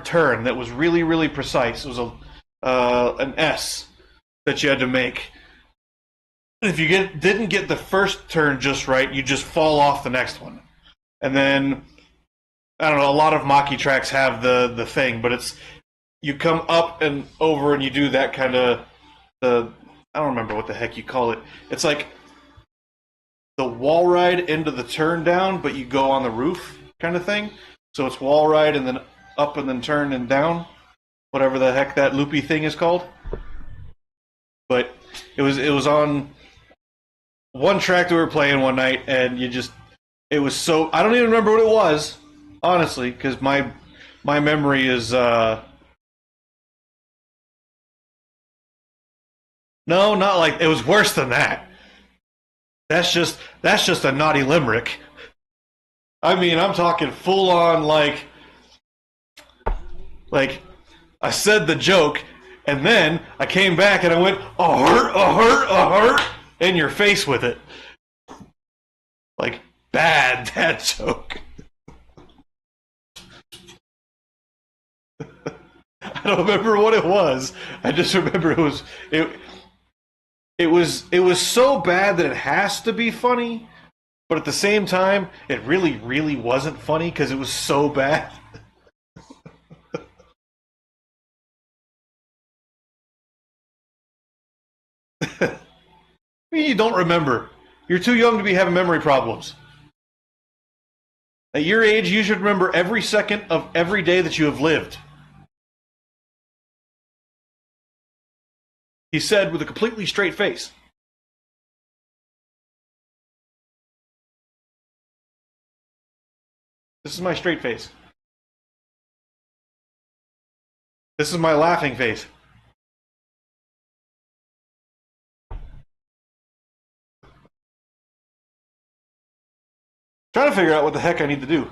Speaker 1: turn that was really precise. It was an S that you had to make. If you didn't get the first turn just right, you just fall off the next one. And then I don't know, a lot of Maki tracks have the thing, but it's you come up and over and you do that kind of I don't remember what the heck you call it. It's like the wall ride into the turn down, but you go on the roof kind of thing. So it's wall ride and then up and then turn and down, whatever the heck that loopy thing is called. But it was on one track that we were playing one night, and it was so I don't even remember what it was, honestly, because my memory is no, not like it was worse than that. That's just a naughty limerick. I mean, I'm talking full on like I said the joke, and then I came back and I went a hurt in your face with it, like bad that joke. I don't remember what it was. I just remember it was so bad that it has to be funny, but at the same time, it really wasn't funny because it was so bad. You don't remember. You're too young to be having memory problems. At your age, you should remember every second of every day that you have lived. He said with a completely straight face. This is my straight face. This is my laughing face. Trying to figure out what the heck I need to do.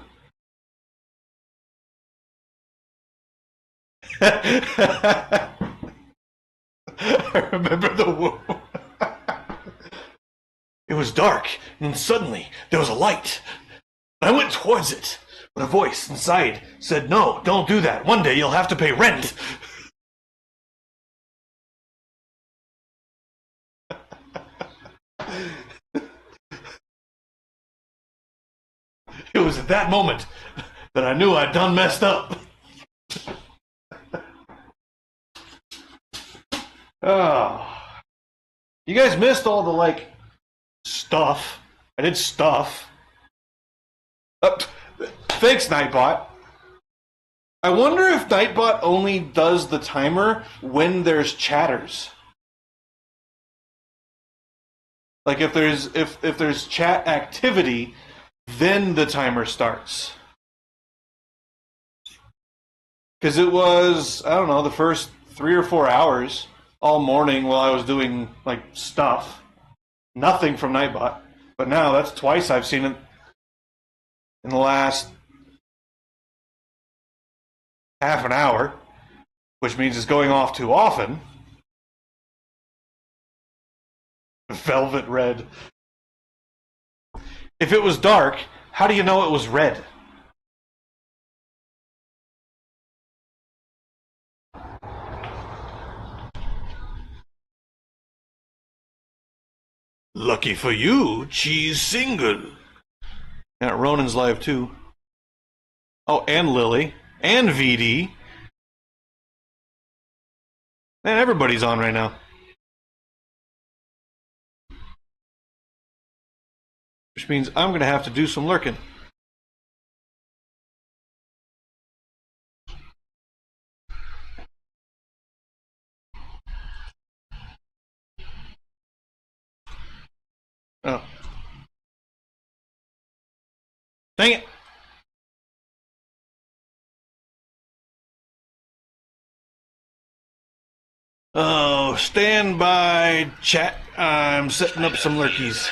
Speaker 1: I remember the womb. It was dark, and suddenly there was a light. I went towards it, but a voice inside said, "No, don't do that. One day you'll have to pay rent." It was at that moment that I knew I'd done messed up. Oh. You guys missed all the, stuff. I did stuff. Thanks, Nightbot. I wonder if Nightbot only does the timer when there's chatters. Like if there's chat activity, then the timer starts. Because it was, I don't know, the first 3 or 4 hours all morning while I was doing stuff. Nothing from Nightbot. But now that's twice I've seen it. in the last half an hour, which means it's going off too often. Velvet red. If it was dark, how do you know it was red? Lucky for you, cheese single. Yeah, Ronan's live too. Oh, and Lily. And VD. Man, everybody's on right now. Which means I'm going to have to do some lurking. Oh. Dang it. Oh, stand by, chat. I'm setting up some lurkies.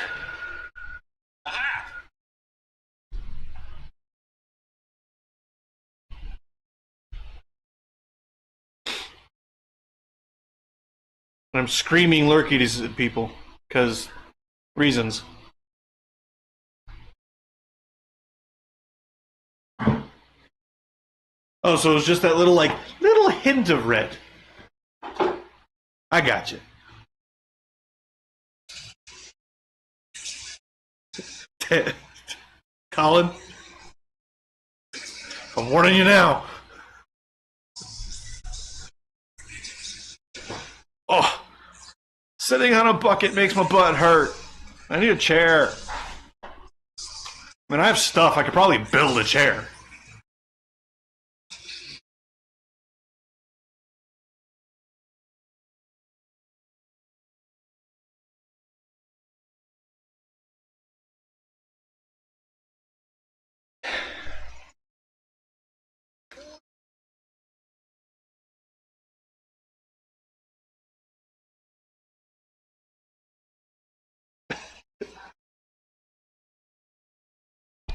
Speaker 1: I'm screaming lurkies at people, because reasons. Oh, so it was just that little hint of red. I got you. Colin, I'm warning you now. Oh, sitting on a bucket makes my butt hurt. I need a chair. I mean, I have stuff. I could probably build a chair.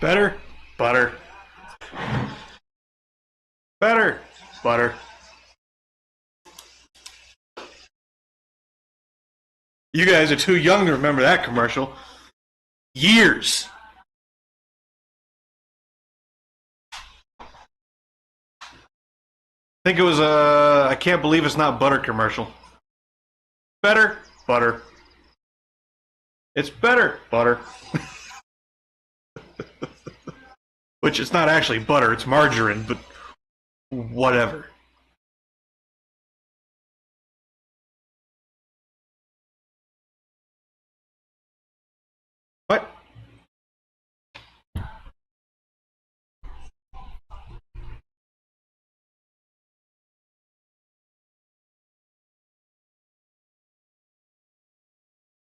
Speaker 1: Better? Butter. Better? Butter. You guys are too young to remember that commercial. Years. I think it was a I can't believe it's not butter commercial. Better? Butter. It's better? Butter. Which it's not actually butter, it's margarine, but whatever. What?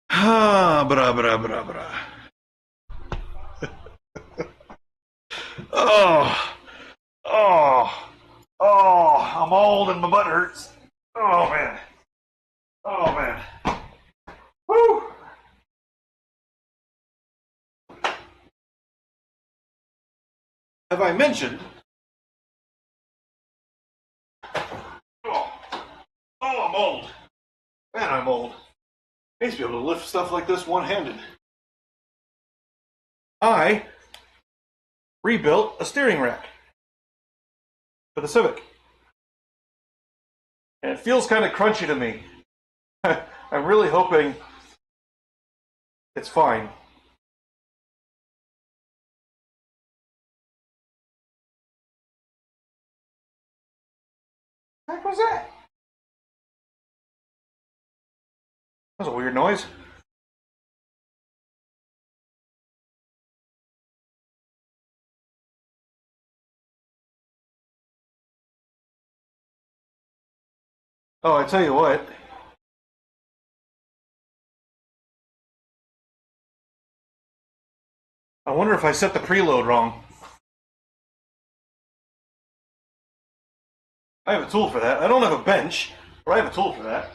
Speaker 1: Ah, bra bra bra bra. Oh, oh, oh! I'm old and my butt hurts. Oh man. Oh man. Woo! Have I mentioned? Oh, oh, I'm old. Man, I'm old. I used to be able to lift stuff like this one-handed. I rebuilt a steering rack for the Civic. And it feels kind of crunchy to me. I'm really hoping it's fine. What the heck was that? That was a weird noise. Oh, I tell you what. I wonder if I set the preload wrong. I have a tool for that. I don't have a bench, but I have a tool for that.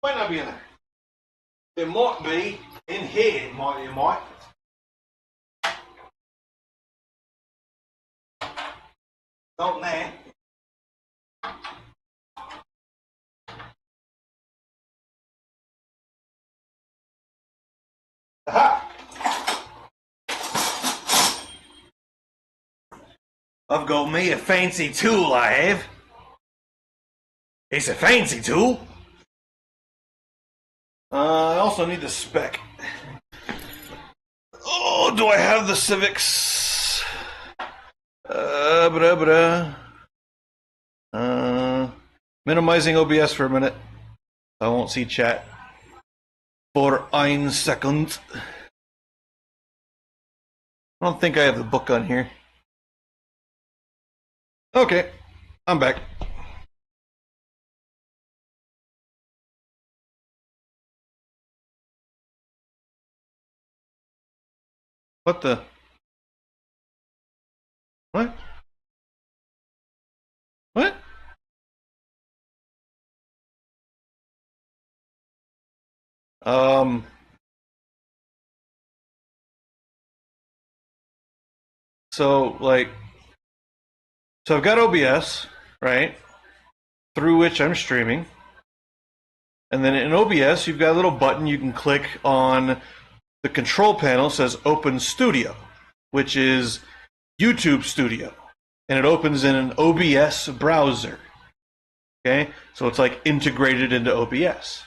Speaker 1: Might not be in there. It might be in here, it might. Not there. Aha! I've got me a fancy tool, I have. It's a fancy tool. I also need the spec. Oh, do I have the Civics? Minimizing OBS for a minute. I won't see chat for 1 second. I don't think I have the book on here. Okay, I'm back. What the? What? What? So I've got OBS, right? Through which I'm streaming. And then in OBS, you've got a little button you can click on. The control panel says Open Studio, which is YouTube Studio. And it opens in an OBS browser. Okay? So it's like integrated into OBS.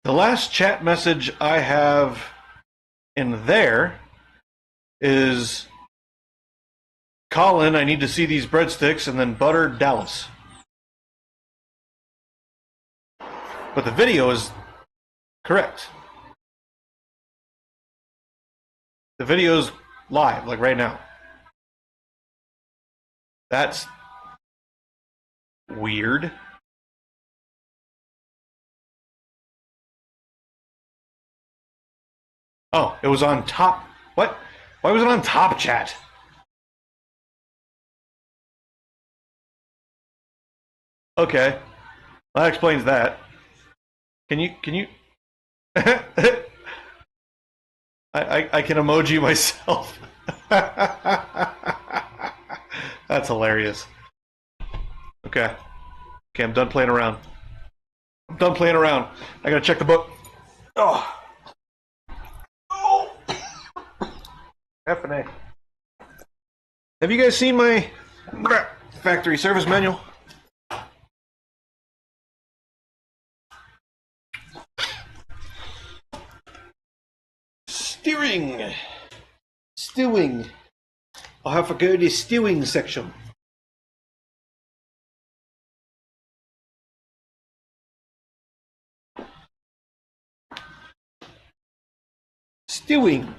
Speaker 1: The last chat message I have in there is Colin, I need to see these breadsticks, and then Butter Dallas. But the video is correct. The video's live, like right now. That's weird. Oh, it was on top. What? Why was it on top chat? Okay. That explains that. Can you I can emoji myself. That's hilarious. Okay. Okay, I'm done playing around. I'm done playing around. I gotta check the book. Oh. Oh. F and A. Have you guys seen my factory service manual? Stewing. I'll have to go to the stewing section. Stewing.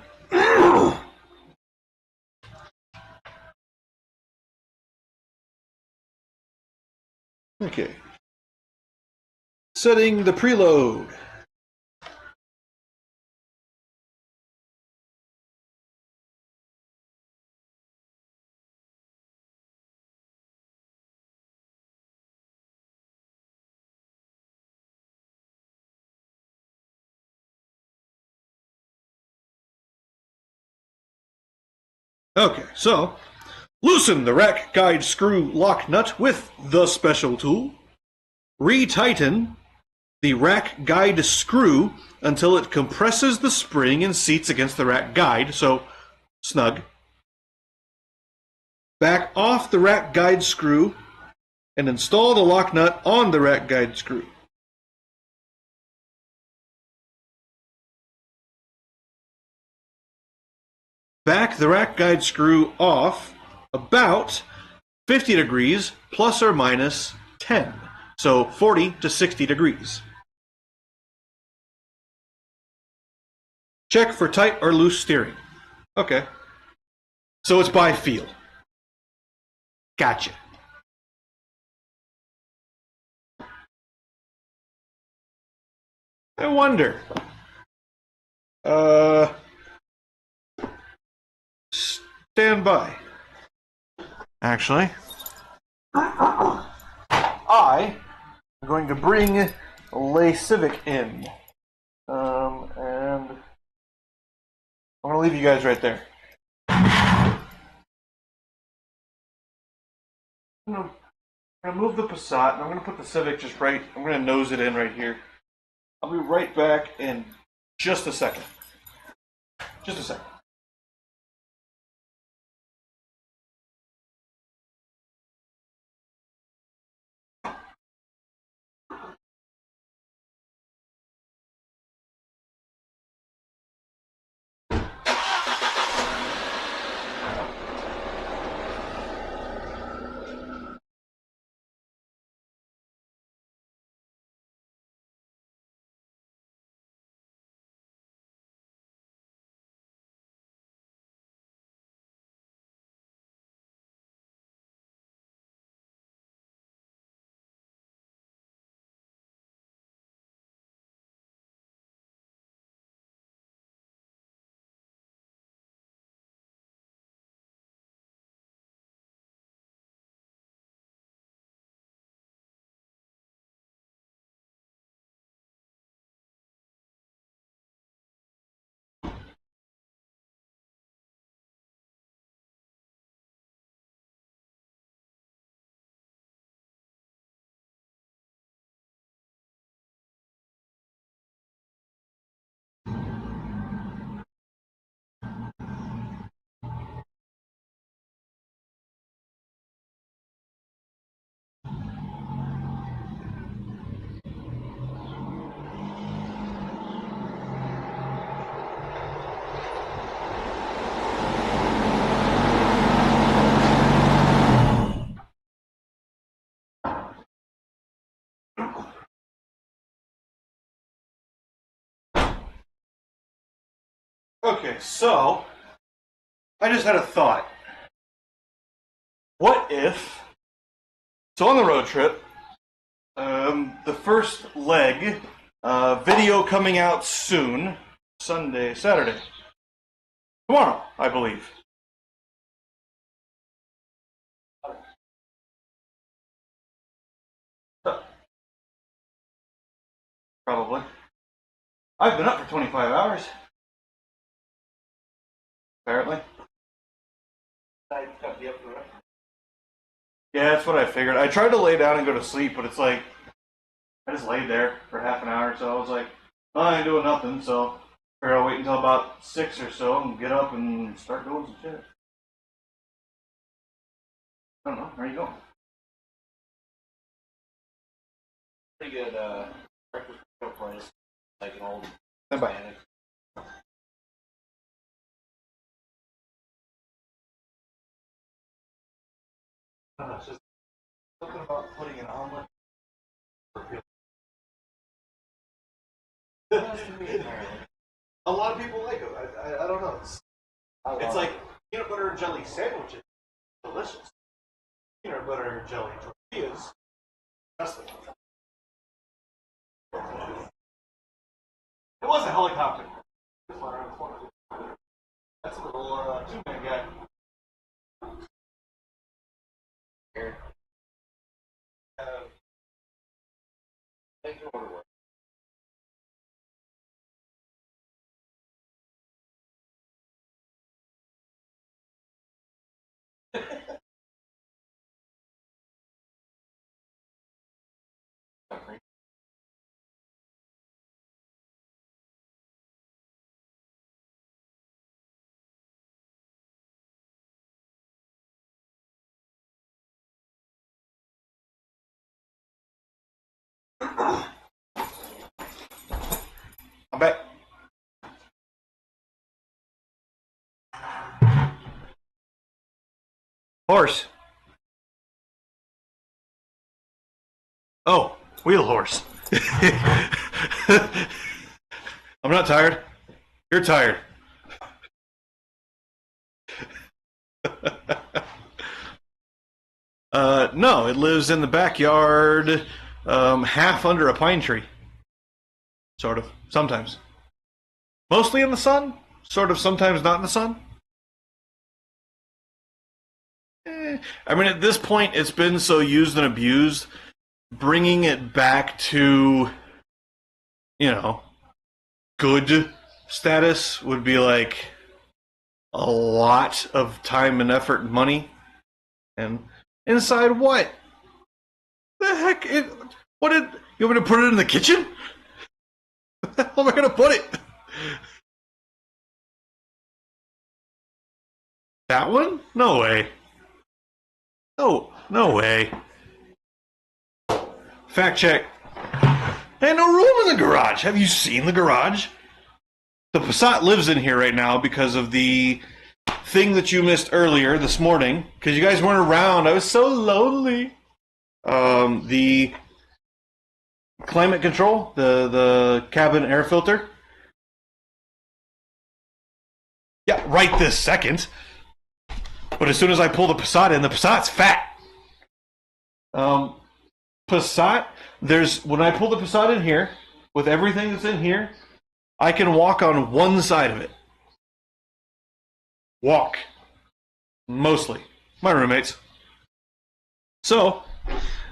Speaker 1: Okay. Setting the preload. Okay, so loosen the rack guide screw lock nut with the special tool. Retighten the rack guide screw until it compresses the spring and seats against the rack guide, so snug. Back off the rack guide screw and install the lock nut on the rack guide screw. Back the rack guide screw off about 50 degrees plus or minus 10. So 40 to 60 degrees. Check for tight or loose steering. Okay. So it's by feel. Gotcha. I wonder. Stand by. Actually, I am going to bring lay Civic in. And I'm going to leave you guys right there. I'm going to move the Passat, and I'm going to put the Civic just right, I'm going to nose it in right here. I'll be right back in just a second. Just a second. Okay, so I just had a thought. What if, so on the road trip, the first leg, video coming out soon, Saturday. Tomorrow, I believe. Probably. I've been up for 25 hours. Apparently. Yeah, that's what I figured. I tried to lay down and go to sleep, but it's like, I just laid there for half an hour, so I was like, well, I ain't doing nothing, so I figured I'll wait until about 6 or so and get up and start doing some shit. I don't know, where are you going?
Speaker 5: Pretty good breakfast place, like an old
Speaker 1: Stand by.
Speaker 5: Hispanic.
Speaker 1: I don't know, it's just something about putting an omelet. A lot of people like them. I don't know. It's like peanut butter and jelly sandwiches. Delicious. Peanut butter and jelly tortillas. Disgusting. It was a helicopter. That's a little two-man guy.
Speaker 5: Here. Take your order.
Speaker 1: I'm back. Horse. Oh, wheel horse. I'm not tired. You're tired. No, it lives in the backyard, half under a pine tree. Sort of. Sometimes. Mostly in the sun. Sort of sometimes not in the sun. I mean, at this point, it's been so used and abused. Bringing it back to you know, good status would be like a lot of time and effort and money. And inside what? The heck? What did you want me to put it in the kitchen? Where am I going to put it? That one? No way. No way. Fact check. Ain't no room in the garage. Have you seen the garage? The Passat lives in here right now because of the thing that you missed earlier this morning. Because you guys weren't around. I was so lonely. The climate control, the cabin air filter. Yeah, right this second. But as soon as I pull the Passat in, the Passat's fat. Passat, when I pull the Passat in here, with everything that's in here, I can walk on one side of it. Walk. Mostly. My roommates. So,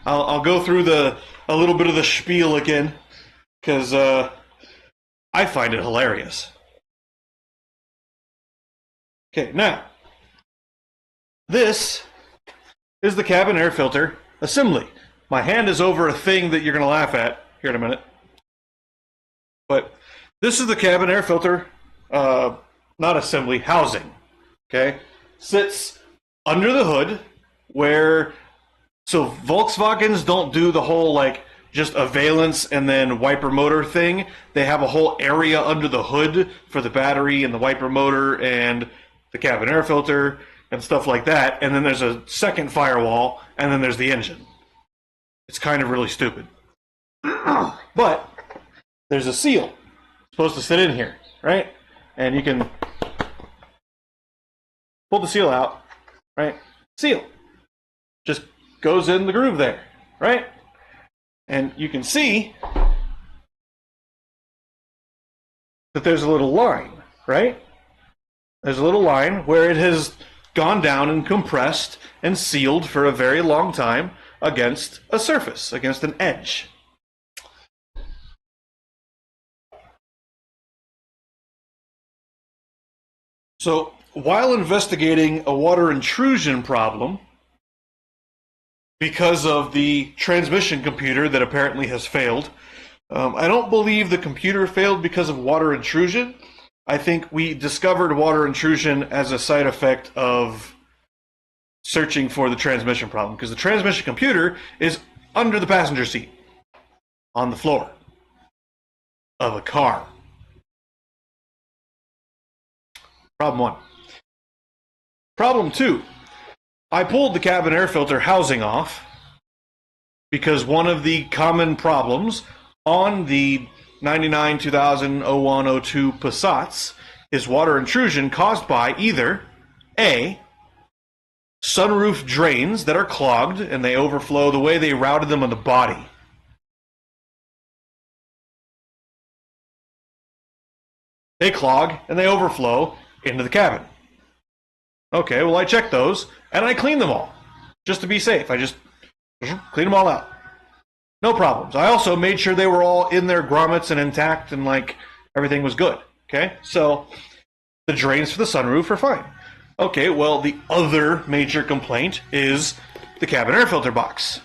Speaker 1: I'll go through a little bit of the spiel again, because I find it hilarious. Okay, now, this is the cabin air filter assembly. My hand is over a thing that you're going to laugh at here in a minute. But this is the cabin air filter, not assembly, housing. Okay? Sits under the hood where... So Volkswagens don't do the whole, like, just a valence and then wiper motor thing. They have a whole area under the hood for the battery and the wiper motor and the cabin air filter and stuff like that. And then there's a second firewall, and then there's the engine. It's kind of really stupid. But there's a seal. It's supposed to sit in here, right? And you can pull the seal out, right? Seal. Just goes in the groove there, right? And you can see that there's a little line, right? There's a little line where it has gone down and compressed and sealed for a very long time against a surface, against an edge. So, while investigating a water intrusion problem, because of the transmission computer that apparently has failed, I don't believe the computer failed because of water intrusion. I think we discovered water intrusion as a side effect of searching for the transmission problem, because the transmission computer is under the passenger seat, on the floor of a car. Problem one. Problem two. I pulled the cabin air filter housing off because one of the common problems on the 99, 2000, 01, 02 Passats is water intrusion caused by either A, sunroof drains that are clogged and they overflow the way they routed them on the body. They clog and they overflow into the cabin. Okay, well I checked those and I cleaned them all just to be safe. I just cleaned them all out. No problems. I also made sure they were all in their grommets and intact and like everything was good. Okay, so the drains for the sunroof are fine. Okay, well, the other major complaint is the cabin air filter box.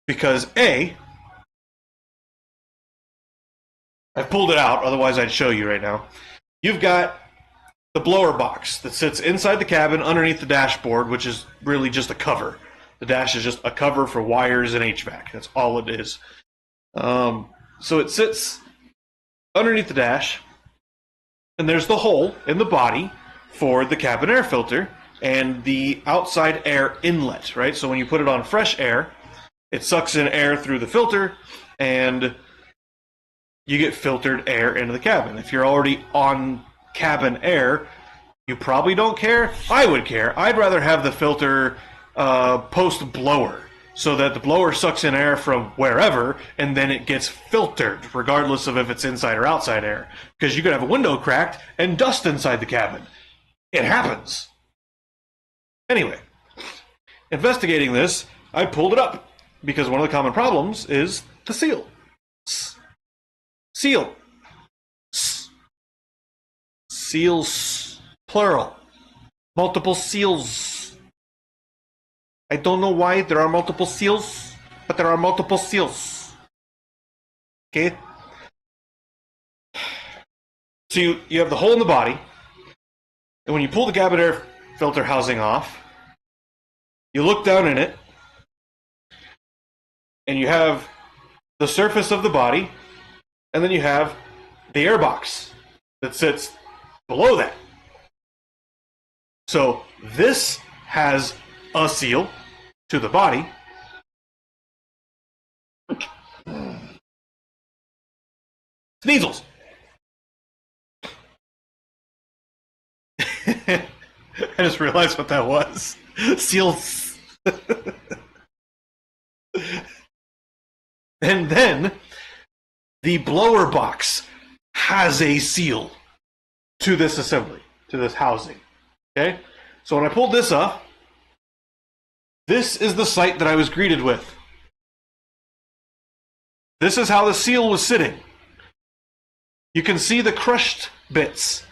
Speaker 1: Because A, I've pulled it out, otherwise I'd show you right now. You've got the blower box that sits inside the cabin underneath the dashboard, which is really just a cover. The dash is just a cover for wires and HVAC. That's all it is. So it sits underneath the dash, and there's the hole in the body for the cabin air filter and the outside air inlet, right? So when you put it on fresh air, it sucks in air through the filter, and you get filtered air into the cabin. If you're already on cabin air, you probably don't care. I would care. I'd rather have the filter post blower, so that the blower sucks in air from wherever and then it gets filtered regardless of if it's inside or outside air, because you could have a window cracked and dust inside the cabin. It happens. Anyway, investigating this, I pulled it up because one of the common problems is the seal. Seal. Seals, plural. Multiple seals. I don't know why there are multiple seals, but there are multiple seals. Okay? So you have the hole in the body, and when you pull the cabin air filter housing off, you look down in it, and you have the surface of the body, and then you have the air box that sits below that. So this has a seal to the body. Sneasels. I just realized what that was. Seals. And then the blower box has a seal to this assembly, to this housing. Okay? So when I pulled this up, this is the sight that I was greeted with. This is how the seal was sitting. You can see the crushed bits,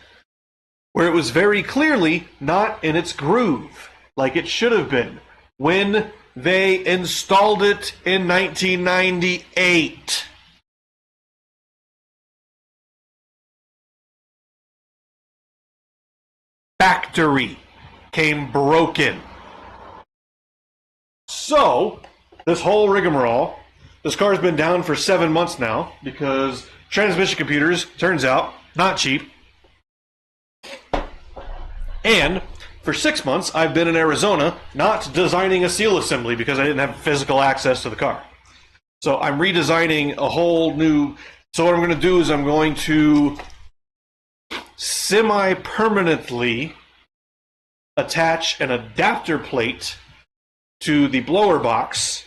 Speaker 1: where it was very clearly not in its groove, like it should have been, when they installed it in 1998. Factory came broken. So, this whole rigmarole, this car's been down for 7 months now because transmission computers, turns out, not cheap. And for 6 months, I've been in Arizona not designing a seal assembly because I didn't have physical access to the car. So I'm redesigning a whole new... So what I'm going to do is I'm going to semi-permanently attach an adapter plate to the blower box,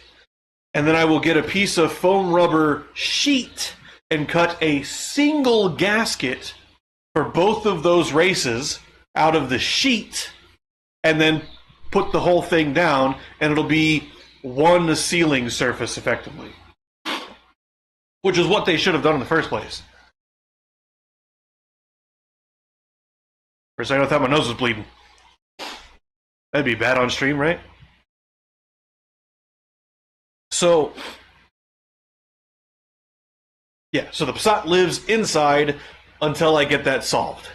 Speaker 1: and then I will get a piece of foam rubber sheet and cut a single gasket for both of those races out of the sheet, and then put the whole thing down, and it'll be one sealing surface effectively. Which is what they should have done in the first place. For a second I thought my nose was bleeding. That'd be bad on stream, right? So, yeah, so the Passat lives inside until I get that solved.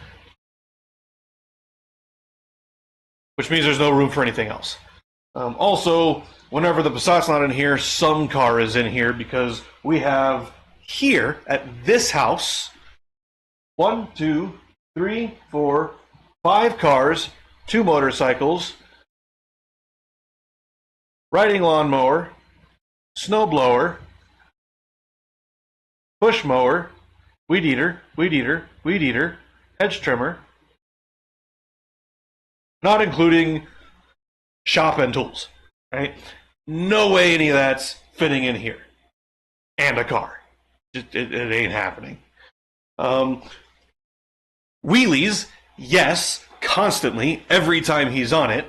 Speaker 1: Which means there's no room for anything else. Also, whenever the Passat's not in here, some car is in here because we have here at this house 1, 2, 3, 4, 5 cars, 2 motorcycles, riding lawnmower, snow blower, push mower, weed eater, hedge trimmer, not including shop and tools, right? No way any of that's fitting in here. And a car. It ain't happening. Wheelies, yes, constantly, every time he's on it,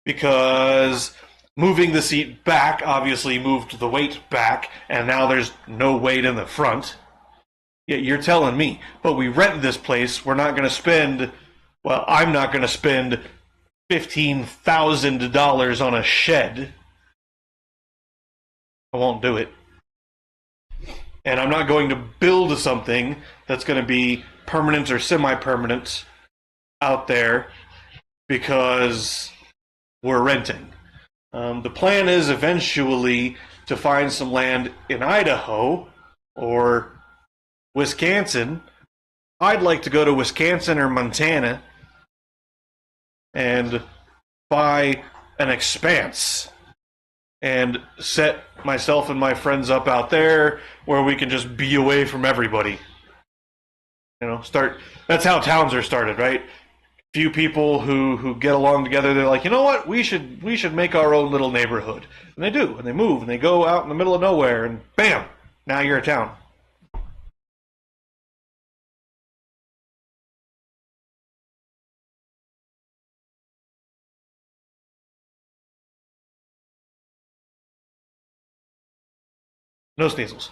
Speaker 1: because moving the seat back obviously moved the weight back, and now there's no weight in the front. Yeah, you're telling me. But we rent this place, we're not going to spend, well, I'm not going to spend $15,000 on a shed. I won't do it. And I'm not going to build something that's going to be permanent or semi-permanent out there because we're renting. The plan is eventually to find some land in Idaho or Wisconsin. I'd like to go to Wisconsin or Montana and buy an expanse and set myself and my friends up out there where we can just be away from everybody. You know, that's how towns are started, right? Few people who get along together, they're like, you know what, we should make our own little neighborhood. And they do, and they move, and they go out in the middle of nowhere, and bam, now you're a town. No sneezels.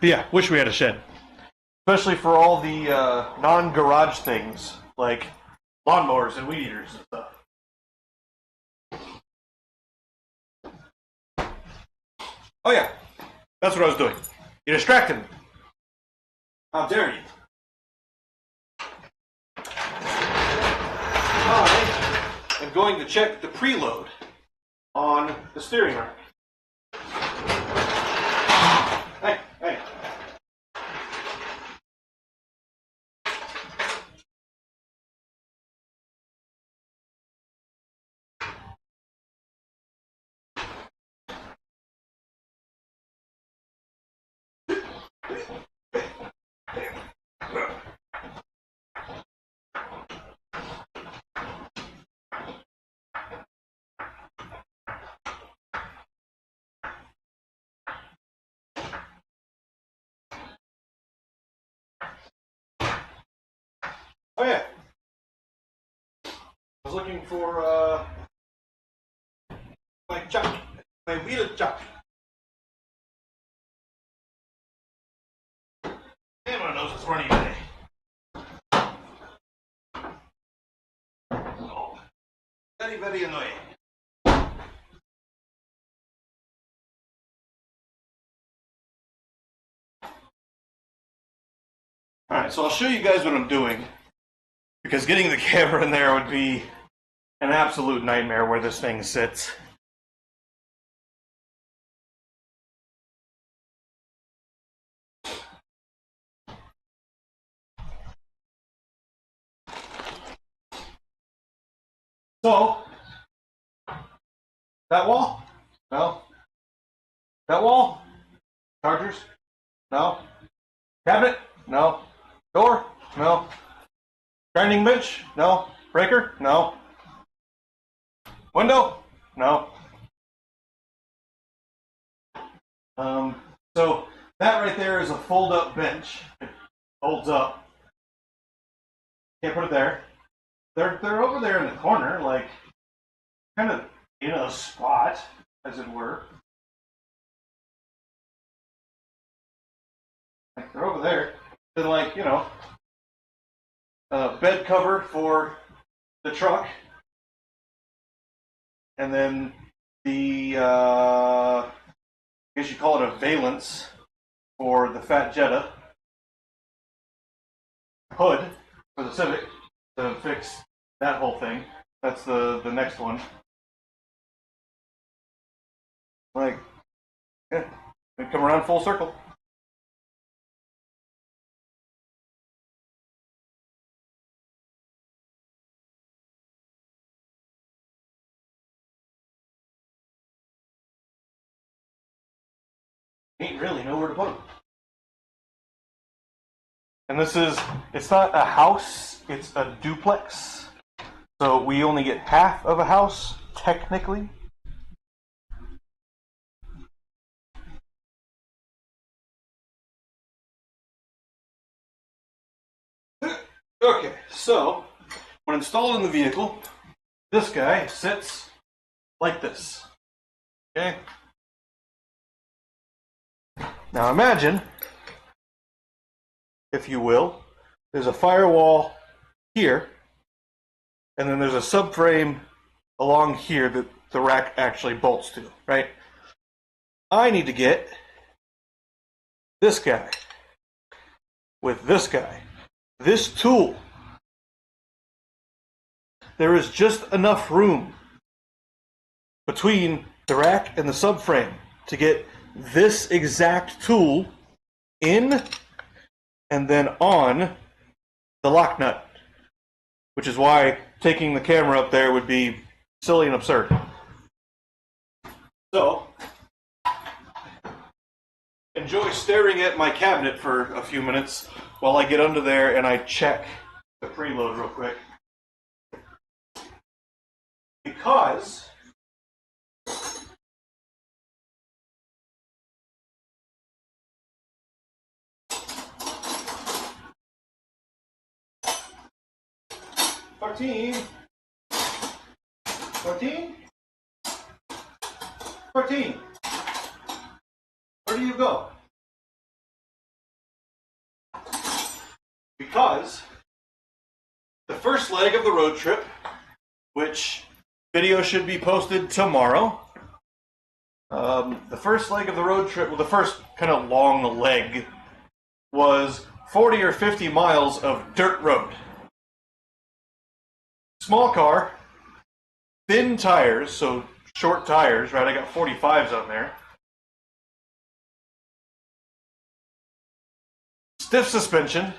Speaker 1: But yeah, wish we had a shed. Especially for all the non-garage things, like lawnmowers and weed eaters and stuff. Oh yeah, that's what I was doing. You distracted me. How dare you? I am going to check the preload on the steering rack. Hey, hey. Oh yeah. I was looking for my chuck, my wheel chuck. Everyone knows it's running today. Oh, very, very annoying. Alright, so I'll show you guys what I'm doing, because getting the camera in there would be an absolute nightmare where this thing sits. So, that wall? No. That wall? Chargers? No. Cabinet? No. Door? No. Grinding bench? No. Breaker? No. Window? No. So that right there is a fold-up bench. It folds up. Can't put it there. They're over there in the corner, like kind of in a spot, as it were. Like they're over there. Then, like, you know, a bed cover for the truck, and then the I guess you call it a valance for the Fat Jetta, hood for the Civic to fix that whole thing. That's the next one. Like, yeah, we come around full circle. Ain't really nowhere to put them. And it's not a house, it's a duplex. So we only get half of a house, technically. Okay, so when installed in the vehicle, this guy sits like this. Okay? Now imagine, if you will, there's a firewall here, and then there's a subframe along here that the rack actually bolts to, right? I need to get this guy with this guy. This tool. There is just enough room between the rack and the subframe to get this exact tool in and then on the lock nut, which is why taking the camera up there would be silly and absurd. So, enjoy staring at my cabinet for a few minutes while I get under there and I check the preload real quick. Because Fourteen. Where do you go? because the first leg of the road trip, which video should be posted tomorrow, the first leg of the road trip, well, the first kind of long leg, was 40 or 50 miles of dirt road. Small car, thin tires, so short tires, right? I got 45s on there. Stiff suspension,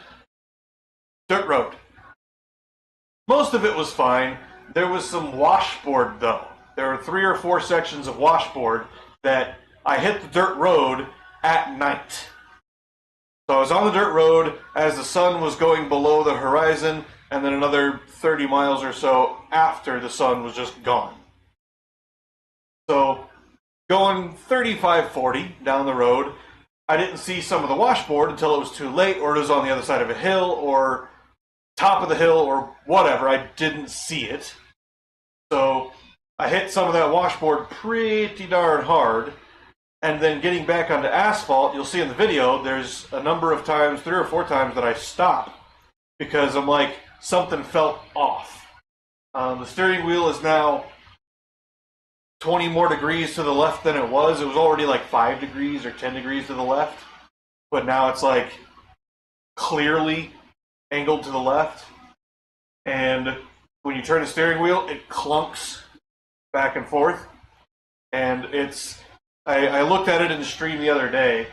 Speaker 1: dirt road. Most of it was fine. There was some washboard though. There were 3 or 4 sections of washboard that I hit the dirt road at night. So I was on the dirt road as the sun was going below the horizon, and then another 30 miles or so after the sun was just gone. So going 35, 40 down the road, I didn't see some of the washboard until it was too late, or it was on the other side of a hill, or top of the hill, or whatever. I didn't see it. So I hit some of that washboard pretty darn hard, and then getting back onto asphalt, you'll see in the video, there's a number of times, 3 or 4 times, that I stop because I'm like, something felt off. The steering wheel is now 20 more degrees to the left than it was. It was already like 5 degrees or 10 degrees to the left, but now it's like clearly angled to the left. And when you turn the steering wheel, it clunks back and forth. And I looked at it in the stream the other day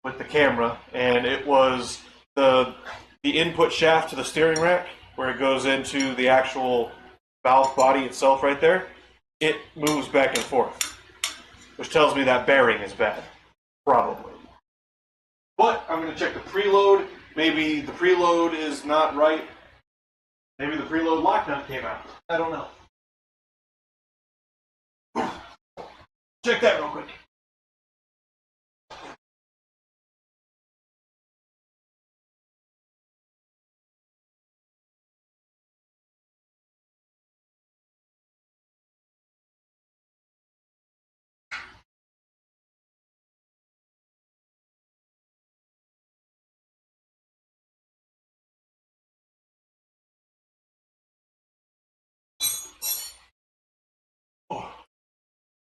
Speaker 1: with the camera, and it was the input shaft to the steering rack where it goes into the actual valve body itself right there. It moves back and forth, which tells me that bearing is bad, probably. But I'm going to check the preload. Maybe the preload is not right. Maybe the preload lock nut came out. I don't know. Check that real quick.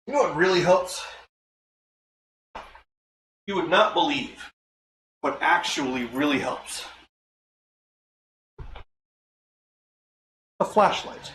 Speaker 1: You know what really helps? You would not believe what actually really helps. A flashlight.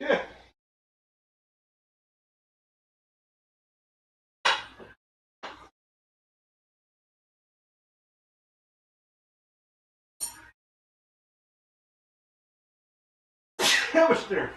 Speaker 1: Yeah. How much there?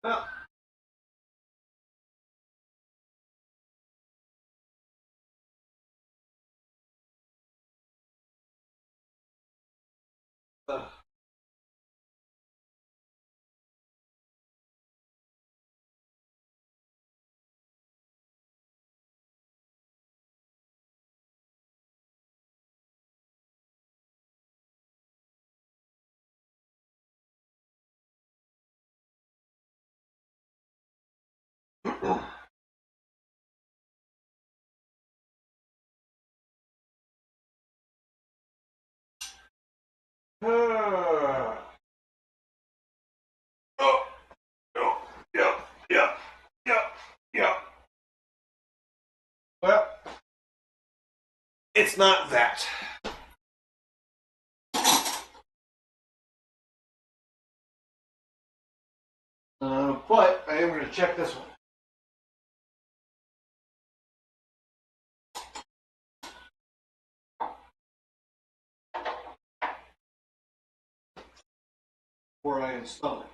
Speaker 1: Well, oh, oh, yeah, yeah, yeah, yeah. Well, it's not that. But I am going to check this one. Before I install it.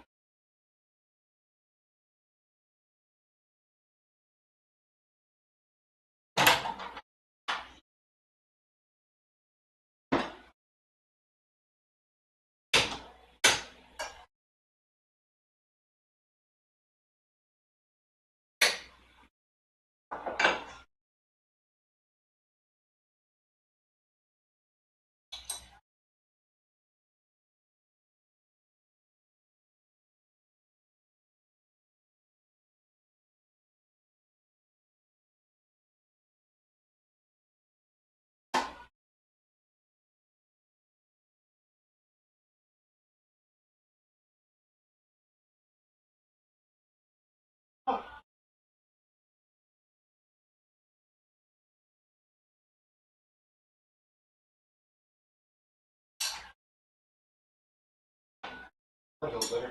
Speaker 1: That feels better.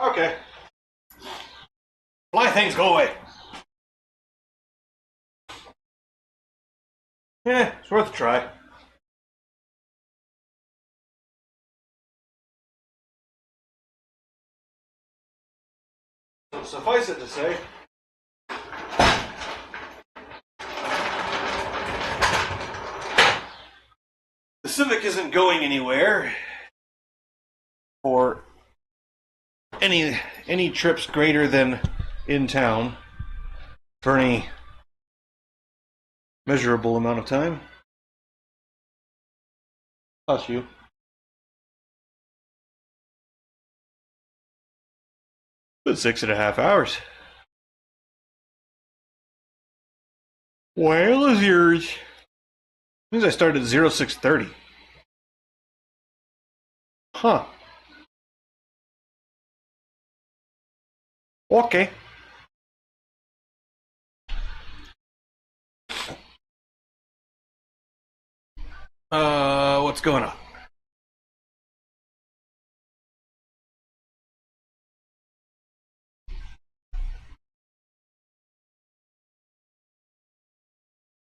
Speaker 1: Okay. Fly things, go away. Yeah, it's worth a try. So suffice it to say, the Civic isn't going anywhere for any trips greater than in town for any measurable amount of time. Plus you. But 6.5 hours. Well, is yours. Means I started at 0630. Huh. Okay. What's going on?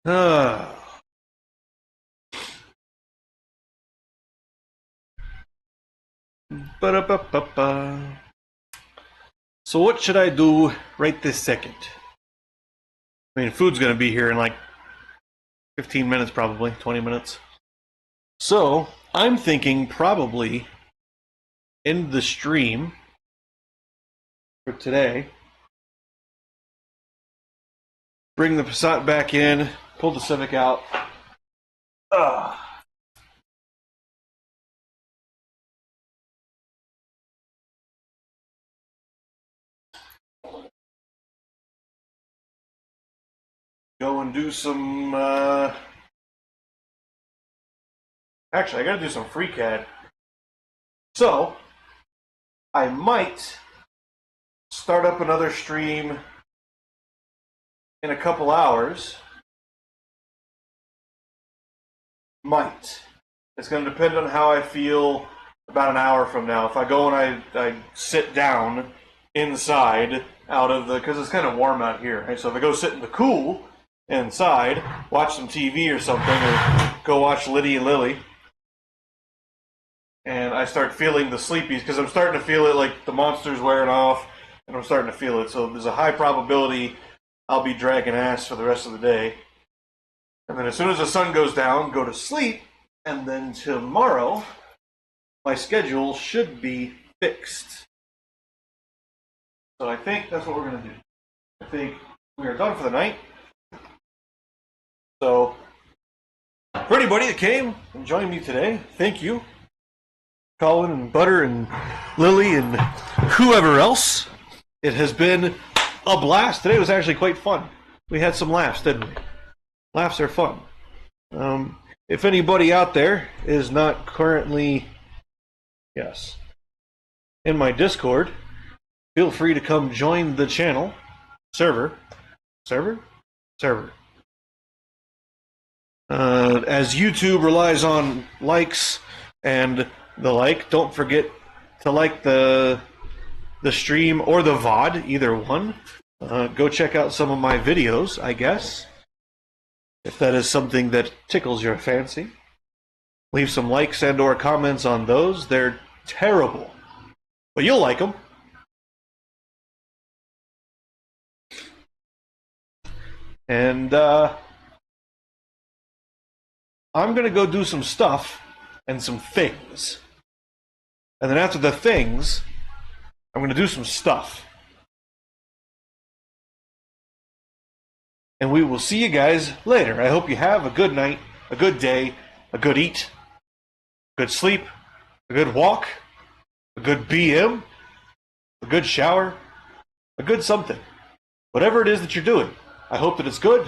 Speaker 1: Uh, Ba-da-ba-ba-ba. So what should I do right this second? I mean, food's gonna be here in like 15 minutes, probably 20 minutes. So I'm thinking probably end the stream for today. Bring the Passat back in. Pull the Civic out. Ugh. Go and do some. Actually, I gotta do some FreeCAD. So I might start up another stream in a couple hours. Might. It's going to depend on how I feel about an hour from now. If I go and I sit down inside out of the, because it's kind of warm out here, right? So if I go sit in the cool inside, watch some TV or something, or go watch Liddy and Lily, and I start feeling the sleepies because I'm starting to feel it, like the monster's wearing off, and I'm starting to feel it. So there's a high probability I'll be dragging ass for the rest of the day. And then as soon as the sun goes down, go to sleep, and then tomorrow my schedule should be fixed. So I think that's what we're going to do. I think we are done for the night. So for anybody that came and joined me today, thank you. Colin and Butter and Lily and whoever else. It has been a blast. Today was actually quite fun. We had some laughs, didn't we? Laughs are fun. If anybody out there is not currently, in my Discord, feel free to come join the channel. Server. As YouTube relies on likes and the like, don't forget to like the stream or the VOD, either one. Go check out some of my videos, I guess, if that is something that tickles your fancy. Leave some likes and or comments on those. They're terrible, but you'll like them. And I'm going to go do some stuff and some things. And then after the things, I'm going to do some stuff. And we will see you guys later. I hope you have a good night, a good day, a good eat, a good sleep, a good walk, a good BM, a good shower, a good something. Whatever it is that you're doing, I hope that it's good.